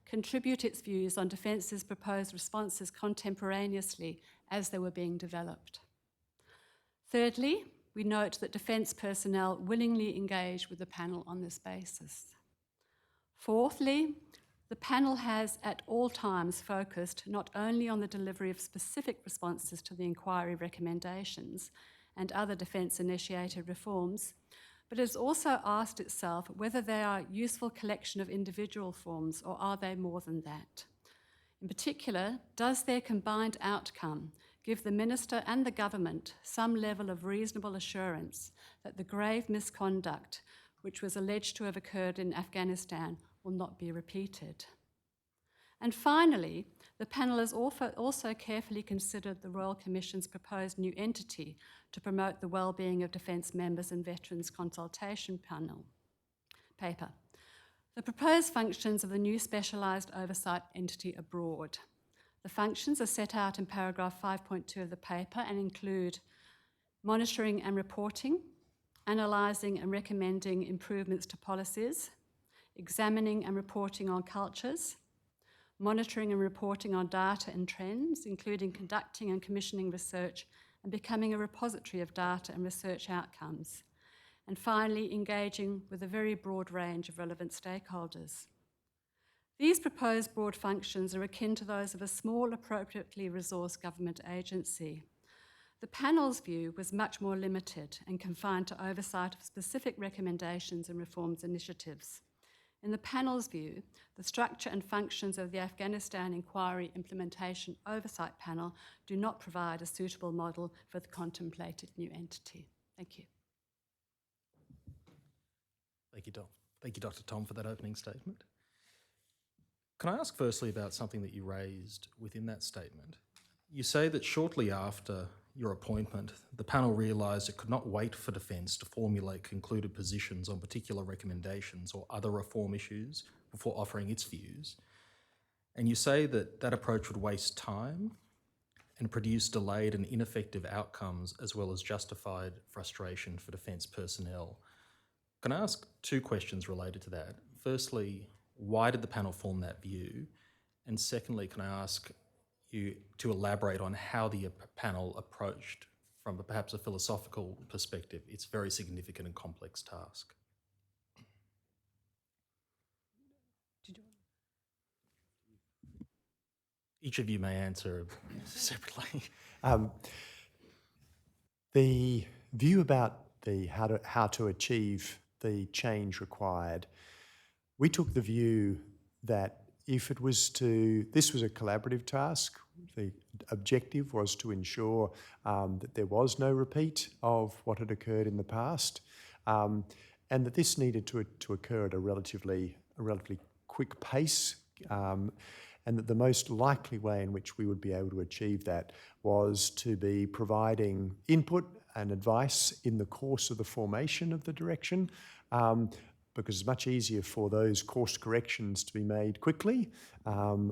contribute its views on Defence's proposed responses contemporaneously as they were being developed. Thirdly, we note that Defence personnel willingly engage with the panel on this basis. Fourthly, the panel has at all times focused not only on the delivery of specific responses to the inquiry recommendations and other Defence-initiated reforms, but it has also asked itself whether they are a useful collection of individual forms or are they more than that. In particular, does their combined outcome give the Minister and the Government some level of reasonable assurance that the grave misconduct which was alleged to have occurred in Afghanistan will not be repeated? And finally, the panel has also carefully considered the Royal Commission's proposed new entity to promote the wellbeing of Defence members and veterans consultation panel paper. The proposed functions of the new specialised oversight entity are broad. The functions are set out in paragraph 5.2 of the paper and include monitoring and reporting, analysing and recommending improvements to policies, examining and reporting on cultures, monitoring and reporting on data and trends, including conducting and commissioning research and becoming a repository of data and research outcomes, and finally, engaging with a very broad range of relevant stakeholders. These proposed broad functions are akin to those of a small, appropriately resourced government agency. The panel's view was much more limited and confined to oversight of specific recommendations and reforms initiatives. In the panel's view, the structure and functions of the Afghanistan Inquiry Implementation Oversight Panel do not provide a suitable model for the contemplated new entity. Thank you. Thank you, Tom. Thank you, Dr. Tom, for that opening statement. Can I ask firstly about something that you raised within that statement? You say that shortly after your appointment, the panel realised it could not wait for Defence to formulate concluded positions on particular recommendations or other reform issues before offering its views. And you say that that approach would waste time and produce delayed and ineffective outcomes as well as justified frustration for Defence personnel. Can I ask two questions related to that? Firstly, why did the panel form that view? And secondly, can I ask you to elaborate on how the panel approached, from perhaps a philosophical perspective, its very significant and complex task? Each of you may answer separately. The view about how to achieve the change required, we took the view that if it was this was a collaborative task. The objective was to ensure that there was no repeat of what had occurred in the past, and that this needed to occur at a relatively quick pace, and that the most likely way in which we would be able to achieve that was to be providing input and advice in the course of the formation of the direction, because it's much easier for those course corrections to be made quickly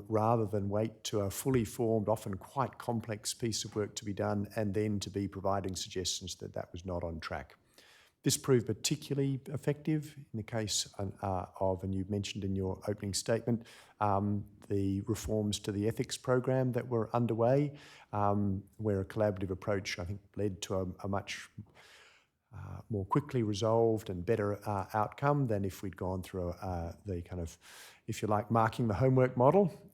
rather than wait to a fully formed, often quite complex piece of work to be done and then to be providing suggestions that that was not on track. This proved particularly effective in the case of, and you mentioned in your opening statement, the reforms to the ethics program that were underway, where a collaborative approach, I think, led to a much more quickly resolved and better outcome than if we'd gone through the kind of, if you like, marking the homework model.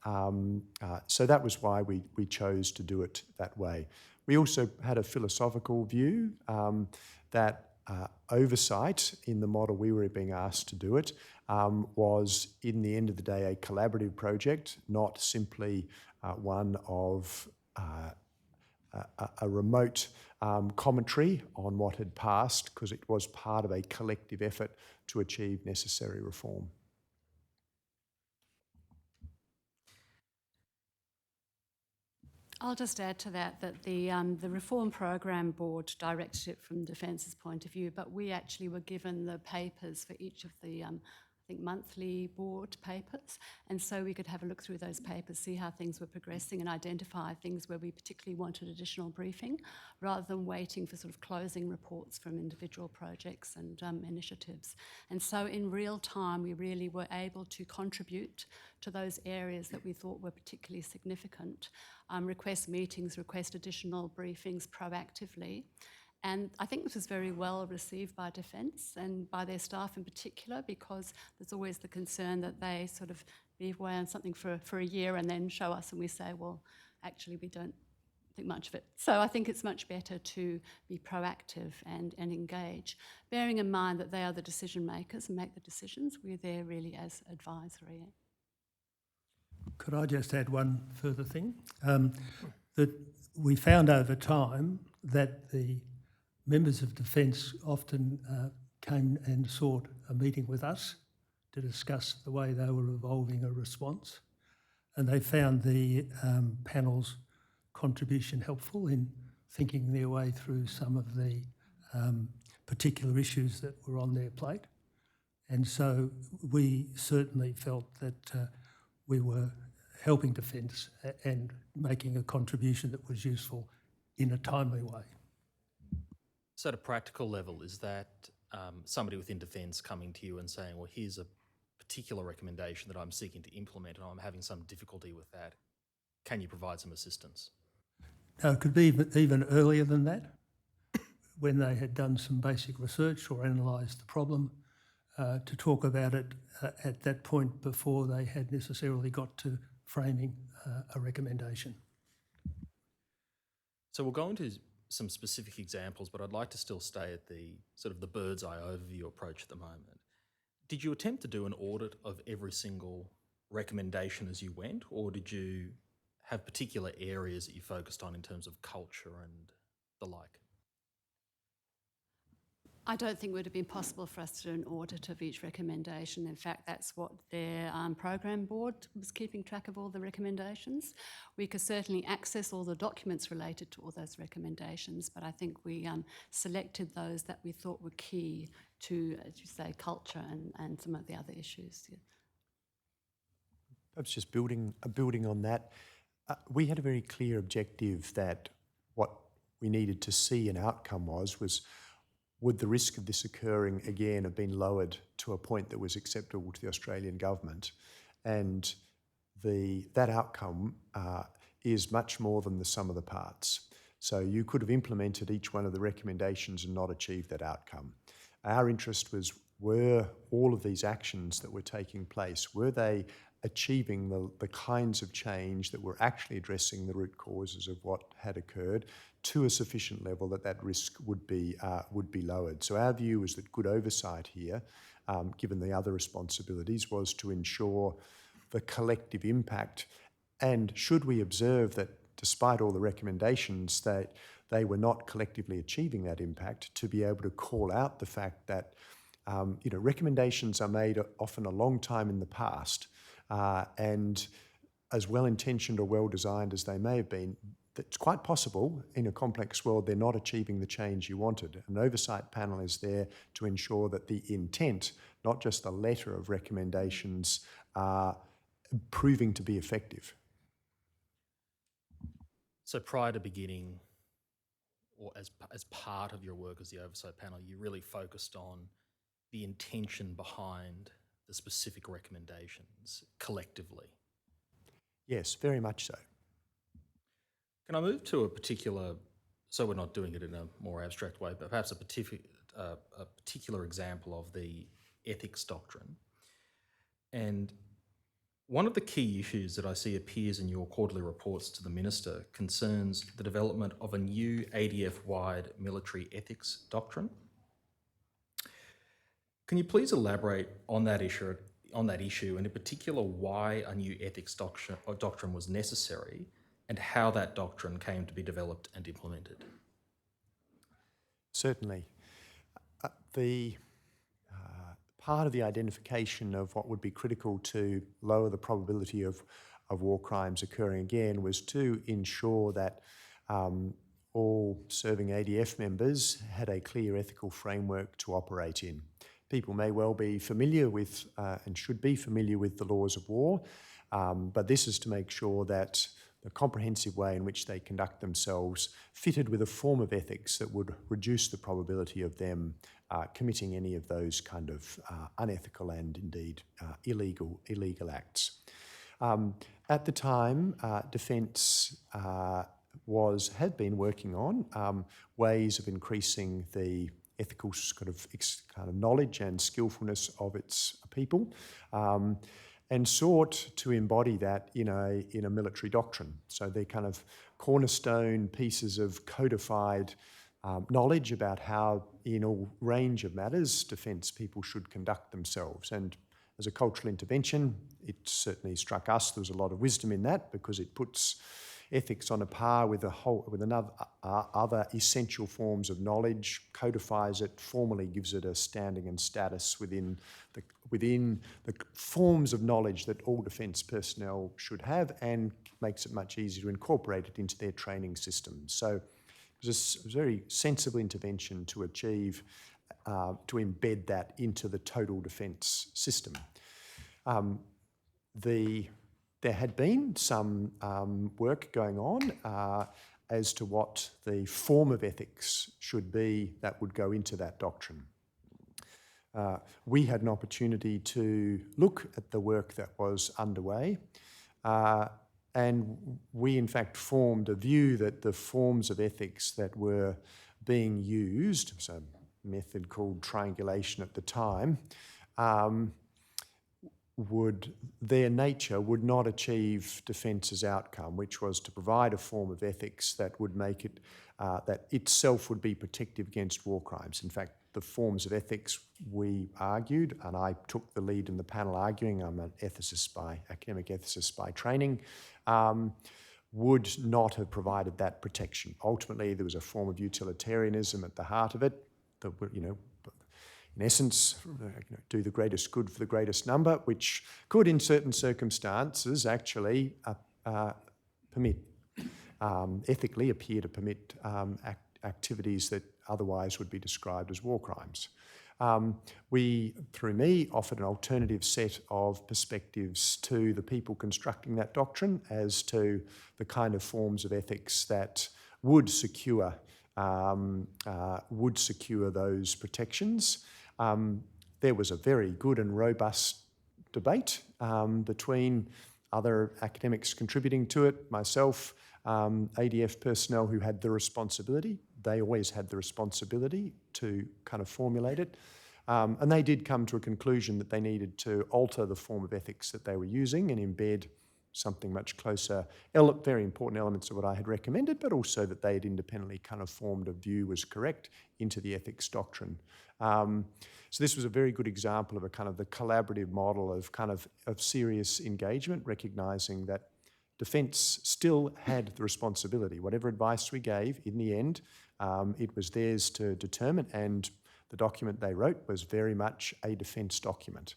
So that was why we chose to do it that way. We also had a philosophical view that oversight in the model we were being asked to do it was, in the end of the day, a collaborative project, not simply one of a remote commentary on what had passed, because it was part of a collective effort to achieve necessary reform. I'll just add to that the Reform Program Board directed it from Defence's point of view, but we actually were given the papers for each of the I think monthly board papers, and so we could have a look through those papers, see how things were progressing and identify things where we particularly wanted additional briefing, rather than waiting for sort of closing reports from individual projects and initiatives. And so in real time, we really were able to contribute to those areas that we thought were particularly significant, request meetings, request additional briefings proactively. And I think this was very well received by Defence and by their staff in particular, because there's always the concern that they sort of be away on something for a year and then show us and we say, well, actually we don't think much of it. So I think it's much better to be proactive and engage, bearing in mind that they are the decision makers and make the decisions. We're there really as advisory. Could I just add one further thing? That we found over time that the members of Defence often came and sought a meeting with us to discuss the way they were evolving a response, and they found the panel's contribution helpful in thinking their way through some of the particular issues that were on their plate. And so we certainly felt that we were helping Defence and making a contribution that was useful in a timely way. So at a practical level, is that somebody within Defence coming to you and saying, well, here's a particular recommendation that I'm seeking to implement and I'm having some difficulty with that. Can you provide some assistance? No, it could be even earlier than that, when they had done some basic research or analysed the problem, to talk about it at that point before they had necessarily got to framing a recommendation. So we'll go into some specific examples, but I'd like to still stay at the sort of the bird's eye overview approach at the moment. Did you attempt to do an audit of every single recommendation as you went, or did you have particular areas that you focused on in terms of culture and the like? I don't think it would have been possible for us to do an audit of each recommendation. In fact, that's what their program board was keeping track of, all the recommendations. We could certainly access all the documents related to all those recommendations, but I think we selected those that we thought were key to, as you say, culture and some of the other issues. Yeah. Perhaps just building on that, we had a very clear objective that what we needed to see an outcome was would the risk of this occurring again have been lowered to a point that was acceptable to the Australian government? And that outcome is much more than the sum of the parts. So you could have implemented each one of the recommendations and not achieved that outcome. Our interest was, were all of these actions that were taking place, were they achieving the kinds of change that were actually addressing the root causes of what had occurred to a sufficient level that risk would be lowered. So our view was that good oversight here, given the other responsibilities, was to ensure the collective impact. And should we observe that despite all the recommendations that they were not collectively achieving that impact, to be able to call out the fact that recommendations are made often a long time in the past, and as well-intentioned or well-designed as they may have been, it's quite possible in a complex world they're not achieving the change you wanted. An oversight panel is there to ensure that the intent, not just the letter of recommendations, are proving to be effective. So prior to beginning, or as part of your work as the oversight panel, you really focused on the intention behind the specific recommendations collectively? Yes, very much so. Can I move to a particular, so we're not doing it in a more abstract way, but perhaps a particular example of the ethics doctrine? And one of the key issues that I see appears in your quarterly reports to the Minister concerns the development of a new ADF-wide military ethics doctrine. Can you please elaborate on that issue, and in particular why a new ethics doctrine was necessary and how that doctrine came to be developed and implemented? Certainly. The part of the identification of what would be critical to lower the probability of war crimes occurring again was to ensure that all serving ADF members had a clear ethical framework to operate in. People may well be familiar with and should be familiar with the laws of war, but this is to make sure that the comprehensive way in which they conduct themselves fitted with a form of ethics that would reduce the probability of them committing any of those kind of unethical and indeed illegal acts. At the time, Defence had been working on ways of increasing the ethical kind of knowledge and skillfulness of its people. and sought to embody that in a military doctrine. So they're kind of cornerstone pieces of codified knowledge about how, in all range of matters, defence people should conduct themselves. And as a cultural intervention, it certainly struck us there was a lot of wisdom in that, because it puts ethics on a par with other essential forms of knowledge, codifies it, formally gives it a standing and status within the forms of knowledge that all defence personnel should have, and makes it much easier to incorporate it into their training systems. So it was a very sensible intervention to achieve, to embed that into the total defence system. There had been some work going on as to what the form of ethics should be that would go into that doctrine. We had an opportunity to look at the work that was underway, and we in fact formed a view that the forms of ethics that were being used, so a method called triangulation at the time, their nature would not achieve defence's outcome, which was to provide a form of ethics that would make it, that itself would be protective against war crimes. In fact, the forms of ethics we argued, and I took the lead in the panel arguing, I'm an academic ethicist by training, would not have provided that protection. Ultimately, there was a form of utilitarianism at the heart of it that would, in essence, do the greatest good for the greatest number, which could, in certain circumstances, actually ethically appear to permit activities that otherwise would be described as war crimes. We, through me, offered an alternative set of perspectives to the people constructing that doctrine as to the kind of forms of ethics that would secure those protections. There was a very good and robust debate between other academics contributing to it, myself, ADF personnel who had the responsibility. They always had the responsibility to kind of formulate it. And they did come to a conclusion that they needed to alter the form of ethics that they were using and embed something much closer, very important elements of what I had recommended, but also that they had independently kind of formed a view was correct into the ethics doctrine. So this was a very good example of a kind of the collaborative model of serious engagement, recognising that defence still had the responsibility. Whatever advice we gave, in the end, it was theirs to determine, and the document they wrote was very much a defence document.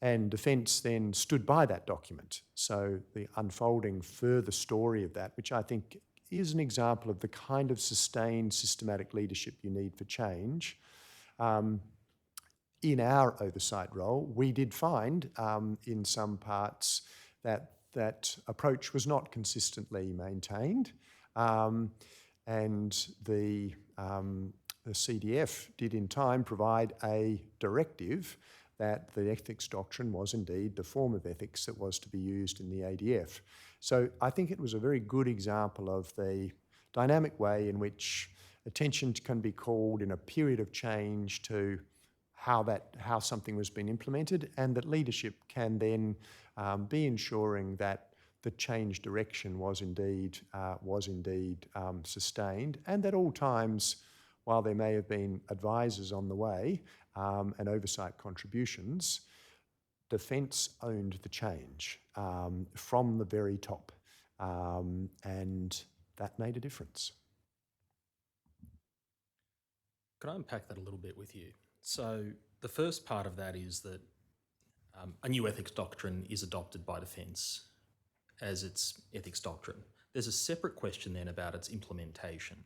And defence then stood by that document. So the unfolding further story of that, which I think is an example of the kind of sustained systematic leadership you need for change. In our oversight role, we did find in some parts that that approach was not consistently maintained. And the CDF did in time provide a directive that the ethics doctrine was indeed the form of ethics that was to be used in the ADF. So I think it was a very good example of the dynamic way in which attention can be called in a period of change to how something was being implemented, and that leadership can then be ensuring that the change direction was indeed sustained, and at all times, while there may have been advisors on the way and oversight contributions, defence owned the change from the very top, and that made a difference. Can I unpack that a little bit with you? So the first part of that is that a new ethics doctrine is adopted by Defence as its ethics doctrine. There's a separate question then about its implementation.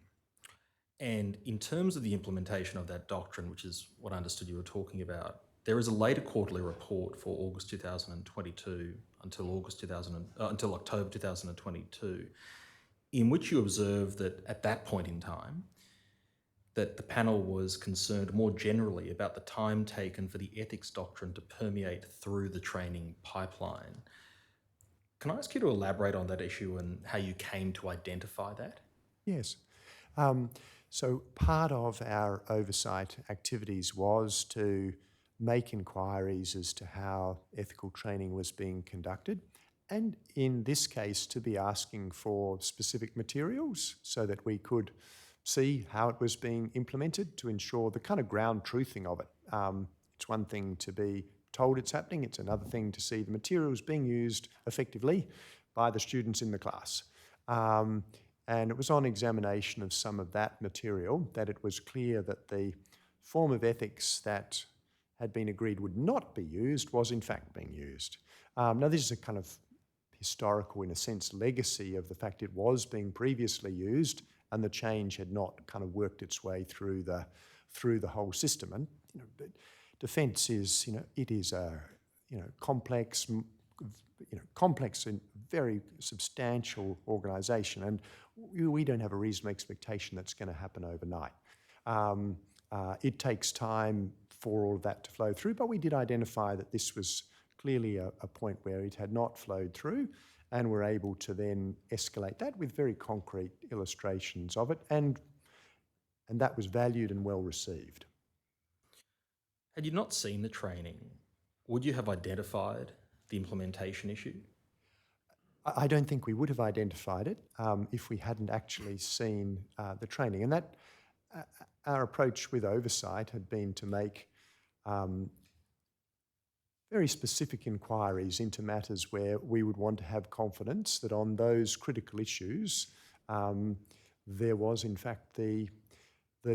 And in terms of the implementation of that doctrine, which is what I understood you were talking about, there is a later quarterly report for August 2022 until October 2022, in which you observe that at that point in time, that the panel was concerned more generally about the time taken for the ethics doctrine to permeate through the training pipeline. Can I ask you to elaborate on that issue and how you came to identify that? Yes. So part of our oversight activities was to make inquiries as to how ethical training was being conducted, and in this case to be asking for specific materials so that we could see how it was being implemented to ensure the kind of ground truthing of it. It's one thing to be told it's happening, it's another thing to see the materials being used effectively by the students in the class. And it was on examination of some of that material that it was clear that the form of ethics that had been agreed would not be used was in fact being used. Now this is a kind of historical, in a sense, legacy of the fact it was being previously used and the change had not kind of worked its way through the whole system. And defence is, it is a complex and very substantial organisation, and we don't have a reasonable expectation that's going to happen overnight. It takes time for all of that to flow through, but we did identify that this was clearly a point where it had not flowed through, and we're able to then escalate that with very concrete illustrations of it, and that was valued and well received. Had you not seen the training, would you have identified the implementation issue? I don't think we would have identified it if we hadn't actually seen the training. And that our approach with oversight had been to make very specific inquiries into matters where we would want to have confidence that on those critical issues there was in fact the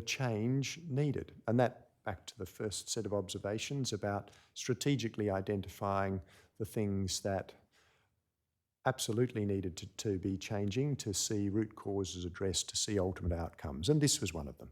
change needed. And that, back to the first set of observations about strategically identifying the things that absolutely needed to be changing, to see root causes addressed, to see ultimate outcomes, and this was one of them.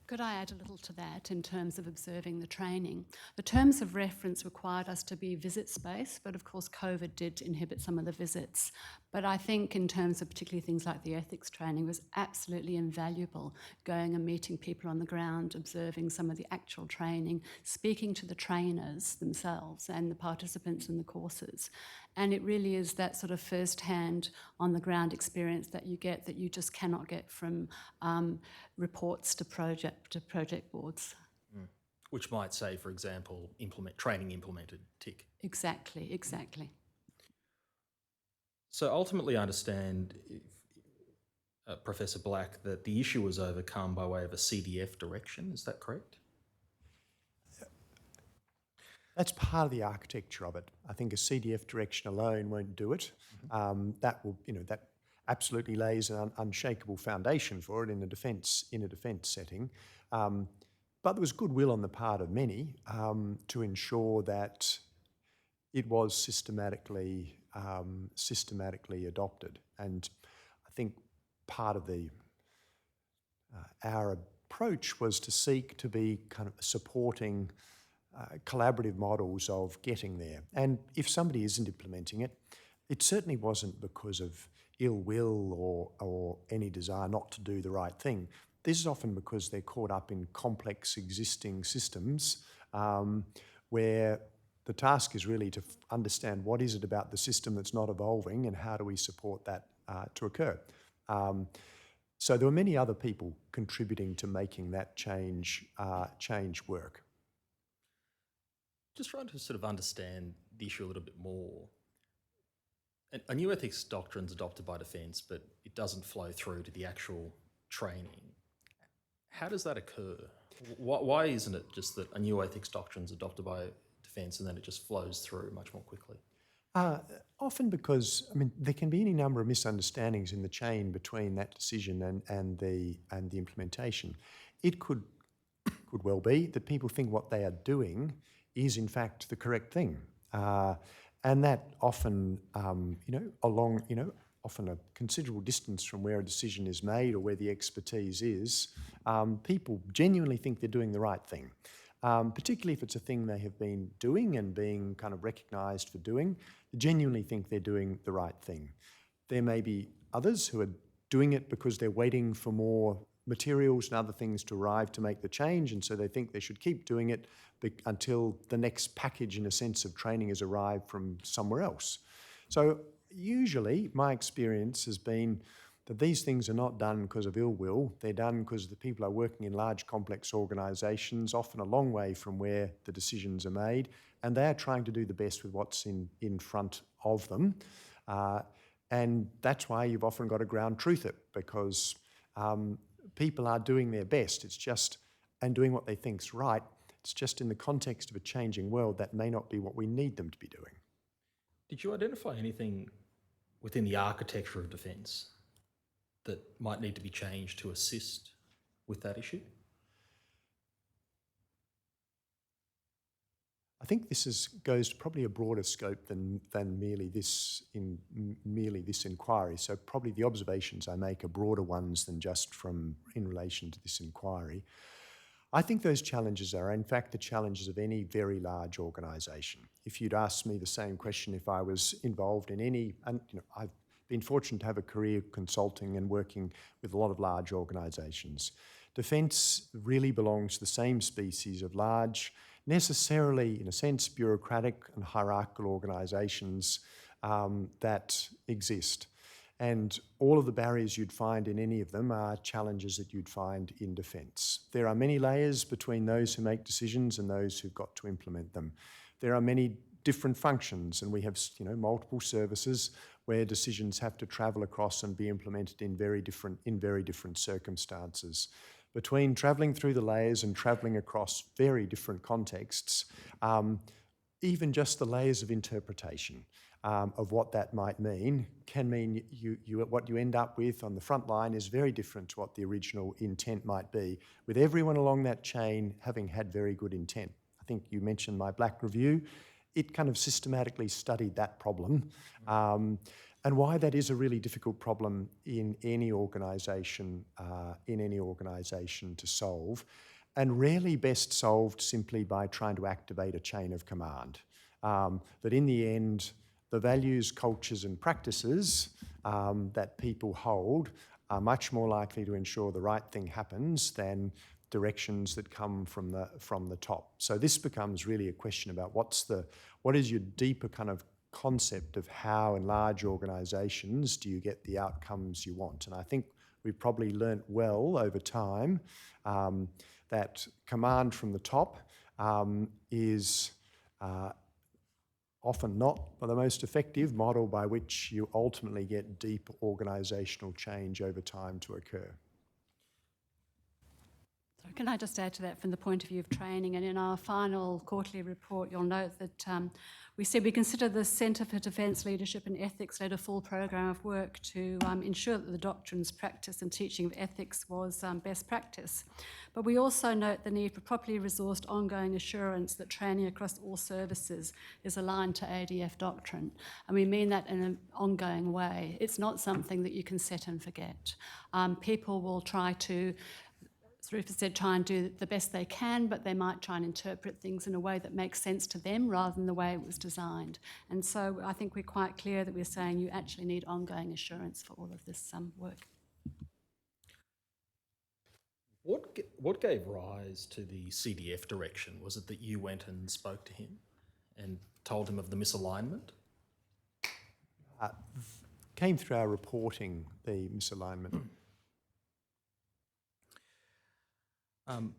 Could I add a little to that in terms of observing the training? The terms of reference required us to be visit-based, but of course COVID did inhibit some of the visits. But I think in terms of particularly things like the ethics training was absolutely invaluable, going and meeting people on the ground, observing some of the actual training, speaking to the trainers themselves and the participants in the courses. And it really is that sort of first-hand, on-the-ground experience that you get that you just cannot get from reports to project boards. Which might say, for example, training implemented, tick. Exactly, exactly. So ultimately I understand, Professor Black, that the issue was overcome by way of a CDF direction, is that correct? That's part of the architecture of it. I think a CDF direction alone won't do it. That will, that absolutely lays an unshakable foundation for it in a defence setting. But there was goodwill on the part of many to ensure that it was systematically adopted. And I think part of our approach was to seek to be kind of supporting collaborative models of getting there. And if somebody isn't implementing it, it certainly wasn't because of ill will or any desire not to do the right thing. This is often because they're caught up in complex existing systems where the task is really to understand what is it about the system that's not evolving and how do we support that to occur. So there were many other people contributing to making that change work. Just trying to sort of understand the issue a little bit more. A new ethics doctrine is adopted by Defence, but it doesn't flow through to the actual training. How does that occur? Why isn't it just that a new ethics doctrine is adopted by Defence and then it just flows through much more quickly? Often because, there can be any number of misunderstandings in the chain between that decision and the implementation. It could well be that people think what they are doing is in fact the correct thing. And that often, often a considerable distance from where a decision is made or where the expertise is, people genuinely think they're doing the right thing. Particularly if it's a thing they have been doing and being kind of recognised for doing, they genuinely think they're doing the right thing. There may be others who are doing it because they're waiting for more materials and other things to arrive to make the change, and so they think they should keep doing it until the next package, in a sense, of training has arrived from somewhere else. So usually my experience has been that these things are not done because of ill will. They're done because the people are working in large, complex organisations, often a long way from where the decisions are made, and they are trying to do the best with what's in front of them. And that's why you've often got to ground truth it, because people are doing their best. It's just, and doing what they think's right. It's just in the context of a changing world that may not be what we need them to be doing. Did you identify anything within the architecture of defence that might need to be changed to assist with that issue? I think this goes to probably a broader scope than merely this inquiry. So probably the observations I make are broader ones than just in relation to this inquiry. I think those challenges are, in fact, the challenges of any very large organisation. If you'd asked me the same question if I was involved in any, and I've been fortunate to have a career consulting and working with a lot of large organisations. Defence really belongs to the same species of large, necessarily, in a sense, bureaucratic and hierarchical organisations that exist. And all of the barriers you'd find in any of them are challenges that you'd find in defence. There are many layers between those who make decisions and those who've got to implement them. There are many different functions, and we have multiple services where decisions have to travel across and be implemented in very different circumstances. Between travelling through the layers and travelling across very different contexts, even just the layers of interpretation of what that might mean can mean what you end up with on the front line is very different to what the original intent might be, with everyone along that chain having had very good intent. I think you mentioned my Black Review. It kind of systematically studied that problem and why that is a really difficult problem in any organisation to solve, and rarely best solved simply by trying to activate a chain of command. That in the end, the values, cultures and practices that people hold are much more likely to ensure the right thing happens than directions that come from the top. So this becomes really a question about what is your deeper kind of concept of how in large organisations do you get the outcomes you want. And I think we've probably learnt well over time that command from the top is often not the most effective model by which you ultimately get deep organisational change over time to occur. So can I just add to that from the point of view of training? And in our final quarterly report, you'll note that we said we consider the Centre for Defence Leadership and Ethics led a full program of work to ensure that the doctrines, practice and teaching of ethics was best practice. But we also note the need for properly resourced ongoing assurance that training across all services is aligned to ADF doctrine. And we mean that in an ongoing way. It's not something that you can set and forget. People will try to, as Rufus said, try and do the best they can, but they might try and interpret things in a way that makes sense to them rather than the way it was designed. And so I think we're quite clear that we're saying you actually need ongoing assurance for all of this work. What gave rise to the CDF direction? Was it that you went and spoke to him and told him of the misalignment? Came through our reporting, the misalignment. And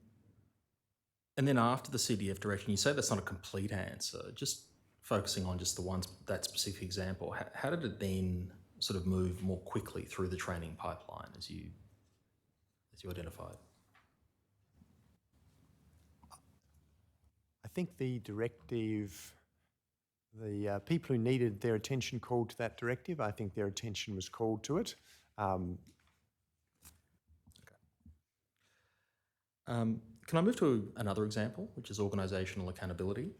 then after the CDF direction, you say that's not a complete answer, just focusing on just that specific example. How did it then sort of move more quickly through the training pipeline as you identified? I think the directive, the people who needed their attention called to that directive, I think their attention was called to it. Can I move to another example, which is organisational accountability?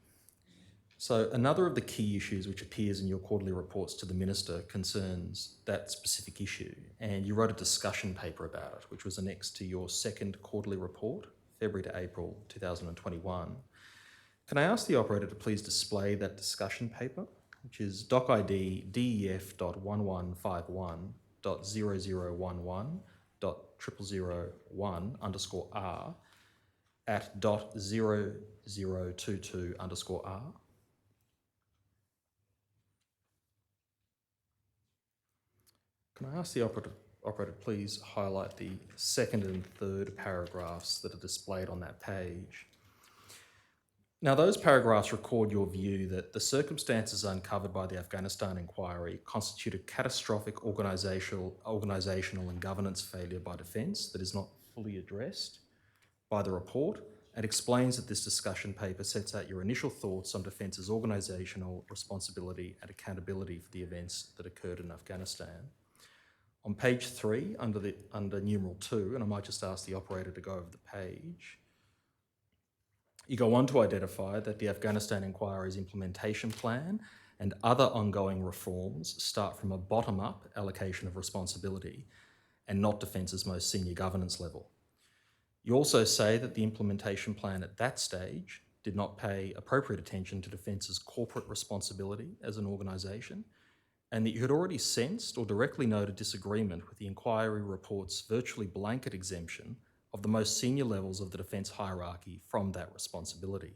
So another of the key issues which appears in your quarterly reports to the Minister concerns that specific issue, and you wrote a discussion paper about it, which was annexed to your second quarterly report, February to April 2021. Can I ask the operator to please display that discussion paper, which is doc ID DEF.1151.0011.0001_R at .0022_R. Can I ask the operator Operator, please highlight the second and third paragraphs that are displayed on that page. Now, those paragraphs record your view that the circumstances uncovered by the Afghanistan inquiry constitute a catastrophic organisational and governance failure by Defence that is not fully addressed by the report, and explains that this discussion paper sets out your initial thoughts on Defence's organisational responsibility and accountability for the events that occurred in Afghanistan. On page 3, under numeral 2, and I might just ask the operator to go over the page, you go on to identify that the Afghanistan inquiry's implementation plan and other ongoing reforms start from a bottom-up allocation of responsibility and not Defence's most senior governance level. You also say that the implementation plan at that stage did not pay appropriate attention to Defence's corporate responsibility as an organisation, and that you had already sensed or directly noted disagreement with the inquiry report's virtually blanket exemption of the most senior levels of the Defence hierarchy from that responsibility.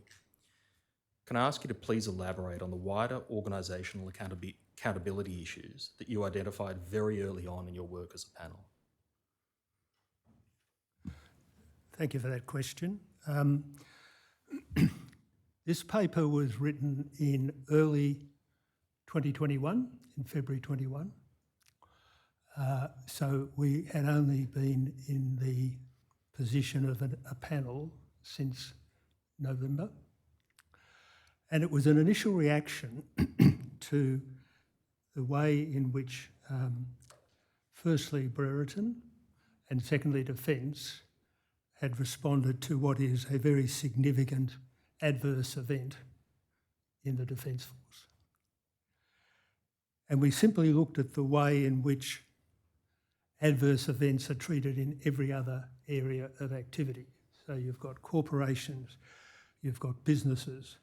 Can I ask you to please elaborate on the wider organisational accountability issues that you identified very early on in your work as a panel? Thank you for that question. This paper was written in early 2021, in February 21. So we had only been in the position of a panel since November. And it was an initial reaction to the way in which, firstly, Brereton and secondly, Defence had responded to what is a very significant adverse event in the Defence Force. And we simply looked at the way in which adverse events are treated in every other area of activity. So you've got corporations, you've got businesses,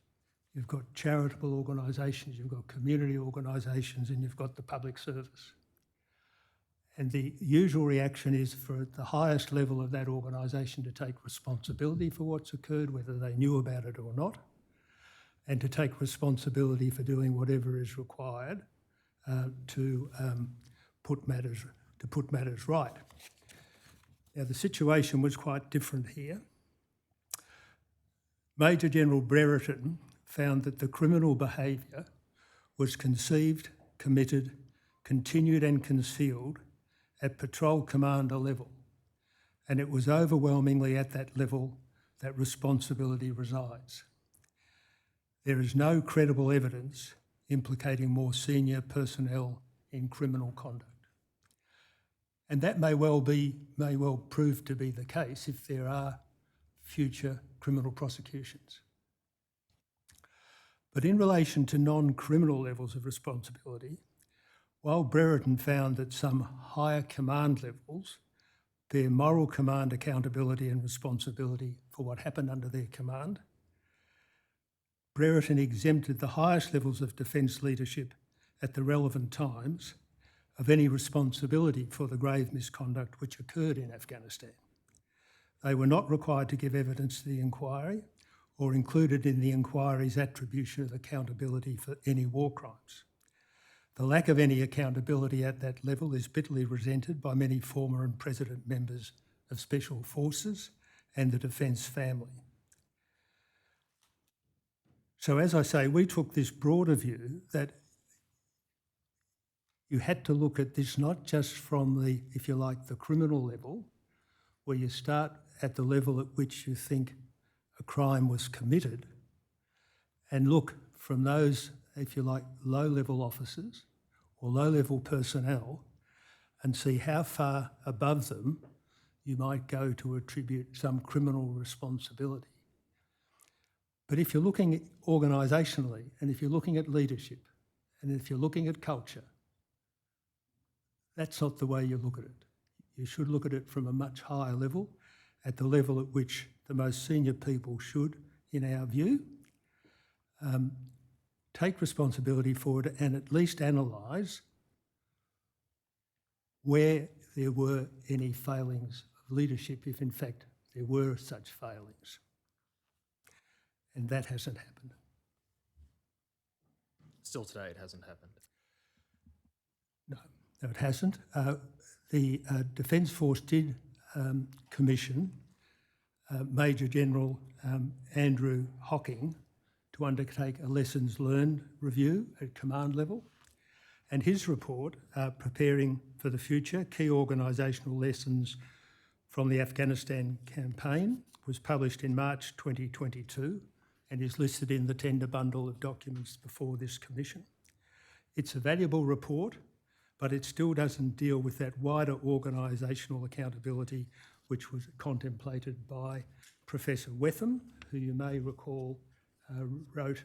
you've got charitable organisations, you've got community organisations, and you've got the public service. And the usual reaction is for the highest level of that organisation to take responsibility for what's occurred, whether they knew about it or not, and to take responsibility for doing whatever is required to put matters right. Now, the situation was quite different here. Major General Brereton found that the criminal behaviour was conceived, committed, continued and concealed at patrol commander level, and it was overwhelmingly at that level that responsibility resides. There is no credible evidence implicating more senior personnel in criminal conduct. And that may well prove to be the case if there are future criminal prosecutions. But in relation to non-criminal levels of responsibility, while Brereton found that some higher command levels bear moral command accountability and responsibility for what happened under their command, Brereton exempted the highest levels of Defence leadership at the relevant times of any responsibility for the grave misconduct which occurred in Afghanistan. They were not required to give evidence to the inquiry or included in the inquiry's attribution of accountability for any war crimes. The lack of any accountability at that level is bitterly resented by many former and present members of Special Forces and the Defence family. So as I say, we took this broader view that you had to look at this not just from the, if you like, the criminal level, where you start at the level at which you think a crime was committed, and look from those, if you like, low-level officers or low-level personnel and see how far above them you might go to attribute some criminal responsibility. But if you're looking organisationally, and if you're looking at leadership, and if you're looking at culture, that's not the way you look at it. You should look at it from a much higher level, at the level at which the most senior people should, in our view, take responsibility for it and at least analyse where there were any failings of leadership, if in fact there were such failings. And that hasn't happened. Still today it hasn't happened? No, it hasn't. The Defence Force did commission Major General Andrew Hocking to undertake a lessons learned review at command level. And his report, Preparing for the Future, Key Organisational Lessons from the Afghanistan Campaign, was published in March 2022 and is listed in the tender bundle of documents before this commission. It's a valuable report, but it still doesn't deal with that wider organisational accountability which was contemplated by Professor Wetham, who you may recall wrote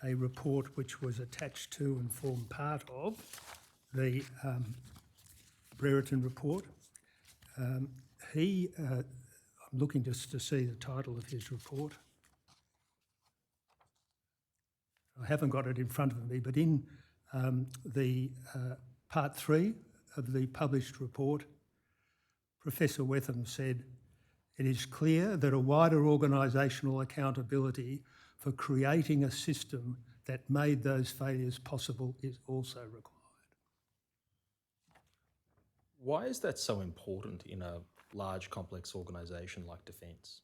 a report which was attached to and formed part of the Brereton report. I'm looking just to see the title of his report. I haven't got it in front of me, but in the part 3 of the published report, Professor Wetham said, "It is clear that a wider organisational accountability for creating a system that made those failures possible is also required." Why is that so important in a large, complex organisation like Defence?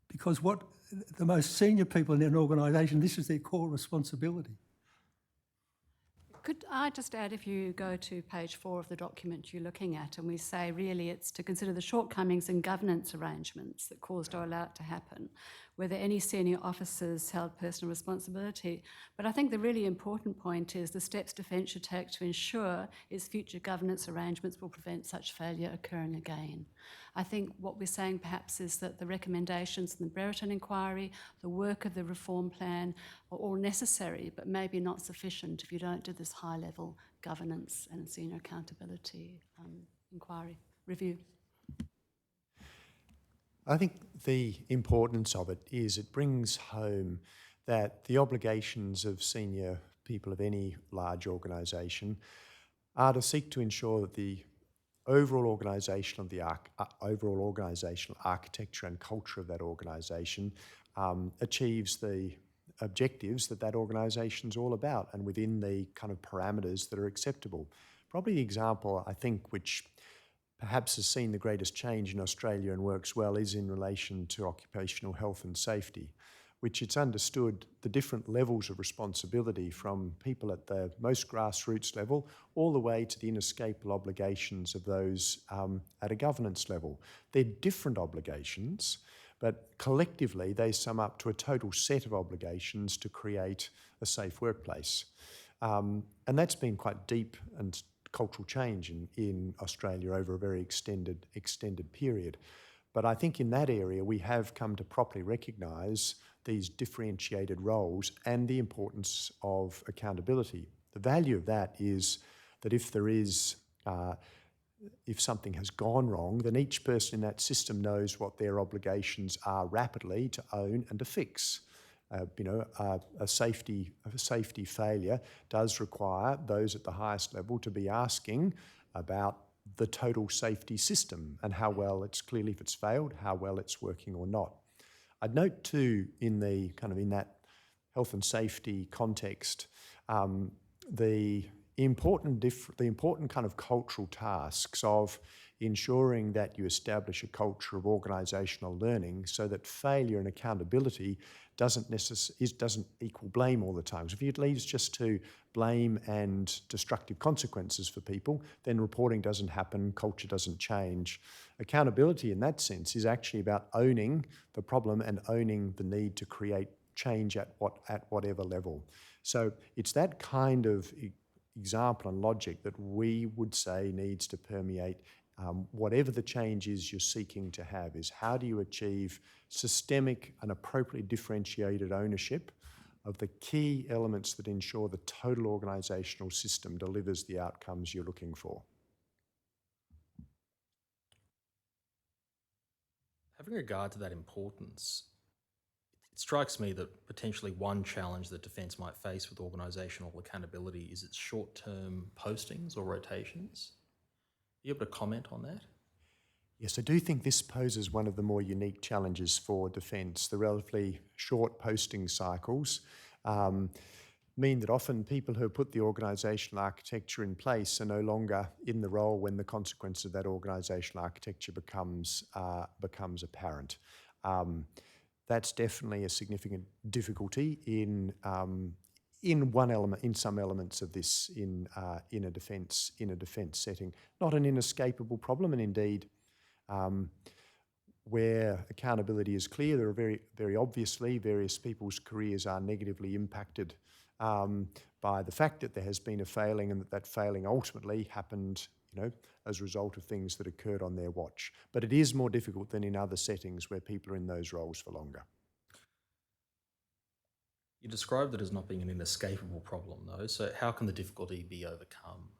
Because what the most senior people in an organisation, this is their core responsibility. Could I just add, if you go to page 4 of the document you're looking at, and we say really it's to consider the shortcomings in governance arrangements that caused or allowed it to happen, whether any senior officers held personal responsibility. But I think the really important point is the steps Defence should take to ensure its future governance arrangements will prevent such failure occurring again. I think what we're saying perhaps is that the recommendations in the Brereton inquiry, the work of the reform plan are all necessary, but maybe not sufficient if you don't do this high-level governance and senior accountability inquiry review. I think the importance of it is it brings home that the obligations of senior people of any large organisation are to seek to ensure that the overall organisational architecture and culture of that organisation achieves the objectives that organisation's all about and within the kind of parameters that are acceptable. Probably the example, I think, which perhaps has seen the greatest change in Australia and works well is in relation to occupational health and safety, which it's understood the different levels of responsibility from people at the most grassroots level all the way to the inescapable obligations of those at a governance level. They're different obligations, but collectively they sum up to a total set of obligations to create a safe workplace. And that's been quite deep and cultural change in Australia over a very extended period. But I think in that area we have come to properly recognise these differentiated roles and the importance of accountability. The value of that is that if there is, if something has gone wrong, then each person in that system knows what their obligations are rapidly to own and to fix. A safety failure does require those at the highest level to be asking about the total safety system and how well it's clearly, if it's failed, how well it's working or not. I'd note too, in that health and safety context, the important kind of cultural tasks of ensuring that you establish a culture of organisational learning so that failure and accountability doesn't equal blame all the time. So if it leads just to blame and destructive consequences for people, then reporting doesn't happen, culture doesn't change. Accountability in that sense is actually about owning the problem and owning the need to create change at whatever level. So it's that kind of example and logic that we would say needs to permeate whatever the change is you're seeking to have, is how do you achieve systemic and appropriately differentiated ownership of the key elements that ensure the total organisational system delivers the outcomes you're looking for. Having regard to that importance, it strikes me that potentially one challenge that Defence might face with organisational accountability is its short-term postings or rotations. Are you able to comment on that? Yes, I do think this poses one of the more unique challenges for Defence, the relatively short posting cycles. mean that often people who have put the organisational architecture in place are no longer in the role when the consequence of that organisational architecture becomes apparent. That's definitely a significant difficulty in some elements of this in a defence setting. Not an inescapable problem, and indeed, where accountability is clear, there are very obviously various people's careers are negatively impacted by the fact that there has been a failing, and that failing ultimately happened, as a result of things that occurred on their watch. But it is more difficult than in other settings where people are in those roles for longer. You described it as not being an inescapable problem, though, so how can the difficulty be overcome?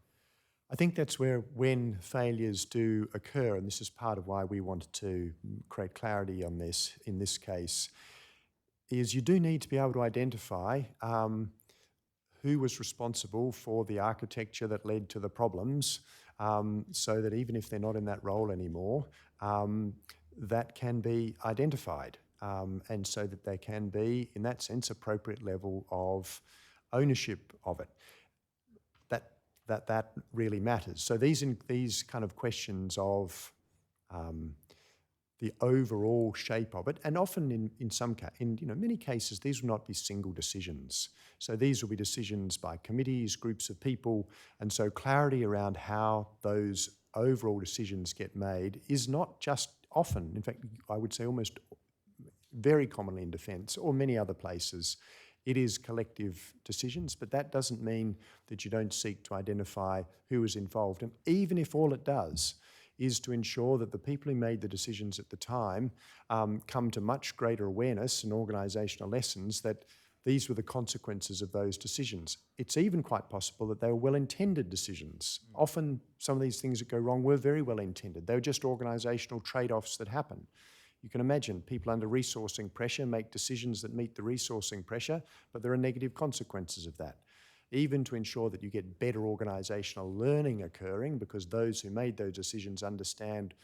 I think that's where, when failures do occur, and this is part of why we wanted to create clarity on this in this case, is you do need to be able to identify who was responsible for the architecture that led to the problems, so that even if they're not in that role anymore, that can be identified. And so that there can be, in that sense, appropriate level of ownership of it. That really matters. So these kind of questions of the overall shape of it, and often in many cases these will not be single decisions. So these will be decisions by committees, groups of people, and so clarity around how those overall decisions get made is not just often, in fact, I would say almost very commonly in defence or many other places, it is collective decisions, but that doesn't mean that you don't seek to identify who is involved. And even if all it does is to ensure that the people who made the decisions at the time come to much greater awareness and organisational lessons that these were the consequences of those decisions. It's even quite possible that they were well-intended decisions. Often some of these things that go wrong were very well-intended. They were just organisational trade-offs that happen. You can imagine people under resourcing pressure make decisions that meet the resourcing pressure, but there are negative consequences of that. Even to ensure that you get better organisational learning occurring, because those who made those decisions understand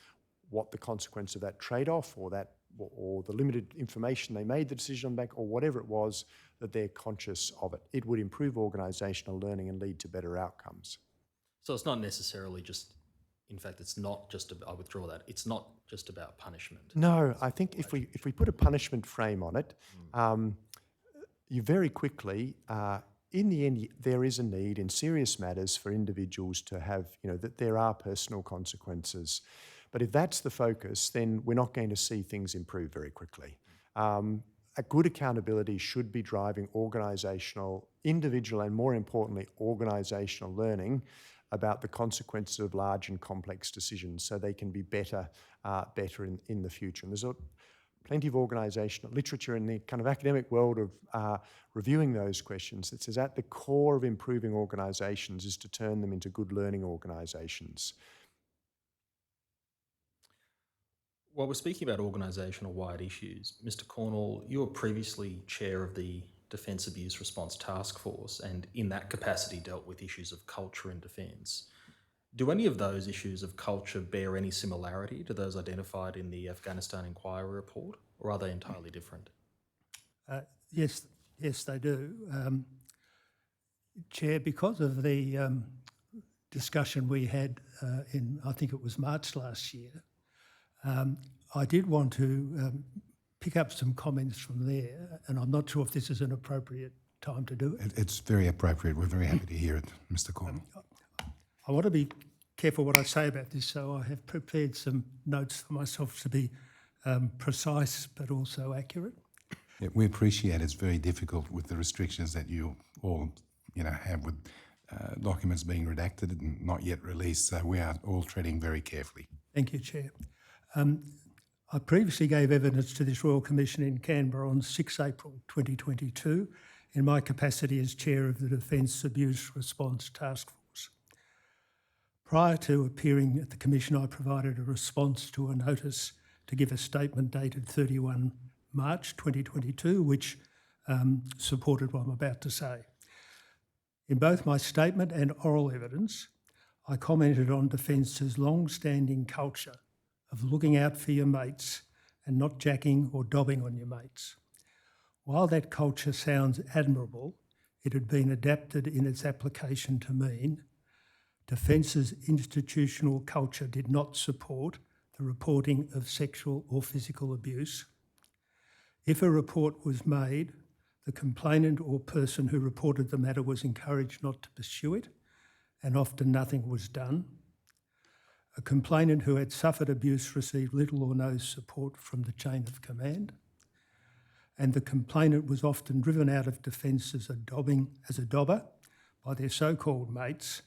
what the consequence of that trade-off or the limited information they made the decision on back, or whatever it was, that they're conscious of it. It would improve organisational learning and lead to better outcomes. So it's not necessarily just, in fact, it's not just, I withdraw that, it's not just about punishment. No, I think if we put a punishment frame on it, you very quickly, in the end, there is a need in serious matters for individuals to have, that there are personal consequences. But if that's the focus, then we're not going to see things improve very quickly. A good accountability should be driving organisational, individual, and more importantly, organisational learning about the consequences of large and complex decisions, so they can be better in the future. And there's plenty of organisational literature in the kind of academic world of reviewing those questions that says at the core of improving organisations is to turn them into good learning organisations. While we're speaking about organisational-wide issues, Mr. Cornwall, you were previously chair of the Defence Abuse Response Task Force, and in that capacity dealt with issues of culture in defence. Do any of those issues of culture bear any similarity to those identified in the Afghanistan Inquiry report, or are they entirely different? Yes, they do. Chair, because of the discussion we had in, I think it was March last year, I did want to pick up some comments from there, and I'm not sure if this is an appropriate time to do it. It's very appropriate. We're very happy to hear it, Mr. Cornwall. I want to be careful what I say about this, so I have prepared some notes for myself to be precise but also accurate. Yeah, we appreciate it's very difficult with the restrictions that you all have with documents being redacted and not yet released, so we are all treading very carefully. Thank you, Chair. I previously gave evidence to this Royal Commission in Canberra on 6 April 2022 in my capacity as Chair of the Defence Abuse Response Task Force. Prior to appearing at the Commission, I provided a response to a notice to give a statement dated 31 March 2022, which supported what I'm about to say. In both my statement and oral evidence, I commented on Defence's long-standing culture of looking out for your mates and not jacking or dobbing on your mates. While that culture sounds admirable, it had been adapted in its application to mean Defence's institutional culture did not support the reporting of sexual or physical abuse. If a report was made, the complainant or person who reported the matter was encouraged not to pursue it, and often nothing was done. A complainant who had suffered abuse received little or no support from the chain of command, and the complainant was often driven out of Defence as a dobber by their so-called mates,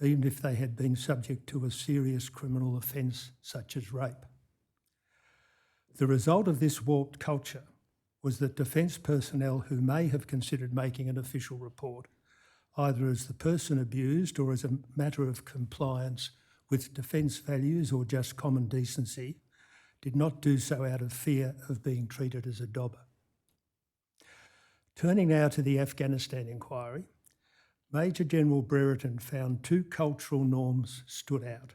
even if they had been subject to a serious criminal offence such as rape. The result of this warped culture was that Defence personnel who may have considered making an official report, either as the person abused or as a matter of compliance with Defence values or just common decency, did not do so out of fear of being treated as a dobber. Turning now to the Afghanistan inquiry, Major General Brereton found two cultural norms stood out.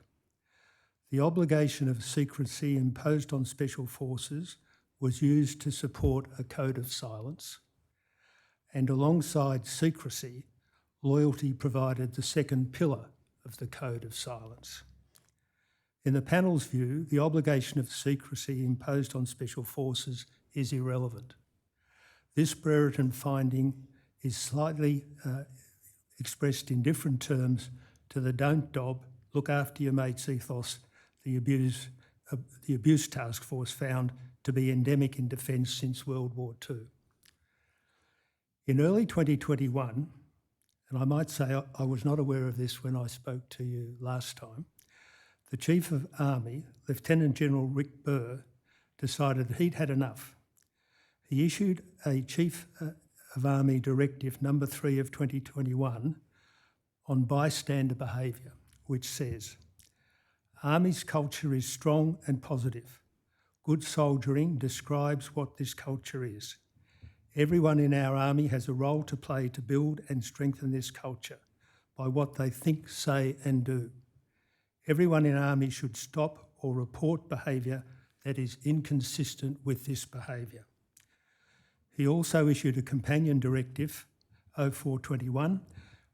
The obligation of secrecy imposed on special forces was used to support a code of silence, and alongside secrecy, loyalty provided the second pillar of the code of silence. In the panel's view, the obligation of secrecy imposed on special forces is irrelevant. This Brereton finding is slightly expressed in different terms to the don't dob, look after your mates ethos the abuse task force found to be endemic in Defence since World War II. In early 2021, and I might say I was not aware of this when I spoke to you last time, the Chief of Army, Lieutenant General Rick Burr, decided that he'd had enough. He issued a Chief of Army Directive number 3 of 2021 on bystander behaviour, which says, Army's culture is strong and positive. Good soldiering describes what this culture is. Everyone in our Army has a role to play to build and strengthen this culture by what they think, say and do. Everyone in Army should stop or report behaviour that is inconsistent with this behaviour. He also issued a companion directive, 0421,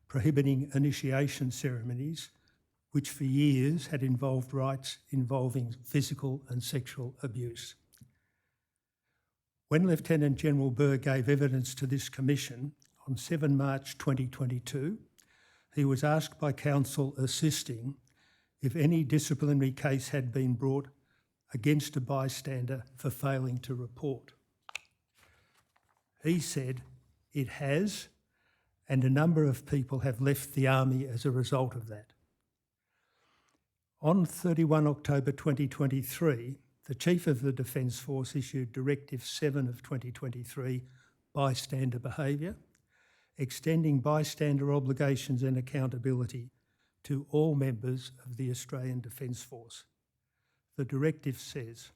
prohibiting initiation ceremonies, which for years had involved rites involving physical and sexual abuse. When Lieutenant General Burr gave evidence to this commission on 7 March 2022, he was asked by counsel assisting if any disciplinary case had been brought against a bystander for failing to report. He said it has, and a number of people have left the Army as a result of that. On 31 October 2023, the Chief of the Defence Force issued Directive 7 of 2023, Bystander Behaviour, extending bystander obligations and accountability to all members of the Australian Defence Force. The directive says,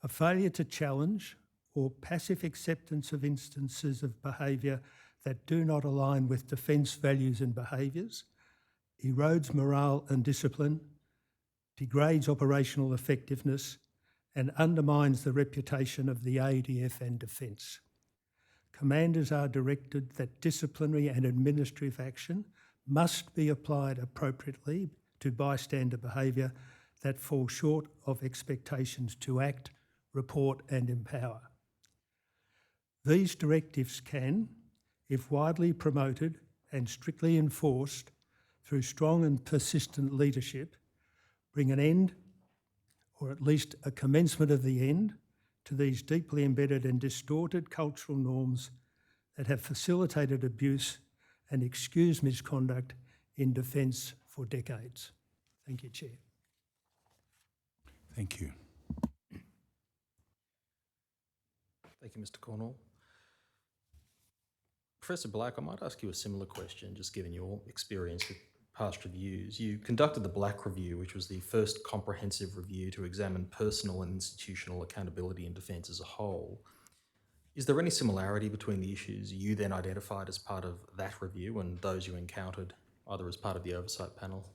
a failure to challenge or passive acceptance of instances of behaviour that do not align with Defence values and behaviours erodes morale and discipline, degrades operational effectiveness, and undermines the reputation of the ADF and Defence. Commanders are directed that disciplinary and administrative action must be applied appropriately to bystander behaviour that fall short of expectations to act, report and empower. These directives can, if widely promoted and strictly enforced through strong and persistent leadership, bring an end, or at least a commencement of the end, to these deeply embedded and distorted cultural norms that have facilitated abuse and excused misconduct in Defence for decades. Thank you, Chair. Thank you. Thank you, Mr. Cornwall. Professor Black, I might ask you a similar question, just given your experience with past reviews. You conducted the Black Review, which was the first comprehensive review to examine personal and institutional accountability in Defence as a whole. Is there any similarity between the issues you then identified as part of that review and those you encountered either as part of the oversight panel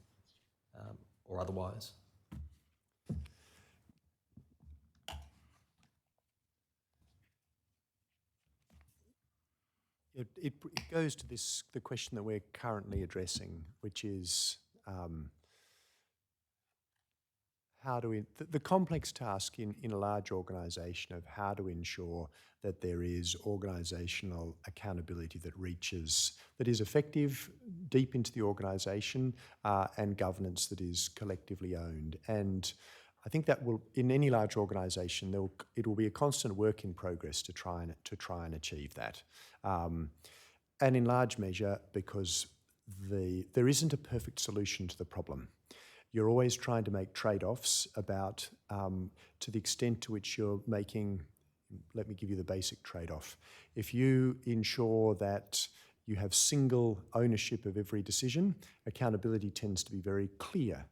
or otherwise? It goes to the question that we're currently addressing, which is how do we, the complex task in a large organisation of how to ensure that there is organisational accountability that is effective deep into the organisation and governance that is collectively owned. And I think that will, in any large organisation, it will be a constant work in progress to try and achieve that. And in large measure because there isn't a perfect solution to the problem. You're always trying to make trade-offs about to the extent to which you're making, let me give you the basic trade-off. If you ensure that you have single ownership of every decision, accountability tends to be very clear.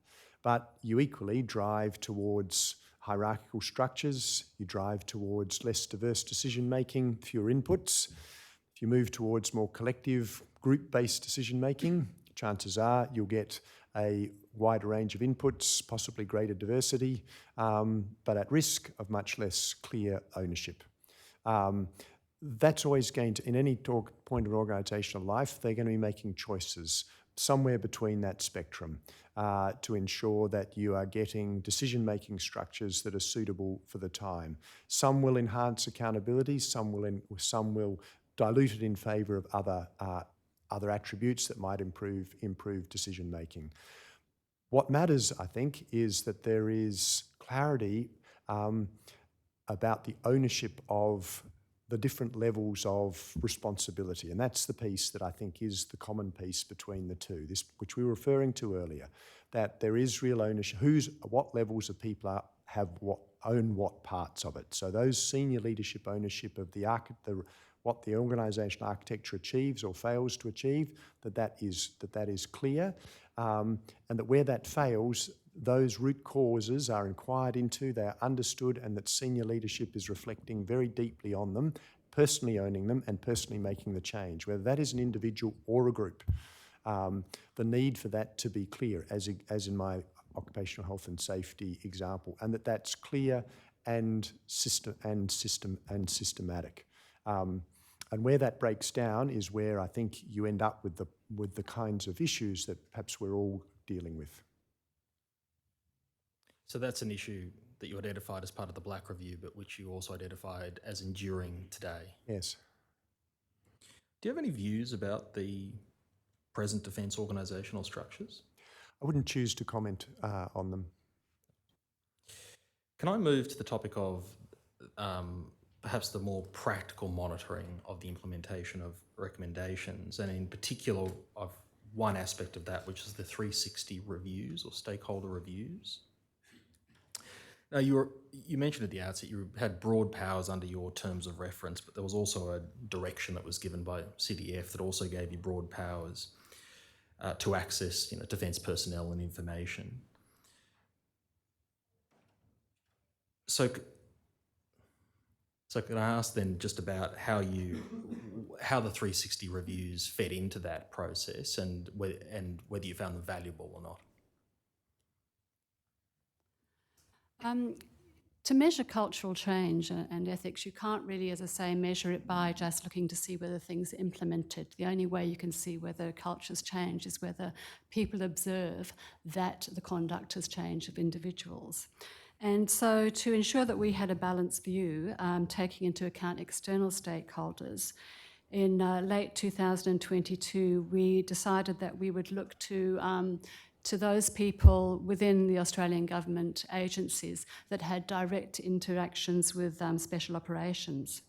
But you equally drive towards hierarchical structures, you drive towards less diverse decision-making, fewer inputs. If you move towards more collective, group-based decision-making, chances are you'll get a wider range of inputs, possibly greater diversity, but at risk of much less clear ownership. That's always going to, in any point of organisational life, they're going to be making choices somewhere between that spectrum to ensure that you are getting decision-making structures that are suitable for the time. Some will enhance accountability, some will dilute it in favour of other attributes that might improve decision-making. What matters, I think, is that there is clarity about the ownership of the different levels of responsibility. And that's the piece that I think is the common piece between the two, this, which we were referring to earlier, that there is real ownership, what levels of people own what parts of it. So those senior leadership ownership of what the organisation architecture achieves or fails to achieve, that is clear, and that where that fails, those root causes are inquired into, they are understood, and that senior leadership is reflecting very deeply on them, personally owning them and personally making the change, whether that is an individual or a group. The need for that to be clear, as in my occupational health and safety example, and that's clear and systematic. And where that breaks down is where I think you end up with the kinds of issues that perhaps we're all dealing with. So that's an issue that you identified as part of the Black Review, but which you also identified as enduring today. Yes. Do you have any views about the present defence organisational structures? I wouldn't choose to comment on them. Can I move to the topic of perhaps the more practical monitoring of the implementation of recommendations, and in particular of one aspect of that, which is the 360 reviews or stakeholder reviews? Now, you mentioned at the outset you had broad powers under your terms of reference, but there was also a direction that was given by CDF that also gave you broad powers to access, defence personnel and information. So can I ask then just about how the 360 reviews fed into that process and whether you found them valuable or not? To measure cultural change and ethics, you can't really, as I say, measure it by just looking to see whether things are implemented. The only way you can see whether cultures change is whether people observe that the conduct has changed of individuals. And so to ensure that we had a balanced view, taking into account external stakeholders, in late 2022, we decided that we would look to those people within the Australian government agencies that had direct interactions with special operations.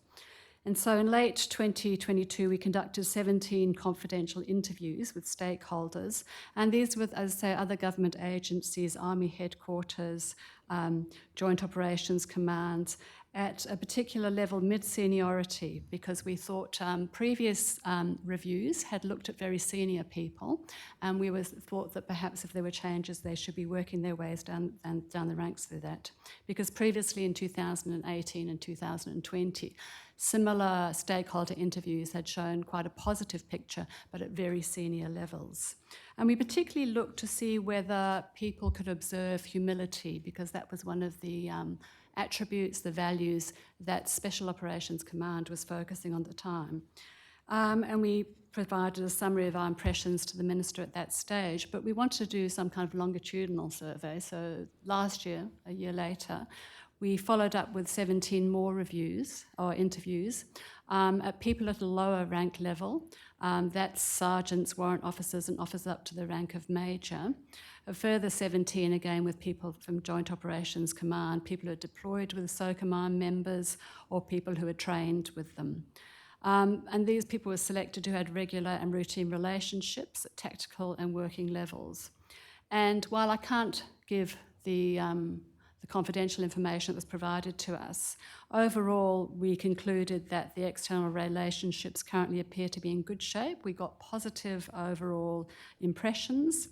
And so in late 2022, we conducted 17 confidential interviews with stakeholders, and these with, as I say, other government agencies, Army headquarters, Joint Operations Commands, at a particular level mid-seniority, because we thought previous reviews had looked at very senior people, and we thought that perhaps if there were changes, they should be working their ways down the ranks through that. Because previously in 2018 and 2020, similar stakeholder interviews had shown quite a positive picture, but at very senior levels. And we particularly looked to see whether people could observe humility, because that was one of the attributes, the values that Special Operations Command was focusing on at the time. And we provided a summary of our impressions to the Minister at that stage, but we wanted to do some kind of longitudinal survey. So last year, a year later, we followed up with 17 more reviews or interviews at people at a lower rank level. That's sergeants, warrant officers, and officers up to the rank of major. A further 17 again with people from Joint Operations Command, people who are deployed with SOCOMAN members or people who are trained with them. And these people were selected who had regular and routine relationships at tactical and working levels. And while I can't give the confidential information that was provided to us, overall we concluded that the external relationships currently appear to be in good shape. We got positive overall impressions.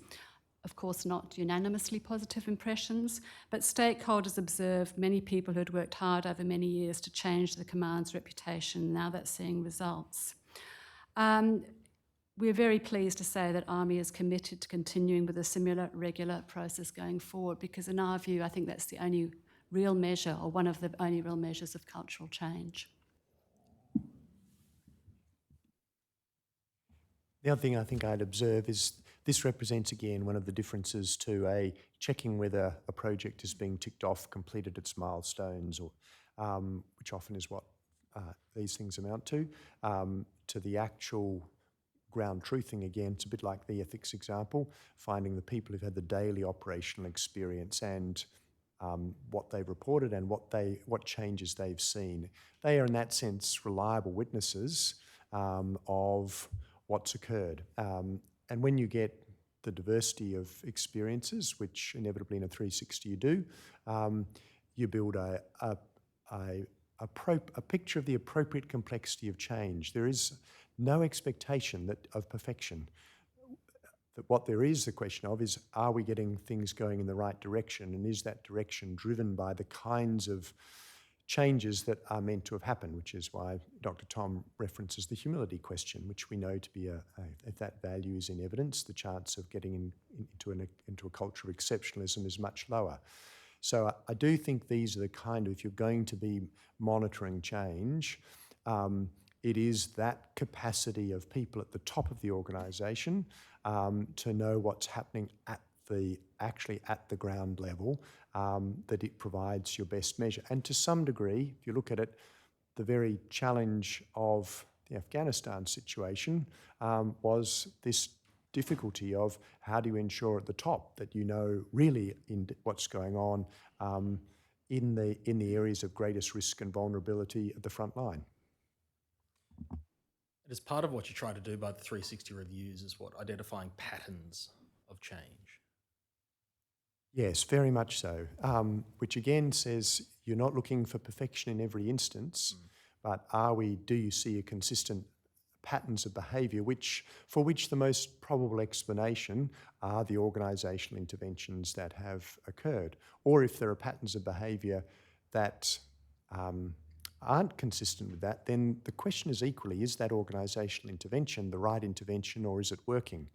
Of course, not unanimously positive impressions, but stakeholders observed many people who had worked hard over many years to change the command's reputation. Now that's seeing results. We're very pleased to say that Army is committed to continuing with a similar regular process going forward, because in our view, I think that's the only real measure, or one of the only real measures of cultural change. The other thing I think I'd observe is this represents, again, one of the differences to checking whether a project is being ticked off, completed its milestones, or which often is what these things amount to the actual ground truthing. Again, it's a bit like the ethics example, finding the people who've had the daily operational experience and what they've reported and what changes they've seen. They are, in that sense, reliable witnesses of what's occurred. And when you get the diversity of experiences, which inevitably in a 360 you do, you build a picture of the appropriate complexity of change. There is no expectation of perfection. That what there is the question of is, are we getting things going in the right direction, and is that direction driven by the kinds of changes that are meant to have happened, which is why Dr. Tom references the humility question, which we know to be if that value is in evidence, the chance of getting into a culture of exceptionalism is much lower. So I do think these are the kind of, if you're going to be monitoring change, it is that capacity of people at the top of the organisation to know what's happening actually at the ground level, that it provides your best measure. And to some degree, if you look at it, the very challenge of the Afghanistan situation was this difficulty of how do you ensure at the top that you know really what's going on in the areas of greatest risk and vulnerability at the front line. It is part of what you try to do by the 360 reviews is what? Identifying patterns of change. Yes, very much so, which again says you're not looking for perfection in every instance, but do you see a consistent patterns of behaviour for which the most probable explanation are the organisational interventions that have occurred. Or if there are patterns of behaviour that aren't consistent with that, then the question is equally, is that organisational intervention the right intervention, or is it working?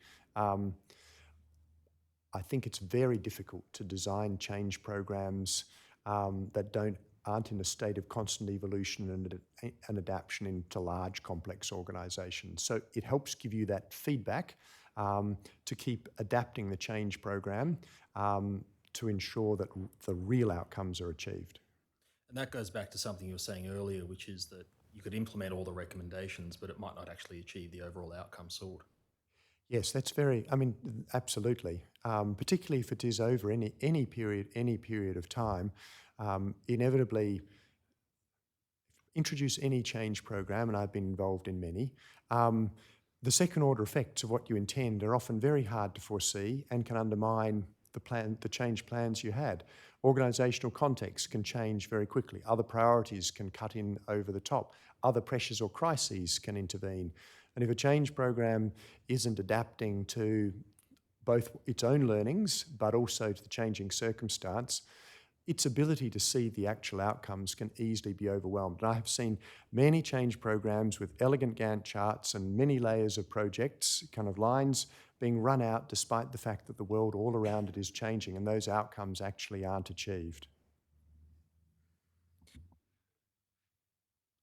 I think it's very difficult to design change programs that aren't in a state of constant evolution and adaptation into large, complex organisations. So it helps give you that feedback to keep adapting the change program to ensure that the real outcomes are achieved. And that goes back to something you were saying earlier, which is that you could implement all the recommendations, but it might not actually achieve the overall outcome sought. Yes, that's absolutely. Particularly if it is over any period of time, inevitably introduce any change program, and I've been involved in many. The second order effects of what you intend are often very hard to foresee and can undermine the change plans you had. Organisational context can change very quickly. Other priorities can cut in over the top. Other pressures or crises can intervene. And if a change program isn't adapting to both its own learnings, but also to the changing circumstance, its ability to see the actual outcomes can easily be overwhelmed. And I have seen many change programs with elegant Gantt charts and many layers of projects, kind of lines being run out despite the fact that the world all around it is changing, and those outcomes actually aren't achieved.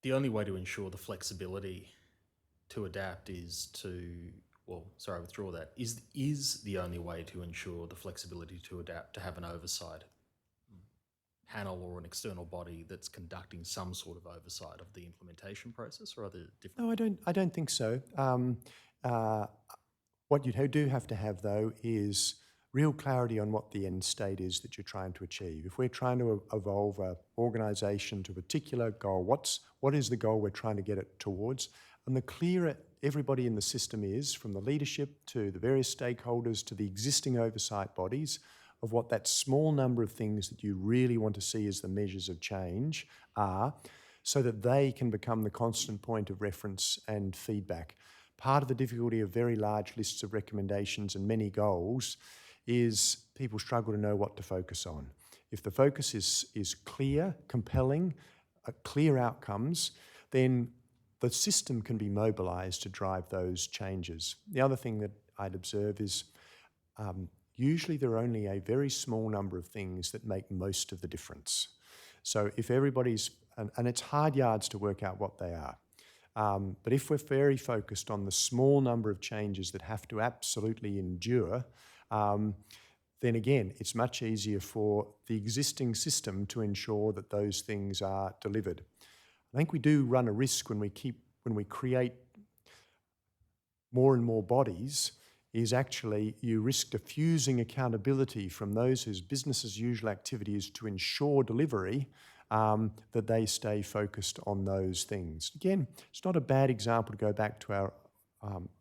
The only way to ensure the flexibility to adapt is to, well, sorry, I withdraw that, is the only way to ensure the flexibility to adapt, to have an oversight panel or an external body that's conducting some sort of oversight of the implementation process, or are there different? No, I don't think so. What you do have to have, though, is real clarity on what the end state is that you're trying to achieve. If we're trying to evolve an organisation to a particular goal, what is the goal we're trying to get it towards? And the clearer everybody in the system is, from the leadership to the various stakeholders to the existing oversight bodies, of what that small number of things that you really want to see as the measures of change are, so that they can become the constant point of reference and feedback. Part of the difficulty of very large lists of recommendations and many goals is people struggle to know what to focus on. If the focus is clear, compelling, clear outcomes, then the system can be mobilised to drive those changes. The other thing that I'd observe is usually there are only a very small number of things that make most of the difference. So if everybody's, and it's hard yards to work out what they are, but if we're very focused on the small number of changes that have to absolutely endure, then again, it's much easier for the existing system to ensure that those things are delivered. I think we do run a risk when we create more and more bodies, is actually you risk diffusing accountability from those whose business as usual activity is to ensure delivery, that they stay focused on those things. Again, it's not a bad example to go back to our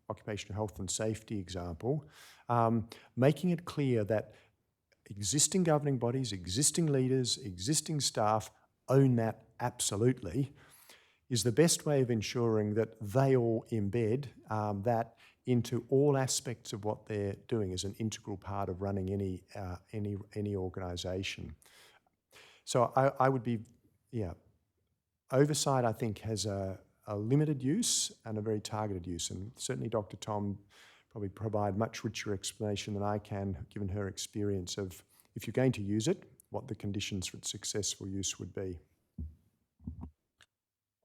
occupational health and safety example, making it clear that existing governing bodies, existing leaders, existing staff own that absolutely, is the best way of ensuring that they all embed that into all aspects of what they're doing as an integral part of running any organisation. So I would be, oversight I think has a limited use and a very targeted use, and certainly Dr. Tom probably provide much richer explanation than I can, given her experience of, if you're going to use it, what the conditions for its successful use would be.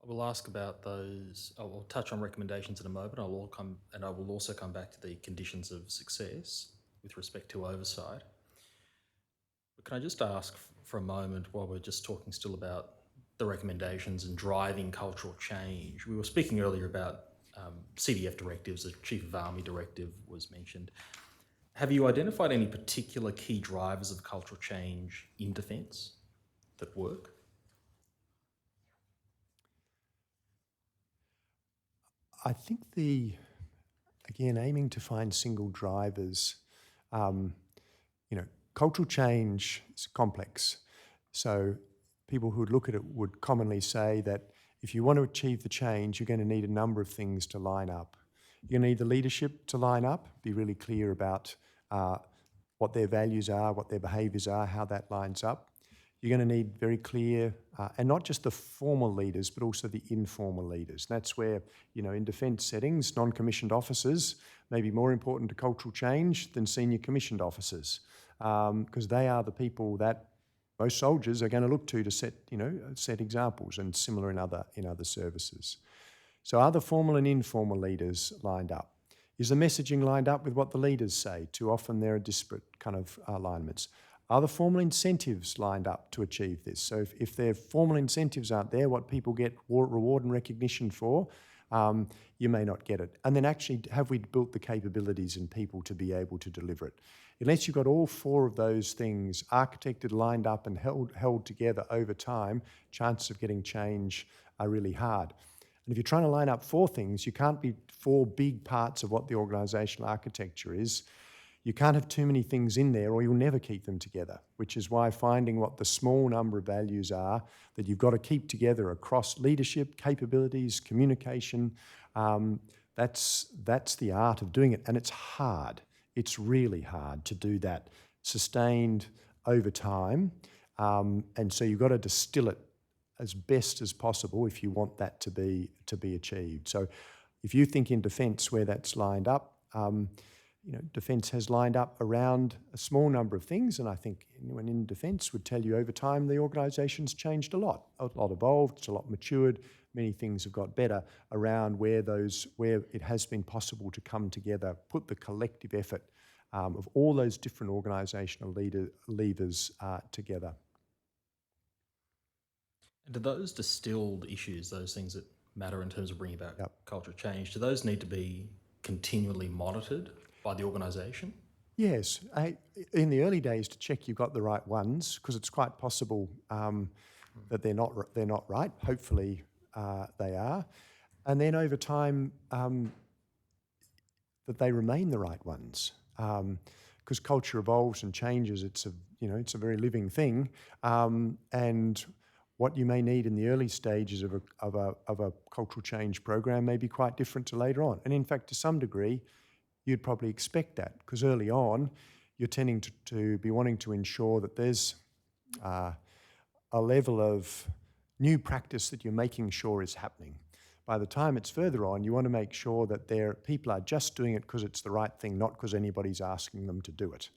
I will ask about those. I will touch on recommendations in a moment. I will also come back to the conditions of success with respect to oversight. But can I just ask for a moment, while we're just talking still about the recommendations and driving cultural change? We were speaking earlier about CDF directives. The Chief of Army directive was mentioned. Have you identified any particular key drivers of cultural change in defence that work? I think again, aiming to find single drivers, cultural change is complex. So people who would look at it would commonly say that if you want to achieve the change, you're going to need a number of things to line up. You're going to need the leadership to line up, be really clear about what their values are, what their behaviours are, how that lines up. You're going to need very clear, and not just the formal leaders, but also the informal leaders. That's where, in defence settings, non-commissioned officers may be more important to cultural change than senior commissioned officers, because they are the people that most soldiers are going to look to set examples, and similar in other services. So are the formal and informal leaders lined up? Is the messaging lined up with what the leaders say? Too often there are disparate kind of alignments. Are the formal incentives lined up to achieve this? So if their formal incentives aren't there, what people get reward and recognition for, you may not get it. And then actually, have we built the capabilities in people to be able to deliver it? Unless you've got all four of those things architected, lined up and held together over time, chances of getting change are really hard. And if you're trying to line up four things, you can't be four big parts of what the organisational architecture is. You can't have too many things in there or you'll never keep them together, which is why finding what the small number of values are that you've got to keep together across leadership, capabilities, communication, that's the art of doing it. And it's hard. It's really hard to do that sustained over time. And so you've got to distill it as best as possible if you want that to be achieved. So if you think in defence where that's lined up, defence has lined up around a small number of things, and I think anyone in defence would tell you over time the organisation's changed a lot evolved, it's a lot matured. many things have got better around where it has been possible to come together, put the collective effort of all those different organisational levers together. And do those distilled issues, those things that matter in terms of bringing about cultural change, do those need to be continually monitored by the organisation? Yes, in the early days to check you've got the right ones, because it's quite possible that they're not right. Hopefully they are, and then over time that they remain the right ones, because culture evolves and changes. It's a very living thing, and what you may need in the early stages of a cultural change program may be quite different to later on. And in fact, to some degree, you'd probably expect that, because early on, you're tending to be wanting to ensure that there's a level of new practice that you're making sure is happening. By the time it's further on, you want to make sure that people are just doing it because it's the right thing, not because anybody's asking them to do it.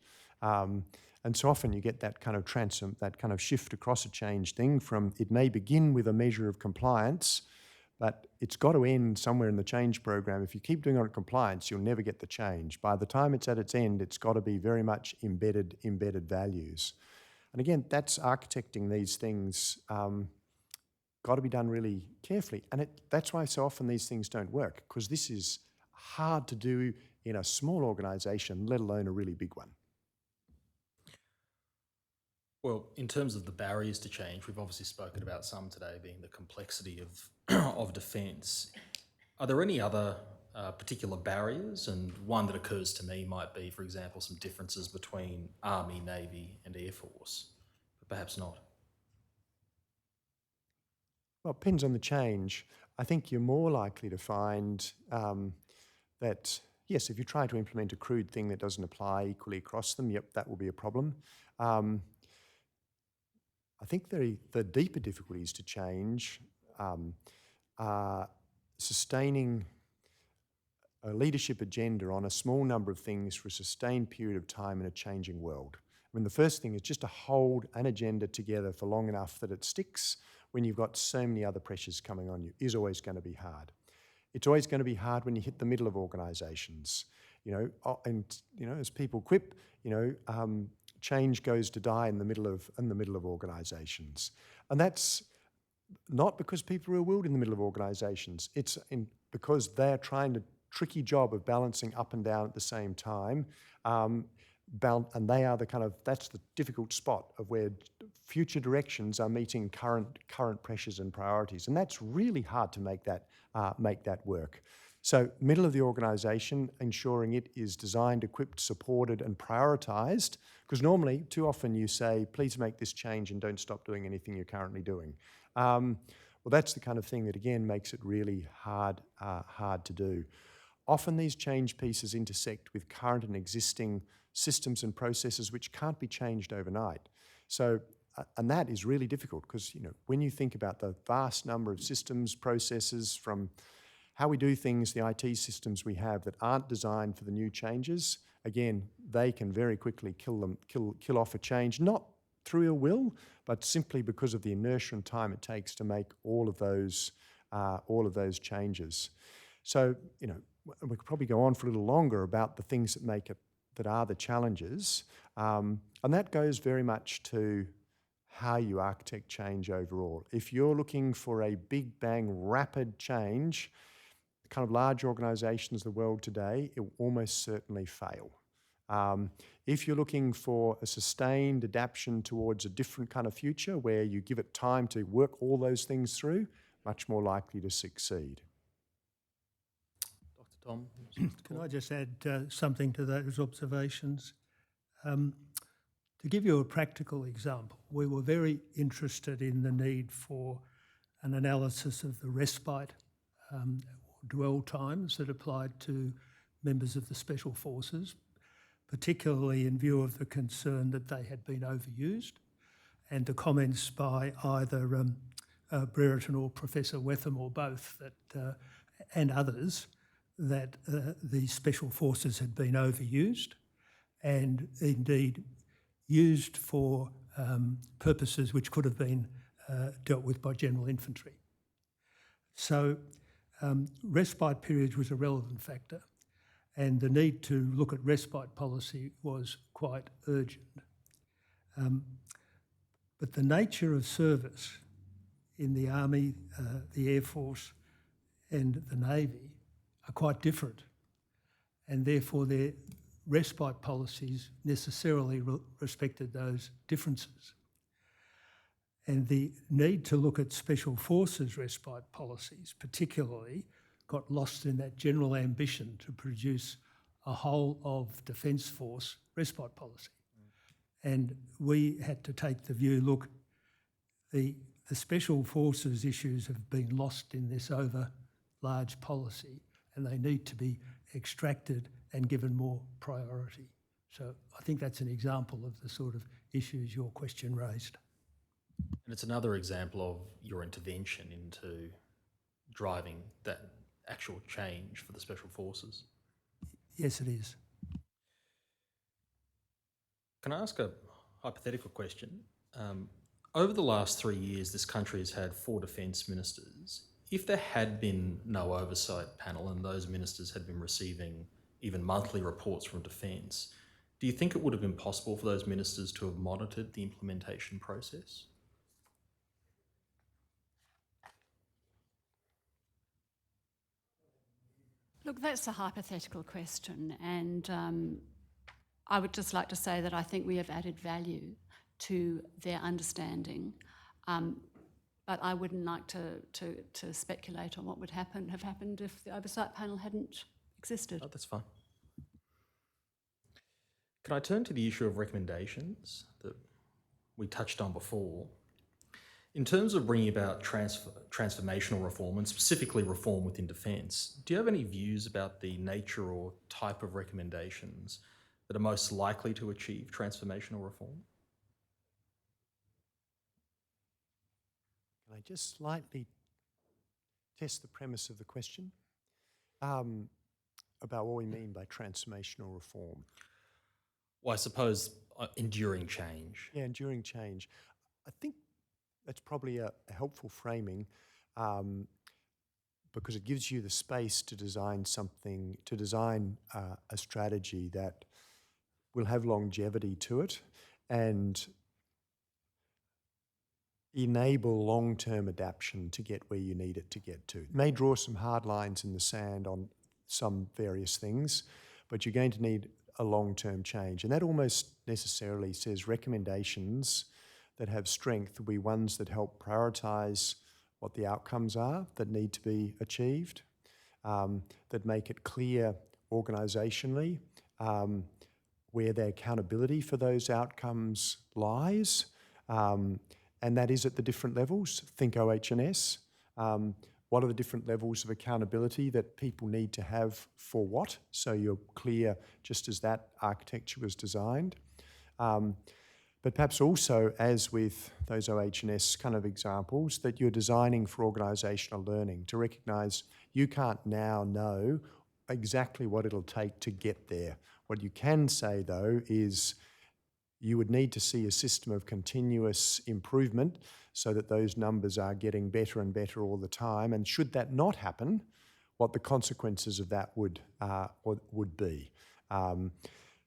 And so often you get that kind of shift across a change thing from, it may begin with a measure of compliance, but it's got to end somewhere in the change program. If you keep doing it on compliance, you'll never get the change. By the time it's at its end, it's got to be very much embedded values. And again, that's architecting these things, got to be done really carefully. And that's why so often these things don't work, because this is hard to do in a small organisation, let alone a really big one. Well, in terms of the barriers to change, we've obviously spoken about some today, being the complexity of defence. Are there any other particular barriers? And one that occurs to me might be, for example, some differences between Army, Navy and Air Force, but perhaps not. Well, it depends on the change. I think you're more likely to find that, yes, if you try to implement a crude thing that doesn't apply equally across them, yep, that will be a problem. I think the deeper difficulties to change are sustaining a leadership agenda on a small number of things for a sustained period of time in a changing world. I mean, the first thing is just to hold an agenda together for long enough that it sticks when you've got so many other pressures coming on you is always going to be hard. It's always going to be hard when you hit the middle of organisations, as people quip, change goes to die in the middle of organisations, and that's not because people are ill-willed in the middle of organisations. It's because they're trying a tricky job of balancing up and down at the same time, and they are that's the difficult spot of where future directions are meeting current pressures and priorities, and that's really hard to make that work. So middle of the organisation, ensuring it is designed, equipped, supported and prioritised, because normally, too often you say, please make this change and don't stop doing anything you're currently doing. Well, that's the kind of thing that, again, makes it really hard to do. Often these change pieces intersect with current and existing systems and processes which can't be changed overnight. So, and that is really difficult because, when you think about the vast number of systems, processes, from how we do things, the IT systems we have that aren't designed for the new changes, again, they can very quickly kill off a change, not through ill will, but simply because of the inertia and time it takes to make all of those changes. So, we could probably go on for a little longer about the things that are the challenges, and that goes very much to how you architect change overall. If you're looking for a big bang, rapid change, kind of large organisations of the world today, it will almost certainly fail. If you're looking for a sustained adaptation towards a different kind of future where you give it time to work all those things through, much more likely to succeed. Dr. Tom? Can I just add something to those observations? To give you a practical example, we were very interested in the need for an analysis of the respite dwell times that applied to members of the Special Forces, particularly in view of the concern that they had been overused, and the comments by either Brereton or Professor Wetham or both and others that the Special Forces had been overused and indeed used for purposes which could have been dealt with by general infantry. So respite periods was a relevant factor, and the need to look at respite policy was quite urgent. But the nature of service in the Army, the Air Force and the Navy are quite different, and therefore their respite policies necessarily respected those differences. And the need to look at Special Forces respite policies particularly got lost in that general ambition to produce a whole of Defence Force respite policy. And we had to take the view, look, the Special Forces issues have been lost in this over large policy, and they need to be extracted and given more priority. So I think that's an example of the sort of issues your question raised. And it's another example of your intervention into driving that actual change for the Special Forces. Yes, it is. Can I ask a hypothetical question? Over the last 3 years, this country has had 4 defence ministers. If there had been no oversight panel and those ministers had been receiving even monthly reports from Defence, do you think it would have been possible for those ministers to have monitored the implementation process? Look, that's a hypothetical question, and I would just like to say that I think we have added value to their understanding, but I wouldn't like to speculate on what would have happened if the oversight panel hadn't existed. Oh, that's fine. Can I turn to the issue of recommendations that we touched on before? In terms of bringing about transformational reform, and specifically reform within Defence, do you have any views about the nature or type of recommendations that are most likely to achieve transformational reform? Can I just slightly test the premise of the question about what we mean by transformational reform? Well, I suppose enduring change. Yeah, enduring change. I think that's probably a helpful framing because it gives you the space to design something, to design a strategy that will have longevity to it and enable long-term adaptation to get where you need it to get to. It may draw some hard lines in the sand on some various things, but you're going to need a long-term change. And that almost necessarily says recommendations that have strength will be ones that help prioritise what the outcomes are that need to be achieved, that make it clear organisationally where the accountability for those outcomes lies, and that is at the different levels. Think OH&S. What are the different levels of accountability that people need to have for what? So you're clear just as that architecture was designed. But perhaps also, as with those OH&S kind of examples, that you're designing for organisational learning to recognise you can't now know exactly what it'll take to get there. What you can say, though, is you would need to see a system of continuous improvement so that those numbers are getting better and better all the time. And should that not happen, what the consequences of that would be.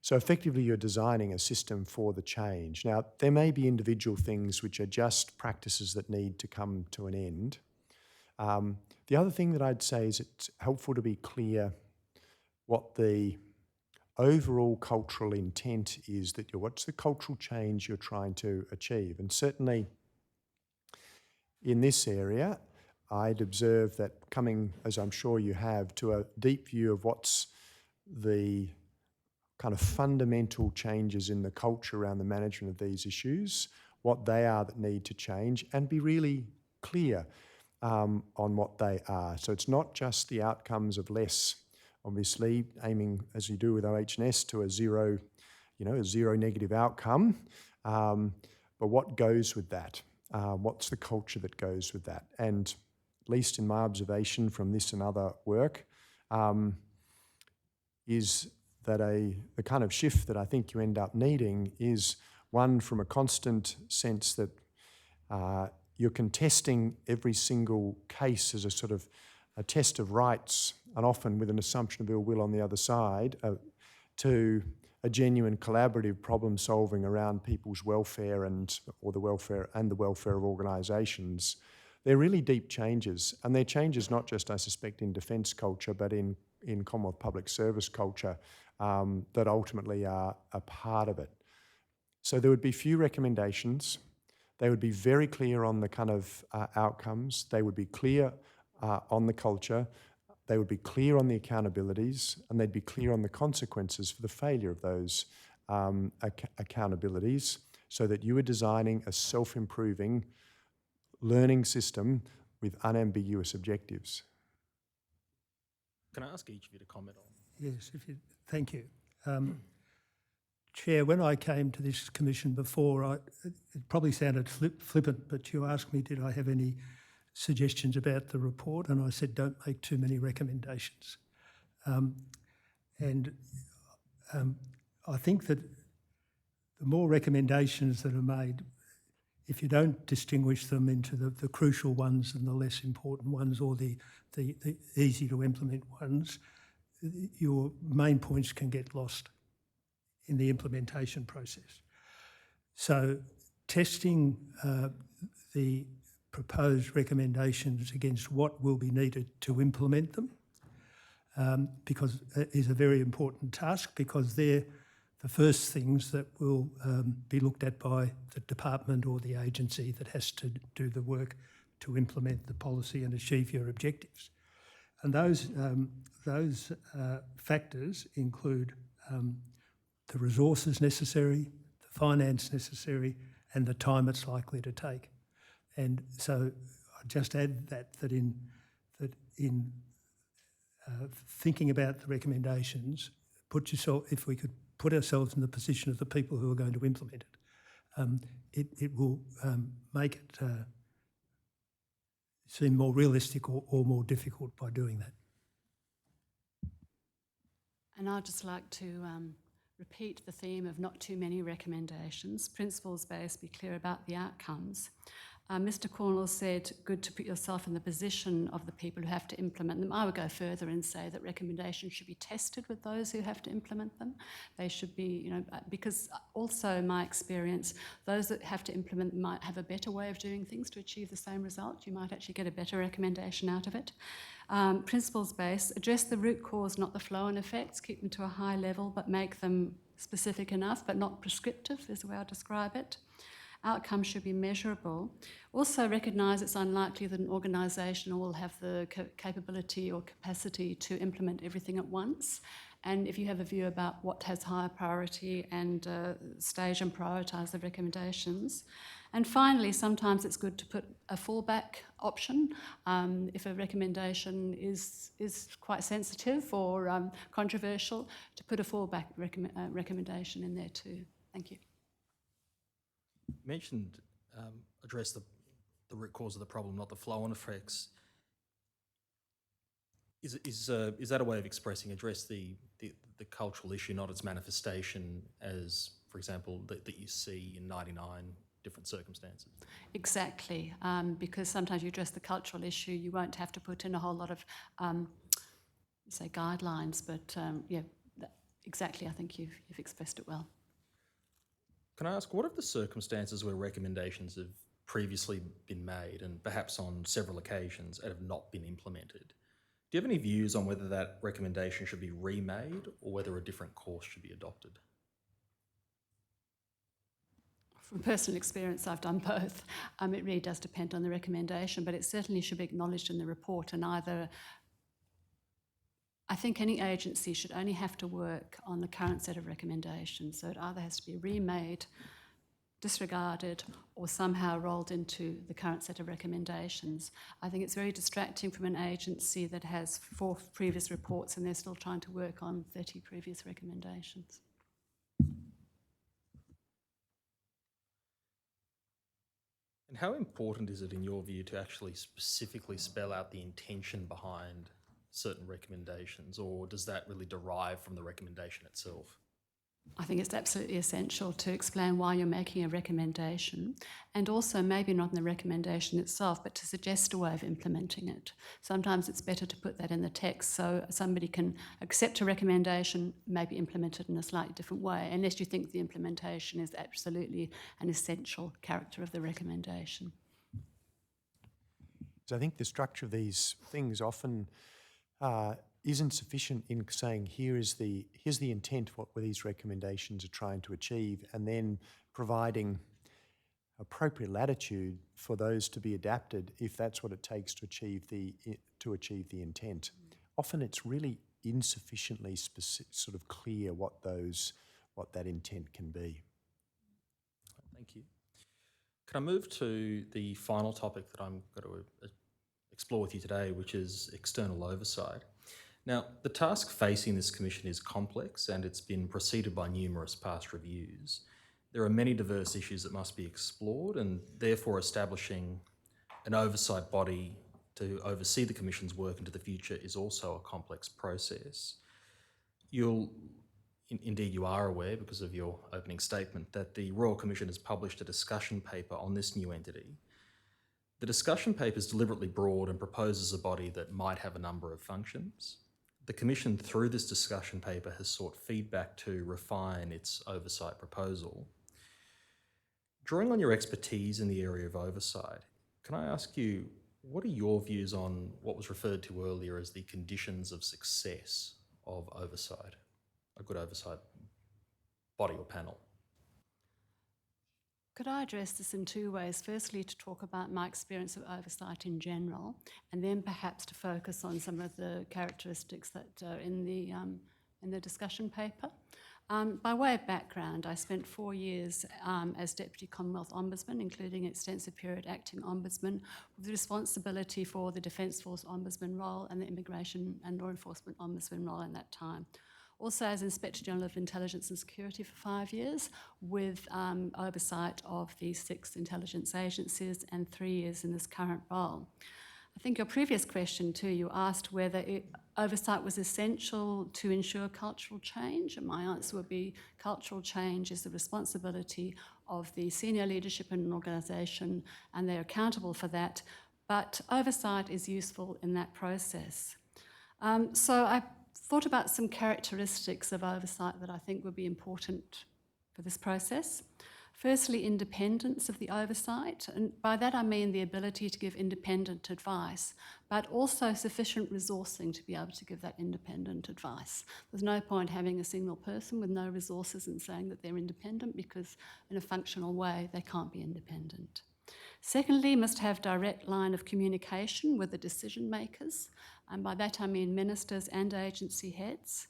So effectively, you're designing a system for the change. Now, there may be individual things which are just practices that need to come to an end. The other thing that I'd say is it's helpful to be clear what the overall cultural intent is that what's the cultural change you're trying to achieve. And certainly in this area, I'd observe that coming, as I'm sure you have, to a deep view of what's the kind of fundamental changes in the culture around the management of these issues, what they are that need to change, and be really clear on what they are. So it's not just the outcomes of less, obviously aiming, as you do with OH&S, to a zero negative outcome, but what goes with that? What's the culture that goes with that? And at least in my observation from this and other work, is that the kind of shift that I think you end up needing is one from a constant sense that you're contesting every single case as a sort of a test of rights, and often with an assumption of ill will on the other side, to a genuine collaborative problem solving around people's welfare or the welfare of organisations. They're really deep changes, and they're changes not just, I suspect, in defence culture, but in Commonwealth public service culture that ultimately are a part of it. So there would be few recommendations. They would be very clear on the kind of outcomes. They would be clear on the culture. They would be clear on the accountabilities, and they'd be clear on the consequences for the failure of those accountabilities, so that you are designing a self-improving learning system with unambiguous objectives. Can I ask each of you to comment on? Yes, thank you. Chair, when I came to this commission before, it probably sounded flippant, but you asked me did I have any suggestions about the report, and I said don't make too many recommendations. I think that the more recommendations that are made, if you don't distinguish them into the crucial ones and the less important ones, or the easy to implement ones, your main points can get lost in the implementation process. So testing the proposed recommendations against what will be needed to implement them because it is a very important task, because they're the first things that will be looked at by the department or the agency that has to do the work to implement the policy and achieve your objectives. And those factors include the resources necessary, the finance necessary, and the time it's likely to take. And so I'd just add that in thinking about the recommendations, if we could put ourselves in the position of the people who are going to implement it, it will make it seem more realistic or more difficult by doing that. And I'd just like to repeat the theme of not too many recommendations, principles-based, be clear about the outcomes. Mr. Cornwall said, good to put yourself in the position of the people who have to implement them. I would go further and say that recommendations should be tested with those who have to implement them. They should be, because also my experience, those that have to implement them might have a better way of doing things to achieve the same result. You might actually get a better recommendation out of it. Principles-based, address the root cause, not the flow-on effects, keep them to a high level, but make them specific enough, but not prescriptive, is the way I describe it. Outcomes should be measurable. Also recognise it's unlikely that an organisation will have the capability or capacity to implement everything at once. And if you have a view about what has higher priority, and stage and prioritise the recommendations. And finally, sometimes it's good to put a fallback option if a recommendation is quite sensitive or controversial, to put a fallback recommendation in there too. Thank you. You mentioned address the root cause of the problem, not the flow-on effects. Is that a way of expressing address the cultural issue, not its manifestation, as, for example, that you see in 99 different circumstances? Exactly, because sometimes you address the cultural issue, you won't have to put in a whole lot of, say, guidelines, but yeah, exactly, I think you've expressed it well. Can I ask, what are the circumstances where recommendations have previously been made, and perhaps on several occasions, and have not been implemented? Do you have any views on whether that recommendation should be remade or whether a different course should be adopted? From personal experience, I've done both. It really does depend on the recommendation, but it certainly should be acknowledged in the report, and either I think any agency should only have to work on the current set of recommendations, so it either has to be remade, disregarded, or somehow rolled into the current set of recommendations. I think it's very distracting from an agency that has 4 previous reports and they're still trying to work on 30 previous recommendations. And how important is it, in your view, to actually specifically spell out the intention behind certain recommendations, or does that really derive from the recommendation itself? I think it's absolutely essential to explain why you're making a recommendation, and also maybe not in the recommendation itself, but to suggest a way of implementing it. Sometimes it's better to put that in the text so somebody can accept a recommendation, maybe implement it in a slightly different way, unless you think the implementation is absolutely an essential character of the recommendation. So I think the structure of these things often isn't sufficient in saying here's the intent, what these recommendations are trying to achieve, and then providing appropriate latitude for those to be adapted if that's what it takes to achieve the intent. Often it's really insufficiently sort of clear what that intent can be. Thank you. Can I move to the final topic that I'm going to explore with you today, which is external oversight? Now, the task facing this commission is complex and it's been preceded by numerous past reviews. There are many diverse issues that must be explored, and therefore establishing an oversight body to oversee the commission's work into the future is also a complex process. Indeed, you are aware, because of your opening statement, that the Royal Commission has published a discussion paper on this new entity. The discussion paper is deliberately broad and proposes a body that might have a number of functions. The Commission, through this discussion paper, has sought feedback to refine its oversight proposal. Drawing on your expertise in the area of oversight, can I ask you, what are your views on what was referred to earlier as the conditions of success of oversight, a good oversight body or panel? Could I address this in two ways? Firstly, to talk about my experience of oversight in general, and then perhaps to focus on some of the characteristics that are in the discussion paper. By way of background, I spent 4 years as Deputy Commonwealth Ombudsman, including an extensive period acting Ombudsman, with responsibility for the Defence Force Ombudsman role and the Immigration and Law Enforcement Ombudsman role in that time. Also as Inspector General of Intelligence and Security for 5 years, with oversight of the 6 intelligence agencies, and 3 years in this current role. I think your previous question too, you asked whether oversight was essential to ensure cultural change, and my answer would be cultural change is the responsibility of the senior leadership in an organisation, and they're accountable for that, but oversight is useful in that process. So I thought about some characteristics of oversight that I think would be important for this process. Firstly, independence of the oversight, and by that I mean the ability to give independent advice, but also sufficient resourcing to be able to give that independent advice. There's no point having a single person with no resources and saying that they're independent, because in a functional way they can't be independent. Secondly, must have direct line of communication with the decision makers, and by that I mean ministers and agency heads.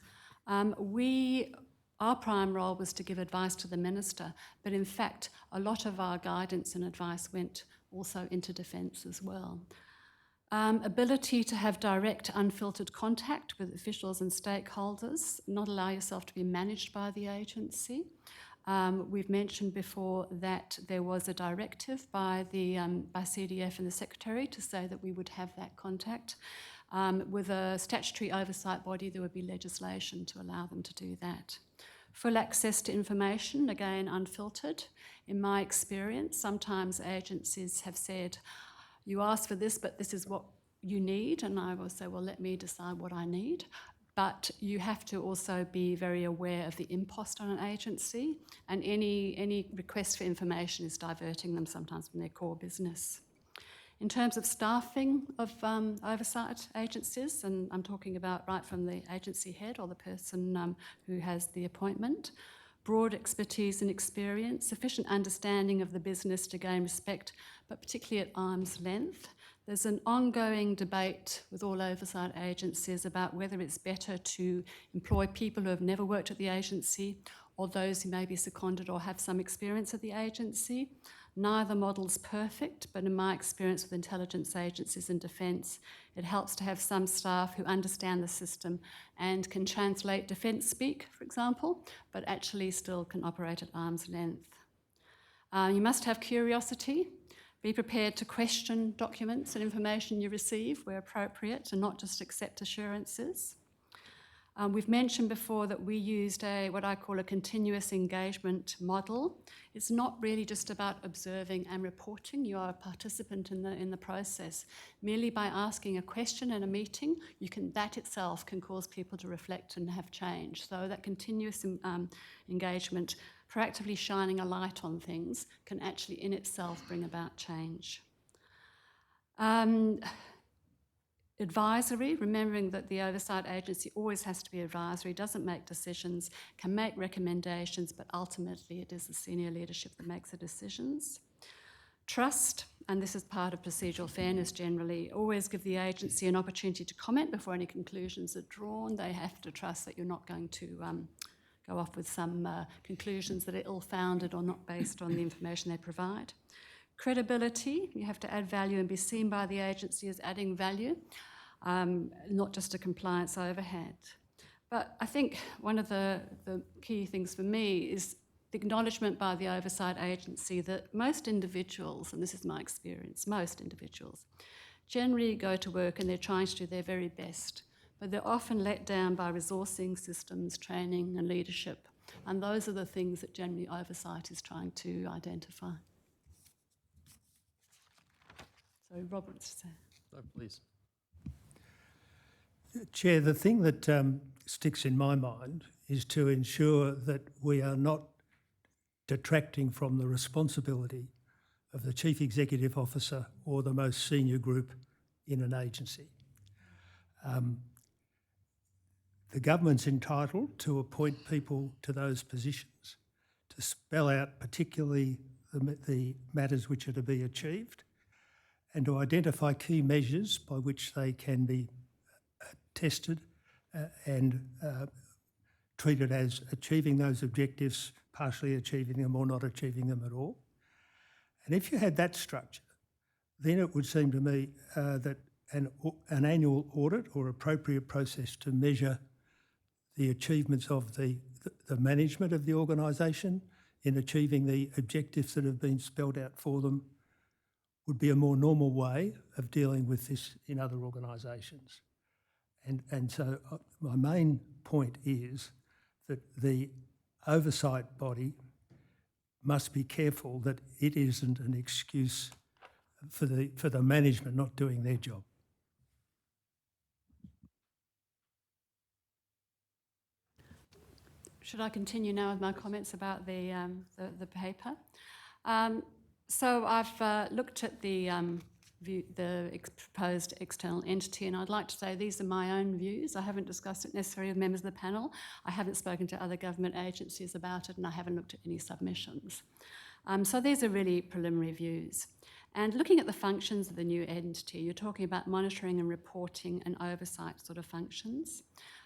Our prime role was to give advice to the minister, but in fact a lot of our guidance and advice went also into defence as well. Ability to have direct, unfiltered contact with officials and stakeholders, not allow yourself to be managed by the agency. We've mentioned before that there was a directive by CDF and the Secretary to say that we would have that contact. With a statutory oversight body, there would be legislation to allow them to do that. Full access to information, again unfiltered. In my experience, sometimes agencies have said, you asked for this, but this is what you need, and I will say, well, let me decide what I need. But you have to also be very aware of the impost on an agency, and any request for information is diverting them sometimes from their core business. In terms of staffing of oversight agencies, and I'm talking about right from the agency head or the person who has the appointment, broad expertise and experience, sufficient understanding of the business to gain respect, but particularly at arm's length. There's an ongoing debate with all oversight agencies about whether it's better to employ people who have never worked at the agency or those who may be seconded or have some experience at the agency. Neither model's perfect, but in my experience with intelligence agencies and defence, it helps to have some staff who understand the system and can translate defence speak, for example, but actually still can operate at arm's length. You must have curiosity. Be prepared to question documents and information you receive where appropriate, and not just accept assurances. We've mentioned before that we used what I call a continuous engagement model. It's not really just about observing and reporting. You are a participant in the process. Merely by asking a question in a meeting, that itself can cause people to reflect and have change. So that continuous engagement, proactively shining a light on things, can actually in itself bring about change. Advisory, remembering that the oversight agency always has to be advisory, doesn't make decisions, can make recommendations, but ultimately it is the senior leadership that makes the decisions. Trust, and this is part of procedural fairness generally, always give the agency an opportunity to comment before any conclusions are drawn. They have to trust that you're not going to go off with some conclusions that are ill-founded or not based on the information they provide. Credibility, you have to add value and be seen by the agency as adding value, not just a compliance overhead. But I think one of the key things for me is the acknowledgement by the oversight agency that most individuals, and this is my experience, most individuals, generally go to work and they're trying to do their very best, but they're often let down by resourcing systems, training and leadership. And those are the things that generally oversight is trying to identify. So Robert, please. Chair, the thing that sticks in my mind is to ensure that we are not detracting from the responsibility of the Chief Executive Officer or the most senior group in an agency. The government's entitled to appoint people to those positions to spell out particularly the matters which are to be achieved, and to identify key measures by which they can be tested and treated as achieving those objectives, partially achieving them or not achieving them at all. And if you had that structure, then it would seem to me that an annual audit or appropriate process to measure the achievements of the management of the organisation in achieving the objectives that have been spelled out for them would be a more normal way of dealing with this in other organisations. And so my main point is that the oversight body must be careful that it isn't an excuse for the management not doing their job. should I continue now with my comments about the paper? So I've looked at the proposed external entity, and I'd like to say these are my own views. I haven't discussed it necessarily with members of the panel. I haven't spoken to other government agencies about it, and I haven't looked at any submissions. So these are really preliminary views. And looking at the functions of the new entity, you're talking about monitoring and reporting and oversight sort of functions,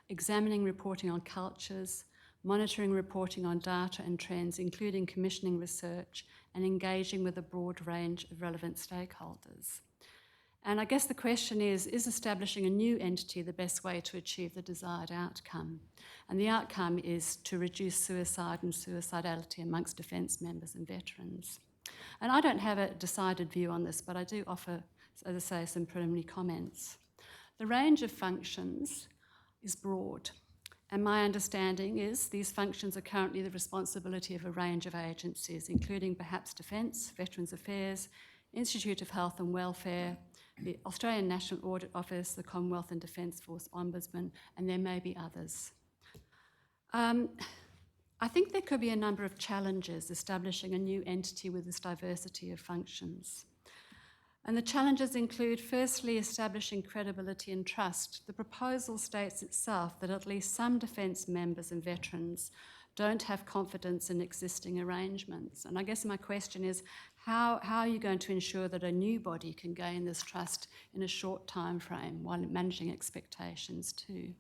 examining reporting on cultures, monitoring reporting on data and trends, including commissioning research, and engaging with a broad range of relevant stakeholders. And I guess the question is establishing a new entity the best way to achieve the desired outcome? And the outcome is to reduce suicide and suicidality amongst defence members and veterans. And I don't have a decided view on this, but I do offer, as I say, some preliminary comments. The range of functions is broad. And my understanding is these functions are currently the responsibility of a range of agencies, including perhaps Defence, Veterans Affairs, Institute of Health and Welfare, the Australian National Audit Office, the Commonwealth and Defence Force Ombudsman, and there may be others. I think there could be a number of challenges establishing a new entity with this diversity of functions. And the challenges include, firstly, establishing credibility and trust. The proposal states itself that at least some defence members and veterans don't have confidence in existing arrangements. And I guess my question is, how are you going to ensure that a new body can gain this trust in a short time frame while managing expectations too?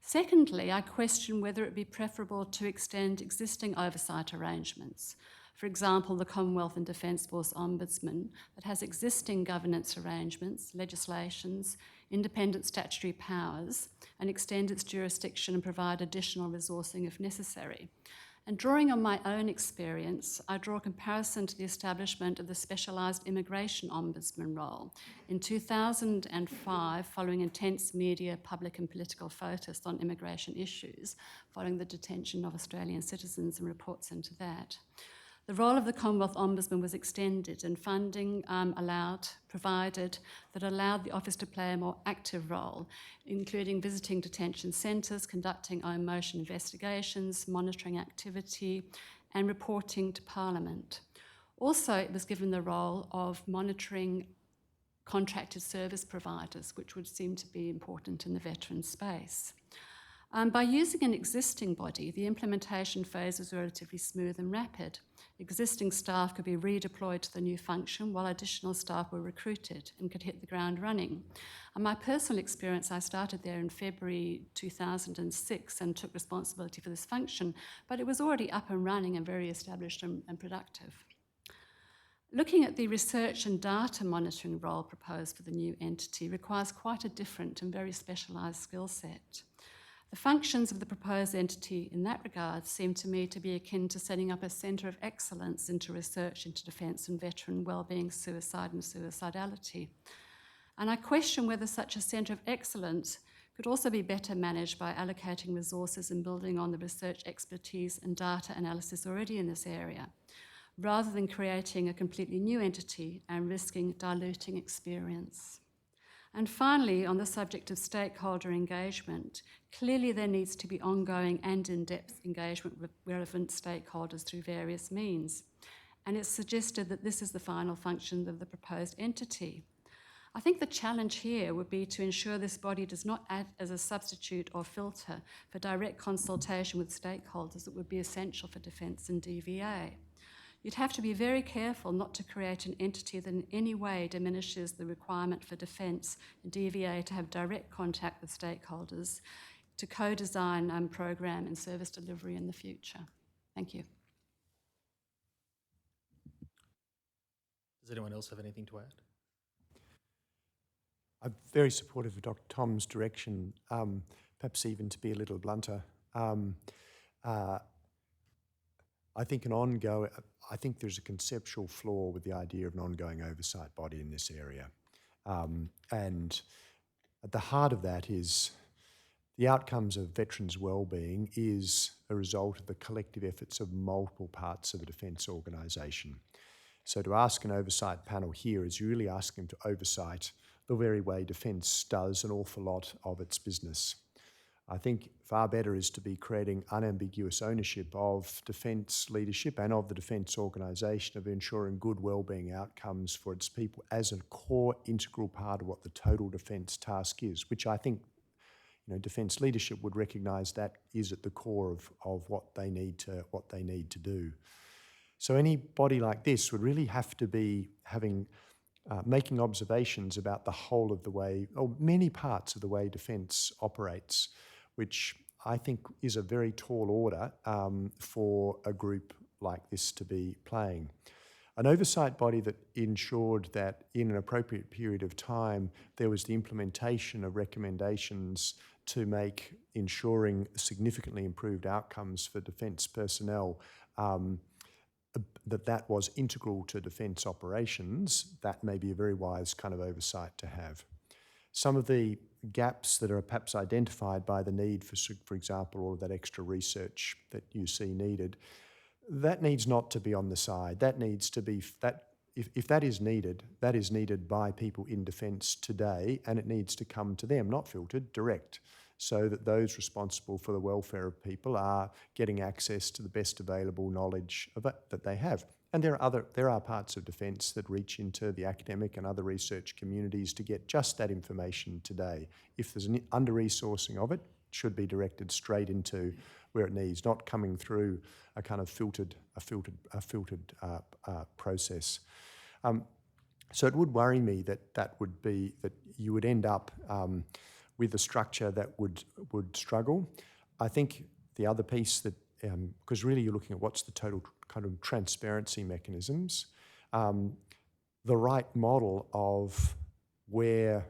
Secondly, I question whether it be preferable to extend existing oversight arrangements. For example, the Commonwealth and Defence Force Ombudsman that has existing governance arrangements, legislations, independent statutory powers, and extend its jurisdiction and provide additional resourcing if necessary. And drawing on my own experience, I draw a comparison to the establishment of the Specialised Immigration Ombudsman role in 2005, following intense media, public and political focus on immigration issues, following the detention of Australian citizens and reports into that. The role of the Commonwealth Ombudsman was extended and funding provided that allowed the office to play a more active role, including visiting detention centres, conducting own motion investigations, monitoring activity and reporting to Parliament. Also, it was given the role of monitoring contracted service providers, which would seem to be important in the veteran space. By using an existing body, the implementation phase was relatively smooth and rapid. Existing staff could be redeployed to the new function while additional staff were recruited and could hit the ground running. And my personal experience, I started there in February 2006 and took responsibility for this function, but it was already up and running and very established and productive. Looking at the research and data monitoring role proposed for the new entity requires quite a different and very specialised skill set. The functions of the proposed entity in that regard seem to me to be akin to setting up a centre of excellence into research into defence and veteran wellbeing, suicide and suicidality. And I question whether such a centre of excellence could also be better managed by allocating resources and building on the research expertise and data analysis already in this area, rather than creating a completely new entity and risking diluting experience. And finally, on the subject of stakeholder engagement, clearly there needs to be ongoing and in-depth engagement with relevant stakeholders through various means. And it's suggested that this is the final function of the proposed entity. I think the challenge here would be to ensure this body does not act as a substitute or filter for direct consultation with stakeholders that would be essential for defence and DVA. You'd have to be very careful not to create an entity that in any way diminishes the requirement for Defence and DVA to have direct contact with stakeholders to co-design program and service delivery in the future. Thank you. Does anyone else have anything to add? I'm very supportive of Dr. Tom's direction, perhaps even to be a little blunter. I think there's a conceptual flaw with the idea of an ongoing oversight body in this area. And at the heart of that is the outcomes of veterans' wellbeing is a result of the collective efforts of multiple parts of a defence organisation. So to ask an oversight panel here is really asking them to oversight the very way defence does an awful lot of its business. I think far better is to be creating unambiguous ownership of defence leadership and of the defence organisation of ensuring good wellbeing outcomes for its people as a core integral part of what the total defence task is, which I think defence leadership would recognise that is at the core of what they need to do. So any body like this would really have to be making observations about the whole of the way, or many parts of the way defence operates, which I think is a very tall order for a group like this to be playing. An oversight body that ensured that in an appropriate period of time there was the implementation of recommendations to make ensuring significantly improved outcomes for defence personnel, that was integral to defence operations, that may be a very wise kind of oversight to have. Some of the gaps that are perhaps identified by the need for example, all of that extra research that you see needed, that needs not to be on the side. That needs to be, if that is needed by people in defence today, and it needs to come to them, not filtered, direct, so that those responsible for the welfare of people are getting access to the best available knowledge of it that they have. And there are parts of defence that reach into the academic and other research communities to get just that information today. If there's an under-resourcing of it, it should be directed straight into where it needs, not coming through a kind of filtered process. So it would worry me that you would end up with a structure that would struggle. I think the other piece that, because really you're looking at what's the total kind of transparency mechanisms, the right model of where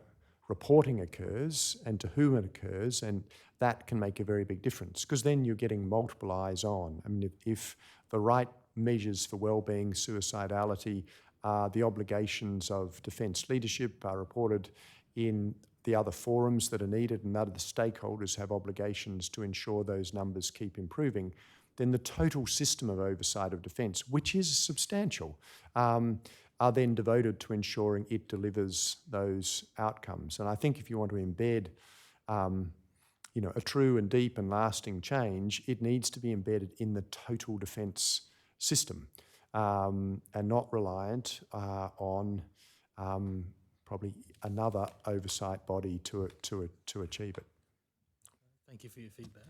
reporting occurs and to whom it occurs, and that can make a very big difference, because then you're getting multiple eyes on. I mean, if the right measures for wellbeing, suicidality, the obligations of defence leadership are reported in the other forums that are needed, and other stakeholders have obligations to ensure those numbers keep improving, then the total system of oversight of defence, which is substantial, are then devoted to ensuring it delivers those outcomes. And I think if you want to embed a true and deep and lasting change, it needs to be embedded in the total defence system, and not reliant on probably another oversight body to achieve it. Thank you for your feedback.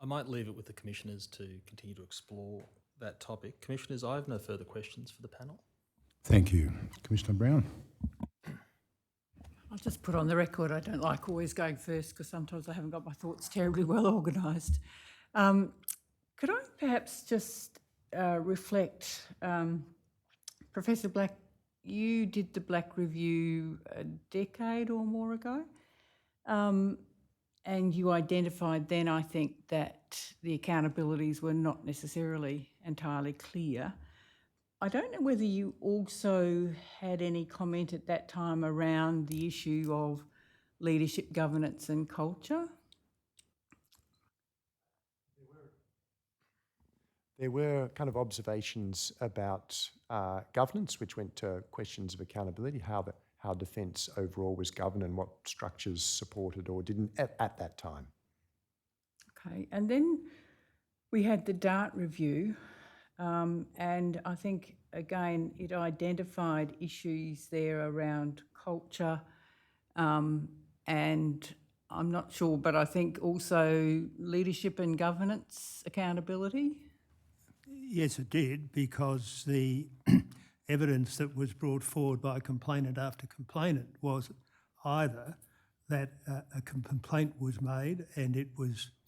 I might leave it with the commissioners to continue to explore that topic. Commissioners, I have no further questions for the panel. Thank you. Commissioner Brown. I'll just put on the record, I don't like always going first because sometimes I haven't got my thoughts terribly well organised. Could I perhaps just reflect, Professor Black, you did the Black Review a decade or more ago, and you identified then, I think, that the accountabilities were not necessarily entirely clear. I don't know whether you also had any comment at that time around the issue of leadership, governance and culture. There were kind of observations about governance, which went to questions of accountability, how defence overall was governed and what structures supported or didn't at that time. Okay, and then we had the DART review, and I think, again, it identified issues there around culture, and I'm not sure, but I think also leadership and governance accountability. Yes, it did, because the evidence that was brought forward by complainant after complainant was either that a complaint was made and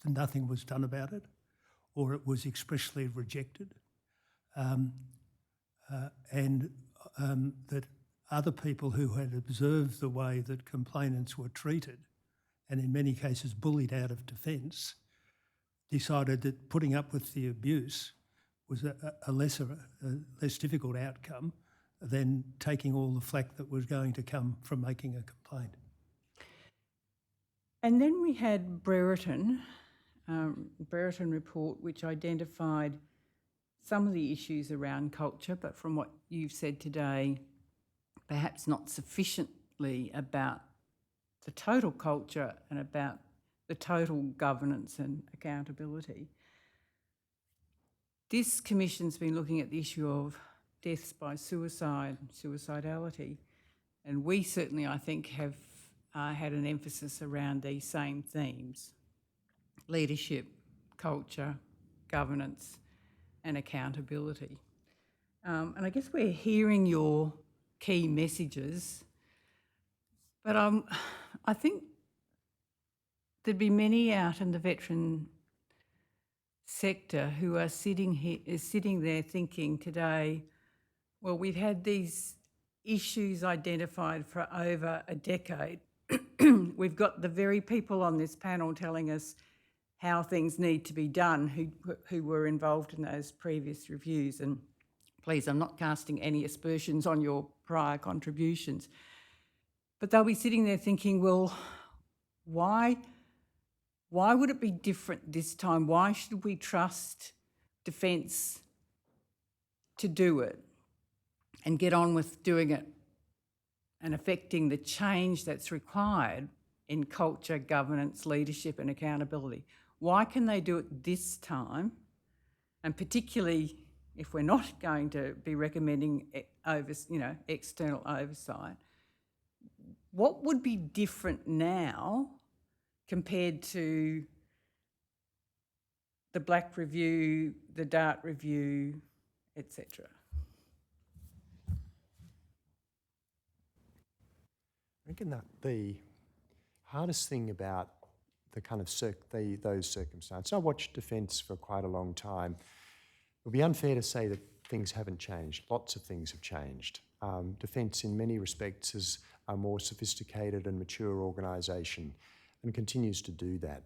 nothing was done about it, or it was expressly rejected, and that other people who had observed the way that complainants were treated, and in many cases bullied out of defence, decided that putting up with the abuse was a less difficult outcome than taking all the flack that was going to come from making a complaint. And then we had Brereton report, which identified some of the issues around culture, but from what you've said today, perhaps not sufficiently about the total culture and about the total governance and accountability. This commission's been looking at the issue of deaths by suicide, suicidality, and we certainly, I think, have had an emphasis around these same themes: leadership, culture, governance, and accountability. And I guess we're hearing your key messages, but I think there'd be many out in the veteran sector who are sitting there thinking today, well, we've had these issues identified for over a decade. We've got the very people on this panel telling us how things need to be done who were involved in those previous reviews. And please, I'm not casting any aspersions on your prior contributions, but they'll be sitting there thinking, well, why would it be different this time? Why should we trust Defence to do it and get on with doing it and affecting the change that's required in culture, governance, leadership and accountability? Why can they do it this time? And particularly if we're not going to be recommending external oversight, what would be different now compared to the Black Review, the DART Review, etc.? I reckon that the hardest thing about the kind of those circumstances, I watched Defence for quite a long time. It would be unfair to say that things haven't changed. Lots of things have changed. Defence, in many respects, has a more sophisticated and mature organisation, and continues to do that.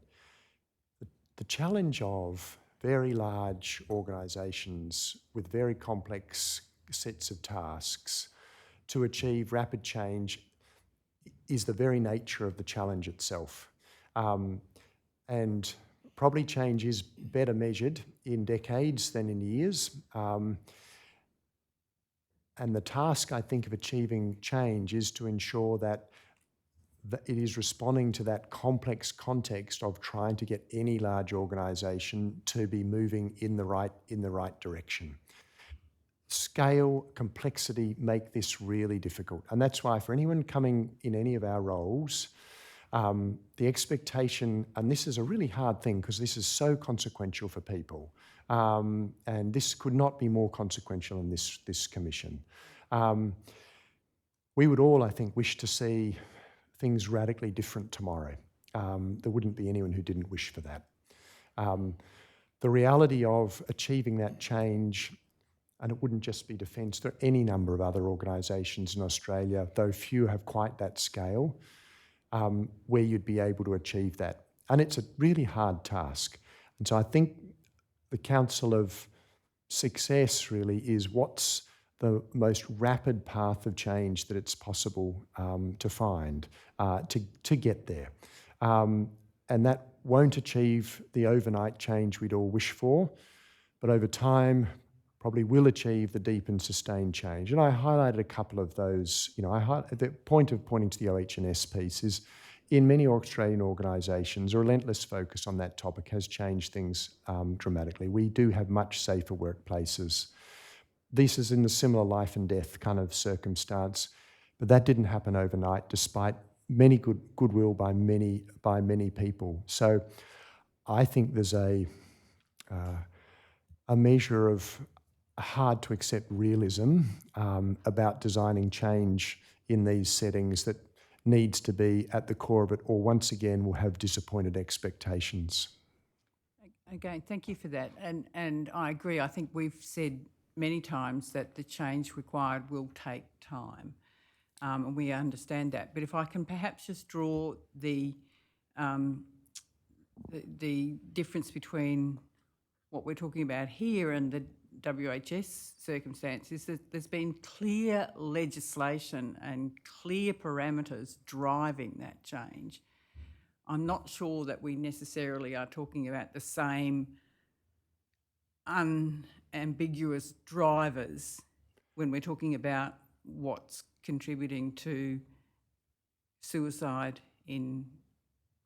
The challenge of very large organisations with very complex sets of tasks to achieve rapid change is the very nature of the challenge itself. And probably change is better measured in decades than in years. And the task, I think, of achieving change is to ensure that it is responding to that complex context of trying to get any large organisation to be moving in the right direction. Scale, complexity make this really difficult. And that's why for anyone coming in any of our roles, the expectation, and this is a really hard thing because this is so consequential for people, and this could not be more consequential in this commission. We would all, I think, wish to see things radically different tomorrow. There wouldn't be anyone who didn't wish for that. The reality of achieving that change, and it wouldn't just be Defence, there are any number of other organisations in Australia, though few have quite that scale, where you'd be able to achieve that. And it's a really hard task. And so I think the counsel of success really is what's the most rapid path of change that it's possible to find to get there. And that won't achieve the overnight change we'd all wish for, but over time probably will achieve the deep and sustained change. And I highlighted a couple of those. The point of pointing to the OH&S piece is in many Australian organisations, a relentless focus on that topic has changed things dramatically. We do have much safer workplaces. This is in the similar life and death kind of circumstance, but that didn't happen overnight despite many goodwill by many people. So I think there's a measure of hard to accept realism about designing change in these settings that needs to be at the core of it, or once again will have disappointed expectations. Again, thank you for that. And I agree. I think we've said many times that the change required will take time. And we understand that. But if I can perhaps just draw the difference between what we're talking about here and the WHS circumstances, that there's been clear legislation and clear parameters driving that change. I'm not sure that we necessarily are talking about the same unambiguous drivers when we're talking about what's contributing to suicide in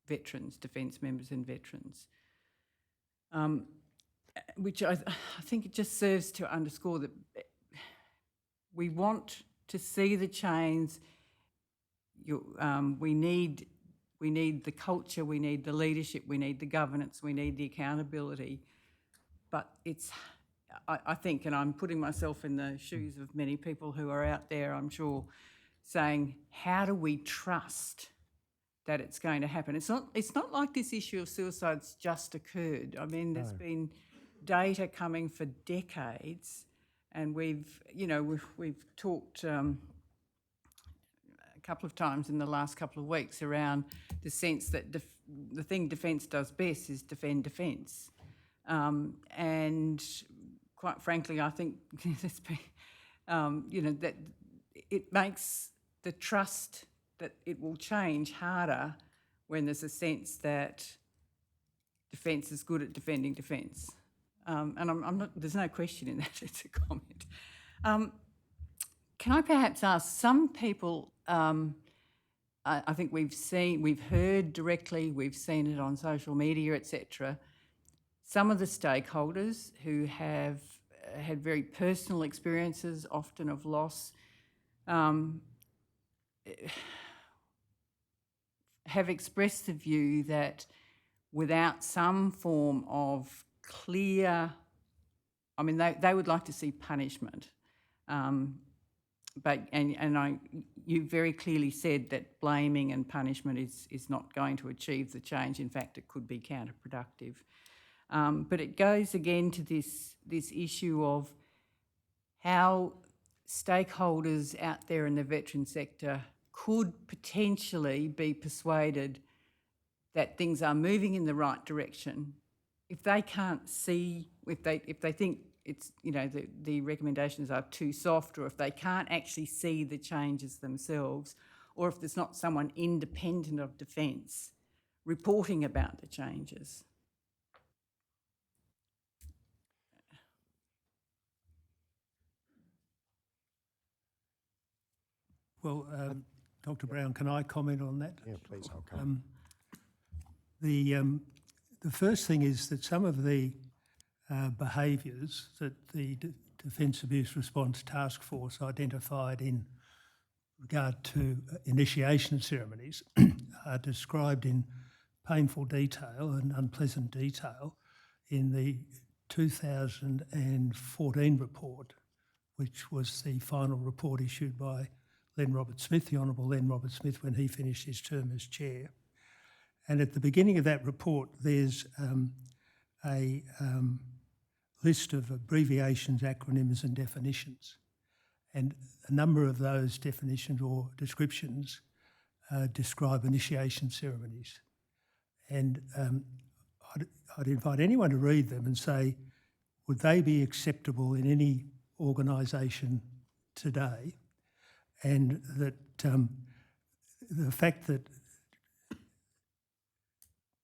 veterans, defence members and veterans. Which I think it just serves to underscore that we want to see the change. We need the culture, we need the leadership, we need the governance, we need the accountability. But I think, and I'm putting myself in the shoes of many people who are out there, I'm sure, saying, how do we trust that it's going to happen? It's not like this issue of suicide's just occurred. I mean, there's been data coming for decades, and we've talked a couple of times in the last couple of weeks around the sense that the thing Defence does best is defend defence. And quite frankly, I think it's been, that it makes the trust that it will change harder when there's a sense that Defence is good at defending defence. And I'm not, there's no question in that, it's a comment. Can I perhaps ask, some people, I think we've heard directly, we've seen it on social media, etc. Some of the stakeholders who have had very personal experiences, often of loss, have expressed the view that without some form of clear, I mean, they would like to see punishment, but you very clearly said that blaming and punishment is not going to achieve the change. In fact, it could be counterproductive. But it goes again to this issue of how stakeholders out there in the veteran sector could potentially be persuaded that things are moving in the right direction, if they can't see, if they think it's, you know, the recommendations are too soft, or if they can't actually see the changes themselves, or if there's not someone independent of Defence reporting about the changes. Well, Dr. Brown, can I comment on that? Yeah, please, I'll come. The first thing is that some of the behaviours that the Defence Abuse Response Task Force identified in regard to initiation ceremonies are described in painful detail and unpleasant detail in the 2014 report, which was the final report issued by Len Robert-Smith, the Honourable Len Robert-Smith, when he finished his term as chair. And at the beginning of that report, there's a list of abbreviations, acronyms and definitions. And a number of those definitions or descriptions describe initiation ceremonies. And I'd invite anyone to read them and say, would they be acceptable in any organisation today? And that the fact that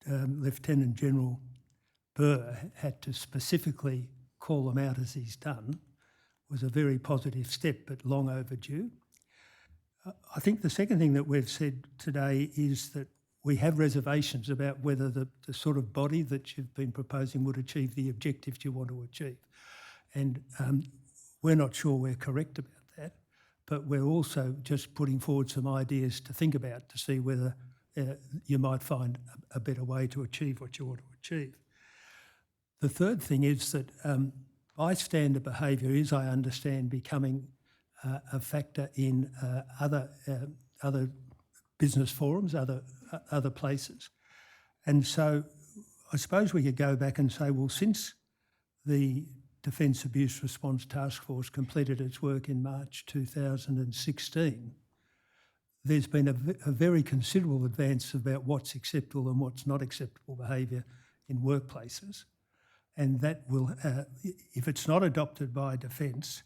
Lieutenant General Burr had to specifically call them out as he's done was a very positive step, but long overdue. I think the second thing that we've said today is that we have reservations about whether the sort of body that you've been proposing would achieve the objectives you want to achieve. And we're not sure we're correct about that, but we're also just putting forward some ideas to think about to see whether you might find a better way to achieve what you want to achieve. The third thing is that bystander behaviour is, I understand, becoming a factor in other business forums, other places. And so I suppose we could go back and say, well, since the Defence Abuse Response Task Force completed its work in March 2016, there's been a very considerable advance about what's acceptable and what's not acceptable behaviour in workplaces. And that will, if it's not adopted by Defence,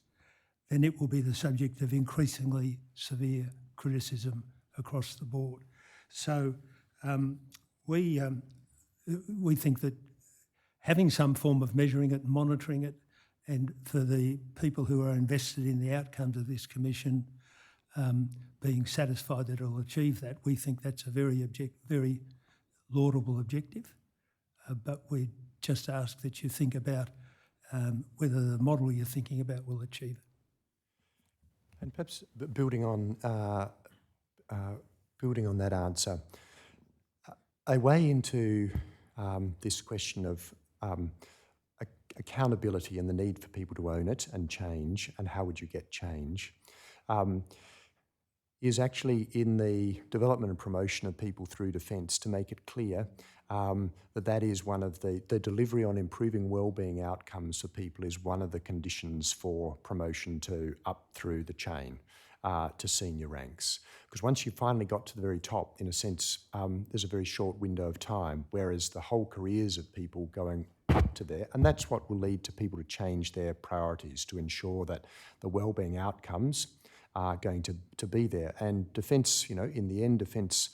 then it will be the subject of increasingly severe criticism across the board. So we think that having some form of measuring it, monitoring it, and for the people who are invested in the outcomes of this commission being satisfied that it will achieve that, we think that's a very laudable objective. But we just ask that you think about whether the model you're thinking about will achieve it. And perhaps building on that answer, a way into this question of accountability and the need for people to own it and change, and how would you get change, is actually in the development and promotion of people through Defence to make it clear that is one of the delivery on improving wellbeing outcomes for people is one of the conditions for promotion to up through the chain to senior ranks. Because once you finally got to the very top, in a sense, there's a very short window of time, whereas the whole careers of people going up to there, and that's what will lead to people to change their priorities to ensure that the wellbeing outcomes are going to be there. And Defence, in the end, Defence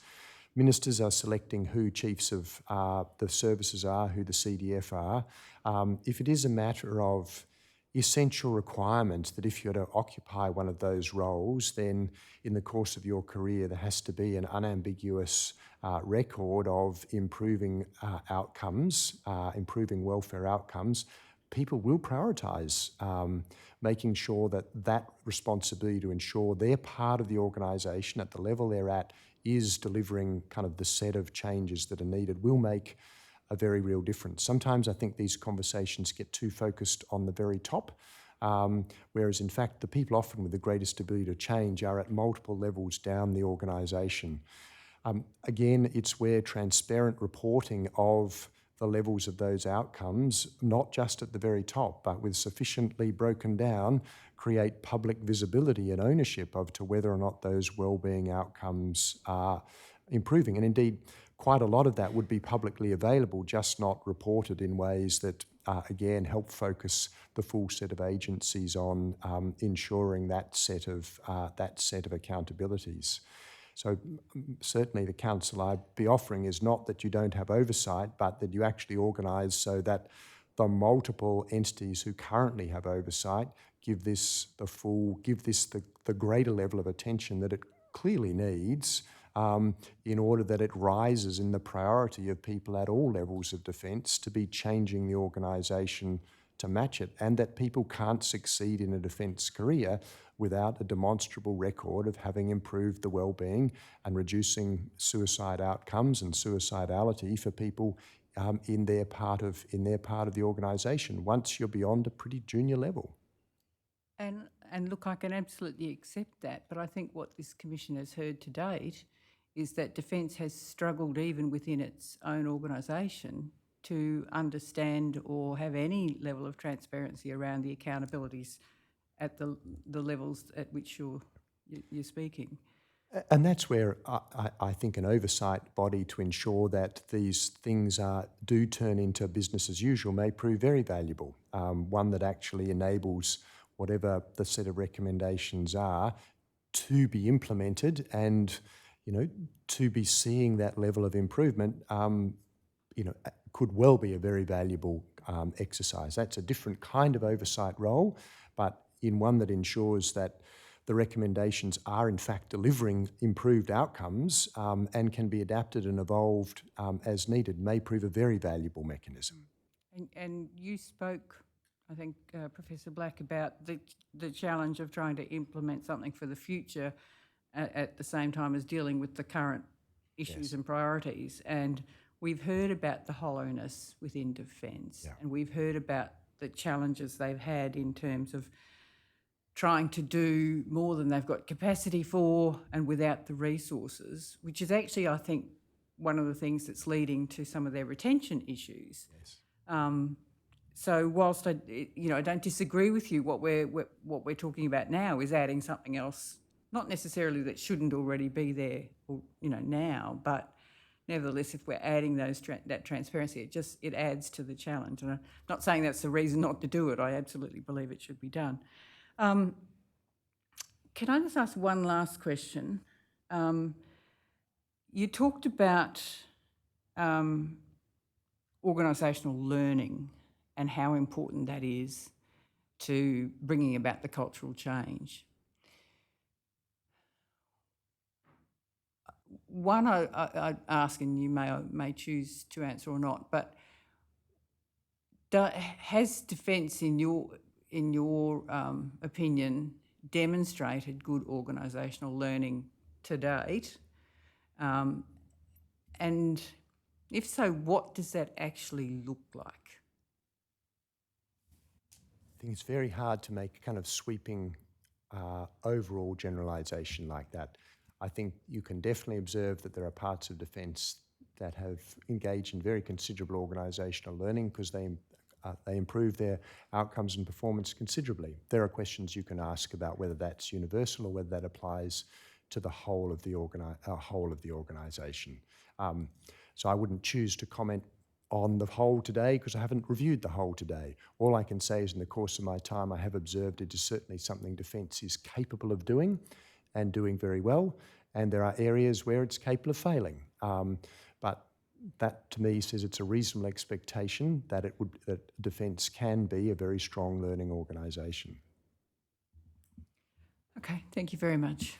ministers are selecting who chiefs of the services are, who the CDF are. If it is a matter of essential requirement that if you're to occupy one of those roles, then in the course of your career there has to be an unambiguous record of improving outcomes, improving welfare outcomes, people will prioritise making sure that responsibility to ensure they're part of the organisation at the level they're at is delivering kind of the set of changes that are needed will make a very real difference. Sometimes I think these conversations get too focused on the very top, whereas in fact the people often with the greatest ability to change are at multiple levels down the organisation. Again, it's where transparent reporting of the levels of those outcomes, not just at the very top, but with sufficiently broken down create public visibility and ownership of to whether or not those wellbeing outcomes are improving. And indeed, quite a lot of that would be publicly available, just not reported in ways that, again, help focus the full set of agencies on ensuring that set of accountabilities. So certainly the counsel I'd be offering is not that you don't have oversight, but that you actually organise so that the multiple entities who currently have oversight give this the greater level of attention that it clearly needs, in order that it rises in the priority of people at all levels of defence to be changing the organisation to match it, and that people can't succeed in a defence career without a demonstrable record of having improved the well-being and reducing suicide outcomes and suicidality for people in their part of the organisation once you're beyond a pretty junior level. And look, I can absolutely accept that, but I think what this Commission has heard to date is that Defence has struggled even within its own organisation to understand or have any level of transparency around the accountabilities at the levels at which you're speaking. And that's where I think an oversight body to ensure that these things do turn into business as usual may prove very valuable. One that actually enables whatever the set of recommendations are to be implemented and, to be seeing that level of improvement, could well be a very valuable exercise. That's a different kind of oversight role, but in one that ensures that the recommendations are in fact delivering improved outcomes and can be adapted and evolved as needed may prove a very valuable mechanism. And you spoke, I think, Professor Black, about the challenge of trying to implement something for the future at the same time as dealing with the current issues and priorities. And we've heard about the hollowness within Defence, and we've heard about the challenges they've had in terms of trying to do more than they've got capacity for and without the resources, which is actually, I think, one of the things that's leading to some of their retention issues. So whilst I don't disagree with you, what we're talking about now is adding something else, not necessarily that shouldn't already be there, now, but nevertheless, if we're adding that transparency, it adds to the challenge. And I'm not saying that's the reason not to do it. I absolutely believe it should be done. Can I just ask one last question? You talked about organisational learning and how important that is to bringing about the cultural change. One, I'd ask, and you may choose to answer or not, but has Defence, in your opinion, demonstrated good organisational learning to date? And if so, what does that actually look like? I think it's very hard to make a kind of sweeping overall generalisation like that. I think you can definitely observe that there are parts of Defence that have engaged in very considerable organisational learning because they improve their outcomes and performance considerably. There are questions you can ask about whether that's universal or whether that applies to the whole of the organisation. So I wouldn't choose to comment on the whole today because I haven't reviewed the whole today. All I can say is in the course of my time I have observed it is certainly something Defence is capable of doing and doing very well, and there are areas where it's capable of failing. But that to me says it's a reasonable expectation that Defence can be a very strong learning organisation. Okay, thank you very much.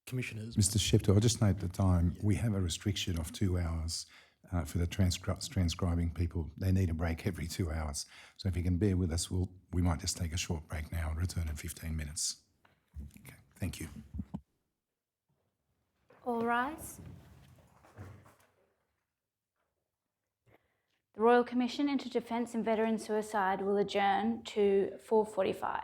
Commissioners. Mr. Shepto, I'll just note the time. We have a restriction of 2 hours for the transcribing people. They need a break every 2 hours. So if you can bear with us, we might just take a short break now and return in 15 minutes. Okay, thank you. All rise. The Royal Commission into Defence and Veteran Suicide will adjourn to 4:45.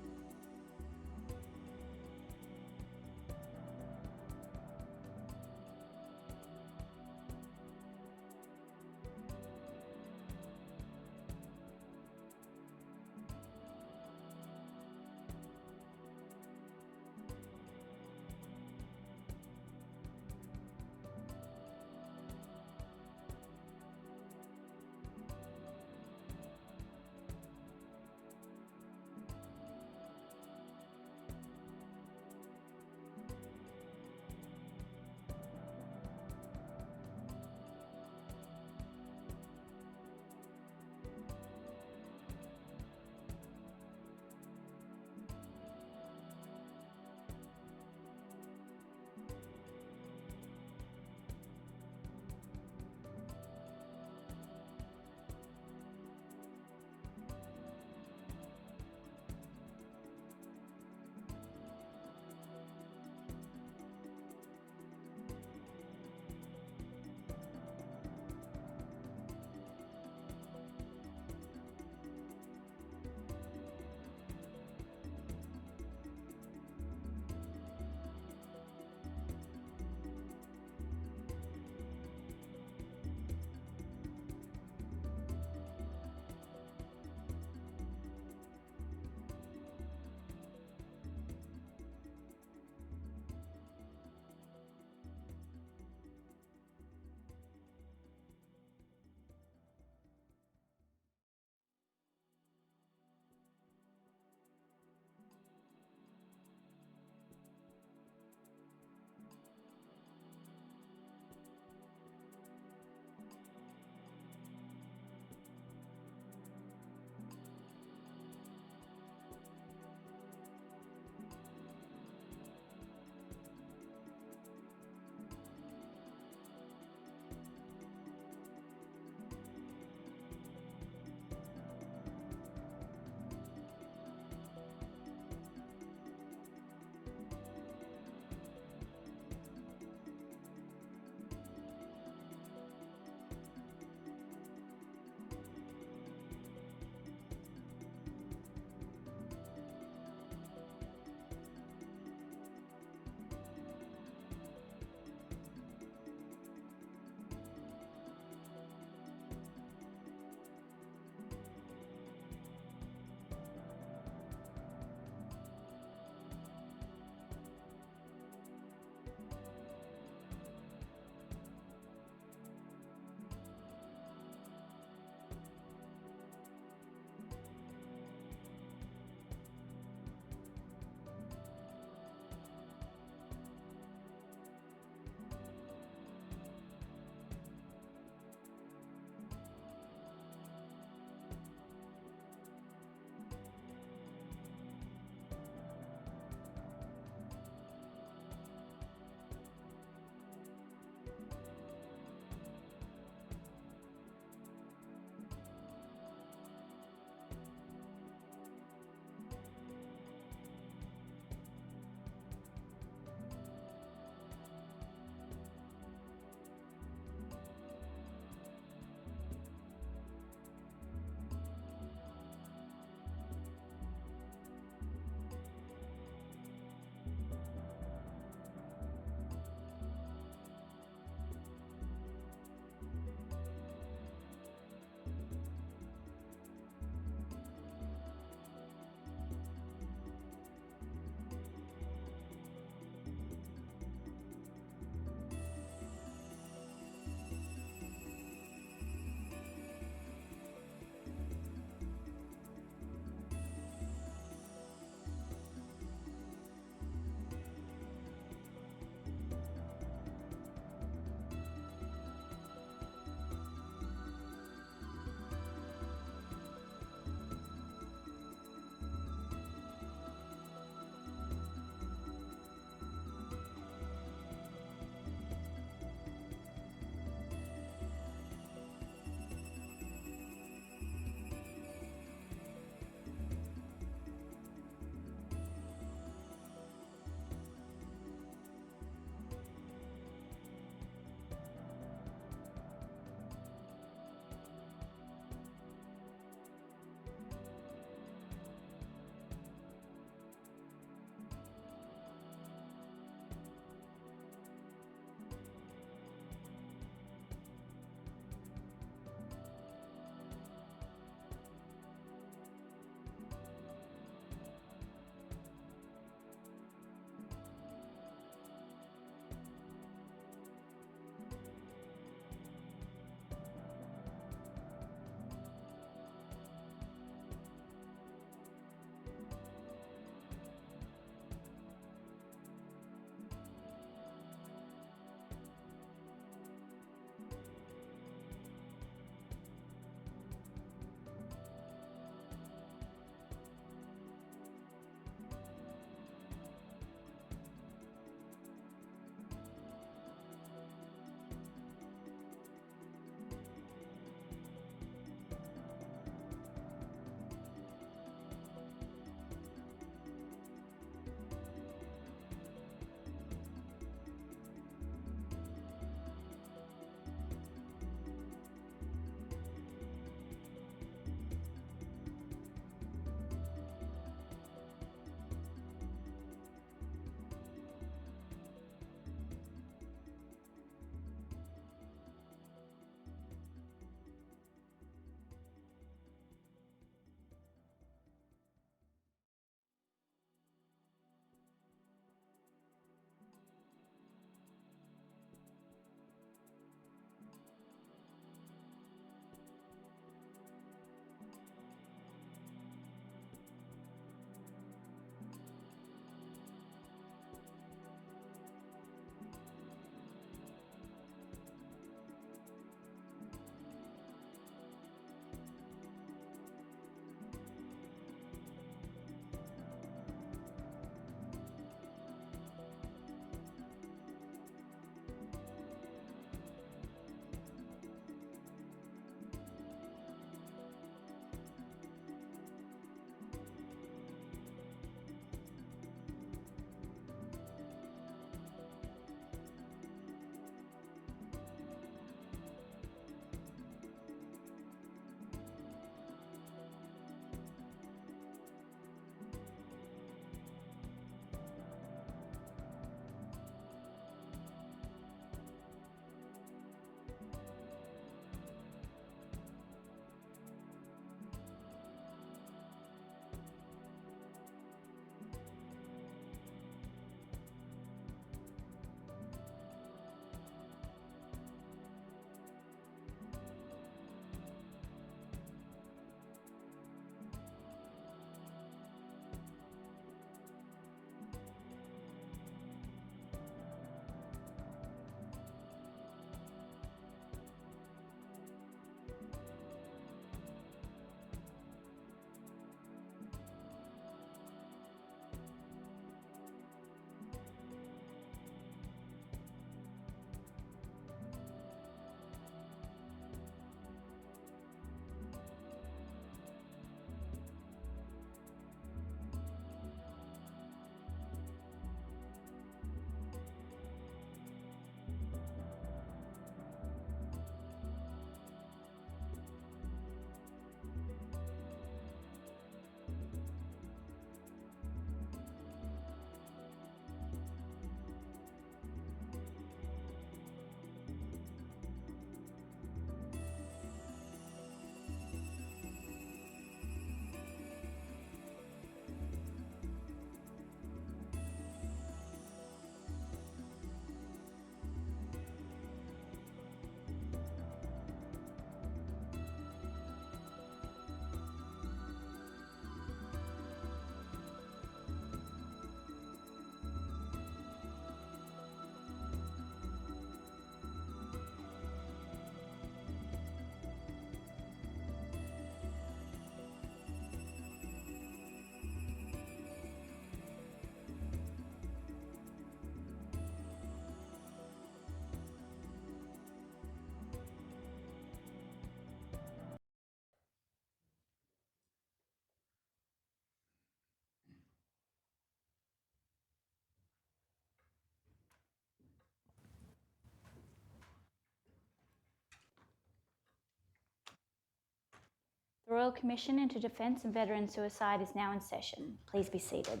The Royal Commission into Defence and Veteran Suicide is now in session. Please be seated.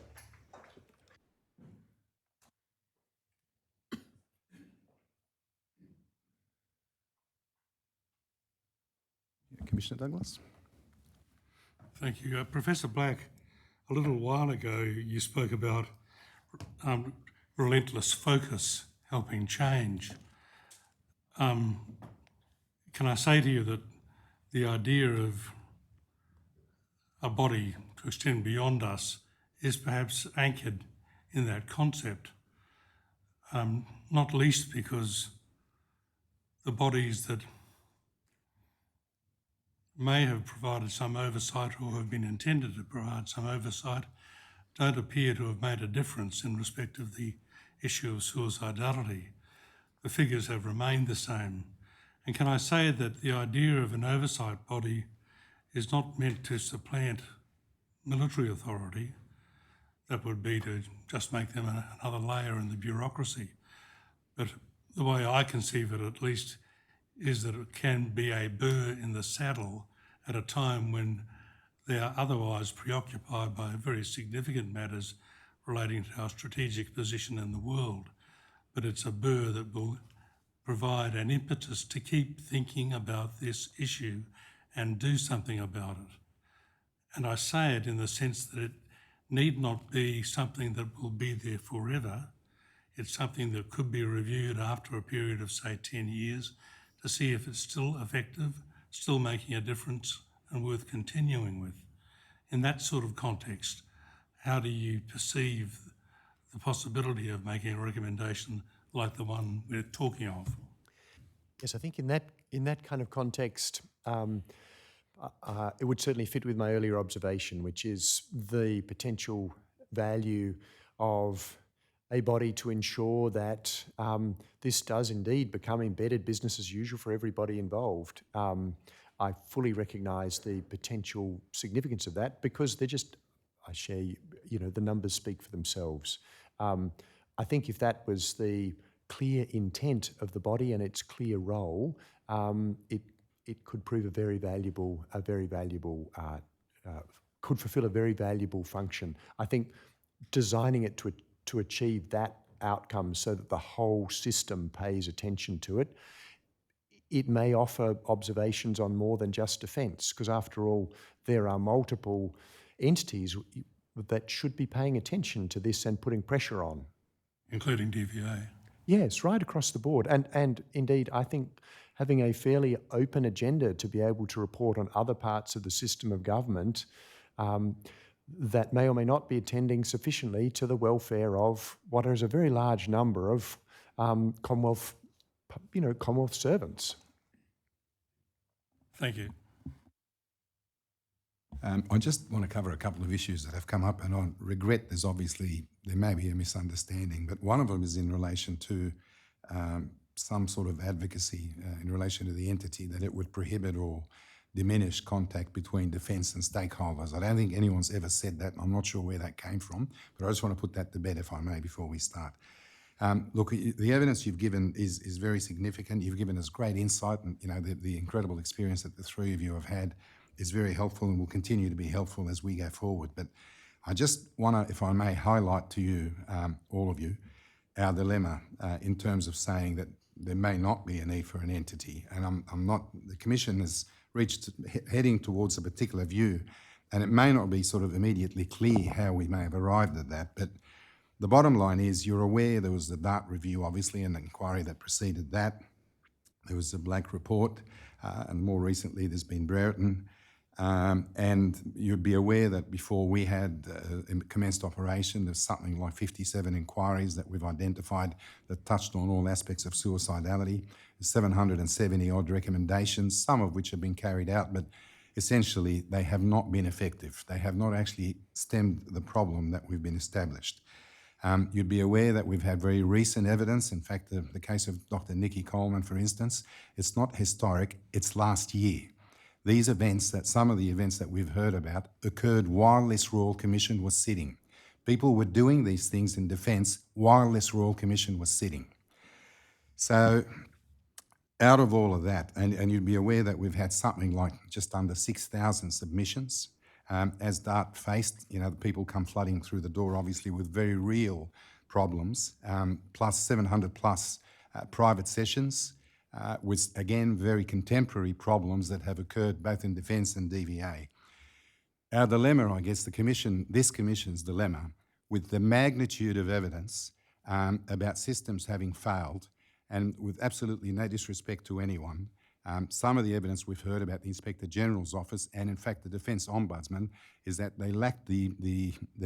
Commissioner Douglas. Thank you. Professor Black, a little while ago you spoke about relentless focus helping change. Can I say to you that the idea of a body to extend beyond us is perhaps anchored in that concept, not least because the bodies that may have provided some oversight or have been intended to provide some oversight don't appear to have made a difference in respect of the issue of suicidality. The figures have remained the same. And can I say that the idea of an oversight body is not meant to supplant military authority? That would be to just make them another layer in the bureaucracy. But the way I conceive it, at least, is that it can be a burr in the saddle at a time when they are otherwise preoccupied by very significant matters relating to our strategic position in the world. But it's a burr that will provide an impetus to keep thinking about this issue and do something about it. And I say it in the sense that it need not be something that will be there forever. It's something that could be reviewed after a period of, say, 10 years to see if it's still effective, still making a difference and worth continuing with. In that sort of context, how do you perceive the possibility of making a recommendation like the one we're talking of? Yes, I think in that kind of context, it would certainly fit with my earlier observation, which is the potential value of a body to ensure that this does indeed become embedded business as usual for everybody involved. I fully recognise the potential significance of that because I share, the numbers speak for themselves. I think if that was the clear intent of the body and its clear role, it could prove could fulfil a very valuable function. I think designing it to achieve that outcome so that the whole system pays attention to it, it may offer observations on more than just defence, because after all, there are multiple entities that should be paying attention to this and putting pressure on. Including DVA. Yes, right across the board. And indeed, I think having a fairly open agenda to be able to report on other parts of the system of government that may or may not be attending sufficiently to the welfare of what is a very large number of Commonwealth servants. Thank you. I just want to cover a couple of issues that have come up, and I regret there may be a misunderstanding, but one of them is in relation to some sort of advocacy in relation to the entity, that it would prohibit or diminish contact between defence and stakeholders. I don't think anyone's ever said that. I'm not sure where that came from, but I just want to put that to bed, if I may, before we start. Look, the evidence you've given is very significant. You've given us great insight, and the incredible experience that the three of you have had is very helpful and will continue to be helpful as we go forward. But I just want to, if I may, highlight to you, all of you, our dilemma in terms of saying that there may not be a need for an entity. And the Commission has heading towards a particular view, and it may not be sort of immediately clear how we may have arrived at that, but the bottom line is you're aware there was the DART review, obviously, and the inquiry that preceded that. There was the Blake report, and more recently there's been Brereton. And you'd be aware that before we had commenced operation, there's something like 57 inquiries that we've identified that touched on all aspects of suicidality, 770 odd recommendations, some of which have been carried out, but essentially they have not been effective. They have not actually stemmed the problem that we've been established. You'd be aware that we've had very recent evidence. In fact, the case of Dr. Nikki Coleman, for instance, it's not historic, it's last year. These events, some of the events that we've heard about, occurred while this Royal Commission was sitting. People were doing these things in defence while this Royal Commission was sitting. So out of all of that, and you'd be aware that we've had something like just under 6,000 submissions, as DART faced, the people come flooding through the door, obviously, with very real problems, plus 700 plus private sessions, with, again, very contemporary problems that have occurred both in Defence and DVA. Our dilemma, I guess, this Commission's dilemma, with the magnitude of evidence about systems having failed, and with absolutely no disrespect to anyone, some of the evidence we've heard about the Inspector General's office and, in fact, the Defence Ombudsman is that they lack the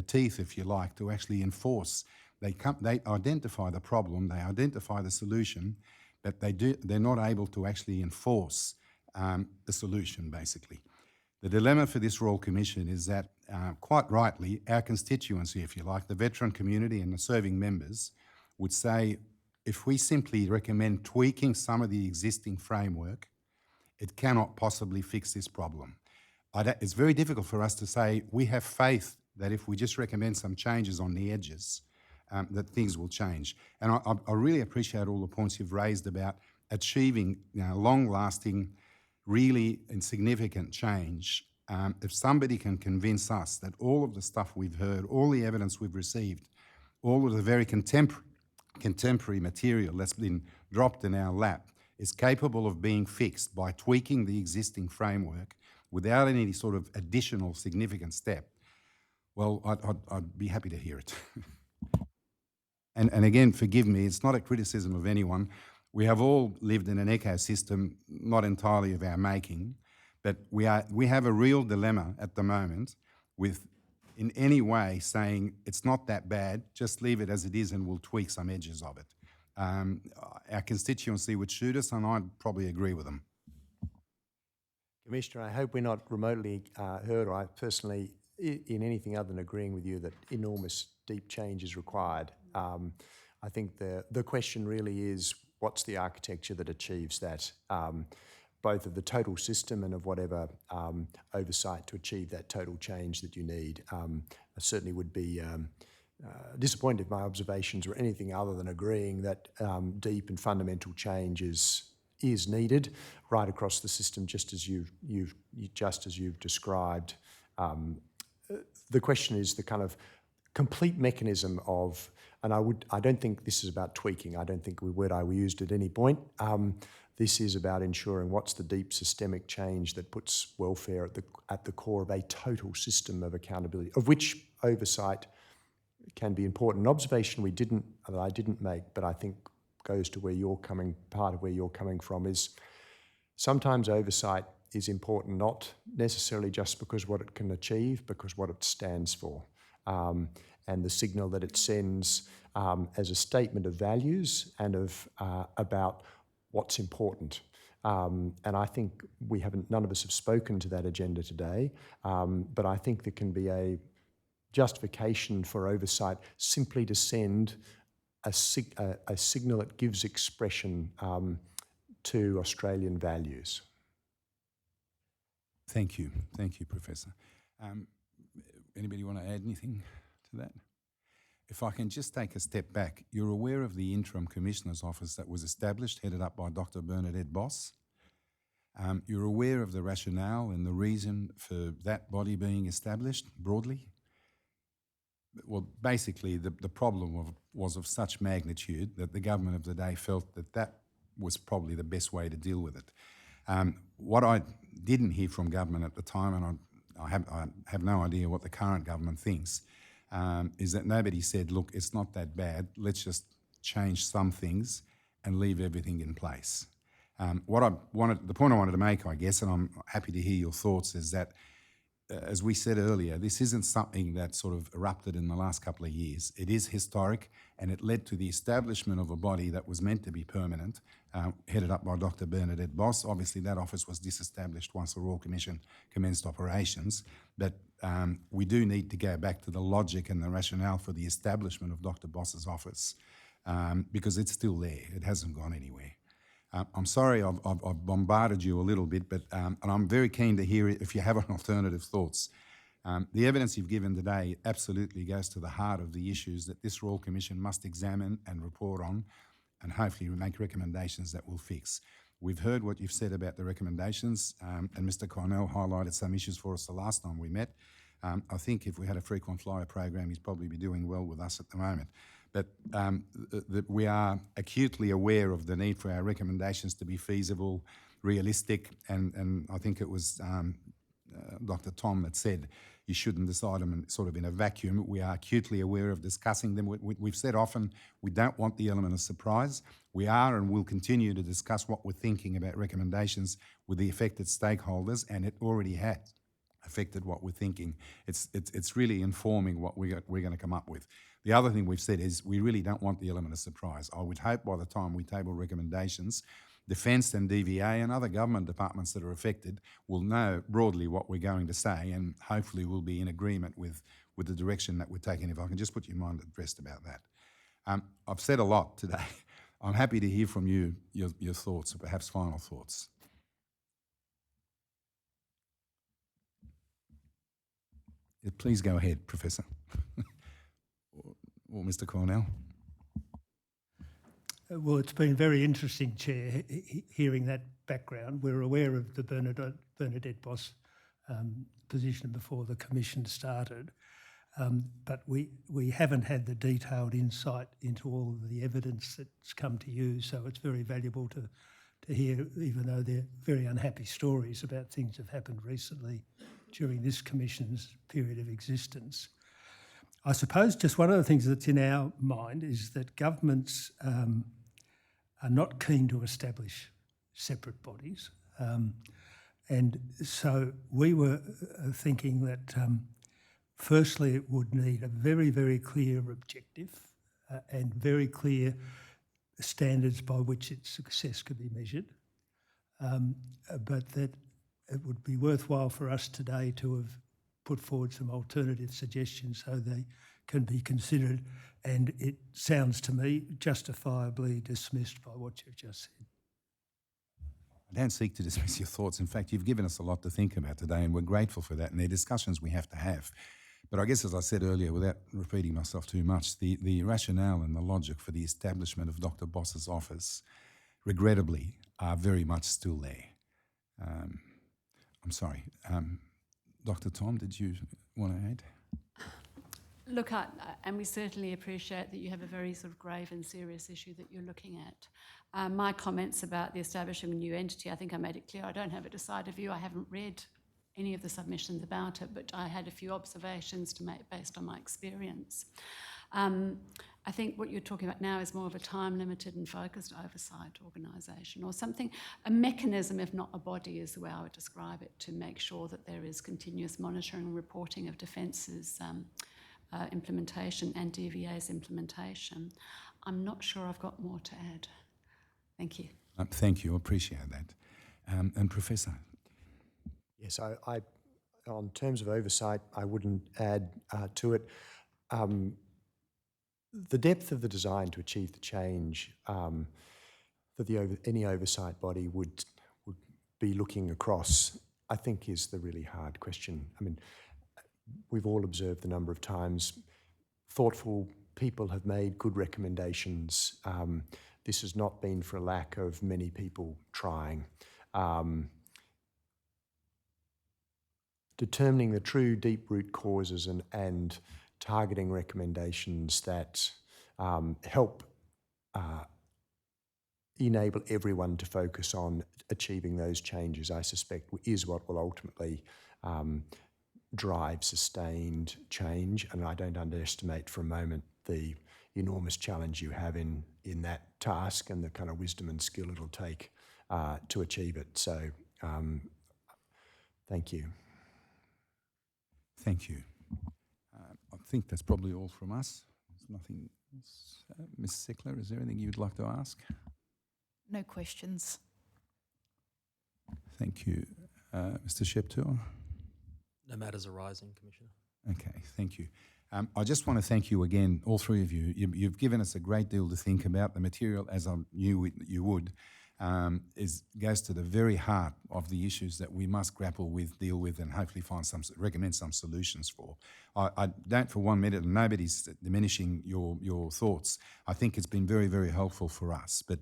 teeth, if you like, to actually enforce. They identify the problem, they identify the solution, but they're not able to actually enforce the solution, basically. The dilemma for this Royal Commission is that, quite rightly, our constituency, if you like, the veteran community and the serving members would say, if we simply recommend tweaking some of the existing framework, it cannot possibly fix this problem. It's very difficult for us to say we have faith that if we just recommend some changes on the edges, that things will change. And I really appreciate all the points you've raised about achieving long-lasting, really insignificant change. If somebody can convince us that all of the stuff we've heard, all the evidence we've received, all of the very contemporary material that's been dropped in our lap is capable of being fixed by tweaking the existing framework without any sort of additional significant step, well, I'd be happy to hear it. And again, forgive me, it's not a criticism of anyone. We have all lived in an ecosystem, not entirely of our making, but we have a real dilemma at the moment with, in any way, saying it's not that bad, just leave it as it is and we'll tweak some edges of it. Our constituency would shoot us, and I'd probably agree with them. Commissioner, I hope we're not remotely heard, or I personally, in anything other than agreeing with you that enormous deep change is required. I think the question really is, what's the architecture that achieves that, both of the total system and of whatever oversight to achieve that total change that you need. I certainly would be disappointed if my observations were anything other than agreeing that deep and fundamental change is needed right across the system, just as you've described. The question is the kind of complete mechanism of, and I don't think this is about tweaking. I don't think the word I used at any point. This is about ensuring what's the deep systemic change that puts welfare at the core of a total system of accountability, of which oversight can be important. An observation that I didn't make, but I think goes to part of where you're coming from, is sometimes oversight is important, not necessarily just because what it can achieve, because what it stands for. And the signal that it sends as a statement of values and of about what's important. And I think none of us have spoken to that agenda today, but I think there can be a justification for oversight simply to send a signal that gives expression to Australian values. Thank you, Professor. Anybody want to add anything to that? If I can just take a step back, you're aware of the Interim Commissioner's Office that was established, headed up by Dr. Bernadette Boss. You're aware of the rationale and the reason for that body being established broadly? Well, basically, the problem was of such magnitude that the government of the day felt that was probably the best way to deal with it. What I didn't hear from government at the time, and I have no idea what the current government thinks, is that nobody said, look, it's not that bad, let's just change some things and leave everything in place. The point I wanted to make, I guess, and I'm happy to hear your thoughts, is that, as we said earlier, this isn't something that sort of erupted in the last couple of years. It is historic, and it led to the establishment of a body that was meant to be permanent, headed up by Dr. Bernadette Boss. Obviously, that office was disestablished once the Royal Commission commenced operations, but we do need to go back to the logic and the rationale for the establishment of Dr. Boss's office, because it's still there. It hasn't gone anywhere. I'm sorry I've bombarded you a little bit, but and I'm very keen to hear if you have an alternative thoughts. The evidence you've given today absolutely goes to the heart of the issues that this Royal Commission must examine and report on, and hopefully make recommendations that will fix. We've heard what you've said about the recommendations, and Mr. Cornell highlighted some issues for us the last time we met. I think if we had a frequent flyer program, he'd probably be doing well with us at the moment. But we are acutely aware of the need for our recommendations to be feasible, realistic, and I think it was Dr. Tom that said you shouldn't decide them in a vacuum. We are acutely aware of discussing them. We've said often we don't want the element of surprise. We are and will continue to discuss what we're thinking about recommendations with the affected stakeholders, and it already has affected what we're thinking. It's really informing what we're going to come up with. The other thing we've said is we really don't want the element of surprise. I would hope by the time we table recommendations, Defence and DVA and other government departments that are affected will know broadly what we're going to say, and hopefully we'll be in agreement with the direction that we're taking. If I can just put your mind at rest about that. I've said a lot today. I'm happy to hear from you, your thoughts, or perhaps final thoughts. Please go ahead, Professor. or Mr. Cornell. Well, it's been very interesting, Chair, hearing that background. We're aware of the Bernadette Boss position before the Commission started, but we haven't had the detailed insight into all of the evidence that's come to you, so it's very valuable to hear, even though they're very unhappy stories about things that have happened recently during this Commission's period of existence. I suppose just one of the things that's in our mind is that governments are not keen to establish separate bodies. And so we were thinking that firstly it would need a very, very clear objective and very clear standards by which its success could be measured, but that it would be worthwhile for us today to have put forward some alternative suggestions so they can be considered, and it sounds to me justifiably dismissed by what you've just said. I don't seek to dismiss your thoughts. In fact, you've given us a lot to think about today, and we're grateful for that, and they're discussions we have to have. But I guess, as I said earlier, without repeating myself too much, the rationale and the logic for the establishment of Dr. Boss's office, regrettably, are very much still there. I'm sorry. Dr. Tom, did you want to add? Look, and we certainly appreciate that you have a very sort of grave and serious issue that you're looking at. My comments about the establishing a new entity, I think I made it clear I don't have a decided view. I haven't read any of the submissions about it, but I had a few observations to make based on my experience. I think what you're talking about now is more of a time-limited and focused oversight organisation, or something, a mechanism, if not a body, is the way I would describe it, to make sure that there is continuous monitoring and reporting of Defence's implementation and DVA's implementation. I'm not sure I've got more to add. Thank you. Thank you. I appreciate that. And Professor? Yes, I on terms of oversight, I wouldn't add to it. The depth of the design to achieve the change that any oversight body would be looking across, I think, is the really hard question. I mean, we've all observed the number of times thoughtful people have made good recommendations. This has not been for a lack of many people trying. Determining the true deep root causes and targeting recommendations that help enable everyone to focus on achieving those changes, I suspect, is what will ultimately drive sustained change. And I don't underestimate for a moment the enormous challenge you have in that task and the kind of wisdom and skill it'll take to achieve it. So thank you. Thank you. I think that's probably all from us. There's nothing else. Ms. Sickler, is there anything you'd like to ask? No questions. Thank you. Mr. Sheptour? No matters arising, Commissioner. Okay, thank you. I just want to thank you again, all three of you. You've given us a great deal to think about. The material, as I knew you would, goes to the very heart of the issues that we must grapple with, deal with, and hopefully recommend some solutions for. I don't for 1 minute, and nobody's diminishing your thoughts. I think it's been very, very helpful for us. But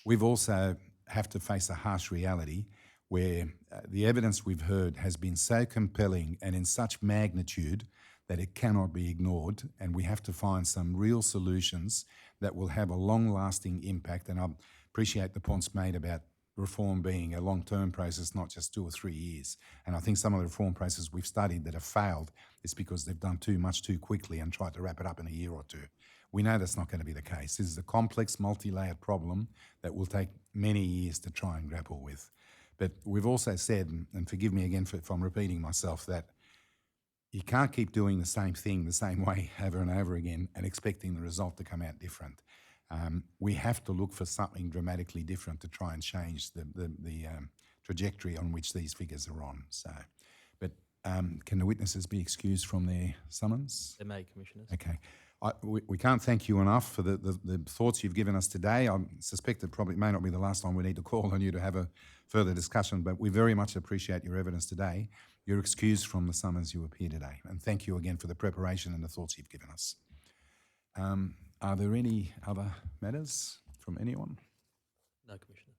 we've also have to face a harsh reality where the evidence we've heard has been so compelling and in such magnitude that it cannot be ignored, and we have to find some real solutions that will have a long-lasting impact. And I appreciate the points made about reform being a long-term process, not just 2 or 3 years. And I think some of the reform processes we've studied that have failed is because they've done too much too quickly and tried to wrap it up in a year or two. We know that's not going to be the case. This is a complex, multi-layered problem that will take many years to try and grapple with. But we've also said, and forgive me again if I'm repeating myself, that you can't keep doing the same thing the same way over and over again and expecting the result to come out different. We have to look for something dramatically different to try and change the trajectory on which these figures are on. So, but can the witnesses be excused from their summons? They may, Commissioners. Okay. We can't thank you enough for the thoughts you've given us today. I suspect it probably may not be the last time we need to call on you to have a further discussion, but we very much appreciate your evidence today. You're excused from the summons you appear today. And thank you again for the preparation and the thoughts you've given us. Are there any other matters from anyone? No, Commissioner.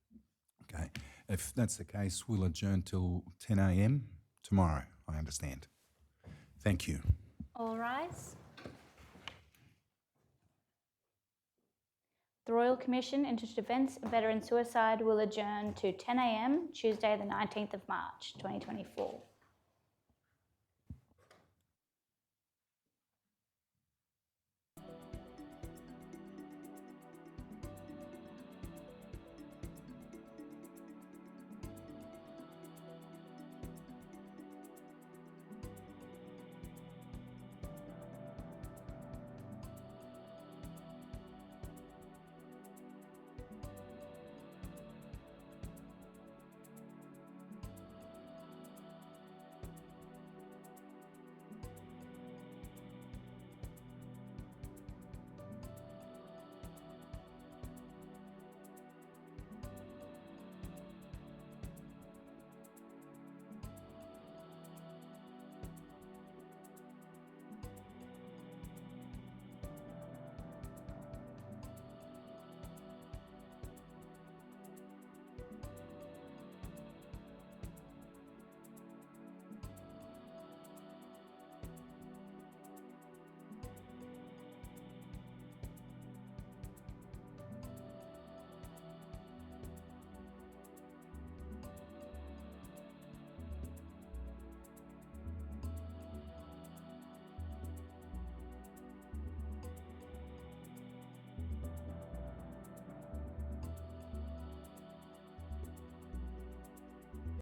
Okay. If that's the case, we'll adjourn till 10 a.m. tomorrow, I understand. Thank you. All rise. The Royal Commission into Defence of Veteran Suicide will adjourn to 10 a.m. Tuesday the 19th of March 2024.